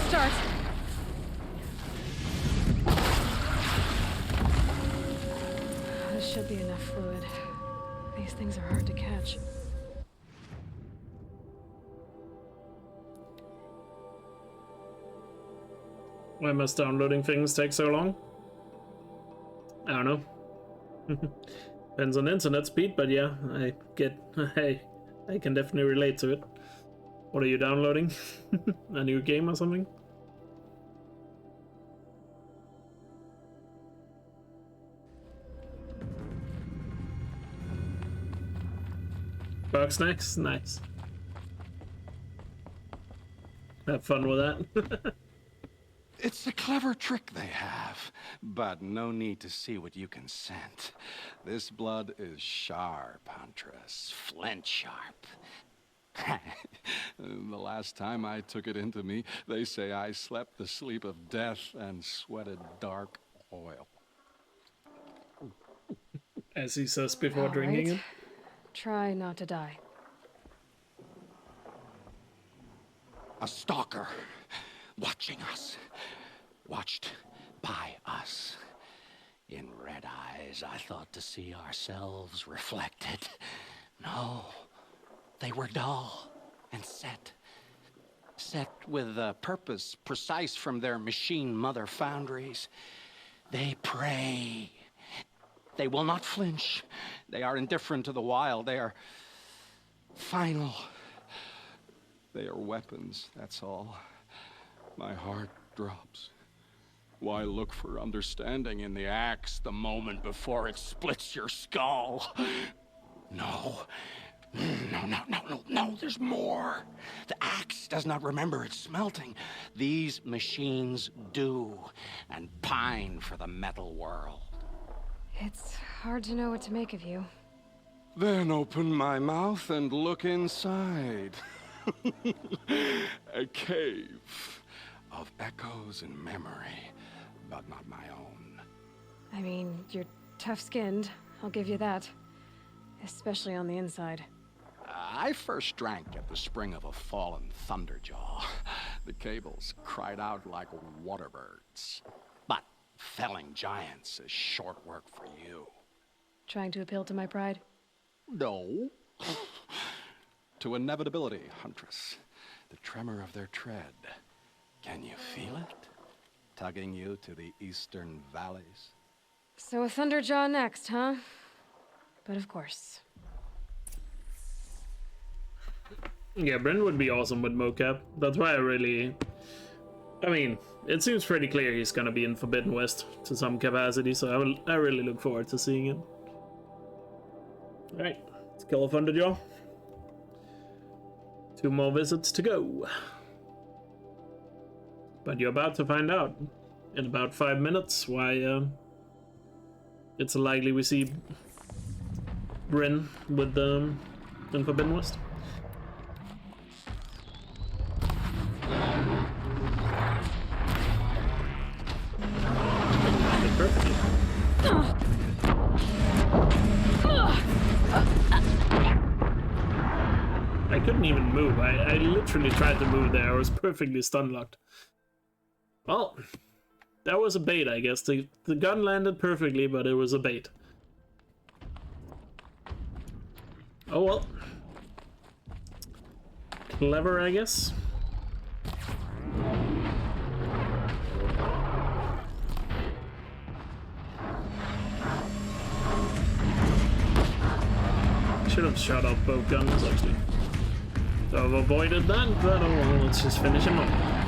Start. This should be enough fluid. These things are hard to catch. Why must downloading things take so long? I don't know. Depends on internet speed, but yeah, I can definitely relate to it. What are you downloading? A new game or something? Bug snacks? Nice. Have fun with that. It's a clever trick they have, but no need to see what you can scent. This blood is sharp, Huntress. Flint sharp. The last time I took it into me, they say I slept the sleep of death and sweated dark oil. As he says before All drinking right. it. Try not to die. A stalker, watching us, watched by us. In red eyes, I thought to see ourselves reflected. No, they were dull and set with a purpose precise from their machine mother foundries. They prey. They will not flinch. They are indifferent to the wild. They are final. They are weapons, that's all. My heart drops. Why look for understanding in the axe the moment before it splits your skull? No. No, there's more. The axe does not remember its smelting. These machines do, and pine for the metal world. It's hard to know what to make of you. Then open my mouth and look inside. A cave of echoes and memory, but not my own. I mean, you're tough-skinned, I'll give you that. Especially on the inside. I first drank at the spring of a fallen thunderjaw. The cables cried out like waterbirds. But felling giants is short work for you. Trying to appeal to my pride? No. To inevitability, Huntress. The tremor of their tread. Can you feel it? Tugging you to the eastern valleys? So a Thunderjaw next, huh? But of course. Yeah, Brent would be awesome with mocap. That's why I mean, it seems pretty clear he's gonna be in Forbidden West to some capacity, so I really look forward to seeing it. Alright, let's kill a Thunderjaw. 2 more visits to go. But you're about to find out in about 5 minutes why it's likely we see Bryn with in Forbidden West. Perfectly. I couldn't even move. I literally tried to move there. I was perfectly stun locked. Well, that was a bait, I guess. The gun landed perfectly, but it was a bait. Oh well. Clever, I guess. Should have shot off both guns, actually. So I've avoided that, but oh well, let's just finish him off.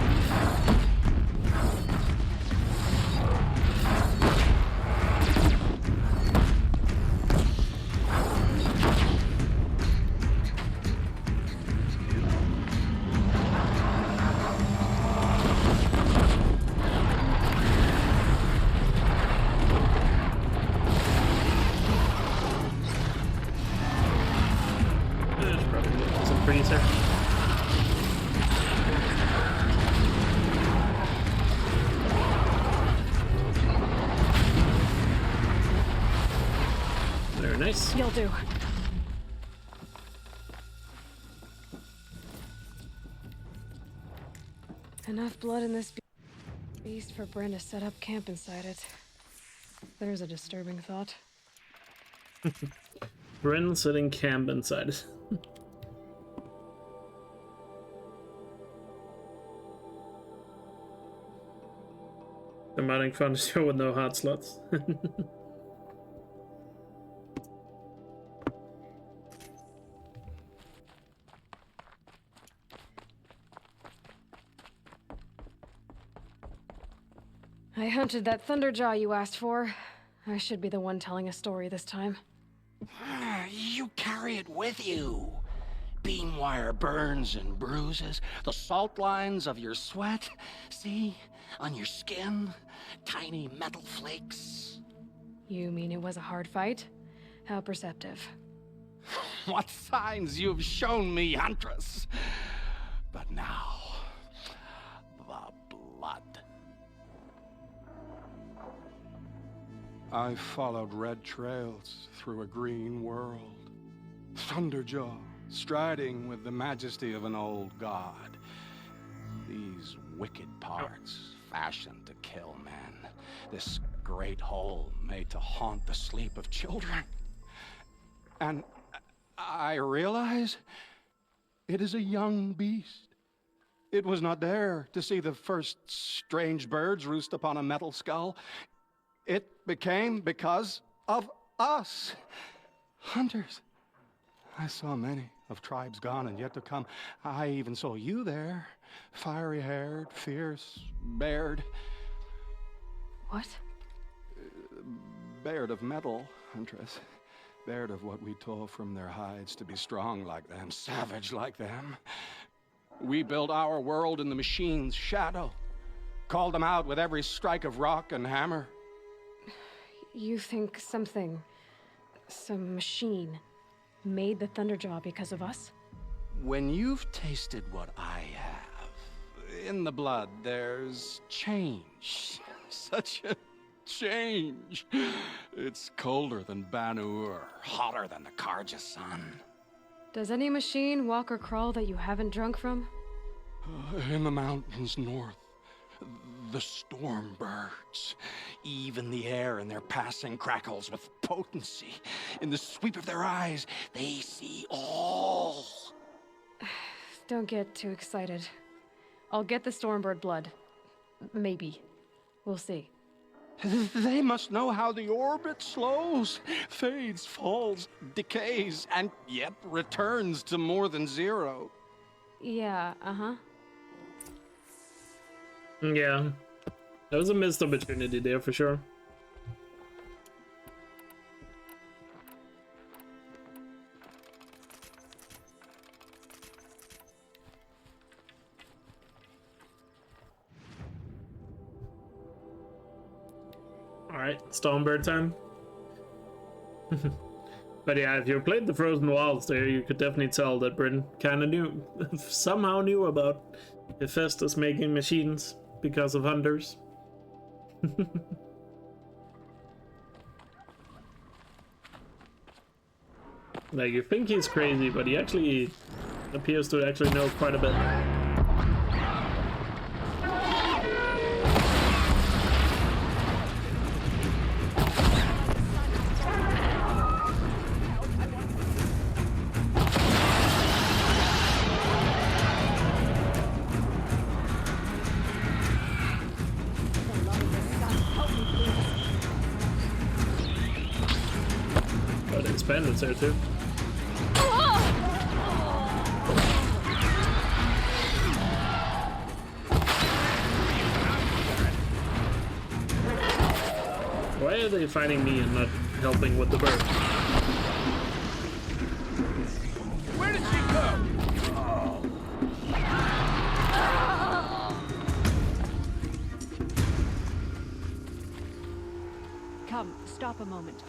You'll do. Enough blood in this beast for Bryn to set up camp inside it. There's a disturbing thought. Bryn setting camp inside it. The modding fun show with no hot slots. I hunted that Thunderjaw you asked for. I should be the one telling a story this time. You carry it with you. Beam wire burns and bruises, the salt lines of your sweat. See? On your skin, tiny metal flakes. You mean it was a hard fight? How perceptive. What signs you've shown me, Huntress. But now, the blood. I followed red trails through a green world. Thunderjaw, striding with the majesty of an old god. These wicked parts, fashioned to kill men. This great hole made to haunt the sleep of children. And I realize it is a young beast. It was not there to see the first strange birds roost upon a metal skull. It became because of us, hunters. I saw many of tribes gone and yet to come. I even saw you there, fiery-haired, fierce, bared. What? Bared of metal, Huntress. Bared of what we tore from their hides to be strong like them, savage like them. We built our world in the machine's shadow. Called them out with every strike of rock and hammer. You think some machine, made the Thunderjaw because of us? When you've tasted what I have, in the blood there's change. Such a change. It's colder than Banu-Ur, hotter than the Karja sun. Does any machine walk or crawl that you haven't drunk from? In the mountains north, the storm birds. Even the air in their passing crackles with potency. In the sweep of their eyes, they see all. Don't get too excited. I'll get the Stormbird blood. Maybe. We'll see. They must know how the orbit slows, fades, falls, decays, and yet returns to more than zero. Yeah, uh-huh. Yeah. That was a missed opportunity there for sure. Alright, Stormbird time. But yeah, if you played the Frozen Wilds there, you could definitely tell that Bryn kinda knew, somehow knew about Hephaestus making machines because of hunters. Like, you think he's crazy, but he actually appears to actually know quite a bit. But it's bandits there too. Why are they fighting me and not helping with the bird? Where did she go? Come, stop a moment.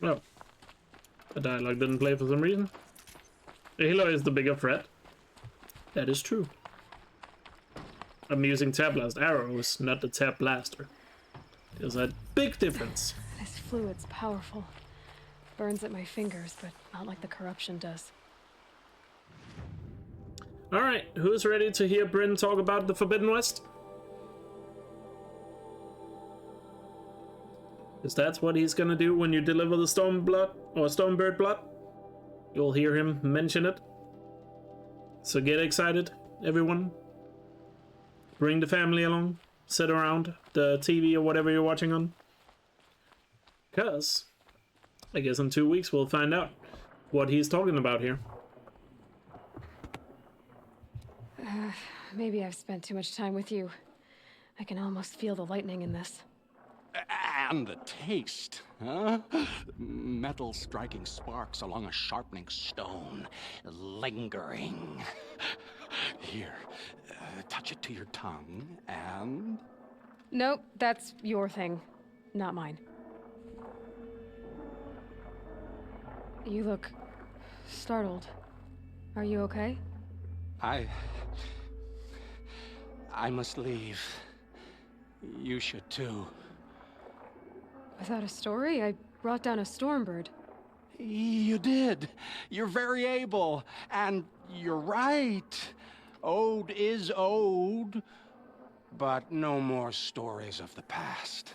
Oh. The dialogue didn't play for some reason. Halo is the bigger threat. That is true. I'm using Tab Blast arrows, not the Tab Blaster. There's a big difference. This fluid's powerful. Burns at my fingers, but not like the corruption does. Alright, who's ready to hear Bryn talk about the Forbidden West? Because that's what he's gonna do when you deliver the Stormblood, or Stormbird blood. You'll hear him mention it. So get excited, everyone. Bring the family along. Sit around the TV or whatever you're watching on. Because I guess in 2 weeks we'll find out what he's talking about here. Maybe I've spent too much time with you. I can almost feel the lightning in this. And the taste, huh? Metal striking sparks along a sharpening stone, lingering. Here, touch it to your tongue, and... Nope, that's your thing, not mine. You look startled. Are you okay? I must leave. You should too. Without a story? I brought down a stormbird. You did. You're very able. And you're right. Ode is ode. But no more stories of the past.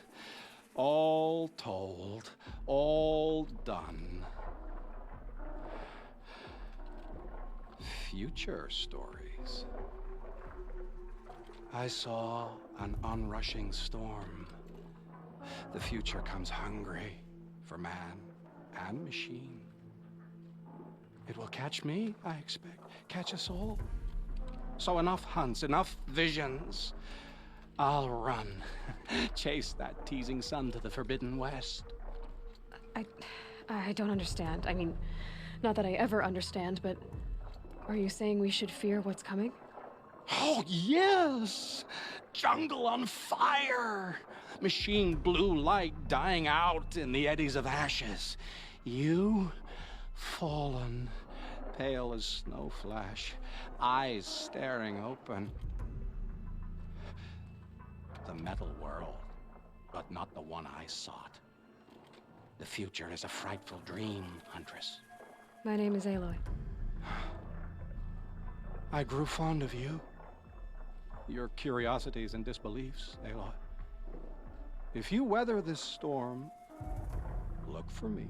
All told. All done. Future stories. I saw an onrushing storm. The future comes hungry for man and machine. It will catch me, I expect. Catch us all. So enough hunts, enough visions. I'll run. Chase that teasing sun to the Forbidden West. I don't understand. I mean, not that I ever understand, but are you saying we should fear what's coming? Oh, yes! Jungle on fire! Machine blue light dying out in the eddies of ashes. You, fallen, pale as snow flash, eyes staring open. The metal world, but not the one I sought. The future is a frightful dream, Huntress. My name is Aloy. I grew fond of you. Your curiosities and disbeliefs, Aloy. If you weather this storm, look for me.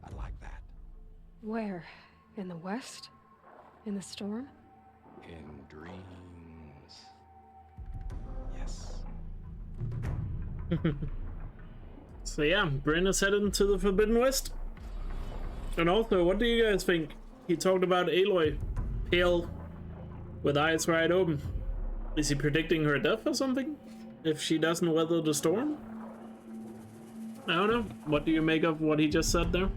I like that. Where? In the west? In the storm? In dreams. Yes. So yeah, Bryn is heading to the Forbidden West. And also, what do you guys think? He talked about Aloy, pale, with eyes wide open. Is he predicting her death or something? If she doesn't weather the storm? I don't know. What do you make of what he just said there?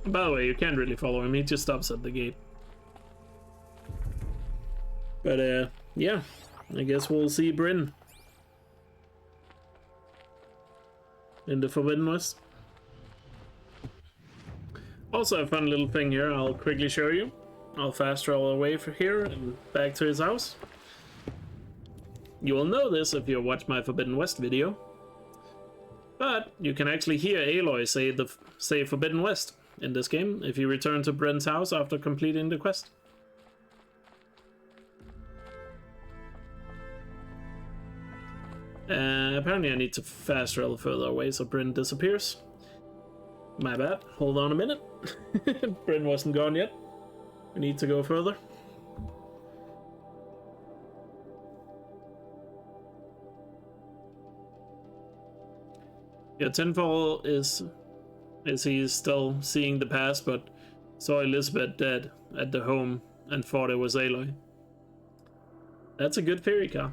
By the way, you can't really follow him. He just stops at the gate. But yeah, I guess we'll see Bryn in the Forbidden West. Also a fun little thing here I'll quickly show you. I'll fast travel away from here and back to his house. You will know this if you watch my Forbidden West video. But you can actually hear Aloy say Forbidden West in this game if you return to Bryn's house after completing the quest. Apparently I need to fast travel further away so Bryn disappears. My bad. Hold on a minute. Bryn wasn't gone yet. We need to go further. Yeah, Tinfall is he's still seeing the past, but saw Elizabeth dead at the home and thought it was Aloy. That's a good theory, Carl.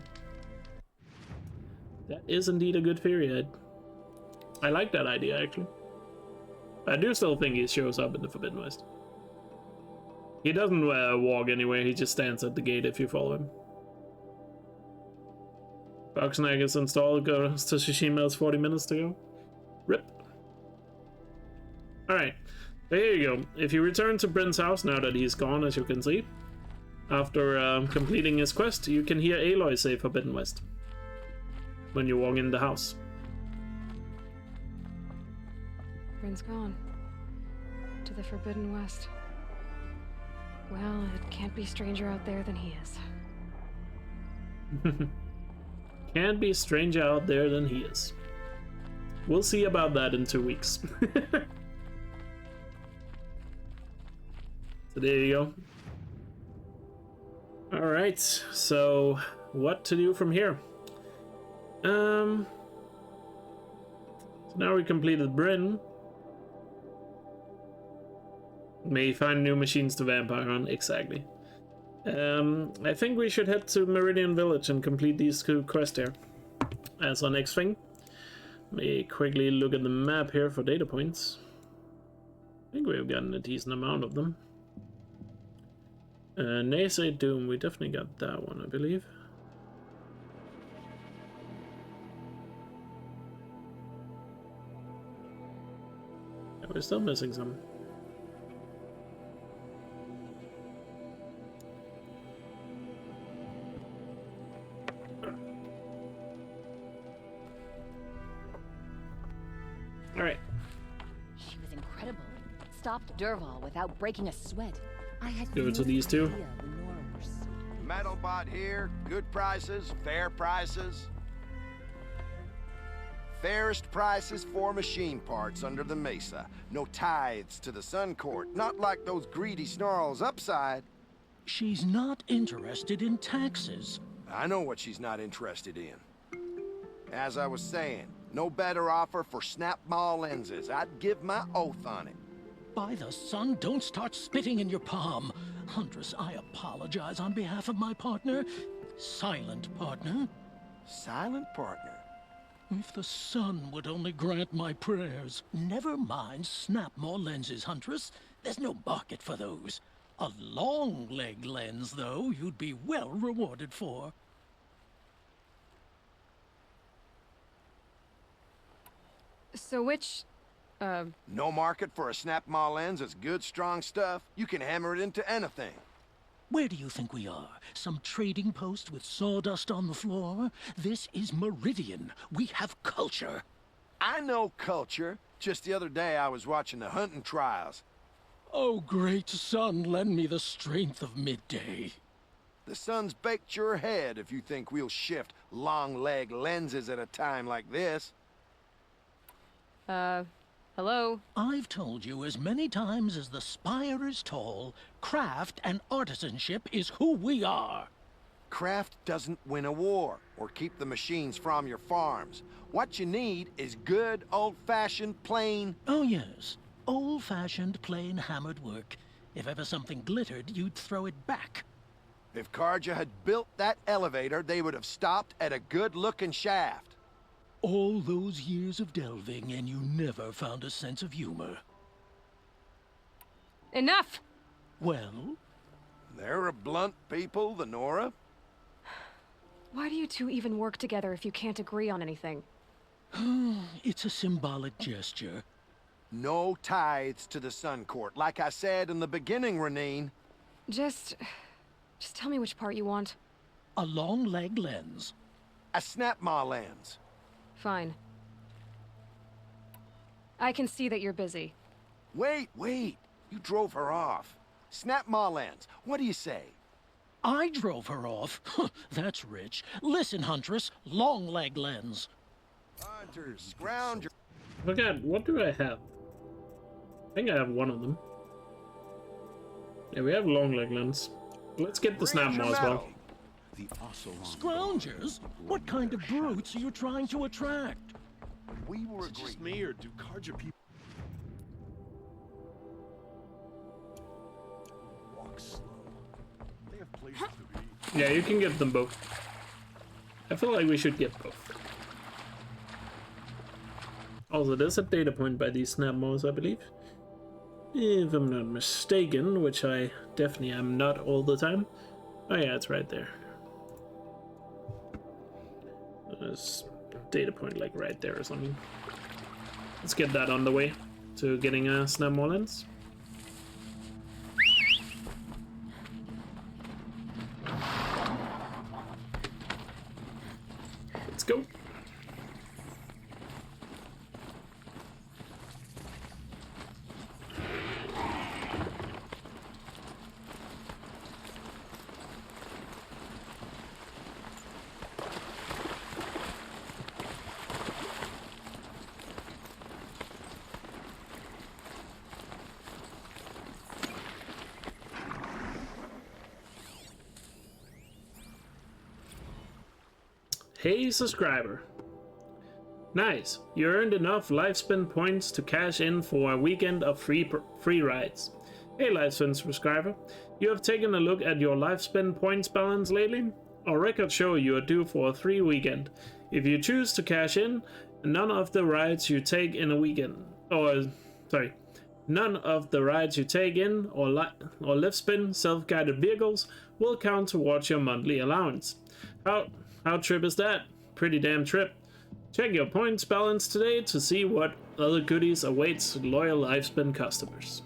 That is indeed a good theory. I like that idea, actually. I do still think he shows up in the Forbidden West. He doesn't walk anywhere, he just stands at the gate if you follow him. Boxnag is installed, goes to Tsushima, has 40 minutes to go. RIP. Alright, there you go. If you return to Bryn's house, now that he's gone, as you can see, after completing his quest, you can hear Aloy say Forbidden West when you walk in the house. Bryn's gone. To the Forbidden West. Well, it can't be stranger out there than he is. Can't be stranger out there than he is. We'll see about that in 2 weeks. So there you go. Alright, so what to do from here? So now we completed Bryn. May find new machines to vampire on, exactly. I think we should head to Meridian Village and complete these two quests here. As our next thing. Let me quickly look at the map here for data points. I think we've gotten a decent amount of them. Naysay Doom, we definitely got that one, I believe. Yeah, we're still missing some. Alright. She was incredible. Stopped Derval without breaking a sweat. I had Give it to these two. Metal bot here, good prices, fair prices. Fairest prices for machine parts under the mesa. No tithes to the Sun Court, not like those greedy snarls upside. She's not interested in taxes. I know what she's not interested in. As I was saying, no better offer for snap maw lenses. I'd give my oath on it. By the sun, don't start spitting in your palm. Huntress, I apologize on behalf of my partner. Silent partner. Silent partner? If the sun would only grant my prayers. Never mind snap maw lenses, Huntress. There's no market for those. A long leg lens, though, you'd be well rewarded for. So which, No market for a snap maw lens is good, strong stuff. You can hammer it into anything. Where do you think we are? Some trading post with sawdust on the floor? This is Meridian. We have culture. I know culture. Just the other day I was watching the hunting trials. Oh, great sun, lend me the strength of midday. The sun's baked your head if you think we'll shift long leg lenses at a time like this. Hello? I've told you as many times as the spire is tall, craft and artisanship is who we are. Craft doesn't win a war or keep the machines from your farms. What you need is good, old-fashioned, plain... Oh, yes. Old-fashioned, plain hammered work. If ever something glittered, you'd throw it back. If Karja had built that elevator, they would have stopped at a good-looking shaft. All those years of delving, and you never found a sense of humor. Enough! Well? They're a blunt people, the Nora. Why do you two even work together if you can't agree on anything? It's a symbolic gesture. No tithes to the Sun Court, like I said in the beginning, Renine. Just tell me which part you want. A long leg lens. A snap maw lens. Fine. I can see that you're busy. Wait. You drove her off. Snap maw lens. What do you say? I drove her off? That's rich. Listen, Huntress. Long leg lens. Hunters, scrounger. Okay, what do I have? I think I have one of them. Yeah, we have long leg lens. Let's get the snap maw as well. The Scroungers? What kind of brutes are you trying to attract? We were Is it just me, or do Karja people walk slow? They have places to be. Yeah, you can get them both. I feel like we should get both. Also, there's a data point by these snap maws, I believe. If I'm not mistaken, which I definitely am not all the time. Oh yeah, it's right there. There's a data point like right there or something. Let's get that on the way to getting a snap maw lens. Let's go. Hey subscriber. Nice, you earned enough lifespin points to cash in for a weekend of free rides. Hey Lifespin subscriber, you have taken a look at your Lifespin points balance lately? Our records show you are due for a 3 weekend. If you choose to cash in, none of the rides you take in a weekend, none of the rides you take in or lift spin self-guided vehicles will count towards your monthly allowance. How trip is that? Pretty damn trip. Check your points balance today to see what other goodies awaits loyal Lifespin customers.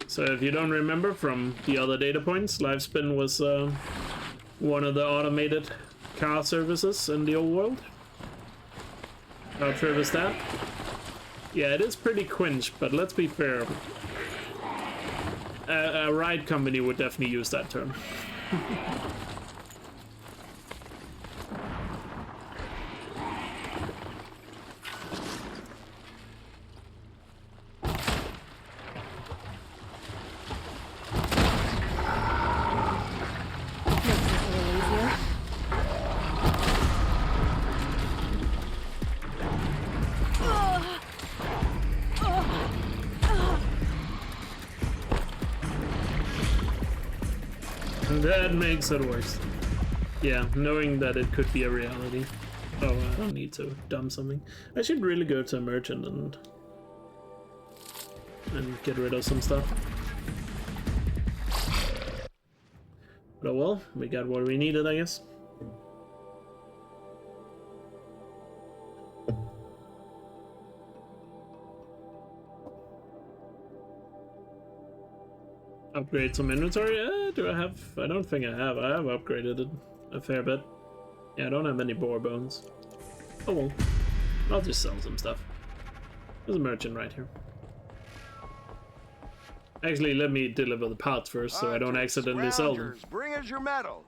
So if you don't remember from the other data points, Lifespin was one of the automated car services in the old world. How true is that? Yeah, it is pretty quinch, but let's be fair. A ride company would definitely use that term. That makes it worse. Yeah, knowing that it could be a reality. Oh, I don't need to dump something. I should really go to a merchant and get rid of some stuff. But oh well, we got what we needed, I guess. Upgrade some inventory? Do I have? I don't think I have. I have upgraded it a fair bit. Yeah, I don't have any boar bones. Oh well. I'll just sell some stuff. There's a merchant right here. Actually, let me deliver the parts first so I don't accidentally sell them. Bring us your metal.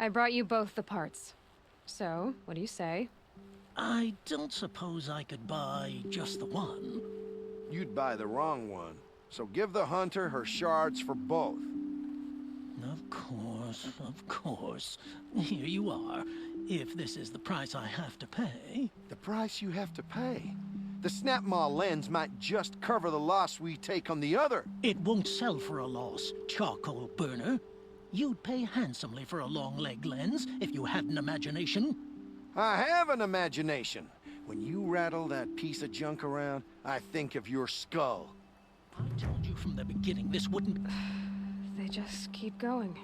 I brought you both the parts. So, what do you say? I don't suppose I could buy just the one. You'd buy the wrong one. So give the hunter her shards for both. Of course. Here you are. If this is the price I have to pay. The price you have to pay? The Snapmaw lens might just cover the loss we take on the other. It won't sell for a loss, charcoal burner. You'd pay handsomely for a long leg lens if you had an imagination. I have an imagination. When you rattle that piece of junk around, I think of your skull. I told you from the beginning this wouldn't... They just keep going.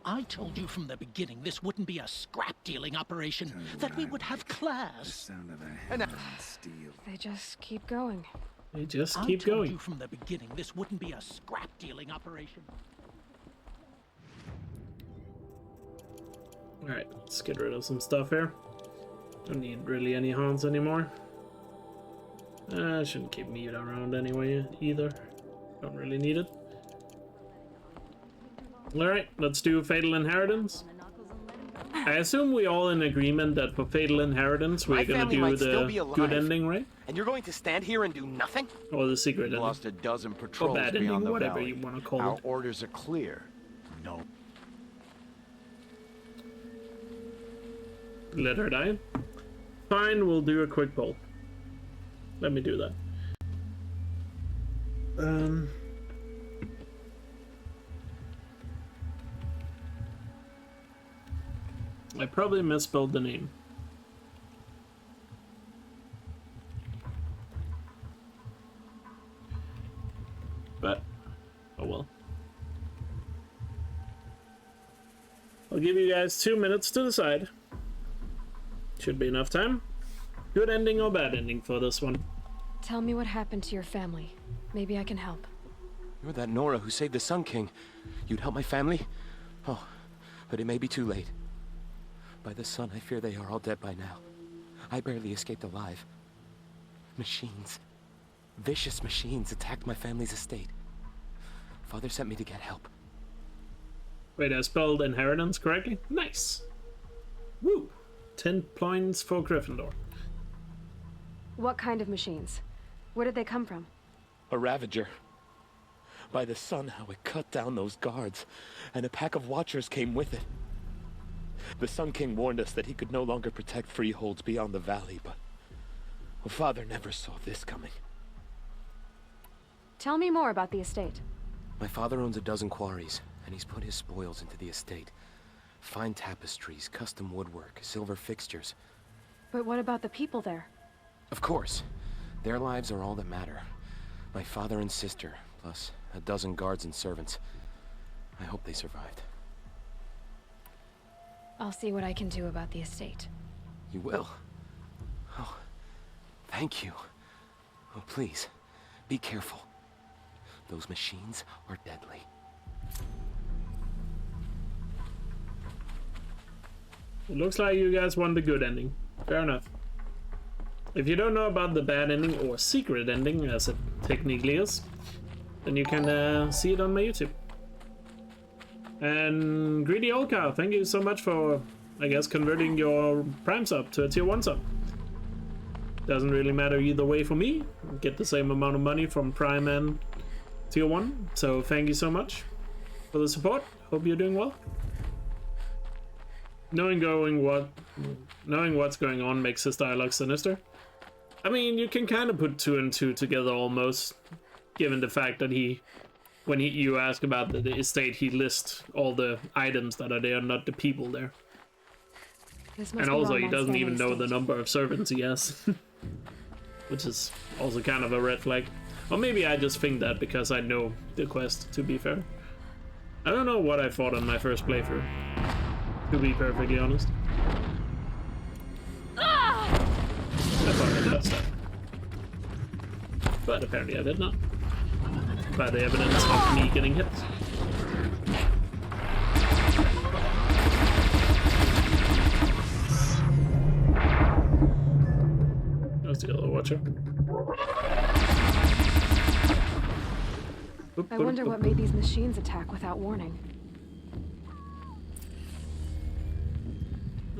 I told you from the beginning this wouldn't be a scrap-dealing operation, that we would have class. The sound of a hammer and steel. They just keep going. They just keep going. I told you from the beginning this wouldn't be a scrap-dealing operation. Alright, let's get rid of some stuff here. Don't need really any Hans anymore. I shouldn't keep meat around anyway either. Don't really need it. Alright, let's do Fatal Inheritance. I assume we're all in agreement that for Fatal Inheritance we're gonna do the good ending, right? And you're going to stand here and do nothing? Or the secret ending. Lost a dozen patrols or bad beyond ending, the whatever valley. you want to call Our it. orders are clear. No. Let her die. Fine, we'll do a quick poll. Let me do that. I probably misspelled the name. But, oh well. I'll give you guys 2 minutes to decide. Should be enough time. Good ending or bad ending for this one? Tell me what happened to your family. Maybe I can help. You're that Nora who saved the Sun King. You'd help my family? Oh, but it may be too late. By the sun, I fear they are all dead by now. I barely escaped alive. Machines. Vicious machines attacked my family's estate. Father sent me to get help. Wait, I spelled inheritance correctly? Nice. Woo! 10 points for Gryffindor. What kind of machines? Where did they come from? A Ravager. By the sun, how it cut down those guards, and a pack of watchers came with it. The Sun King warned us that he could no longer protect freeholds beyond the valley, but Well, Father never saw this coming. Tell me more about the estate. My father owns a dozen quarries, and he's put his spoils into the estate. Fine tapestries, custom woodwork, silver fixtures. But what about the people there? Of course. Their lives are all that matter. My father and sister, plus a dozen guards and servants. I hope they survived. I'll see what I can do about the estate. You will? Oh, thank you. Oh, please, be careful. Those machines are deadly. It looks like you guys want the good ending. Fair enough. If you don't know about the bad ending, or secret ending, as it technically is, then you can see it on my YouTube. And Greedy Elkjaer, thank you so much for, I guess, converting your Prime sub to a Tier 1 sub. Doesn't really matter either way for me. Get the same amount of money from Prime and Tier 1. So thank you so much for the support. Hope you're doing well. Knowing what's going on makes his dialogue sinister. I mean, you can kind of put 2 and 2 together almost, given the fact that when you ask about the estate, he lists all the items that are there, not the people there. And also, he doesn't even know the number of servants he has, which is also kind of a red flag. Or maybe I just think that because I know the quest, to be fair. I don't know what I thought on my first playthrough, to be perfectly honest. I thought I did stuff. But apparently I did not. By the evidence of me getting hit. There's the other watcher. I wonder what made these machines attack without warning.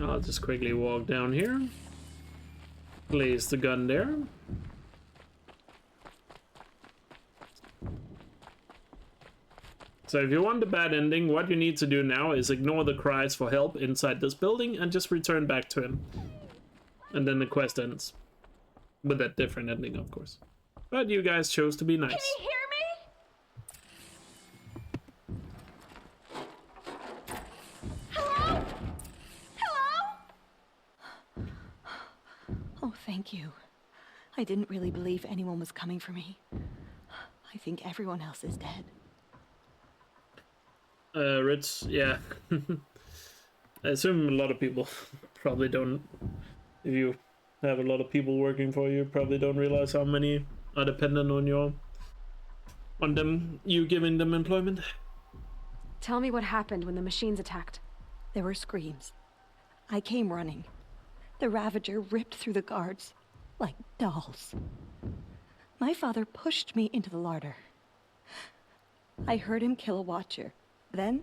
I'll just quickly walk down here. Place the gun there. So if you want the bad ending, what you need to do now is ignore the cries for help inside this building and just return back to him. And then the quest ends. With that different ending, of course. But you guys chose to be nice. Can you hear me? Hello? Hello? Oh, thank you. I didn't really believe anyone was coming for me. I think everyone else is dead. Ritz, yeah. I assume a lot of people probably don't. If you have a lot of people working for you, probably don't realize how many are dependent on you giving them employment. Tell me what happened when the machines attacked. There were screams. I came running. The Ravager ripped through the guards like dolls. My father pushed me into the larder. I heard him kill a watcher. Then,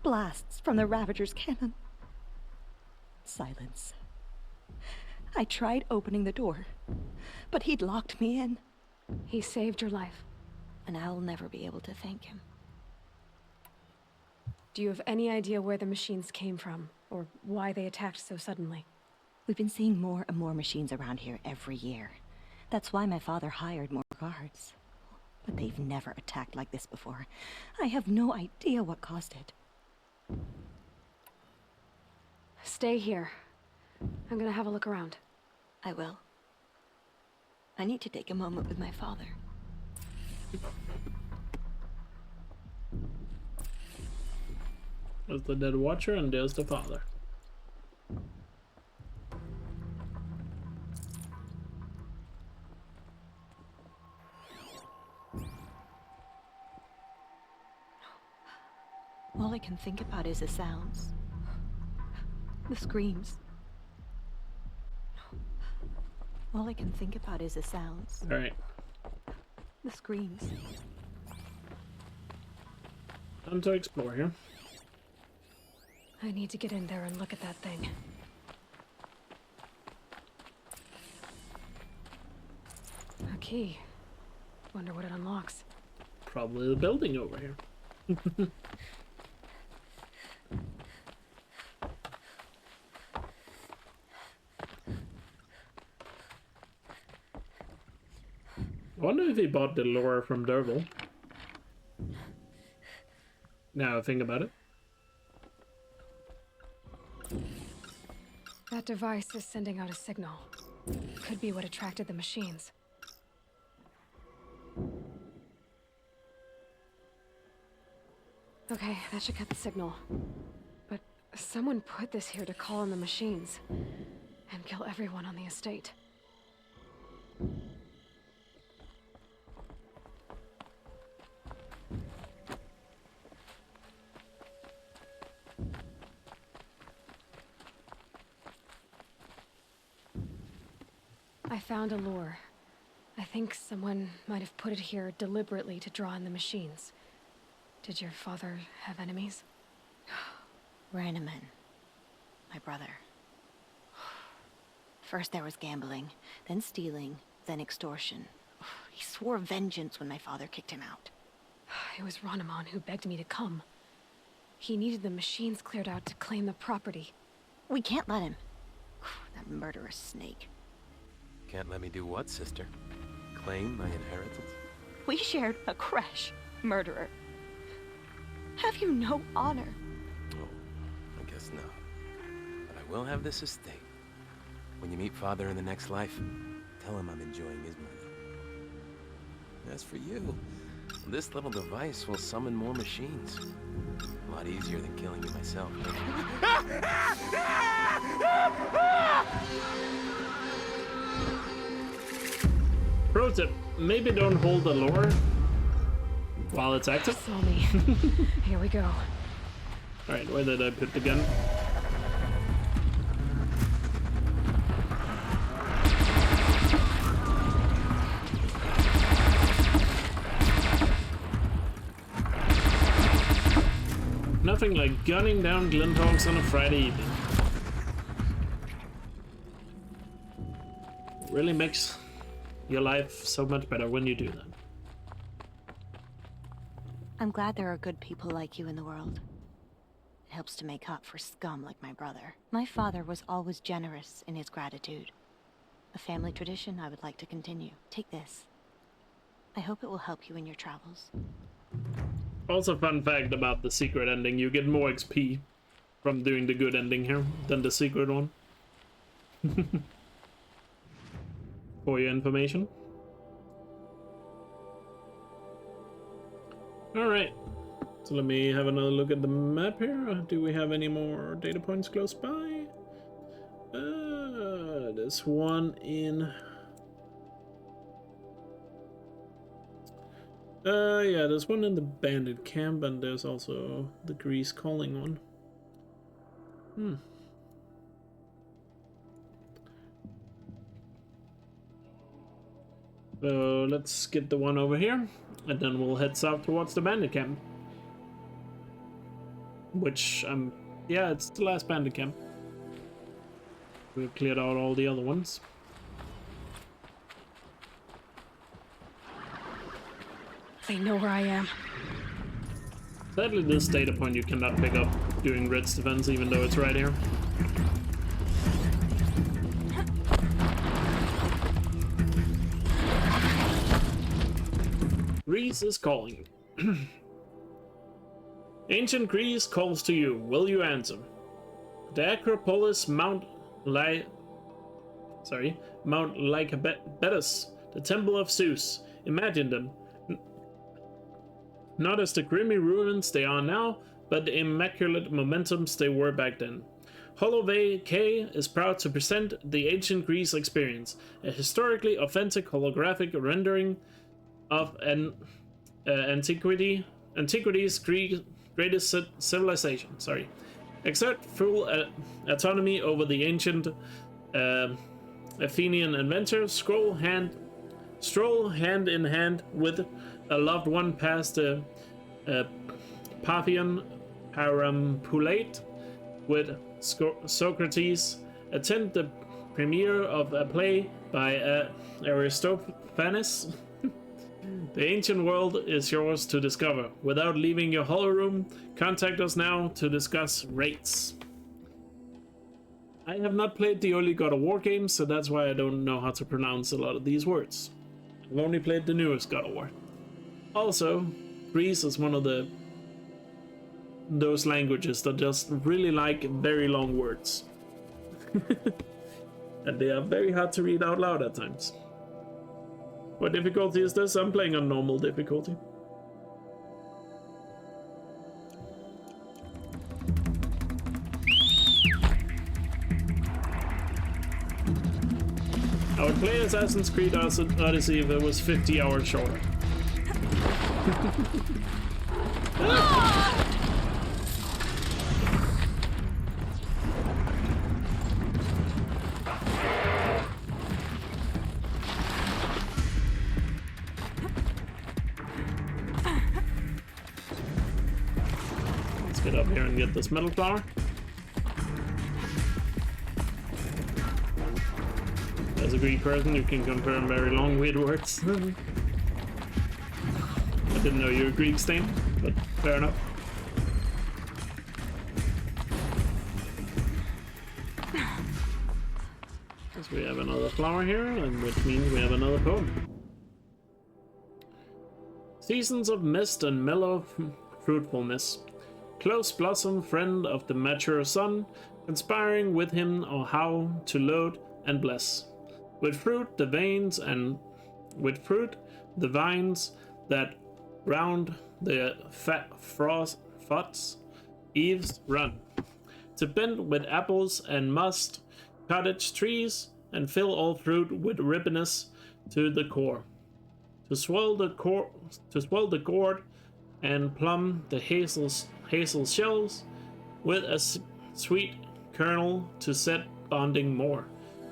blasts from the Ravager's cannon. Silence. I tried opening the door, but he'd locked me in. He saved your life. And I'll never be able to thank him. Do you have any idea where the machines came from, or why they attacked so suddenly? We've been seeing more and more machines around here every year. That's why my father hired more guards. But they've never attacked like this before. I have no idea what caused it. Stay here. I'm gonna have a look around. I will. I need to take a moment with my father. There's the dead watcher and there's the father. All I can think about is the sounds. The screams. All I can think about is the sounds. Alright. The screams. Time to explore here. I need to get in there and look at that thing. A key. Wonder what it unlocks. Probably the building over here. I wonder if he bought the lore from Derval. Now I think about it. That device is sending out a signal. Could be what attracted the machines. Okay, that should cut the signal. But someone put this here to call in the machines and kill everyone on the estate. I found a lure. I think someone might have put it here deliberately to draw in the machines. Did your father have enemies? Rainaman. My brother. First there was gambling, then stealing, then extortion. He swore vengeance when my father kicked him out. It was Rainaman who begged me to come. He needed the machines cleared out to claim the property. We can't let him. That murderous snake. Can't let me do what, sister? Claim my inheritance? We shared a creche, murderer. Have you no honor? Oh, I guess not. But I will have this estate. When you meet father in the next life, tell him I'm enjoying his money. As for you, this little device will summon more machines. A lot easier than killing you myself. Pro tip, maybe don't hold the lure while it's active. Saw me. Here we go. Alright, where did I put the gun? Nothing like gunning down Glinthawks on a Friday evening. Really makes your life so much better when you do that. I'm glad there are good people like you in the world. It helps to make up for scum like my brother. My father was always generous in his gratitude. A family tradition I would like to continue. Take this. I hope it will help you in your travels. Also, fun fact about the secret ending, you get more XP from doing the good ending here than the secret one. For your information. Alright, so let me have another look at the map here. Do we have any more data points close by? There's one in... yeah, there's one in the bandit camp, and there's also the Grease calling one. So let's get the one over here, and then we'll head south towards the bandit camp. Which, yeah, it's the last bandit camp. We've cleared out all the other ones. They know where I am. Sadly, this data point you cannot pick up during Red's defense, even though it's right here. Grease is calling. Ancient Grease calls to you. Will you answer? The Acropolis Mount Lycabettus, the Temple of Zeus. Imagine them. Not as the grimy ruins they are now, but the immaculate momentums they were back then. Holloway K is proud to present the Ancient Greece experience, a historically authentic holographic rendering of an antiquity's greatest civilization. Exert full autonomy over the ancient Athenian adventure. Stroll hand in hand with a loved one past the Parthian Parampulate with Socrates. Attend the premiere of a play by Aristophanes. The ancient world is yours to discover. Without leaving your hollow room, contact us now to discuss rates. I have not played the early God of War games, so that's why I don't know how to pronounce a lot of these words. I've only played the newest God of War. Also, Greece is one of those languages that just really like very long words. And they are very hard to read out loud at times. What difficulty is this? I'm playing on normal difficulty. I would play Assassin's Creed Odyssey if it was 50 hours shorter. Let's get up here and get this metal flower. As a Greek person, you can confirm very long, weird words. I didn't know you were Greek, Stain, but fair enough. Because we have another flower here, and which means we have another poem. Seasons of mist and mellow fruitfulness. Close blossom, friend of the mature sun, conspiring with him on how to load and bless. With fruit the vines that round the fots eaves run, to bend with apples and must cottage trees, and fill all fruit with ripeness to the core. To swell the gourd and plumb the hazel shells with a sweet kernel to set bonding more.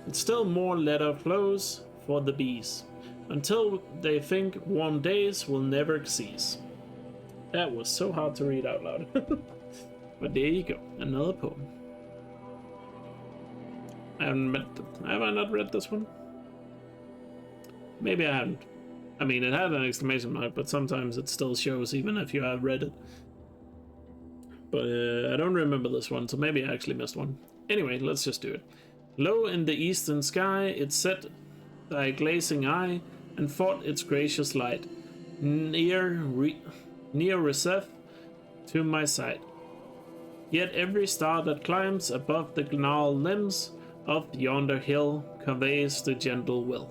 And still more letter flows for the bees, until they think warm days will never cease. That was so hard to read out loud. But there you go, another poem. Have I not read this one? Maybe I haven't. I mean, it had an exclamation mark, but sometimes it still shows even if you have read it. But I don't remember this one, so maybe I actually missed one. Anyway, let's just do it. Low in the eastern sky it set thy glazing eye, and fought its gracious light, near receive to my sight. Yet every star that climbs above the gnarled limbs of yonder hill conveys the gentle will.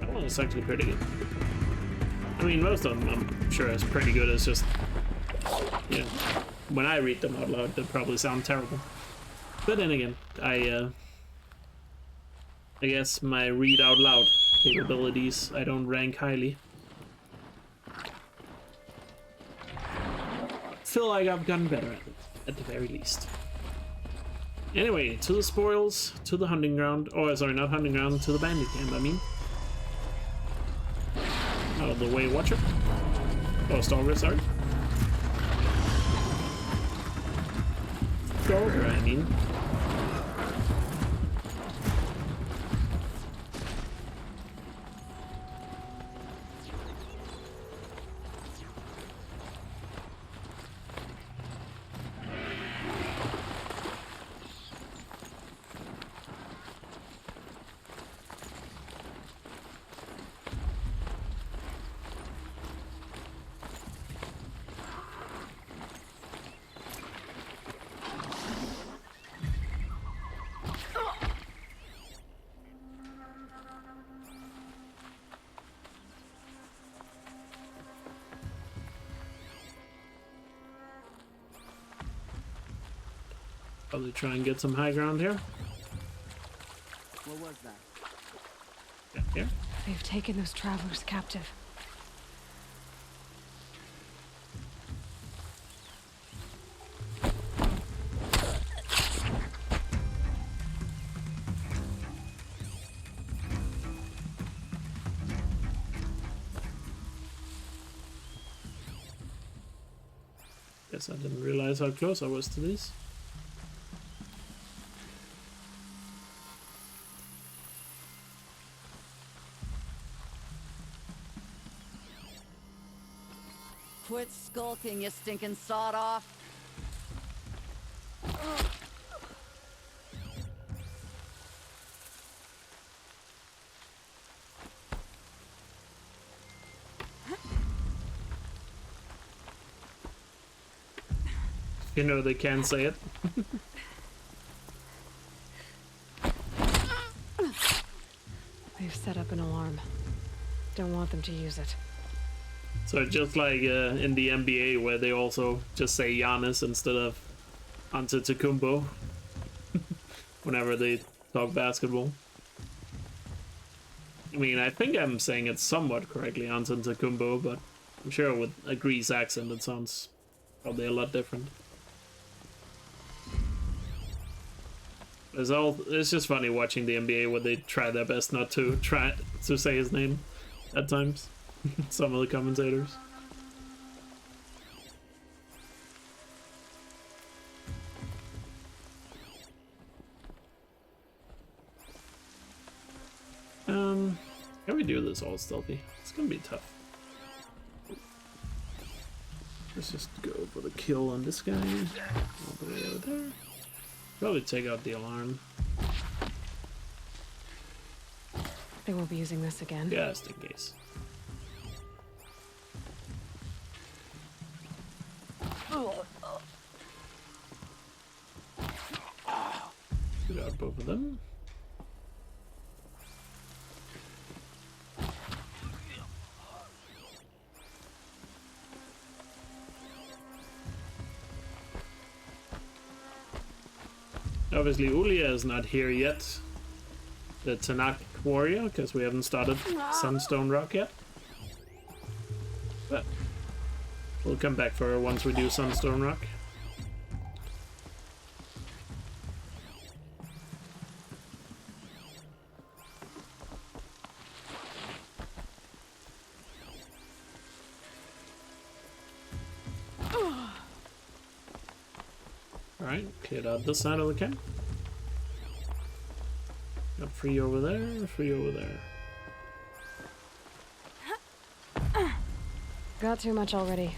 That one is actually pretty good. I mean, most of them I'm sure is pretty good. It's just, you know, when I read them out loud, they probably sound terrible. But then again, I guess my read out loud capabilities I don't rank highly. Feel like I've gotten better at the very least. Anyway, to the spoils, to the hunting ground. Oh, sorry, not hunting ground, to the bandit camp, I mean. Out of the way, Watcher. Oh, Stalker, sorry. Stalker, I mean. Probably try and get some high ground here. What was that? Yeah, here. They've taken those travelers captive. Guess I didn't realize how close I was to this. Quit skulking, you stinking sawed off. You know they can't say it. They've set up an alarm. Don't want them to use it. So just like in the NBA, where they also just say Giannis instead of Antetokounmpo whenever they talk basketball. I mean, I think I'm saying it somewhat correctly, Antetokounmpo, but I'm sure with a Greece accent it sounds probably a lot different. It's just funny watching the NBA where they try their best not to try to say his name at times. Some of the commentators. Can we do this all stealthy? It's gonna be tough. Let's just go for the kill on this guy. All the way over there. Probably take out the alarm. They won't be using this again. Just in case. Get out both of them. Obviously, Ulia is not here yet. The Tanakh warrior, because we haven't started Sunstone Rock yet. But we'll come back for her once we do Sunstone Rock. Alright, cleared out this side of the camp. Got free over there, free over there. Got too much already.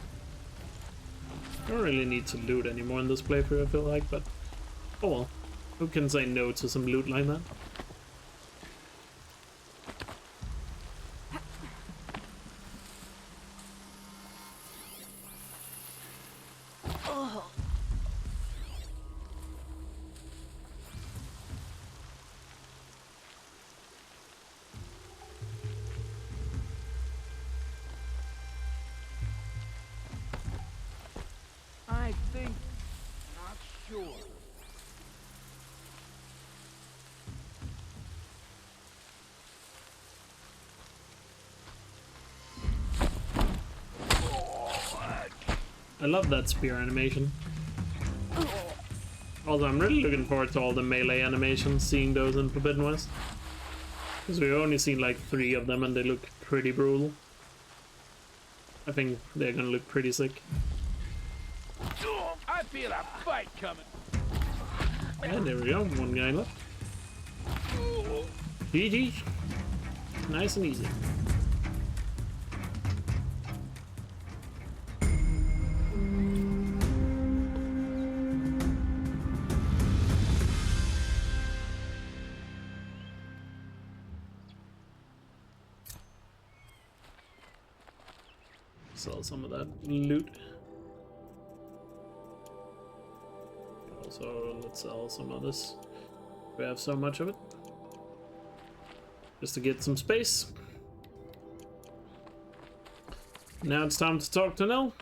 Don't really need to loot anymore in this playthrough, I feel like, but oh well. Who can say no to some loot like that? I think... not sure. I love that spear animation. Although I'm really looking forward to all the melee animations, seeing those in Forbidden West. Because we've only seen like 3 of them and they look pretty brutal. I think they're gonna look pretty sick. I feel a fight coming. And there we go, one guy left. GG. Nice and easy. Sell some of that loot. Also, let's sell some of this. We have so much of it. Just to get some space. Now it's time to talk to Nell.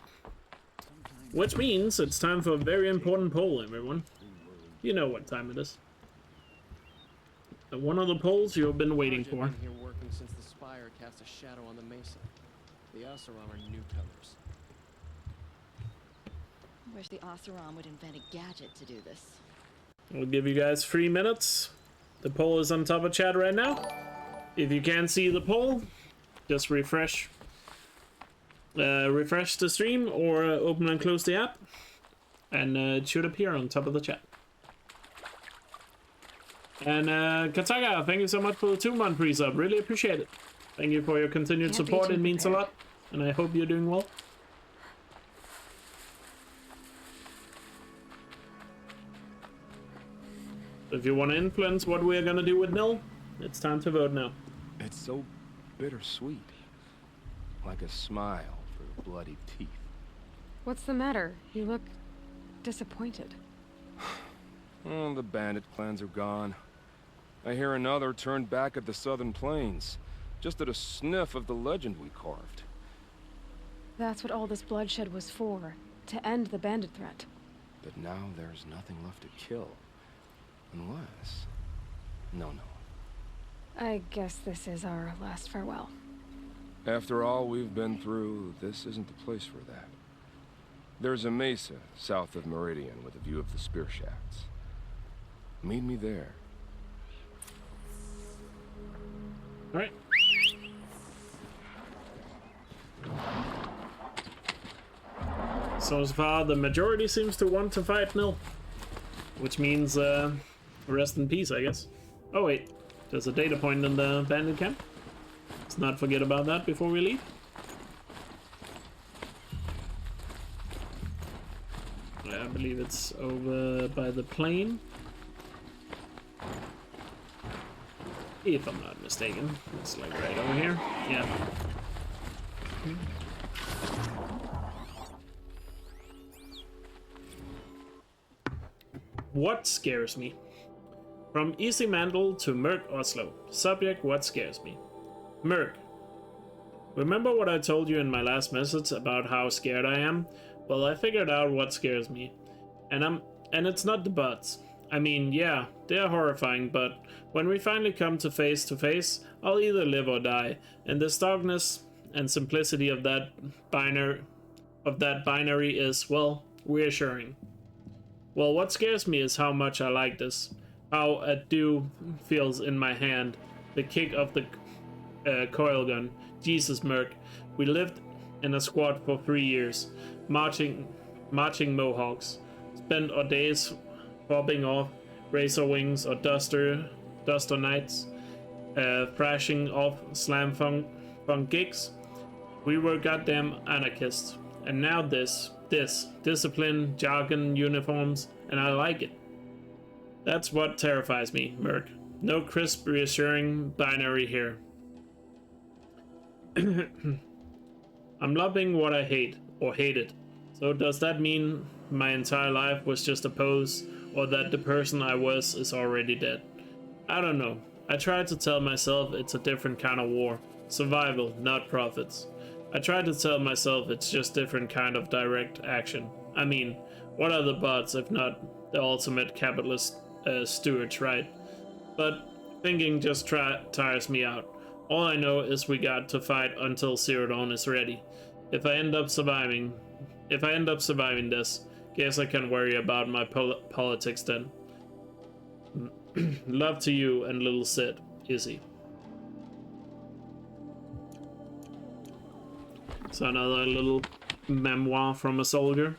Which means it's time for a very important poll, everyone. You know what time it is. One of the polls you've been waiting for. I've been here working since the spire cast a shadow on the mesa. The Oseram are newcomers. Wish the Oseram would invent a gadget to do this. We'll give you guys 3 minutes. The poll is on top of chat right now. If you can't see the poll, just refresh the stream or open and close the app, and it should appear on top of the chat. And Kataga, thank you so much for the 2-month pre-sub. Really appreciate it. Thank you for your continued support. It means a lot, and I hope you're doing well. If you want to influence what we're gonna do with Nil, it's time to vote now. It's so bittersweet. Like a smile for bloody teeth. What's the matter? You look disappointed. Oh, the bandit clans are gone. I hear another turned back at the southern plains, just at a sniff of the legend we carved. That's what all this bloodshed was for, to end the bandit threat. But now there's nothing left to kill. Unless... No. I guess this is our last farewell. After all we've been through, this isn't the place for that. There's a mesa south of Meridian with a view of the spear shafts. Meet me there. All right. So far, the majority seems to want to fight Nil, which means rest in peace, I guess. Oh wait, there's a data point in the bandit camp. Let's not forget about that before we leave. I believe it's over by the plane. If I'm not mistaken. It's like right over here. Yeah. What scares me? From Easy Mandel to Merc Oslo. Subject: what scares me? Merc. Remember what I told you in my last message about how scared I am? Well, I figured out what scares me. And it's not the butts. I mean, yeah, they're horrifying, but when we finally come to face, I'll either live or die. And the starkness and simplicity of that binary is, well, reassuring. Well, what scares me is how much I like this. How a dew feels in my hand. The kick of the coil gun. Jesus, Merc. We lived in a squad for 3 years. Marching Mohawks. Spent our days popping off Razor Wings or Duster Knights. Thrashing off slam funk gigs. We were goddamn anarchists. And now this discipline, jargon, uniforms, and I like it. That's what terrifies me, Merc. No crisp, reassuring binary here. I'm loving what I hate, or hated. So does that mean my entire life was just a pose, or that the person I was is already dead? I don't know. I tried to tell myself it's a different kind of war. Survival, not profits. I tried to tell myself it's just different kind of direct action. I mean, what are the bots if not the ultimate capitalist stewards, right? But thinking just tires me out. All I know is we got to fight until Zero Dawn is ready. If I end up surviving this, guess I can worry about my politics then. Love to you and little Sid, Izzy. So another little memoir from a soldier.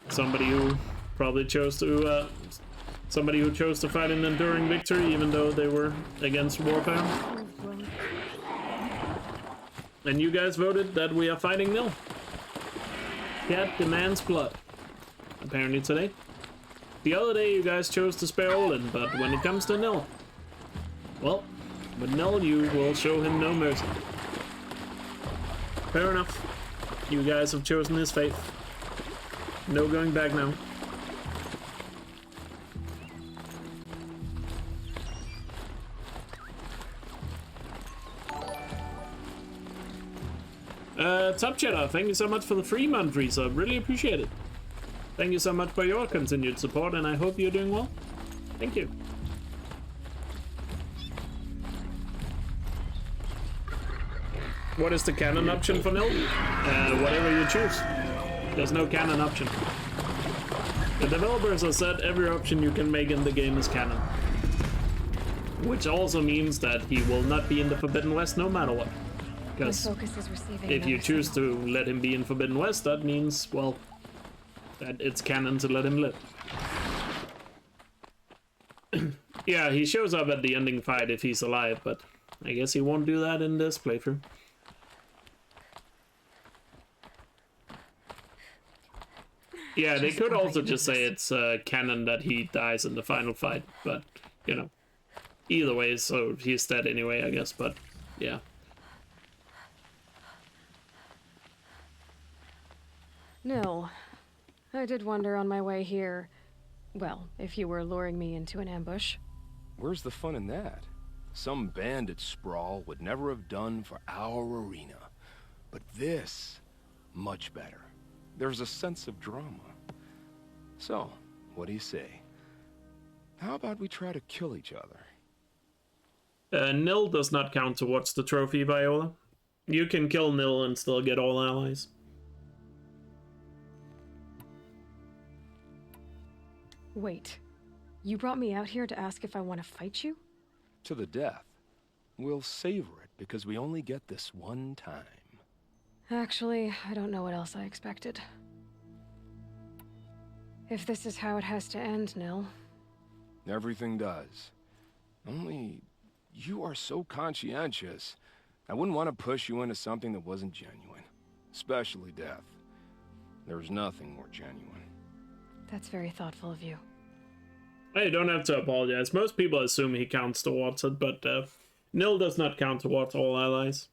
Somebody who probably chose to fight an enduring victory even though they were against warfare. And you guys voted that we are fighting Nil. Cat demands blood. Apparently today. The other day you guys chose to spare Olin, but when it comes to Nil, well, with Nil you will show him no mercy. Fair enough. You guys have chosen his fate. No going back now. Top Cheddar, thank you so much for the 3-month resub. Really appreciate it. Thank you so much for your continued support, and I hope you're doing well. Thank you. What is the canon option for Nil? Whatever you choose. There's no canon option. The developers have said every option you can make in the game is canon. Which also means that he will not be in the Forbidden West no matter what. Because if you choose to let him be in Forbidden West, that means, well, that it's canon to let him live. Yeah, he shows up at the ending fight if he's alive, but I guess he won't do that in this playthrough. Yeah, they could also just say it's canon that he dies in the final fight, but, you know, either way, so he's dead anyway, I guess, but, yeah. Nil, I did wonder on my way here. Well, if you were luring me into an ambush. Where's the fun in that? Some bandit sprawl would never have done for our arena. But this, much better. There's a sense of drama. So, what do you say? How about we try to kill each other? Nil does not count towards the trophy, Viola. You can kill Nil and still get all allies. Wait. You brought me out here to ask if I want to fight you? To the death. We'll savor it because we only get this one time. Actually, I don't know what else I expected. If this is how it has to end, Nil. Everything does. Only, you are so conscientious. I wouldn't want to push you into something that wasn't genuine. Especially death. There's nothing more genuine. That's very thoughtful of you. I don't have to apologize. Most people assume he counts towards it, but Nil does not count towards all allies.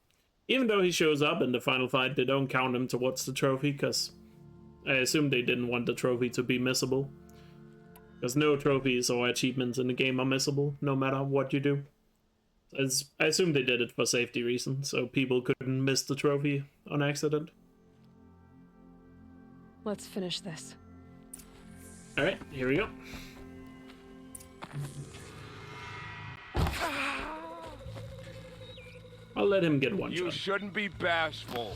Even though he shows up in the final fight, they don't count him towards the trophy, because I assume they didn't want the trophy to be missable. Because no trophies or achievements in the game are missable, no matter what you do. I assume they did it for safety reasons, so people couldn't miss the trophy on accident. Let's finish this. Alright, here we go. I'll let him get one shot. You shouldn't be bashful.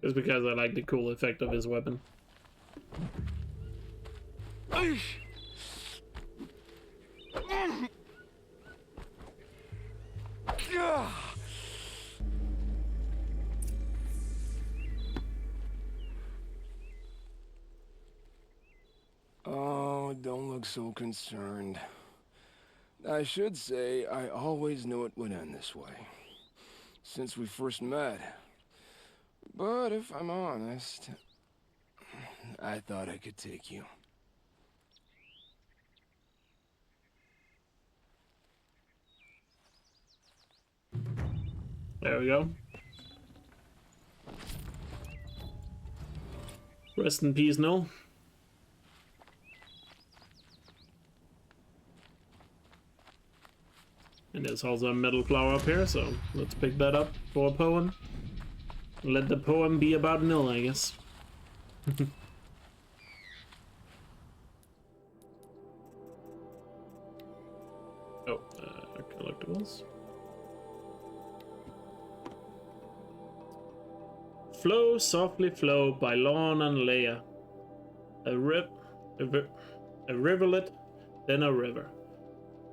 Just because I like the cool effect of his weapon. Oh, don't look so concerned. I should say, I always knew it would end this way. Since we first met. But if I'm honest, I thought I could take you. There we go. Rest in peace, Nil. And there's also a metal flower up here, so let's pick that up for a poem. Let the poem be about Nil, I guess. Oh, collectibles. Flow, softly flow by Lorne and Leia. A rivulet, then a river.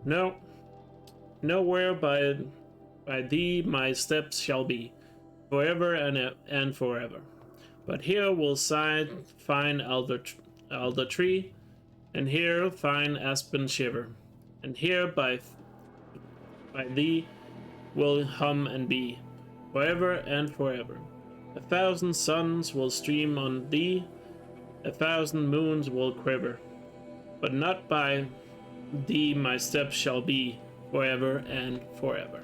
No, nowhere by thee my steps shall be, forever and forever. But here will fine alder tree, and here fine aspen shiver, and here by thee will hum and be, forever and forever. 1,000 suns will stream on thee, 1,000 moons will quiver, but not by thee my steps shall be, forever and forever.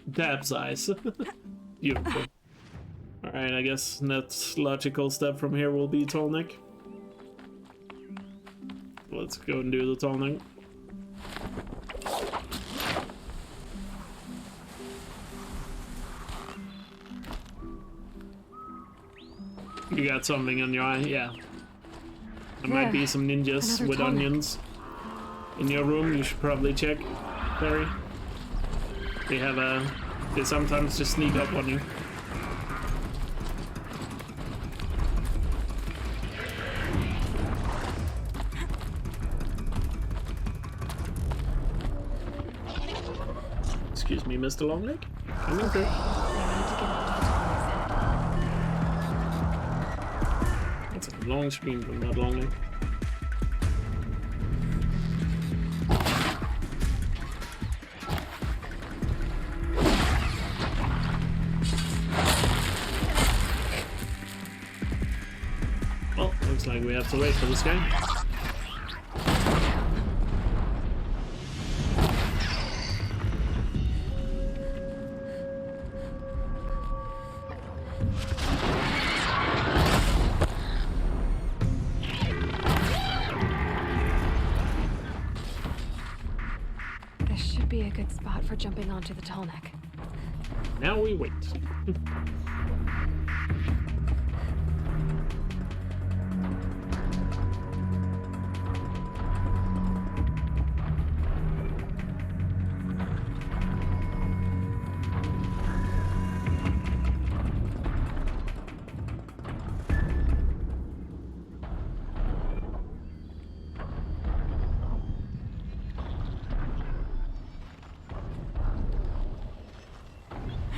Dab's eyes. Beautiful. Alright, I guess next logical step from here will be Tolnik. Let's go and do the Tolnik. You got something on your eye? Yeah. There might be some ninjas with onions in your room. You should probably check, Barry. They sometimes just sneak up on you. Excuse me, Mr. Longleg. I'm okay. That's a long screen from that Longleg. Well, looks like we have to wait for this guy. This should be a good spot for jumping onto the tall neck. Now we wait.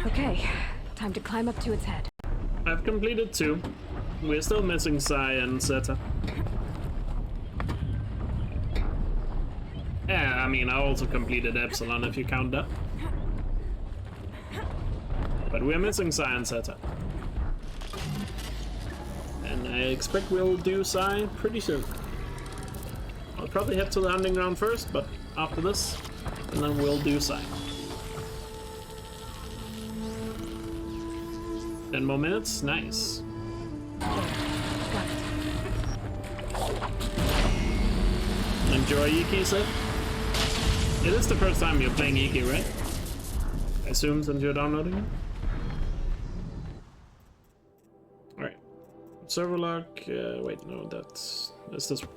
Okay, time to climb up to its head. I've completed 2. We're still missing Sai and Zeta. Yeah, I mean, I also completed Epsilon if you count that. But we're missing Sai and Zeta. And I expect we'll do Sai pretty soon. I'll probably head to the hunting ground first, but after this, and then we'll do Sai. 10 more minutes, nice. Enjoy Iki, Seth? It is the first time you're playing Iki, right? I assume since you're downloading it? Alright. Observer log, wait, no, that's this one.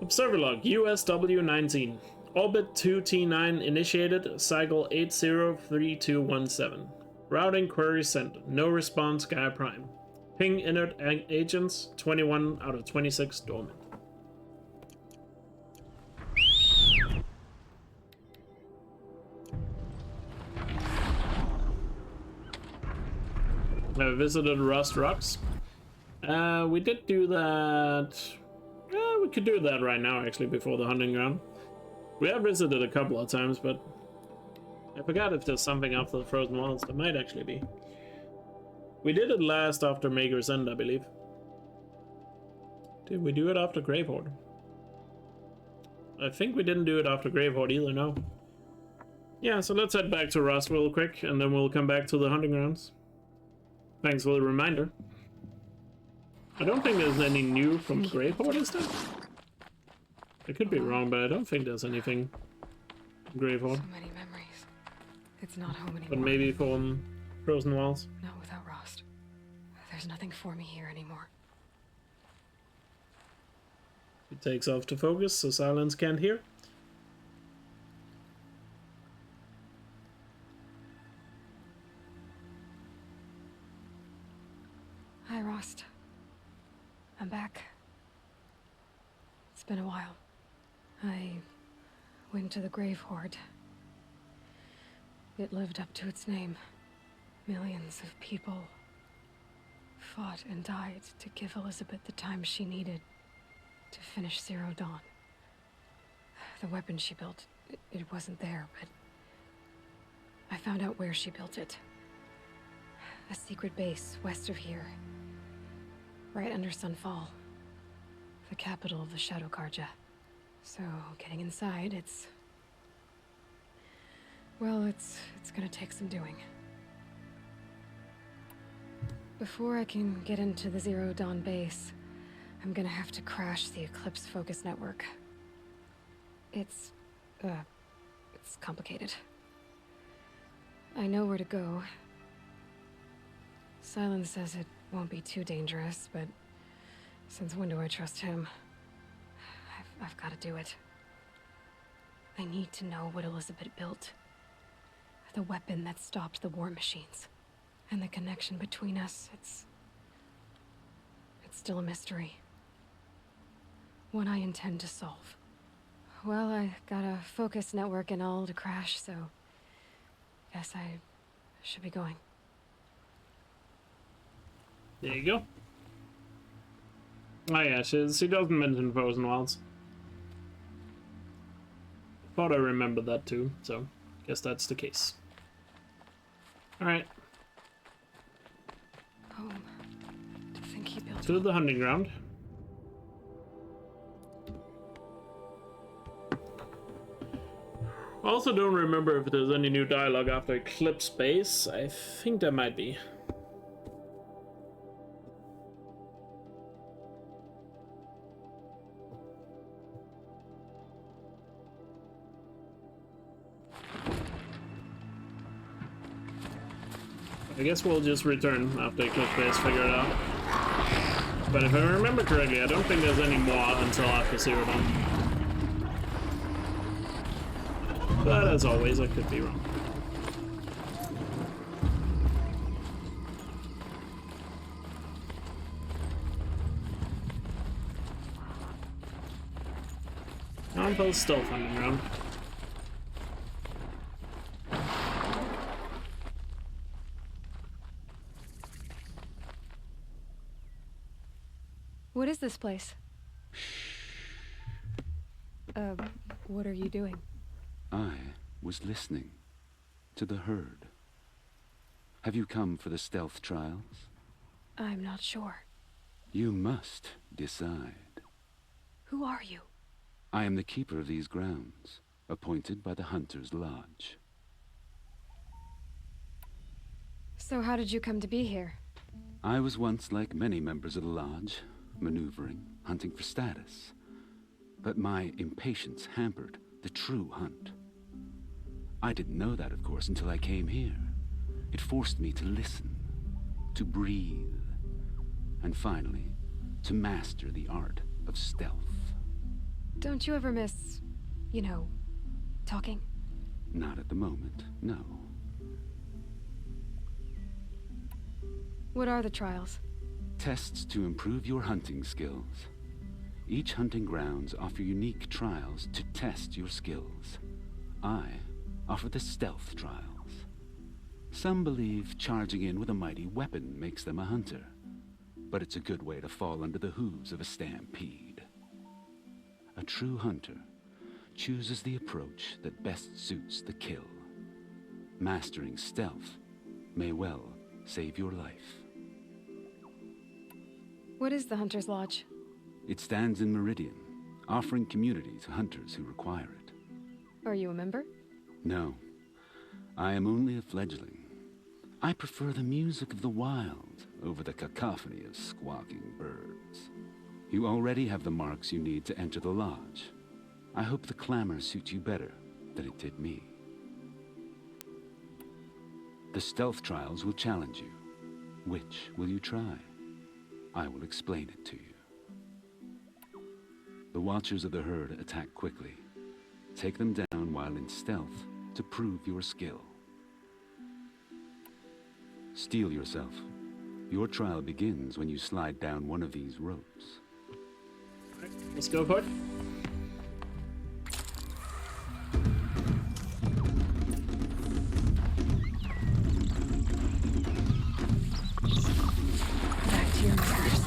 Observer log, USW-19. Orbit 2T9 initiated, cycle 803217. Routing query sent. No response, Gaia Prime. Ping inert agents, 21 out of 26 dormant. I visited Rust Rocks. We did do that. We could do that right now, actually, before the hunting ground. We have visited a couple of times, but I forgot if there's something after the Frozen Wilds. There might actually be. We did it last after Maker's End, I believe. Did we do it after Gravehorde? I think we didn't do it after Gravehorde either, no. Yeah, so let's head back to Rust real quick, and then we'll come back to the hunting grounds. Thanks for the reminder. I don't think there's any new from Gravehorde, is there? I could be wrong, but I don't think there's anything from Gravehorde. So many memories. It's not home anymore. But maybe from Frozen Wilds. Not without Rost. There's nothing for me here anymore. It takes off to focus, so Silence can't hear. Hi, Rost. I'm back. It's been a while. I went to the Gravehorde. It lived up to its name. Millions of people fought and died to give Elizabeth the time she needed to finish Zero Dawn. The weapon she built, it wasn't there, but I found out where she built it. A secret base west of here. Right under Sunfall. The capital of the Shadow Karja. So, getting inside, well, it's gonna take some doing. Before I can get into the Zero Dawn base, I'm gonna have to crash the Eclipse Focus Network. It's complicated. I know where to go. Silence says it won't be too dangerous, but since when do I trust him? I've got to do it. I need to know what Elizabeth built. The weapon that stopped the war machines. And the connection between us, it's still a mystery. One I intend to solve. Well, I got a focus network and all to crash, so guess I should be going. There you go. Oh yeah, she doesn't mention Frozen Wilds. Thought I remembered that too, so guess that's the case. Alright. Home. To think he built To the hunting ground. I also don't remember if there's any new dialogue after Eclipse Base. I think there might be. I guess we'll just return after Cliff is figured out. But if I remember correctly, I don't think there's any more until after Zero Dawn. But as always, I could be wrong. Armfell's still funding around. What is this place? What are you doing? I was listening to the herd. Have you come for the stealth trials? I'm not sure. You must decide. Who are you? I am the keeper of these grounds, appointed by the Hunter's Lodge. So how did you come to be here? I was once like many members of the Lodge, maneuvering, hunting for status. But my impatience hampered the true hunt. I didn't know that, of course, until I came here. It forced me to listen, to breathe, and finally, to master the art of stealth. Don't you ever miss, you know, talking? Not at the moment, no. What are the trials? Tests to improve your hunting skills. Each hunting grounds offer unique trials to test your skills. I offer the stealth trials. Some believe charging in with a mighty weapon makes them a hunter, but it's a good way to fall under the hooves of a stampede. A true hunter chooses the approach that best suits the kill. Mastering stealth may well save your life. What is the Hunter's Lodge? It stands in Meridian, offering community to hunters who require it. Are you a member? No, I am only a fledgling. I prefer the music of the wild over the cacophony of squawking birds. You already have the marks you need to enter the lodge. I hope the clamor suits you better than it did me. The stealth trials will challenge you. Which will you try? I will explain it to you. The Watchers of the Herd attack quickly. Take them down while in stealth to prove your skill. Steel yourself. Your trial begins when you slide down one of these ropes. Let's go for it. Back to your matters.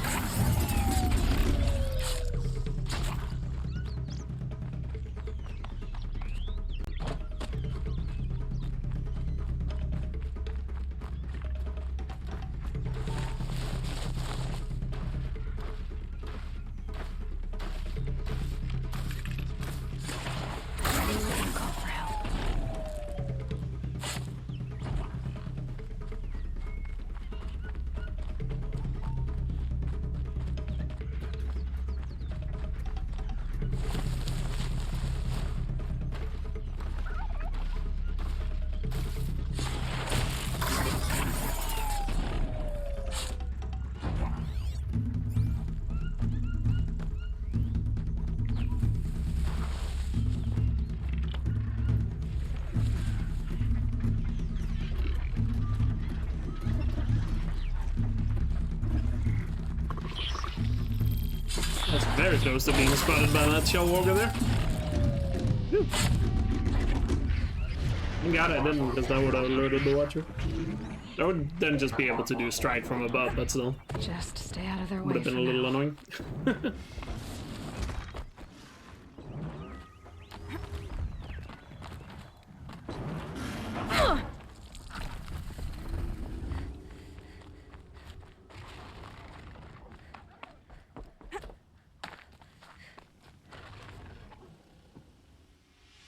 That's very close to being spotted by that shell walker there. Whew. Thank God I didn't, because that would have alerted the Watcher. I would then just be able to do strike from above, but still. Just stay out of their way. Would have been a little annoying.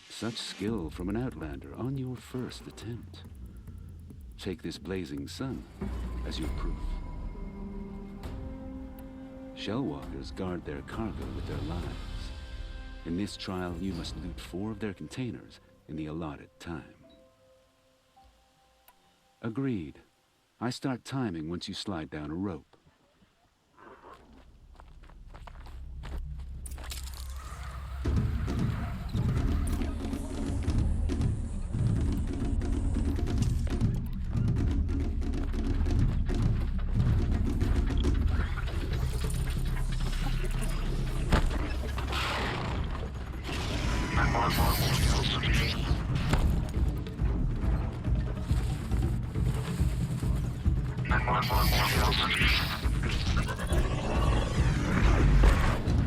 Such skill from an outlander on your first attempt. Take this blazing sun as your proof. Shellwalkers guard their cargo with their lives. In this trial, you must loot 4 of their containers in the allotted time. Agreed. I start timing once you slide down a rope.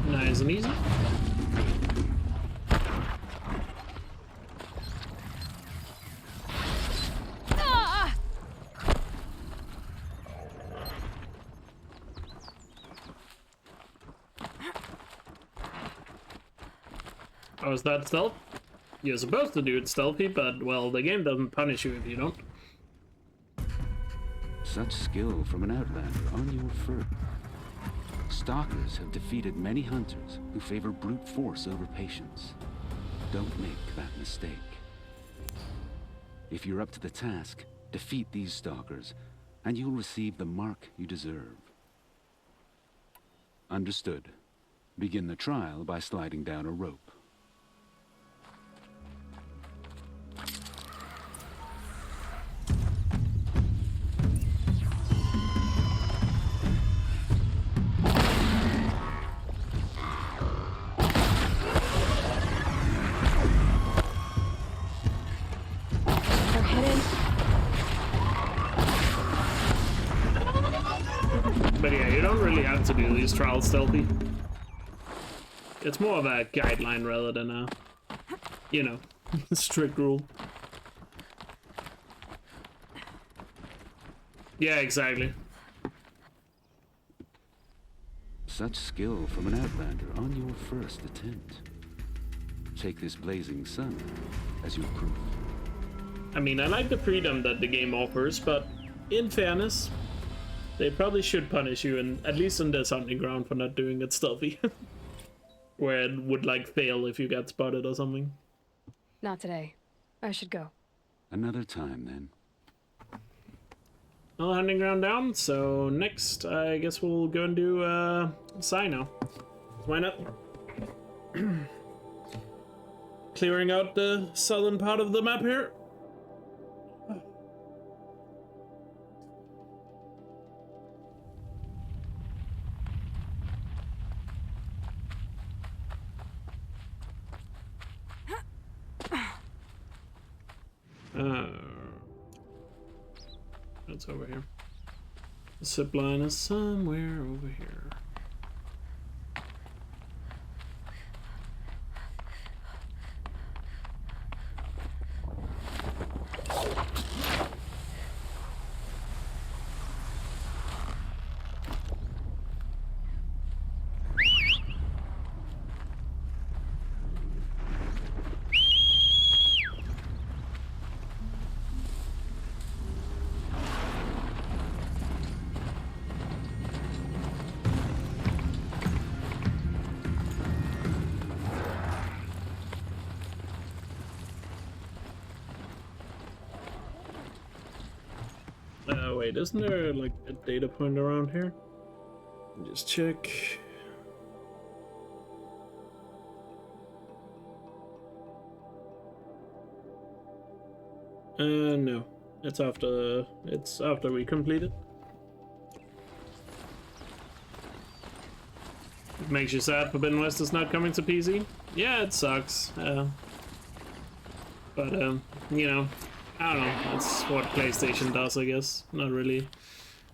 Nice and easy. Oh, is that stealth? You're supposed to do it stealthy, but, well, the game doesn't punish you if you don't. Such skill from an outlander on your fur. Stalkers have defeated many hunters who favor brute force over patience. Don't make that mistake. If you're up to the task, defeat these stalkers, and you'll receive the mark you deserve. Understood. Begin the trial by sliding down a rope. But yeah, you don't really have to do these trials stealthy. It's more of a guideline rather than a, you know, strict rule. Yeah, exactly. Such skill from an outlander on your first attempt. Take this blazing sun as your proof. I mean, I like the freedom that the game offers, but in fairness, they probably should punish you, and at least in this hunting ground, for not doing it stealthy. Where it would, like, fail if you got spotted or something. Not today. I should go. Another time, then. Well, hunting ground down, so next, I guess we'll go and do, Psy now. Why not? Clearing out the southern part of the map here. That's over here. The zip line is somewhere over here. Wait, isn't there like a data point around here? Just check. No. It's after we complete it. It makes you sad Forbidden West is not coming to PC? Yeah, it sucks. But you know, I don't know, that's what PlayStation does, I guess. Not really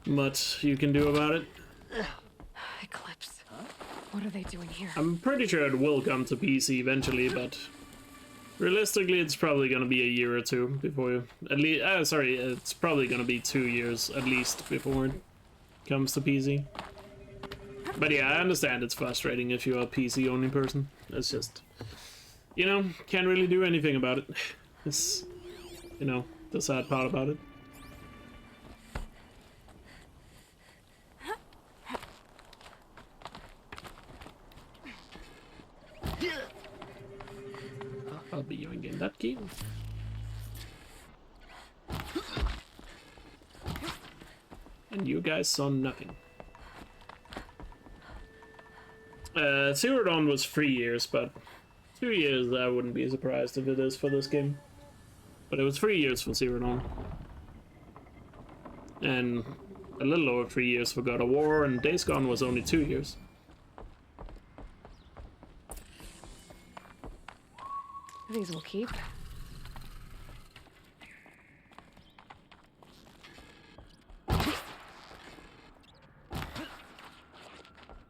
much you can do about it. Eclipse. What are they doing here? I'm pretty sure it will come to PC eventually, but realistically it's probably gonna be a year or two before you, at least, sorry, it's probably gonna be 2 years at least before it comes to PC. But yeah, I understand it's frustrating if you're a PC only person. It's just, you know, can't really do anything about it. It's, you know, the sad part about it. I'll be you and getting that key. And you guys saw nothing. Zero Dawn was 3 years, but 2 years I wouldn't be surprised if it is for this game. But it was 3 years for Zero Dawn. And a little over 3 years for God of War, and Days Gone was only 2 years. These will keep.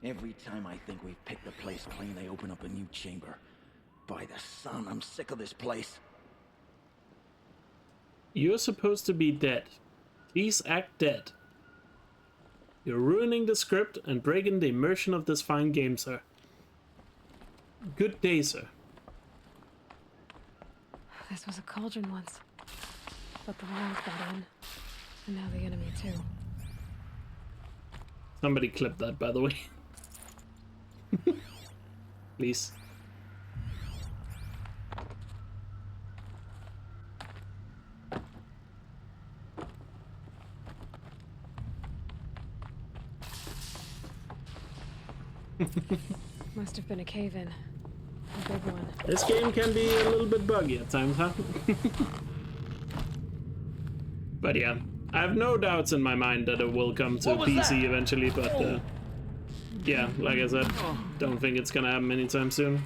Every time I think we've picked the place clean, they open up a new chamber. By the sun, I'm sick of this place. You're supposed to be dead. Please act dead. You're ruining the script and breaking the immersion of this fine game, sir. Good day, sir. This was a cauldron once. But the wild got in. And now the enemy, too. Somebody clip that, by the way. Please. Must have been a cave-in. A big one. This game can be a little bit buggy at times, huh? But yeah, I have no doubts in my mind that it will come to PC eventually, but yeah, like I said, don't think it's gonna happen anytime soon.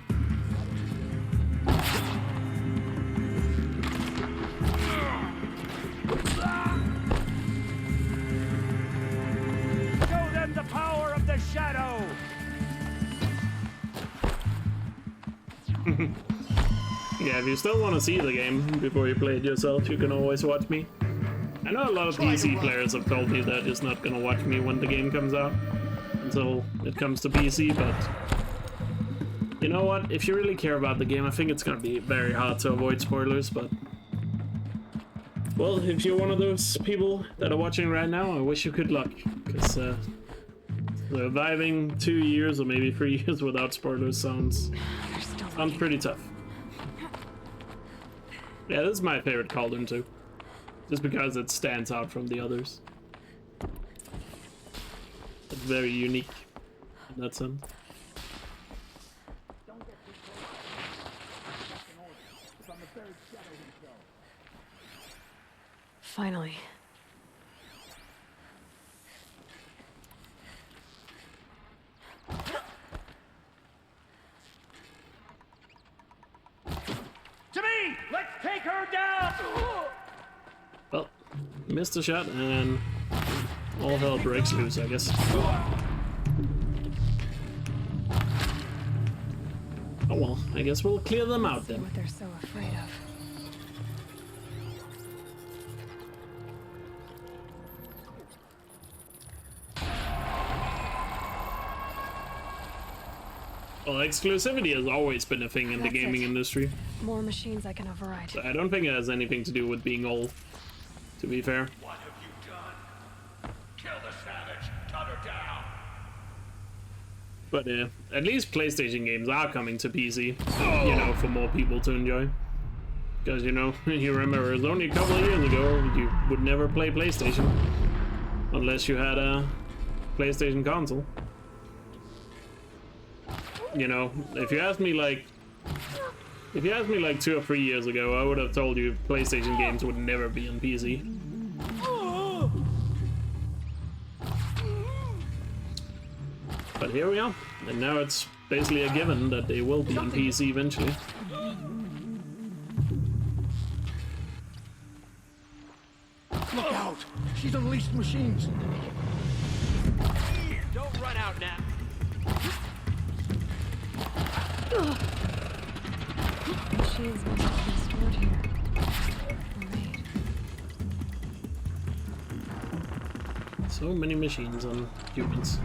Show them the power of the shadow! Yeah, if you still want to see the game before you play it yourself, you can always watch me. I know a lot of PC players have told me they're just not gonna watch me when the game comes out until it comes to PC, but you know what? If you really care about the game, I think it's gonna be very hard to avoid spoilers, but well, if you're one of those people that are watching right now, I wish you good luck, because surviving 2 years or maybe 3 years without spoilers sounds pretty tough. Yeah, this is my favorite cauldron too. Just because it stands out from the others. It's very unique in that sense. Finally. To me! Let's take her down! Well, missed a shot and all hell breaks loose, I guess. Oh well, I guess we'll clear them out then. What they're so afraid of. Well, exclusivity has always been a thing in the gaming industry. More machines I can override. So I don't think it has anything to do with being old, to be fair. What have you done? Kill the savage! Cut her down! But at least PlayStation games are coming to PC, you know, for more people to enjoy. Because, you know, you remember it was only a couple of years ago you would never play PlayStation unless you had a PlayStation console. You know, if you asked me like 2 or 3 years ago, I would have told you PlayStation games would never be on PC. But here we are, and now it's basically a given that they will be on PC eventually. Look out! She's unleashed machines! Don't run out now! Machines must have been stored here. Or made. So many machines on humans.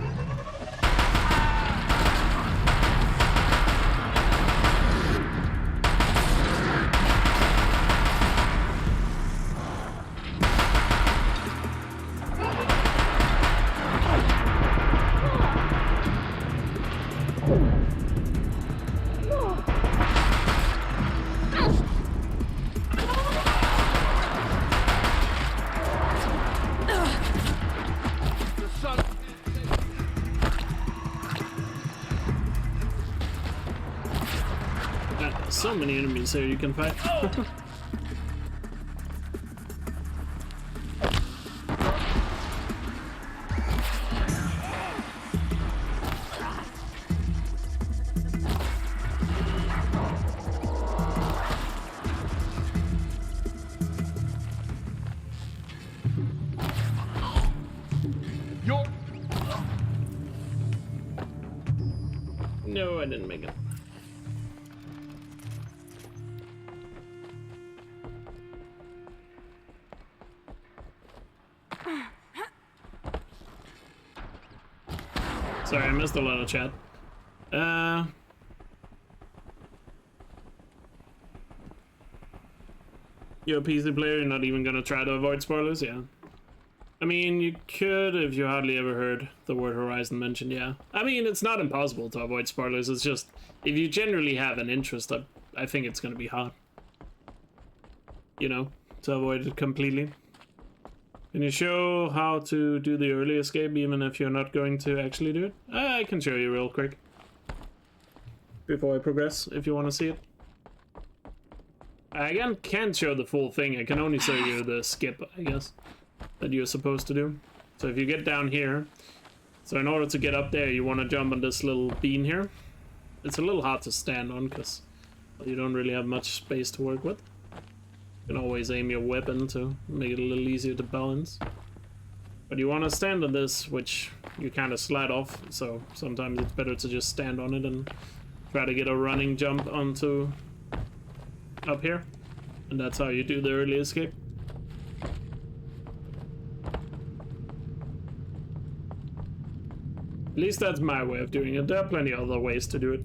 so many enemies here you can fight. No, I didn't make it. Sorry, I missed a lot of chat. You're a PC player, you're not even gonna try to avoid spoilers, yeah. I mean, you could if you hardly ever heard the word Horizon mentioned, yeah. I mean, it's not impossible to avoid spoilers, it's just, if you generally have an interest, I think it's gonna be hard. You know, to avoid it completely. Can you show how to do the early escape even if you're not going to actually do it? I can show you real quick. Before I progress, if you want to see it. I again can't show the full thing, I can only show you the skip, I guess, that you're supposed to do. So if you get down here, so in order to get up there, you want to jump on this little beam here. It's a little hard to stand on because you don't really have much space to work with. You can always aim your weapon to make it a little easier to balance. But you want to stand on this, which you kind of slide off, so sometimes it's better to just stand on it and try to get a running jump onto up here. And that's how you do the early escape. At least that's my way of doing it. There are plenty of other ways to do it.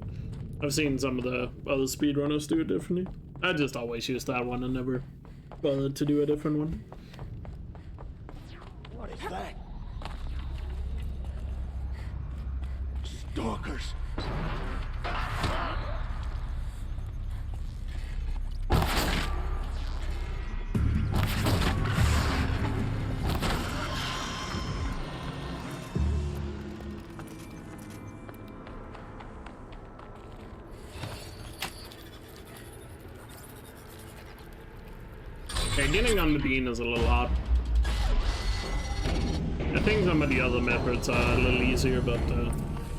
I've seen some of the other speedrunners do it differently. I just always use that one and never bothered to do a different one. What is that? Stalkers. Okay, getting on the beam is a little hard. I think some of the other methods are a little easier, but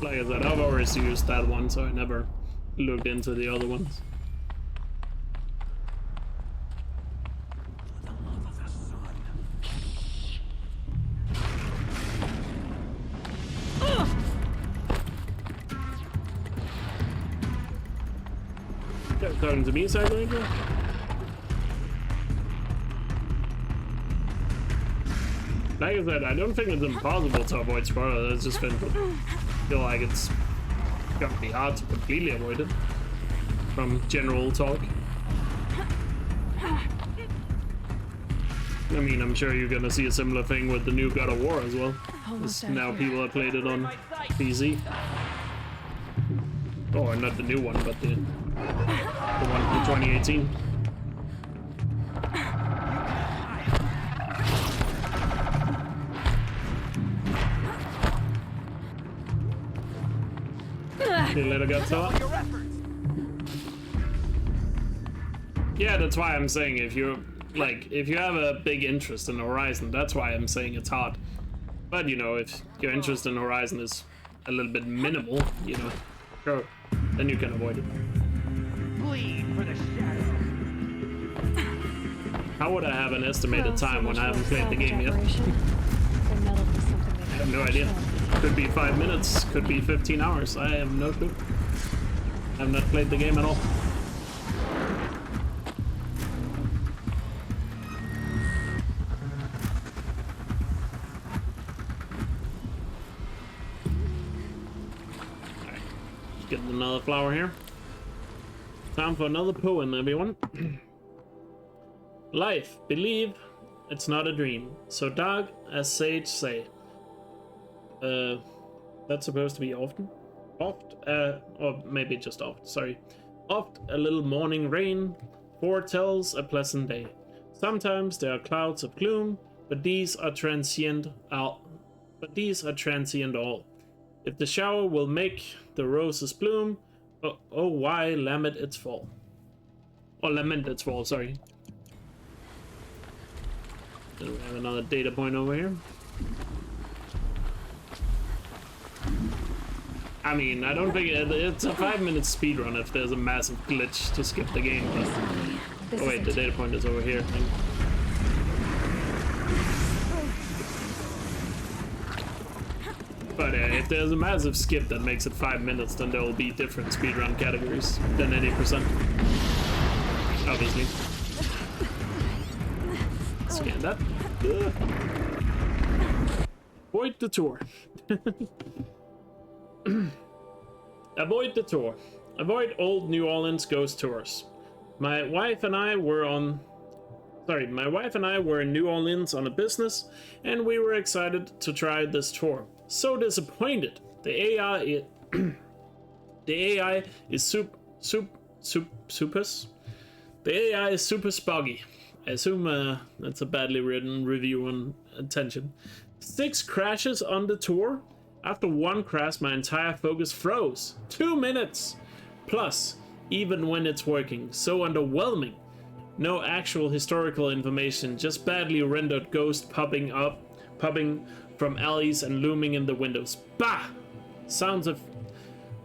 like I said, I've always used that one, so I never looked into the other ones. Talking to me, Side Ranger? Like I said, I don't think it's impossible to avoid spoilers. It's just been feel like it's gonna be hard to completely avoid it from general talk. I mean, I'm sure you're gonna see a similar thing with the new God of War as well. Now people have played it on PC. Oh, not the new one, but the one from 2018. See you later, Godzilla. Yeah, that's why I'm saying if you have a big interest in Horizon, that's why I'm saying it's hard. But you know, if your interest in Horizon is a little bit minimal, you know, sure, then you can avoid it. Bleed for the shadow. How would I have an estimated time when I haven't played the game yet? I have no idea. Could be 5 minutes, could be 15 hours. I have no clue. I have not played the game at all. Alright, get another flower here. Time for another poem, everyone. Life, believe it's not a dream, so dark as sage say. That's supposed to be often? Or maybe just oft, sorry. Oft a little morning rain foretells a pleasant day. Sometimes there are clouds of gloom, but these are transient all. If the shower will make the roses bloom, oh why lament its fall? Oh, lamented wall, sorry. Then we have another data point over here. I mean, I don't think it's a 5-minute speedrun if there's a massive glitch to skip the game. But... Oh wait, the data point is over here. But if there's a massive skip that makes it 5 minutes, then there will be different speedrun categories than any percent. Obviously. Scan that. Avoid the tour. Avoid the tour. Avoid old New Orleans ghost tours. My wife and I were in New Orleans on a business, and we were excited to try this tour. So disappointed. The AI is super spoggy. I assume that's a badly written review on attention. 6 crashes on the tour. After 1 crash, my entire focus froze. 2 minutes! Plus, even when it's working, so underwhelming. No actual historical information, just badly rendered ghosts popping from alleys and looming in the windows. Bah! Sound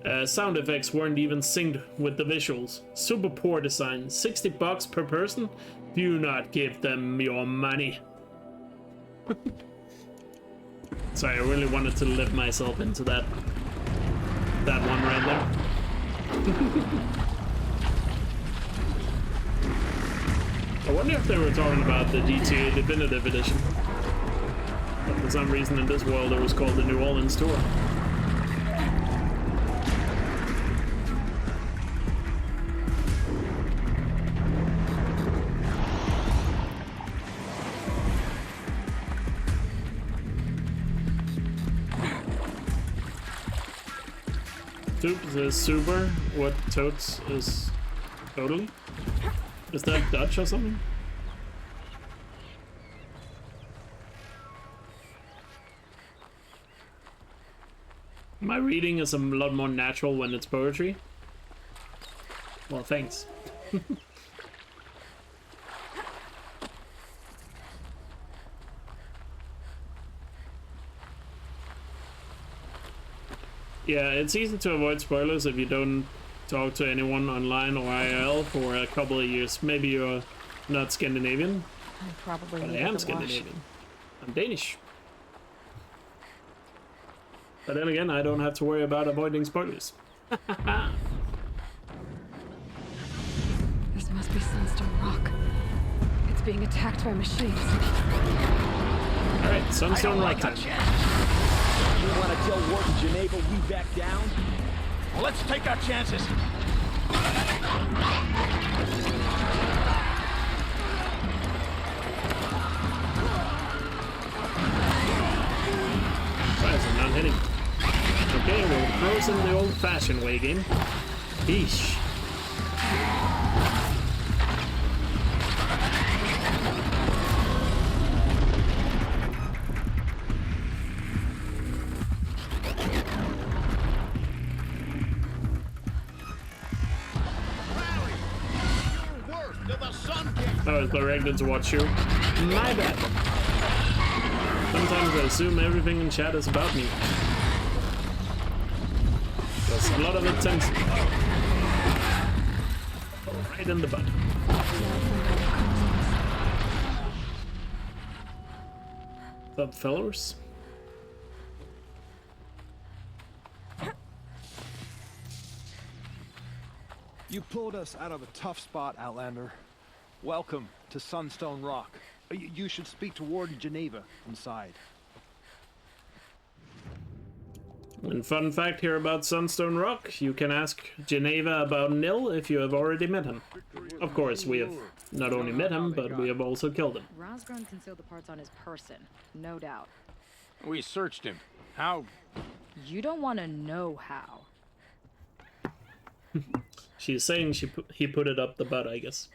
effects weren't even synced with the visuals. Super poor design. $60 per person? Do not give them your money. Sorry, I really wanted to live myself into that one right there. I wonder if they were talking about the GTA Definitive Edition. But for some reason in this world it was called the New Orleans Tour. Soup is super. What totes is totally? Is that Dutch or something? My reading is a lot more natural when it's poetry. Well, thanks. Yeah, it's easy to avoid spoilers if you don't talk to anyone online or IRL for a couple of years. Maybe you're not Scandinavian. I probably but I am Scandinavian. I'm Danish. But then again, I don't have to worry about avoiding spoilers. This must be Sunstone Rock. It's being attacked by machines. Alright, Sunstone Rock time. You want to tell Warden Geneva we back down? Well, let's take our chances. Guys are not hitting. Okay, we'll froze in the old-fashioned way game. Yeesh. I was directed to watch you. My bad. Sometimes I assume everything in chat is about me. There's a lot of attention. Right in the butt. What's up, fellas? You pulled us out of a tough spot, Outlander. Welcome to Sunstone Rock. You should speak to Warden Geneva inside. And fun fact here about Sunstone Rock, you can ask Geneva about Nil if you have already met him. Of course, we have not only met him, but we have also killed him. Rosgren concealed the parts on his person, no doubt. We searched him. How? You don't want to know how. She's saying he put it up the butt, I guess.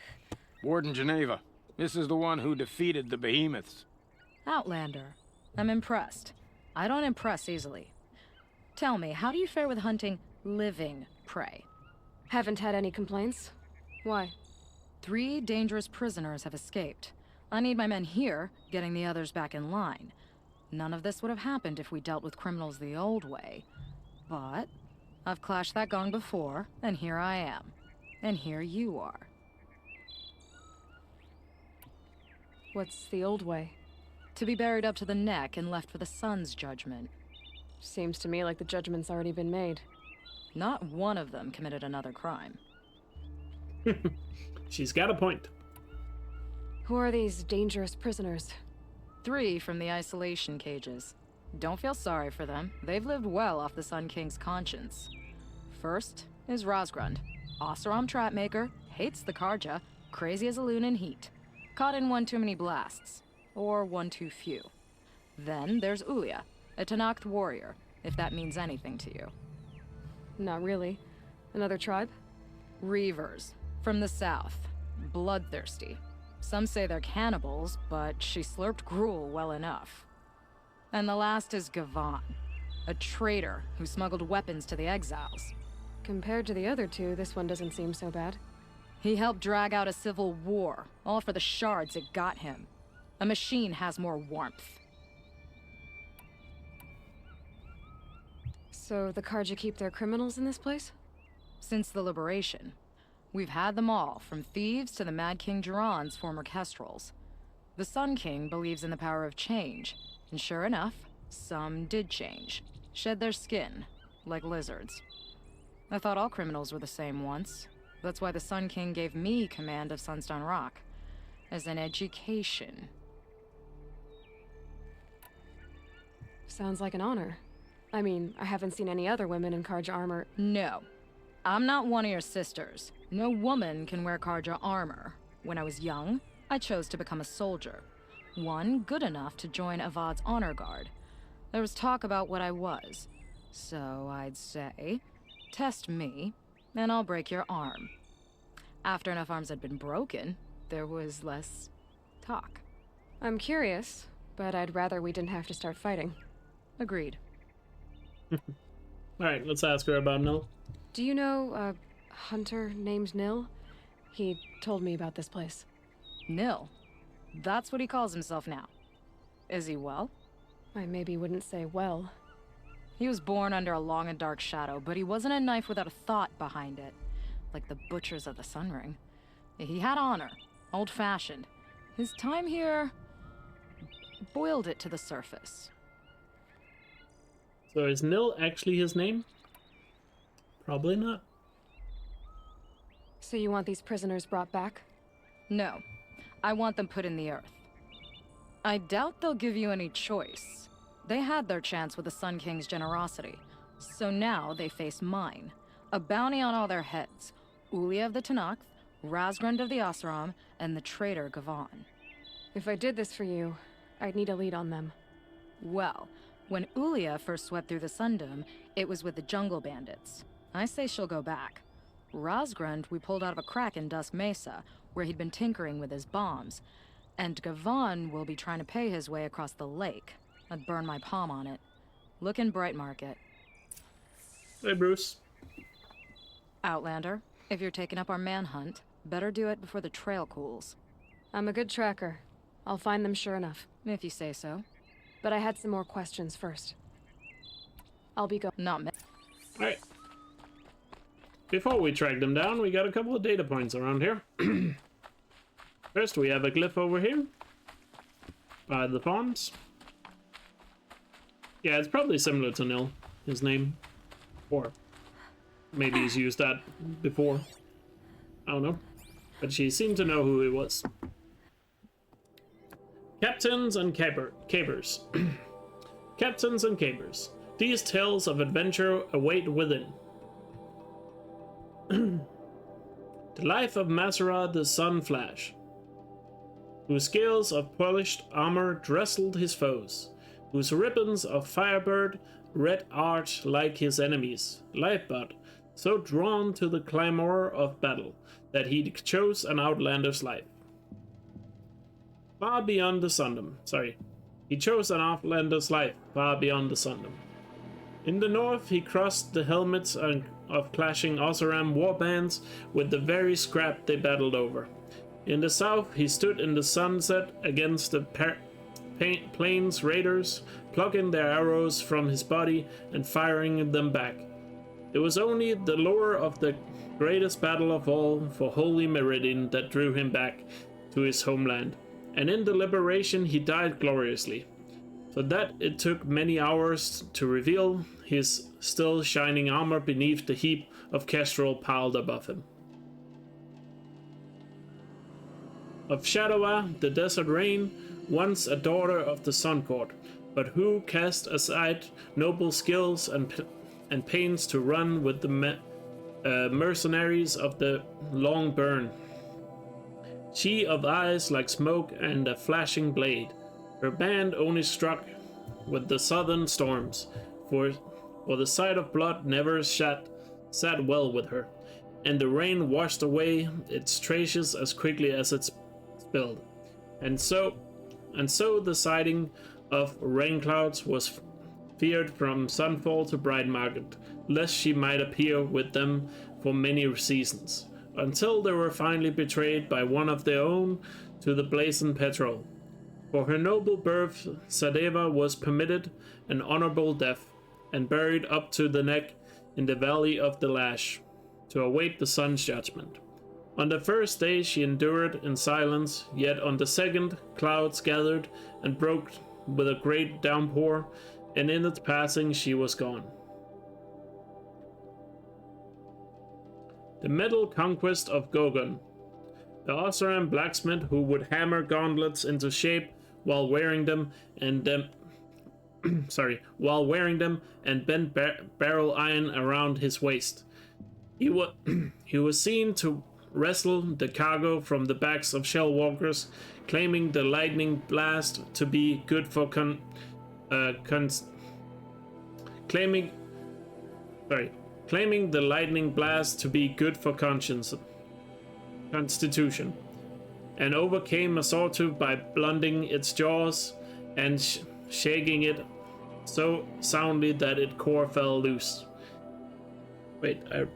Warden Geneva, this is the one who defeated the behemoths. Outlander, I'm impressed. I don't impress easily. Tell me, how do you fare with hunting living prey? Haven't had any complaints. Why? 3 dangerous prisoners have escaped. I need my men here, getting the others back in line. None of this would have happened if we dealt with criminals the old way. But I've clashed that gong before, and here I am. And here you are. What's the old way? To be buried up to the neck and left for the sun's judgment. Seems to me like the judgment's already been made. Not one of them committed another crime. She's got a point. Who are these dangerous prisoners? 3 from the isolation cages. Don't feel sorry for them. They've lived well off the Sun King's conscience. First is Rosgrund. Oseram trapmaker, hates the Karja, crazy as a loon in heat. Caught in one too many blasts. Or one too few. Then there's Ulia, a Tanakh warrior, if that means anything to you. Not really. Another tribe? Reavers, from the south. Bloodthirsty. Some say they're cannibals, but she slurped gruel well enough. And the last is Gavan, a traitor who smuggled weapons to the exiles. Compared to the other 2, this one doesn't seem so bad. He helped drag out a civil war, all for the shards it got him. A machine has more warmth. So the Karja keep their criminals in this place? Since the liberation. We've had them all, from thieves to the Mad King Duran's former kestrels. The Sun King believes in the power of change, and sure enough, some did change. Shed their skin, like lizards. I thought all criminals were the same once. That's why the Sun King gave me command of Sunstone Rock. As an education. Sounds like an honor. I mean, I haven't seen any other women in Karja armor. No. I'm not one of your sisters. No woman can wear Karja armor. When I was young, I chose to become a soldier. One good enough to join Avad's honor guard. There was talk about what I was. So I'd say, test me, and I'll break your arm. After enough arms had been broken, there was less talk. I'm curious, but I'd rather we didn't have to start fighting. Agreed. Alright, let's ask her about Nil. Do you know a hunter named Nil? He told me about this place. Nil? That's what he calls himself now. Is he well? I maybe wouldn't say well. He was born under a long and dark shadow, but he wasn't a knife without a thought behind it. Like the butchers of the Sun Ring. He had honor. Old-fashioned. His time here boiled it to the surface. So is Nil actually his name? Probably not. So you want these prisoners brought back? No. I want them put in the earth. I doubt they'll give you any choice. They had their chance with the Sun King's generosity. So now they face mine. A bounty on all their heads. Ulia of the Tanakh, Razgrund of the Oseram, and the traitor Gavan. If I did this for you, I'd need a lead on them. Well, when Ulia first swept through the Sundom, it was with the jungle bandits. I say she'll go back. Razgrund we pulled out of a crack in Dusk Mesa, where he'd been tinkering with his bombs. And Gavan will be trying to pay his way across the lake. I'd burn my palm on it. Look in Bright Market. Hey, Bruce. Outlander, if you're taking up our manhunt, better do it before the trail cools. I'm a good tracker. I'll find them sure enough. If you say so. But I had some more questions first. I'll be going. Not me. Alright. Before we track them down, we got a couple of data points around here. First, we have a glyph over here. By the ponds. Yeah, it's probably similar to Nil, his name. Or maybe he's used that before. I don't know. But she seemed to know who he was. Captains and capers. Captains and capers. These tales of adventure await within. The life of Masera the Sun Flash, whose scales of polished armor dressled his foes, whose ribbons of firebird red art like his enemies, lifeblood, so drawn to the clamor of battle that he chose an outlander's life. Far beyond the Sundom. He chose an outlander's life far beyond the Sundom. In the north, he crossed the helmets of clashing Oseram warbands with the very scrap they battled over. In the south, he stood in the sunset against the plains raiders, plucking their arrows from his body and firing them back. It was only the lure of the greatest battle of all for Holy Meridian that drew him back to his homeland, and in the liberation he died gloriously. For that it took many hours to reveal his still shining armor beneath the heap of kestrel piled above him. Of Shadowa, the Desert Rain, once a daughter of the Sun Court, but who cast aside noble skills and pains to run with the mercenaries of the Long Burn. She of eyes like smoke and a flashing blade, her band only struck with the southern storms, for the sight of blood never sat well with her, and the rain washed away its traces as quickly as it spilled. And so the sighting of rain clouds was feared from sunfall to bright market, lest she might appear with them for many seasons, until they were finally betrayed by one of their own to the blazing petrol. For her noble birth, Sadeva was permitted an honorable death, and buried up to the neck in the valley of the Lash, to await the sun's judgment. On the first day she endured in silence, yet on the second clouds gathered and broke with a great downpour, and in its passing she was gone. The metal conquest of Gogon. The Oseram blacksmith who would hammer gauntlets into shape while wearing them and bent barrel iron around his waist. He was seen to wrestle the cargo from the backs of shellwalkers, claiming the lightning blast to be good for claiming the lightning blast to be good for constitution, and overcame a sawtooth by blunting its jaws and shaking it so soundly that its core fell loose. Wait, did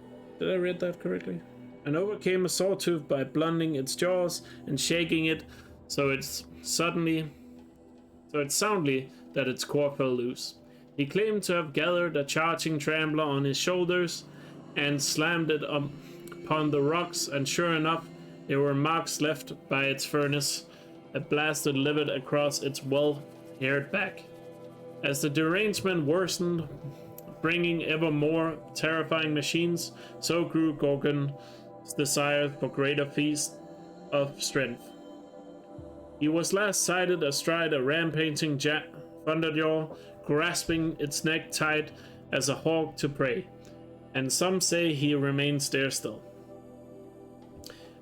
I read that correctly? And overcame a sawtooth by blunting its jaws and shaking it so it's soundly that its core fell loose. He claimed to have gathered a charging trampler on his shoulders and slammed it upon the rocks, and sure enough, there were marks left by its furnace, a blasted livid across its well-haired back. As the derangement worsened, bringing ever more terrifying machines, so grew Gorgon's desire for greater feast of strength. He was last sighted astride a rampaging thunderjaw, grasping its neck tight as a hawk to prey, and some say he remains there still.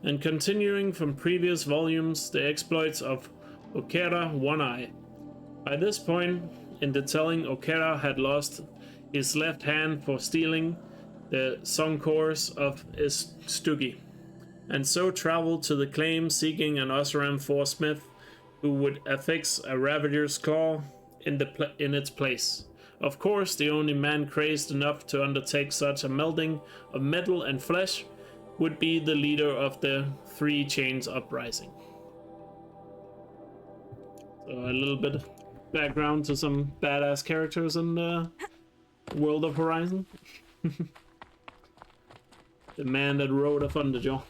And continuing from previous volumes, the exploits of Elkjaer One-Eye. By this point in the telling, Elkjaer had lost his left hand for stealing the song chorus of Istugi, and so traveled to the claim seeking an Oseram forsmith who would affix a Ravager's claw in its place. Of course, the only man crazed enough to undertake such a melding of metal and flesh would be the leader of the Three Chains Uprising. So a little bit of background to some badass characters in the world of Horizon. The man that rode a Thunderjaw.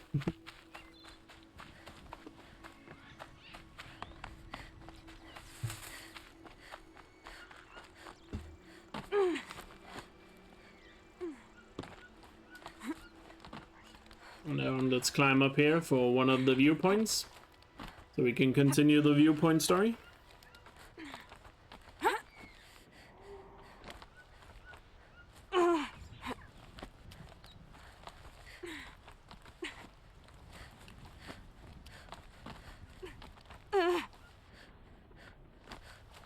Now let's climb up here for one of the viewpoints, so we can continue the viewpoint story.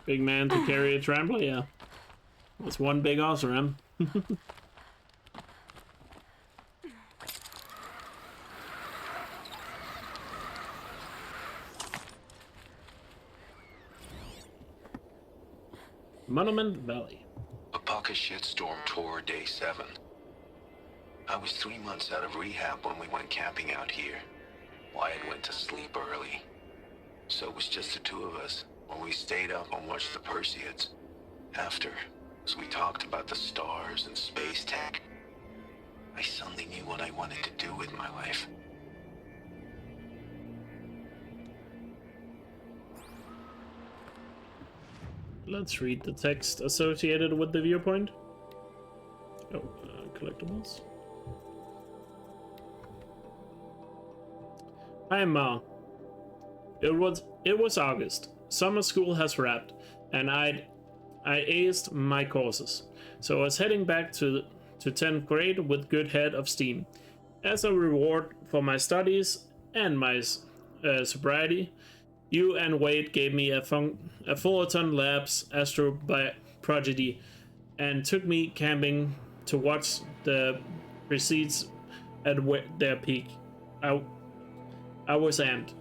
Big man to carry a trampler, yeah. That's one big Oseram. Monument Valley. A pocket shitstorm tore day 7. I was 3 months out of rehab when we went camping out here. Wyatt went to sleep early. So it was just the two of us when we stayed up and watched the Perseids. After, as we talked about the stars and space tech, I suddenly knew what I wanted to do with my life. Let's read the text associated with the viewpoint. Oh, collectibles. Hi, Ma. It was August. Summer school has wrapped, and I aced my courses, so I was heading back to 10th grade with good head of steam. As a reward for my studies and my sobriety, you and Wade gave me a Fullerton Labs Astro Prodigy and took me camping to watch the Perseids at their peak. I was amped.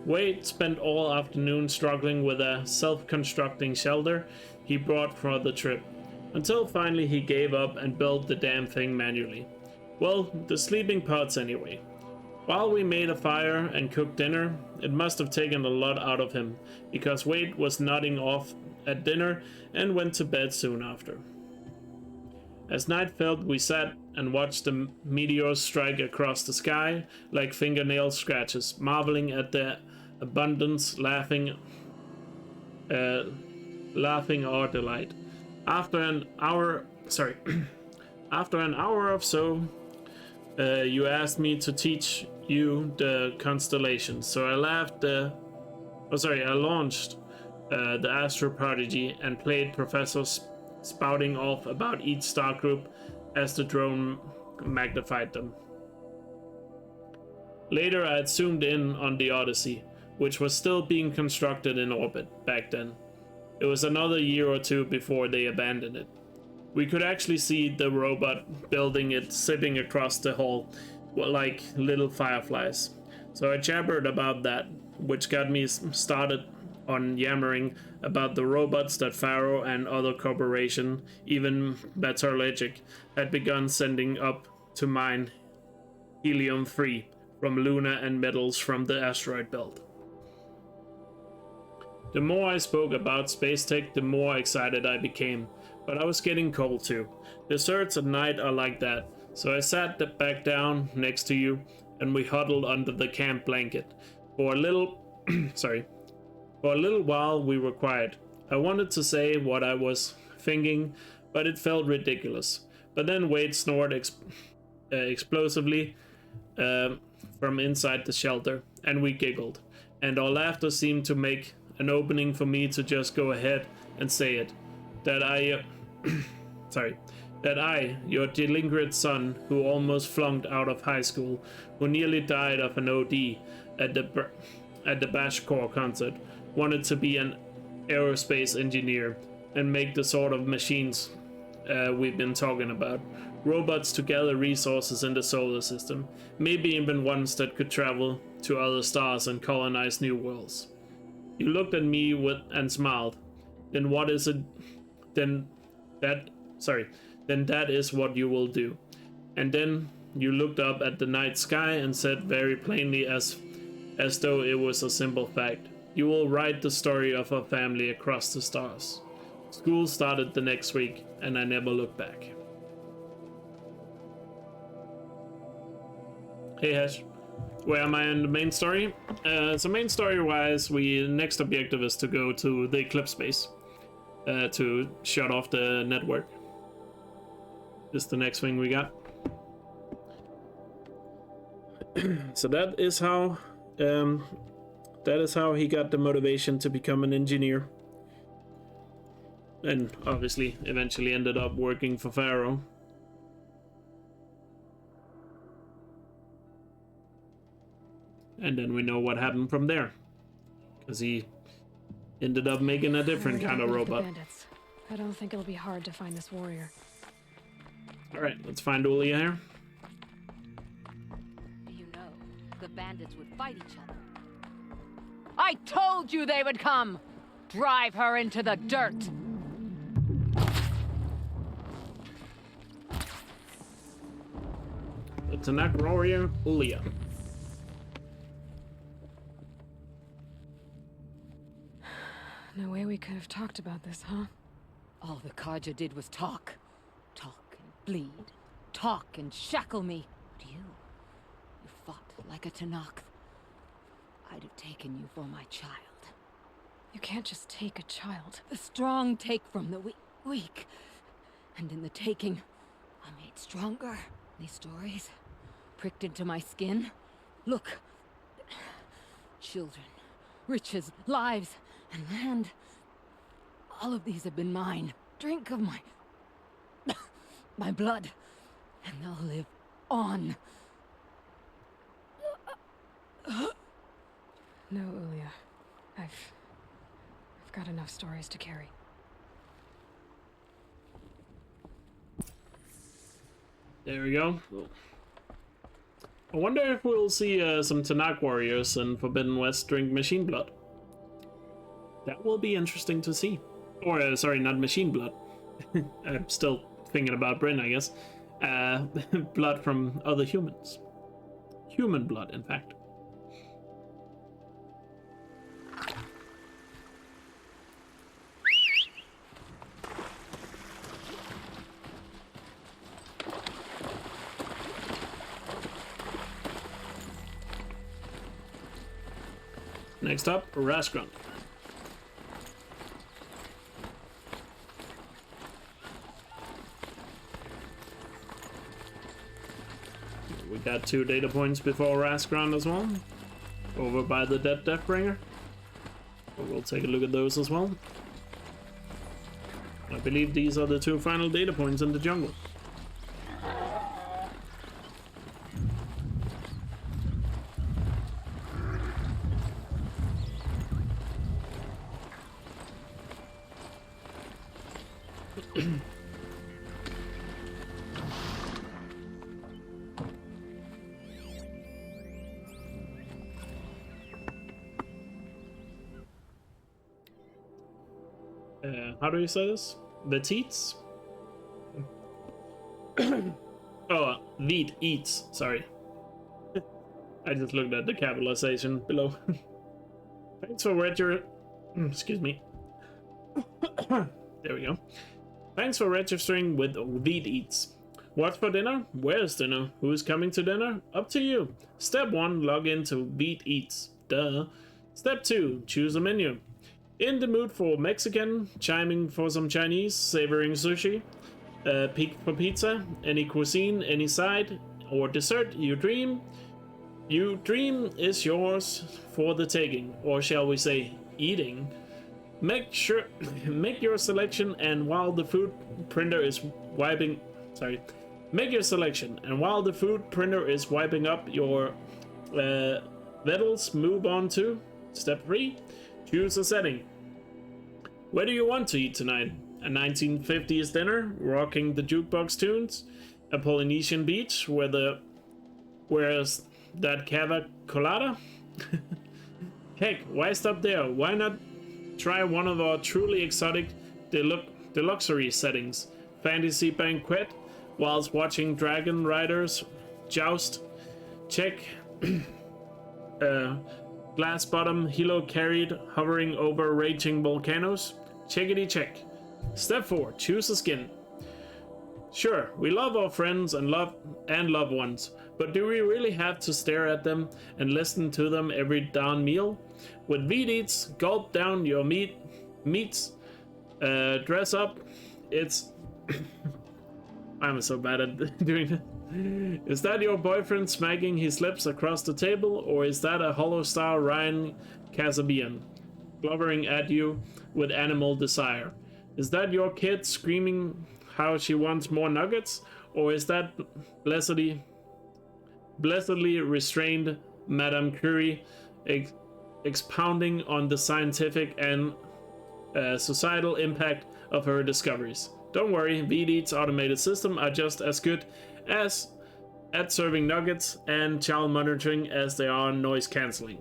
Wade spent all afternoon struggling with a self-constructing shelter he brought for the trip, until finally he gave up and built the damn thing manually. Well, the sleeping pods anyway. While we made a fire and cooked dinner, it must have taken a lot out of him, because Wade was nodding off at dinner and went to bed soon after. As night fell, we sat and watched the meteors strike across the sky like fingernail scratches, marveling at the abundance, laughing our delight. After an hour or so, you asked me to teach you the constellations, so I launched the Astro Prodigy and played Professor spouting off about each star group as the drone magnified them. Later, I had zoomed in on the Odyssey, which was still being constructed in orbit back then. It was another year or two before they abandoned it. We could actually see the robot building it zipping across the hall like little fireflies. So I jabbered about that, which got me started on yammering about the robots that Faro and other corporations, even Batologic, had begun sending up to mine helium-3 from Luna and metals from the asteroid belt. The more I spoke about space tech, the more excited I became, but I was getting cold too. Desserts at night are like that, so I sat back down next to you and we huddled under the camp blanket. For a little while we were quiet. I wanted to say what I was thinking, but it felt ridiculous. But then Wade snored explosively from inside the shelter, and we giggled, and our laughter seemed to make an opening for me to just go ahead and say it. That I, your delinquent son, who almost flunked out of high school, who nearly died of an OD at the Bashcore concert, wanted to be an aerospace engineer and make the sort of machines we've been talking about. Robots to gather resources in the solar system, maybe even ones that could travel to other stars and colonize new worlds. You looked at me and smiled. Then what is it? Then that is what you will do. And then you looked up at the night sky and said very plainly, as though it was a simple fact, you will write the story of our family across the stars. School started the next week, and I never looked back. Hey Hash, where am I in the main story? So main story-wise, next objective is to go to the Eclipse base to shut off the network. This is the next thing we got. So that is how he got the motivation to become an engineer, and obviously eventually ended up working for Faro. And then we know what happened from there, because he ended up making a different kind of robot. I don't think it'll be hard to find this warrior. All right, let's find Elkjaer. You know, the bandits would fight each other. I told you they would come! Drive her into the dirt! The Tanakh warrior, Elkjaer. No way we could have talked about this, huh? All the Carja did was talk. Talk and bleed. Talk and shackle me. But you fought like a Tanakh. I'd have taken you for my child. You can't just take a child. The strong take from the weak. And in the taking, I'm made stronger. These stories pricked into my skin. Look. Children, riches, lives, and land. All of these have been mine. Drink of my... my blood. And they'll live on. No, Ulia. I've got enough stories to carry. There we go. I wonder if we'll see some Tanakh warriors in Forbidden West drink machine blood. That will be interesting to see. Or, sorry, not machine blood. I'm still thinking about Bryn, I guess. Blood from other humans. Human blood, in fact. Next up, Rasgrund. We got 2 data points before Rasgrund as well. Over by the Dead Deathbringer. But we'll take a look at those as well. I believe these are the 2 final data points in the jungle. How do you say this? The teats? Oh, Veet eats. Sorry. I just looked at the capitalization below. Thanks for excuse me. There we go. Thanks for registering with Veet Eats. What's for dinner? Where's dinner? Who's coming to dinner? Up to you. Step 1, log into Veet Eats. Duh. Step 2, choose a menu. In the mood for Mexican, chiming for some Chinese, savoring sushi, peak for pizza, any cuisine, any side, or dessert you dream. You dream is yours for the taking, or shall we say, eating. Make your selection, and while the food printer is wiping up your vitals, move on to step 3. Choose a setting. Where do you want to eat tonight? A 1950s dinner, rocking the jukebox tunes? A Polynesian beach where's that cava colada? Heck, why stop there? Why not try one of our truly exotic deluxury settings? Fantasy banquet whilst watching dragon riders joust. Check. Glass bottom hilo carried hovering over raging volcanoes. Checkity check. Step 4. Choose a skin. Sure, we love our friends and loved ones, but do we really have to stare at them and listen to them every darn meal? With Veet Eats, gulp down your meats, dress up. It's I'm so bad at doing that. Is that your boyfriend smacking his lips across the table, or is that a hollow-style Ryan Kasabian glovering at you with animal desire? Is that your kid screaming how she wants more nuggets, or is that blessedly restrained Madame Curie expounding on the scientific and societal impact of her discoveries? Don't worry, Veet Eats' automated system are just as good as at serving nuggets and child monitoring as they are noise cancelling.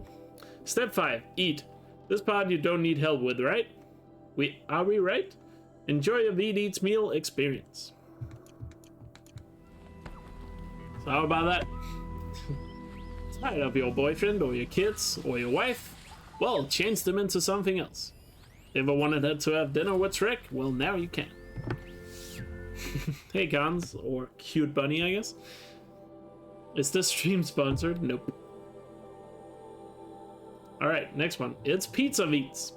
Step 5. Eat. This part you don't need help with, right? Are we right? Enjoy a Veet Eats meal experience. So how about that? Tired of your boyfriend or your kids or your wife? Well, change them into something else. If I wanted to have dinner with Shrek, well, now you can. Hey, Cons, or Cute Bunny, I guess. Is this stream sponsored? Nope. Alright, next one. It's Pizza Veets.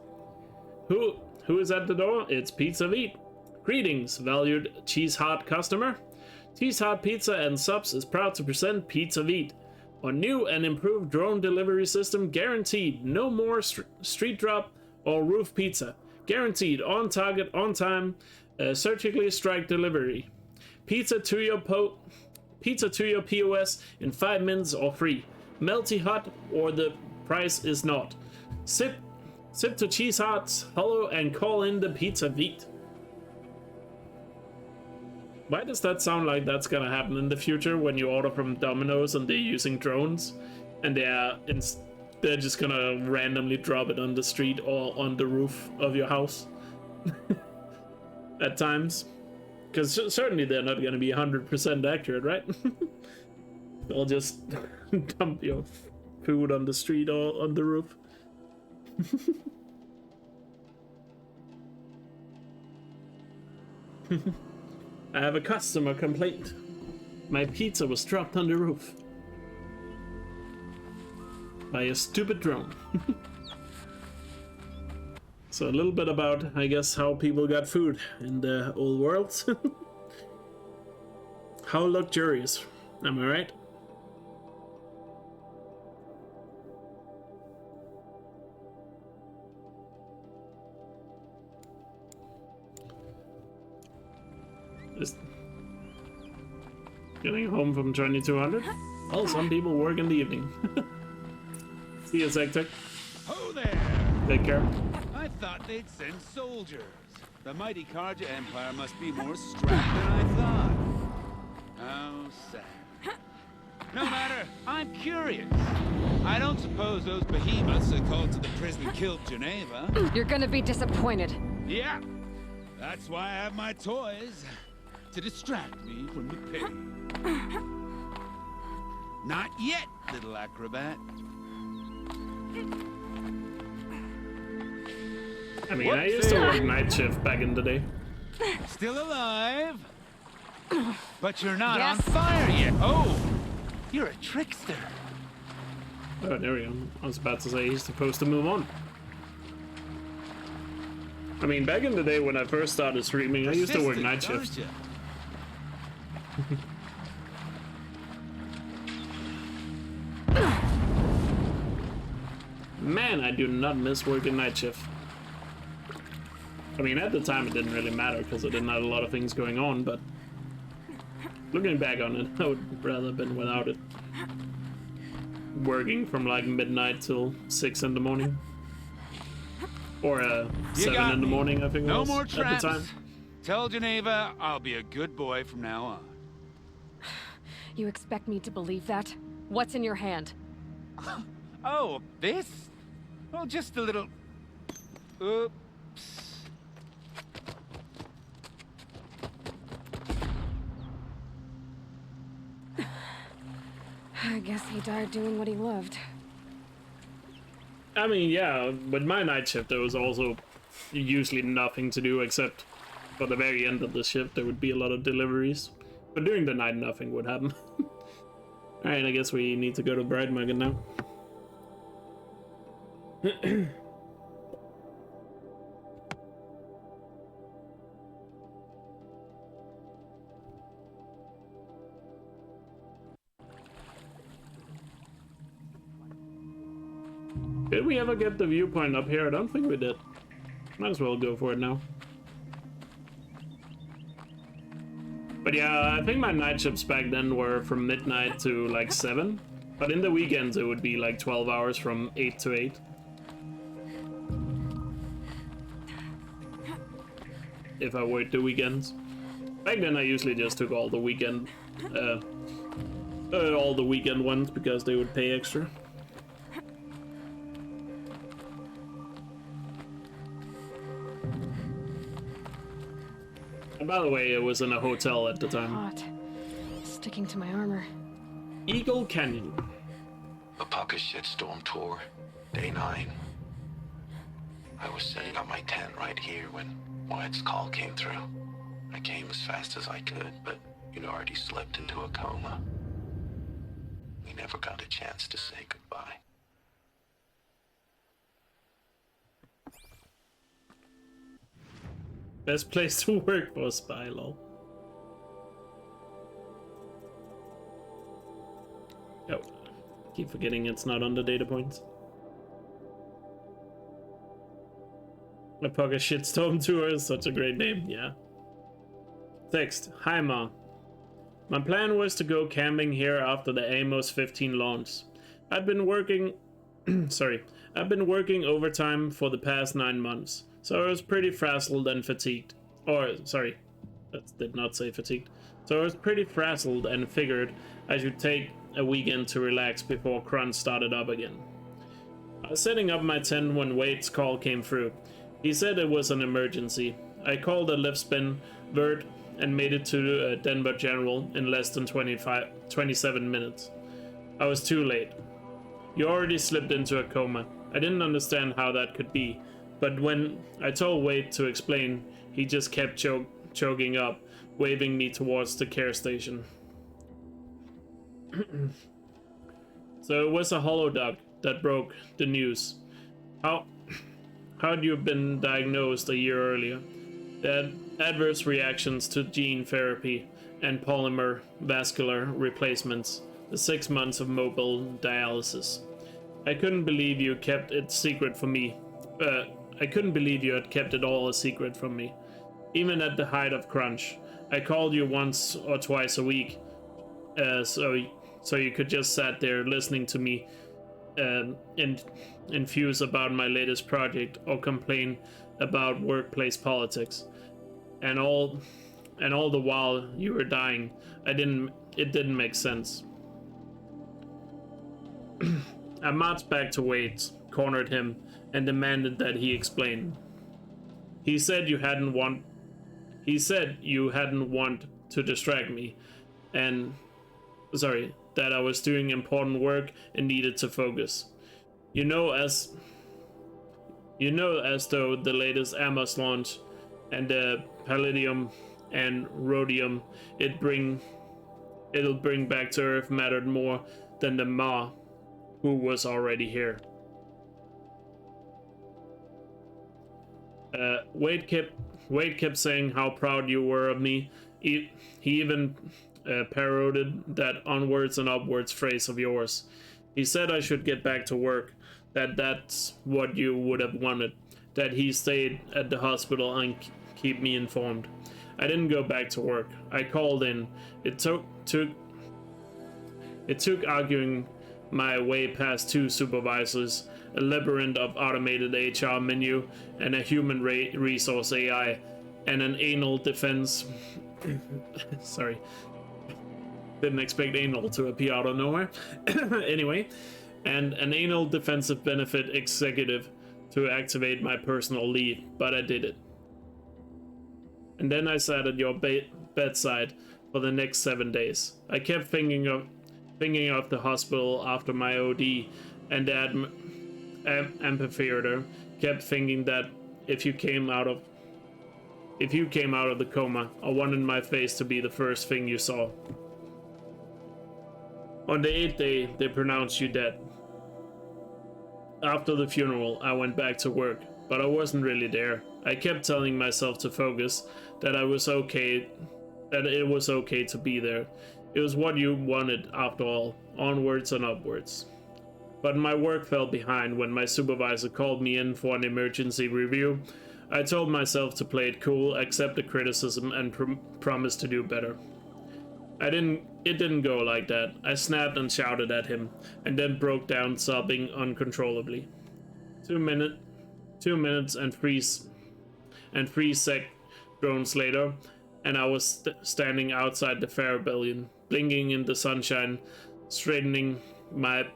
Who is at the door? It's Pizza Veet. Greetings, valued Cheese Heart customer. Cheese Heart Pizza and Subs is proud to present Pizza Veet. A new and improved drone delivery system guaranteed. No more street drop or roof pizza. Guaranteed on target, on time, surgically strike delivery. Pizza to your POS in 5 minutes or free. Melty hot or the price is not. Sip to Cheese Hearts, hello, and call in the Pizza Veet. Why does that sound like that's gonna happen in the future when you order from Domino's and they're using drones and they're just gonna randomly drop it on the street or on the roof of your house at times? Because certainly they're not gonna be 100% accurate, right? They'll just dump your food on the street or on the roof. I have a customer complaint. My pizza was dropped on the roof by a stupid drone. So a little bit about, I guess, how people got food in the old world. How luxurious, am I right? Just getting home from 2200? Well, some people work in the evening. See you, Elkjaer. Ho there! Take care. I thought they'd send soldiers. The mighty Karja Empire must be more strapped than I thought. How sad. No matter, I'm curious. I don't suppose those behemoths that called to the prison killed Geneva. You're gonna be disappointed. Yeah, that's why I have my toys. To distract me from the pain. Not yet, little acrobat. I mean, I used to work night shift back in the day. Still alive? But you're not on fire yet. Oh, you're a trickster. Oh, there we go. I was about to say he's supposed to move on. I mean, back in the day when I first started streaming, I used to work night shifts. Man, I do not miss working night shift. I mean, at the time it didn't really matter because I didn't have a lot of things going on, but looking back on it, I would rather have been without it. Working from like midnight till 6 in the morning. Or 7 in the morning, I think it was, more at traps. the time. Tell Geneva I'll be a good boy from now on. You expect me to believe that? What's in your hand? Oh, this? Oh, just a little... Oops. I guess he died doing what he loved. I mean, yeah, with my night shift there was also usually nothing to do except for the very end of the shift there would be a lot of deliveries. But during the night nothing would happen. Alright, I guess we need to go to Bride Market now. Did we ever get the viewpoint up here? I don't think we did. Might as well go for it now. But yeah, I think my night shifts back then were from midnight to like 7. But in the weekends it would be like 12 hours from 8 to 8. If I worked the weekends. Back then I usually just took all the weekend ones because they would pay extra. And by the way, it was in a hotel at the time. Hot. Sticking to my armor. Eagle Canyon. A pocket shitstorm tour, day 9. I was setting up my tent right here when Wyatt's call came through. I came as fast as I could, but you'd already slipped into a coma. We never got a chance to say goodbye. Best place to work for a spy, lol. Oh, keep forgetting it's not on the data points. A Pocket Shitstorm Tour is such a great name, yeah. Text, hi Ma. My plan was to go camping here after the Amos 15 launch. I've been working I've been working overtime for the past 9 months, so I was pretty frazzled and fatigued. That did not say fatigued. So I was pretty frazzled and figured I should take a weekend to relax before crunch started up again. I was setting up my tent when Wade's call came through. He said it was an emergency. I called a lift spin vert and made it to Denver General in less than 27 minutes. I was too late. You already slipped into a coma. I didn't understand how that could be, but when I told Wade to explain, he just kept choking up, waving me towards the care station. So it was a holoduck that broke the news. How'd you been diagnosed a year earlier? That adverse reactions to gene therapy and polymer vascular replacements, the 6 months of mobile dialysis. I couldn't believe you kept it secret from me. I couldn't believe you had kept it all a secret from me. Even at the height of crunch, I called you once or twice a week, so you could just sat there listening to me infuse about my latest project or complain about workplace politics. And all the while you were dying, it didn't make sense. I marched back to Wade's, cornered him, and demanded that he explain. He said you hadn't want to distract me, that I was doing important work and needed to focus. You know, as though the latest Amos launch and the palladium and rhodium it'll bring back to Earth mattered more than the Ma, who was already here. Wade kept saying how proud you were of me. He even parodied that onwards and upwards phrase of yours. He said I should get back to work, that's what you would have wanted, that he stayed at the hospital and keep me informed. I didn't go back to work. I called in. It took arguing my way past 2 supervisors, a labyrinth of automated HR menu, and a human resource AI, and an anal defense. Sorry. Didn't expect anal to appear out of nowhere. Anyway, and an anal defensive benefit executive to activate my personal leave, but I did it. And then I sat at your bedside for the next 7 days. I kept thinking of the hospital after my OD, and the amphitheater kept thinking that if you came out of the coma, I wanted my face to be the first thing you saw. On the 8th day, they pronounced you dead. After the funeral, I went back to work, but I wasn't really there. I kept telling myself to focus, that it was okay to be there. It was what you wanted, after all, onwards and upwards. But my work fell behind when my supervisor called me in for an emergency review. I told myself to play it cool, accept the criticism, and promise to do better. It didn't go like that. I snapped and shouted at him, and then broke down sobbing uncontrollably. 2 minutes and 3 sec drones later, and I was standing outside the Farabellion, blinking in the sunshine, straightening my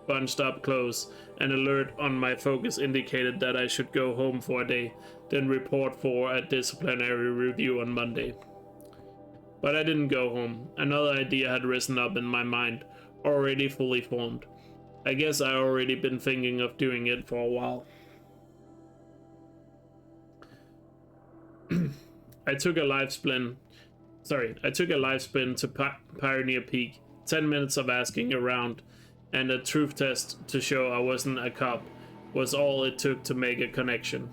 bunched up clothes. An alert on my focus indicated that I should go home for a day, then report for a disciplinary review on Monday. But I didn't go home. Another idea had risen up in my mind, already fully formed. I guess I already been thinking of doing it for a while. I took a live spin to Pioneer Peak. 10 minutes of asking around and a truth test to show I wasn't a cop was all it took to make a connection.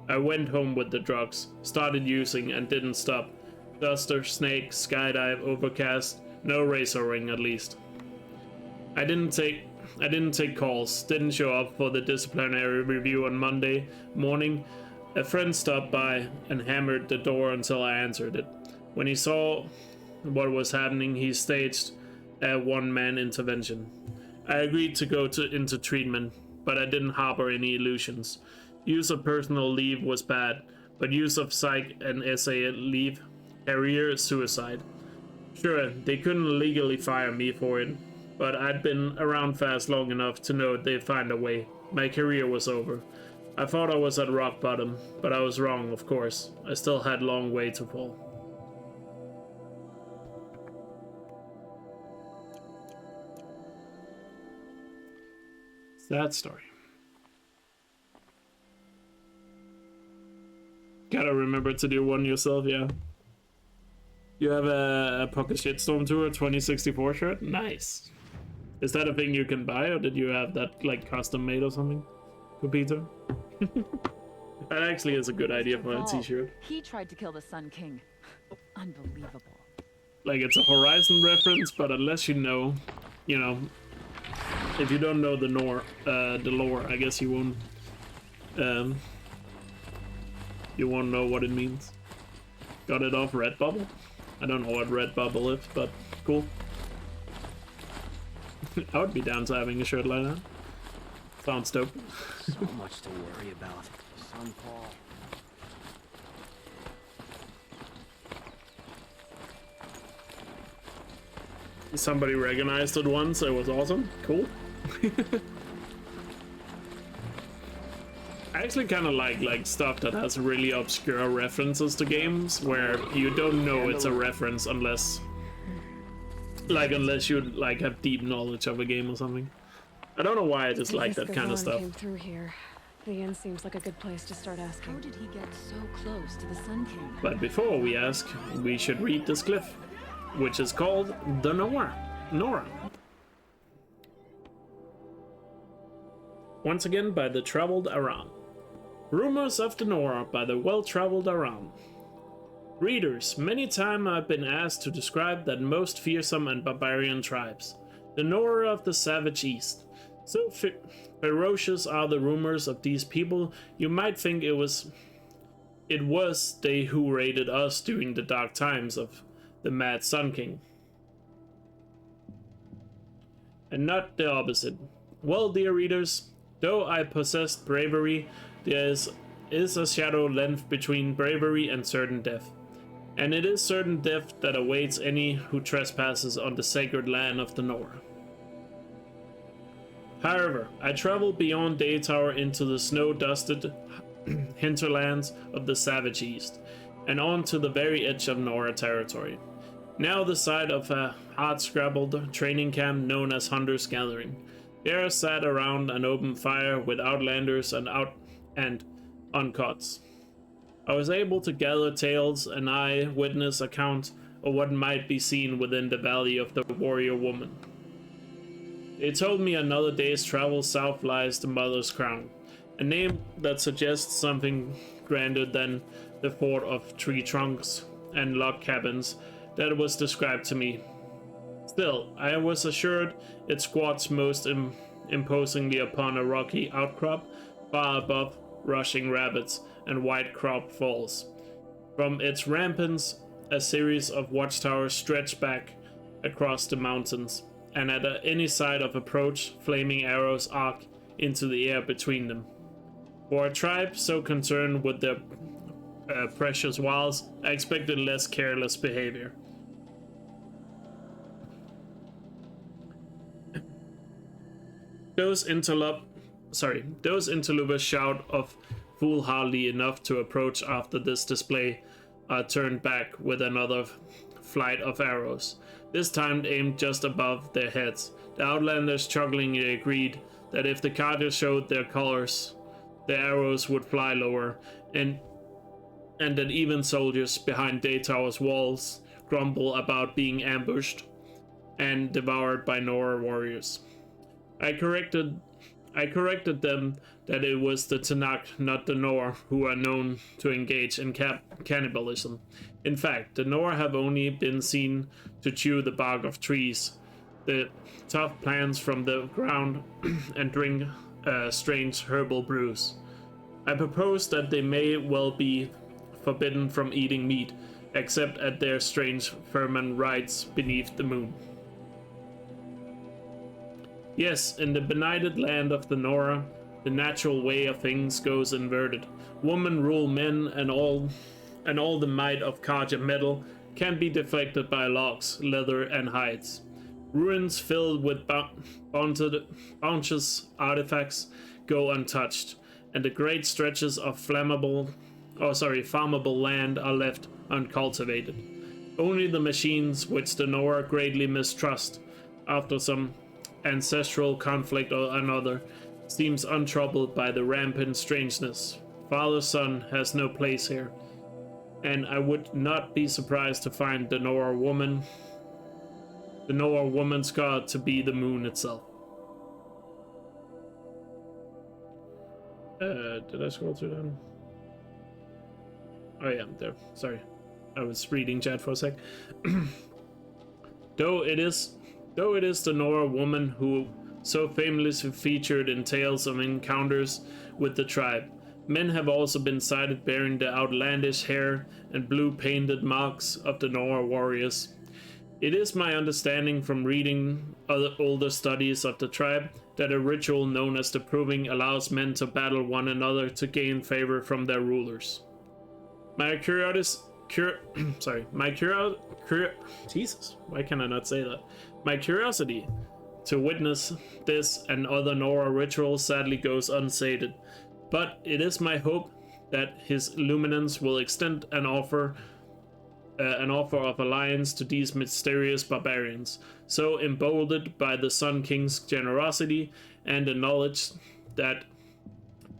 I went home with the drugs, started using and didn't stop. Duster, snake, skydive, overcast, no razor ring at least. I didn't take calls, didn't show up for the disciplinary review on Monday morning. A friend stopped by and hammered the door until I answered it. When he saw what was happening, he staged a one-man intervention. I agreed to go into treatment, but I didn't harbor any illusions. Use of personal leave was bad, but use of psych and SA leave, career suicide. Sure, they couldn't legally fire me for it, but I'd been around fast long enough to know they'd find a way. My career was over. I thought I was at rock bottom, but I was wrong, of course. I still had a long way to fall. Sad story. Gotta remember to do one yourself, yeah. You have a Pocket Shitstorm Tour 2064 shirt? Nice. Is that a thing you can buy, or did you have that like custom made or something? Peter? That actually is a good idea for a t-shirt. He tried to kill the Sun King. Unbelievable. Like, it's a Horizon reference, but unless you know, if you don't know the lore, I guess you won't know what it means. Got it off Redbubble? I don't know what Redbubble is, but cool. I would be down to having a shirt like that. Sounds dope. So much to worry about. Son Paul. Somebody recognized it once, it was awesome. Cool. I actually kind of like stuff that has really obscure references to games where you don't know it's a reference unless you like have deep knowledge of a game or something. I don't know why I just like that kind of stuff. Came through here. The inn seems like a good place to start asking. How did he get so close to the Sun King? But before we ask, we should read this glyph, which is called the Nora. Once again by the Traveled Around. Rumors of the Nora by the Well-Traveled Around. Readers, many times I've been asked to describe that most fearsome and barbarian tribes, the Nora of the Savage East. So ferocious are the rumors of these people, you might think it was they who raided us during the dark times of the Mad Sun King. And not the opposite. Well, dear readers, though I possessed bravery, there is a shadow length between bravery and certain death. And it is certain death that awaits any who trespasses on the sacred land of the Nora. However, I traveled beyond Daytower into the snow-dusted hinterlands of the Savage East, and on to the very edge of Nora territory. Now the site of a hard-scrabbled training camp known as Hunter's Gathering. There sat around an open fire with outlanders and uncuts. I was able to gather tales and eyewitness account of what might be seen within the Valley of the Warrior Woman. They told me another day's travel south lies the Mother's Crown, a name that suggests something grander than the fort of tree trunks and log cabins that was described to me. Still, I was assured it squats most imposingly upon a rocky outcrop far above rushing rapids and white crop falls. From its ramparts, a series of watchtowers stretch back across the mountains, and at any side of approach, flaming arrows arc into the air between them. For a tribe so concerned with their precious wilds, I expected less careless behavior. Those interlopers shout of foolhardy enough to approach after this display are turned back with another flight of arrows, this time aimed just above their heads. The outlanders chucklingly agreed that if the Carter showed their colors, the arrows would fly lower, and and that even soldiers behind Daytower's walls grumble about being ambushed and devoured by Nora warriors. I corrected them that it was the Tanakh, not the Nora, who are known to engage in cannibalism. In fact, the Nora have only been seen to chew the bark of trees, the tough plants from the ground, and drink strange herbal brews. I propose that they may well be forbidden from eating meat, except at their strange ferment rites beneath the moon. Yes, in the benighted land of the Nora, the natural way of things goes inverted. Women rule men, and all the might of Carja metal can be deflected by logs, leather, and hides. Ruins filled with bounteous artifacts go untouched, and the great stretches of farmable land are left uncultivated. Only the machines, which the Nora greatly mistrust after some ancestral conflict or another, seems untroubled by the rampant strangeness. Father-son has no place here, and I would not be surprised to find the Nora woman's god to be the moon itself. Did I scroll through them? Oh yeah, there. Sorry. I was reading chat for a sec. Though it is the Nora woman who so famously featured in tales of encounters with the tribe, men have also been sighted bearing the outlandish hair and blue painted marks of the Nora warriors. It is my understanding from reading other older studies of the tribe that a ritual known as the Proving allows men to battle one another to gain favor from their rulers. My curiosity to witness this and other Nora rituals sadly goes unsated, but it is my hope that His Luminance will extend an offer of alliance to these mysterious barbarians, so emboldened by the Sun King's generosity and the knowledge that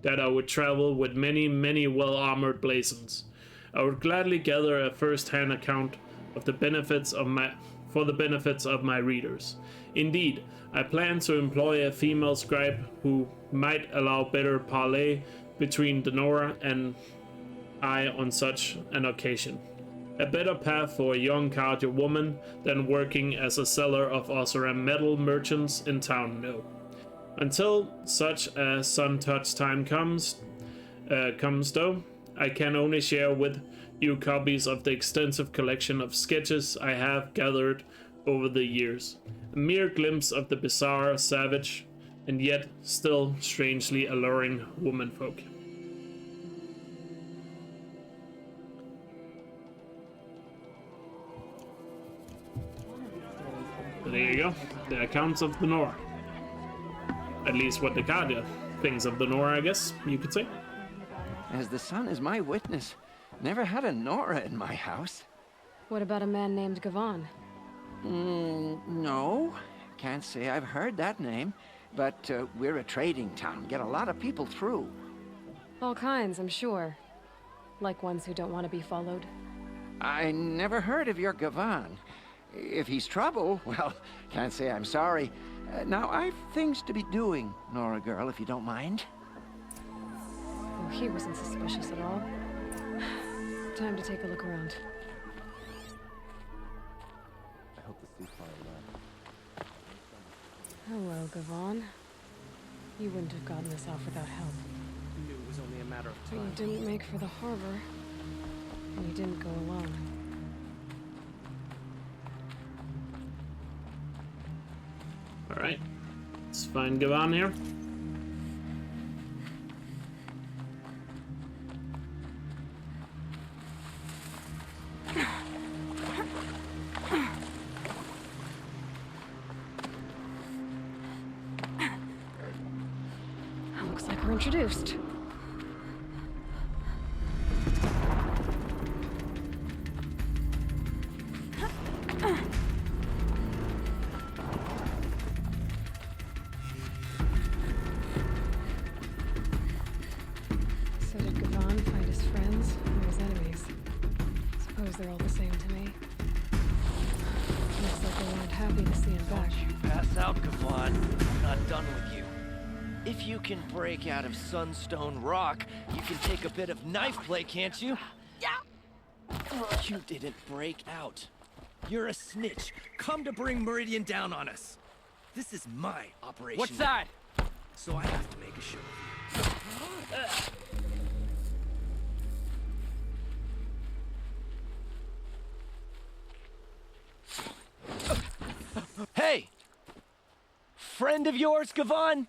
I would travel with many well-armored blazons. I would gladly gather a first-hand account of the benefits of my readers. Indeed, I plan to employ a female scribe who might allow better parley between the Nora and I on such an occasion. A better path for a young Carja woman than working as a seller of Oseram metal merchants in town, no. Until such a sun-touched time comes though, I can only share with you copies of the extensive collection of sketches I have gathered over the years. A mere glimpse of the bizarre, savage, and yet still strangely alluring womanfolk. So there you go, the accounts of the Nora. At least what the Carja thinks of the Nora, I guess you could say. As the sun is my witness, never had a Nora in my house. What about a man named Gavan? No. Can't say I've heard that name, but we're a trading town. Get a lot of people through. All kinds, I'm sure. Like ones who don't want to be followed. I never heard of your Gavan. If he's trouble, well, can't say I'm sorry. Now, I've things to be doing, Nora girl, if you don't mind. Oh, he wasn't suspicious at all. Time to take a look around. I hope the ceasefire lasts. Hello, Gavan. You wouldn't have gotten this off without help. Knew it was only a matter of But time. you didn't make for the harbor. And you didn't go alone. Alright, let's find Gavan here. Looks like we're introduced. So did Gavan find his friends or his enemies? they're all the same to me. Looks like they weren't happy to see him back. Don't you pass out, Gavan. I'm not done with you. If you can break out of Sunstone Rock, you can take a bit of knife play, can't you? Yeah. You didn't break out. You're a snitch. Come to bring Meridian down on us. This is my operation. What's that? So I have to make a show of you. Hey! Friend of yours, Gavan?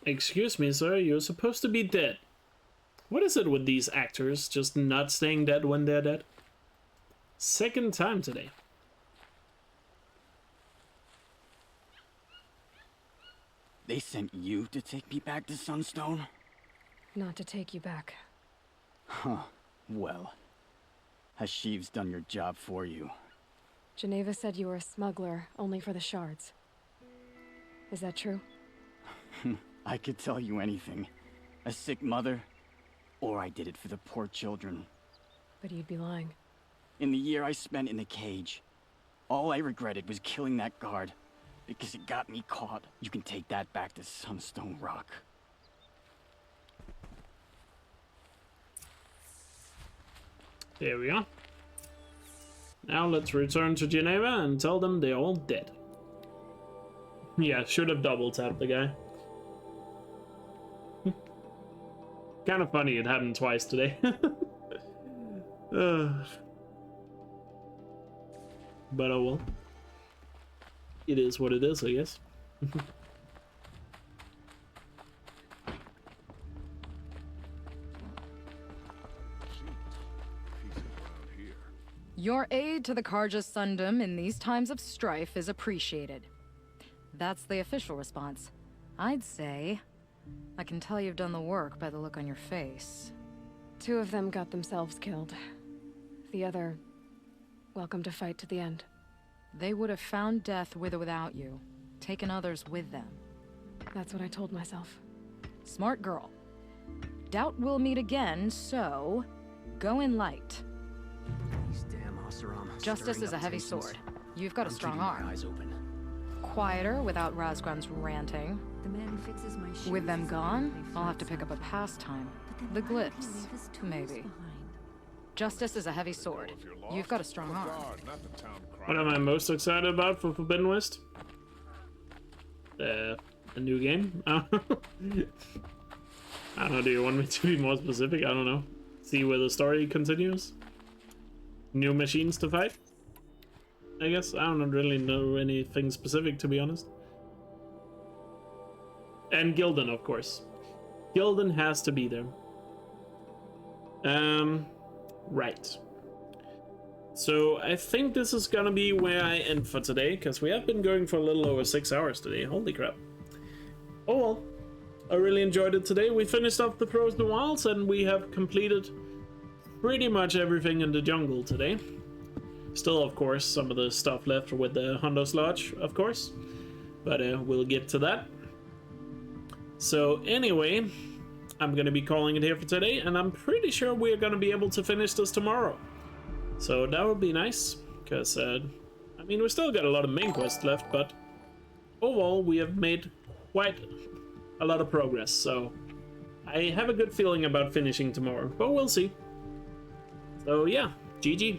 Excuse me, sir, you're supposed to be dead. What is it with these actors just not staying dead when they're dead? Second time today. They sent you to take me back to Sunstone? Not to take you back. Huh. Well, Hashiv's done your job for you. Geneva said you were a smuggler, only for the shards. Is that true? I could tell you anything. A sick mother, or I did it for the poor children. But you'd be lying. In the year I spent in the cage, all I regretted was killing that guard, because it got me caught. You can take that back to Sunstone Rock. There we are. Now let's return to Geneva and tell them they're all dead. Yeah, should have double tapped the guy. Kind of funny it happened twice today. But oh well. It is what it is, I guess. Your aid to the Karja Sundom in these times of strife is appreciated. That's the official response. I'd say... I can tell you've done the work by the look on your face. 2 of them got themselves killed. The other... welcome to fight to the end. They would have found death with or without you. Taken others with them. That's what I told myself. Smart girl. Doubt we'll meet again, so... go in light. These damn Oseram. Justice is a heavy sword. You've got a strong arm. Eyes open. Quieter without Razgran's ranting. The man who fixes my shoes. With them gone, I'll have to pick up a pastime. The glyphs, maybe. Justice is a heavy sword. You've got a strong arm. What am I most excited about for Forbidden West? A new game? I don't know, do you want me to be more specific? I don't know. See where the story continues? New machines to fight? I guess. I don't really know anything specific, to be honest. And Gildan, of course. Gildan has to be there. Right. So I think this is gonna be where I end for today, because we have been going for a little over 6 hours today. Holy crap. Oh well. I really enjoyed it today. We finished off the Frozen Wilds, and we have completed pretty much everything in the jungle today. Still, of course, some of the stuff left with the Hondo's Lodge, of course. But we'll get to that. So anyway, I'm going to be calling it here for today, and I'm pretty sure we're going to be able to finish this tomorrow. So that would be nice, because, I mean, we still got a lot of main quests left, but overall, we have made quite a lot of progress, so I have a good feeling about finishing tomorrow, but we'll see. So yeah, GG.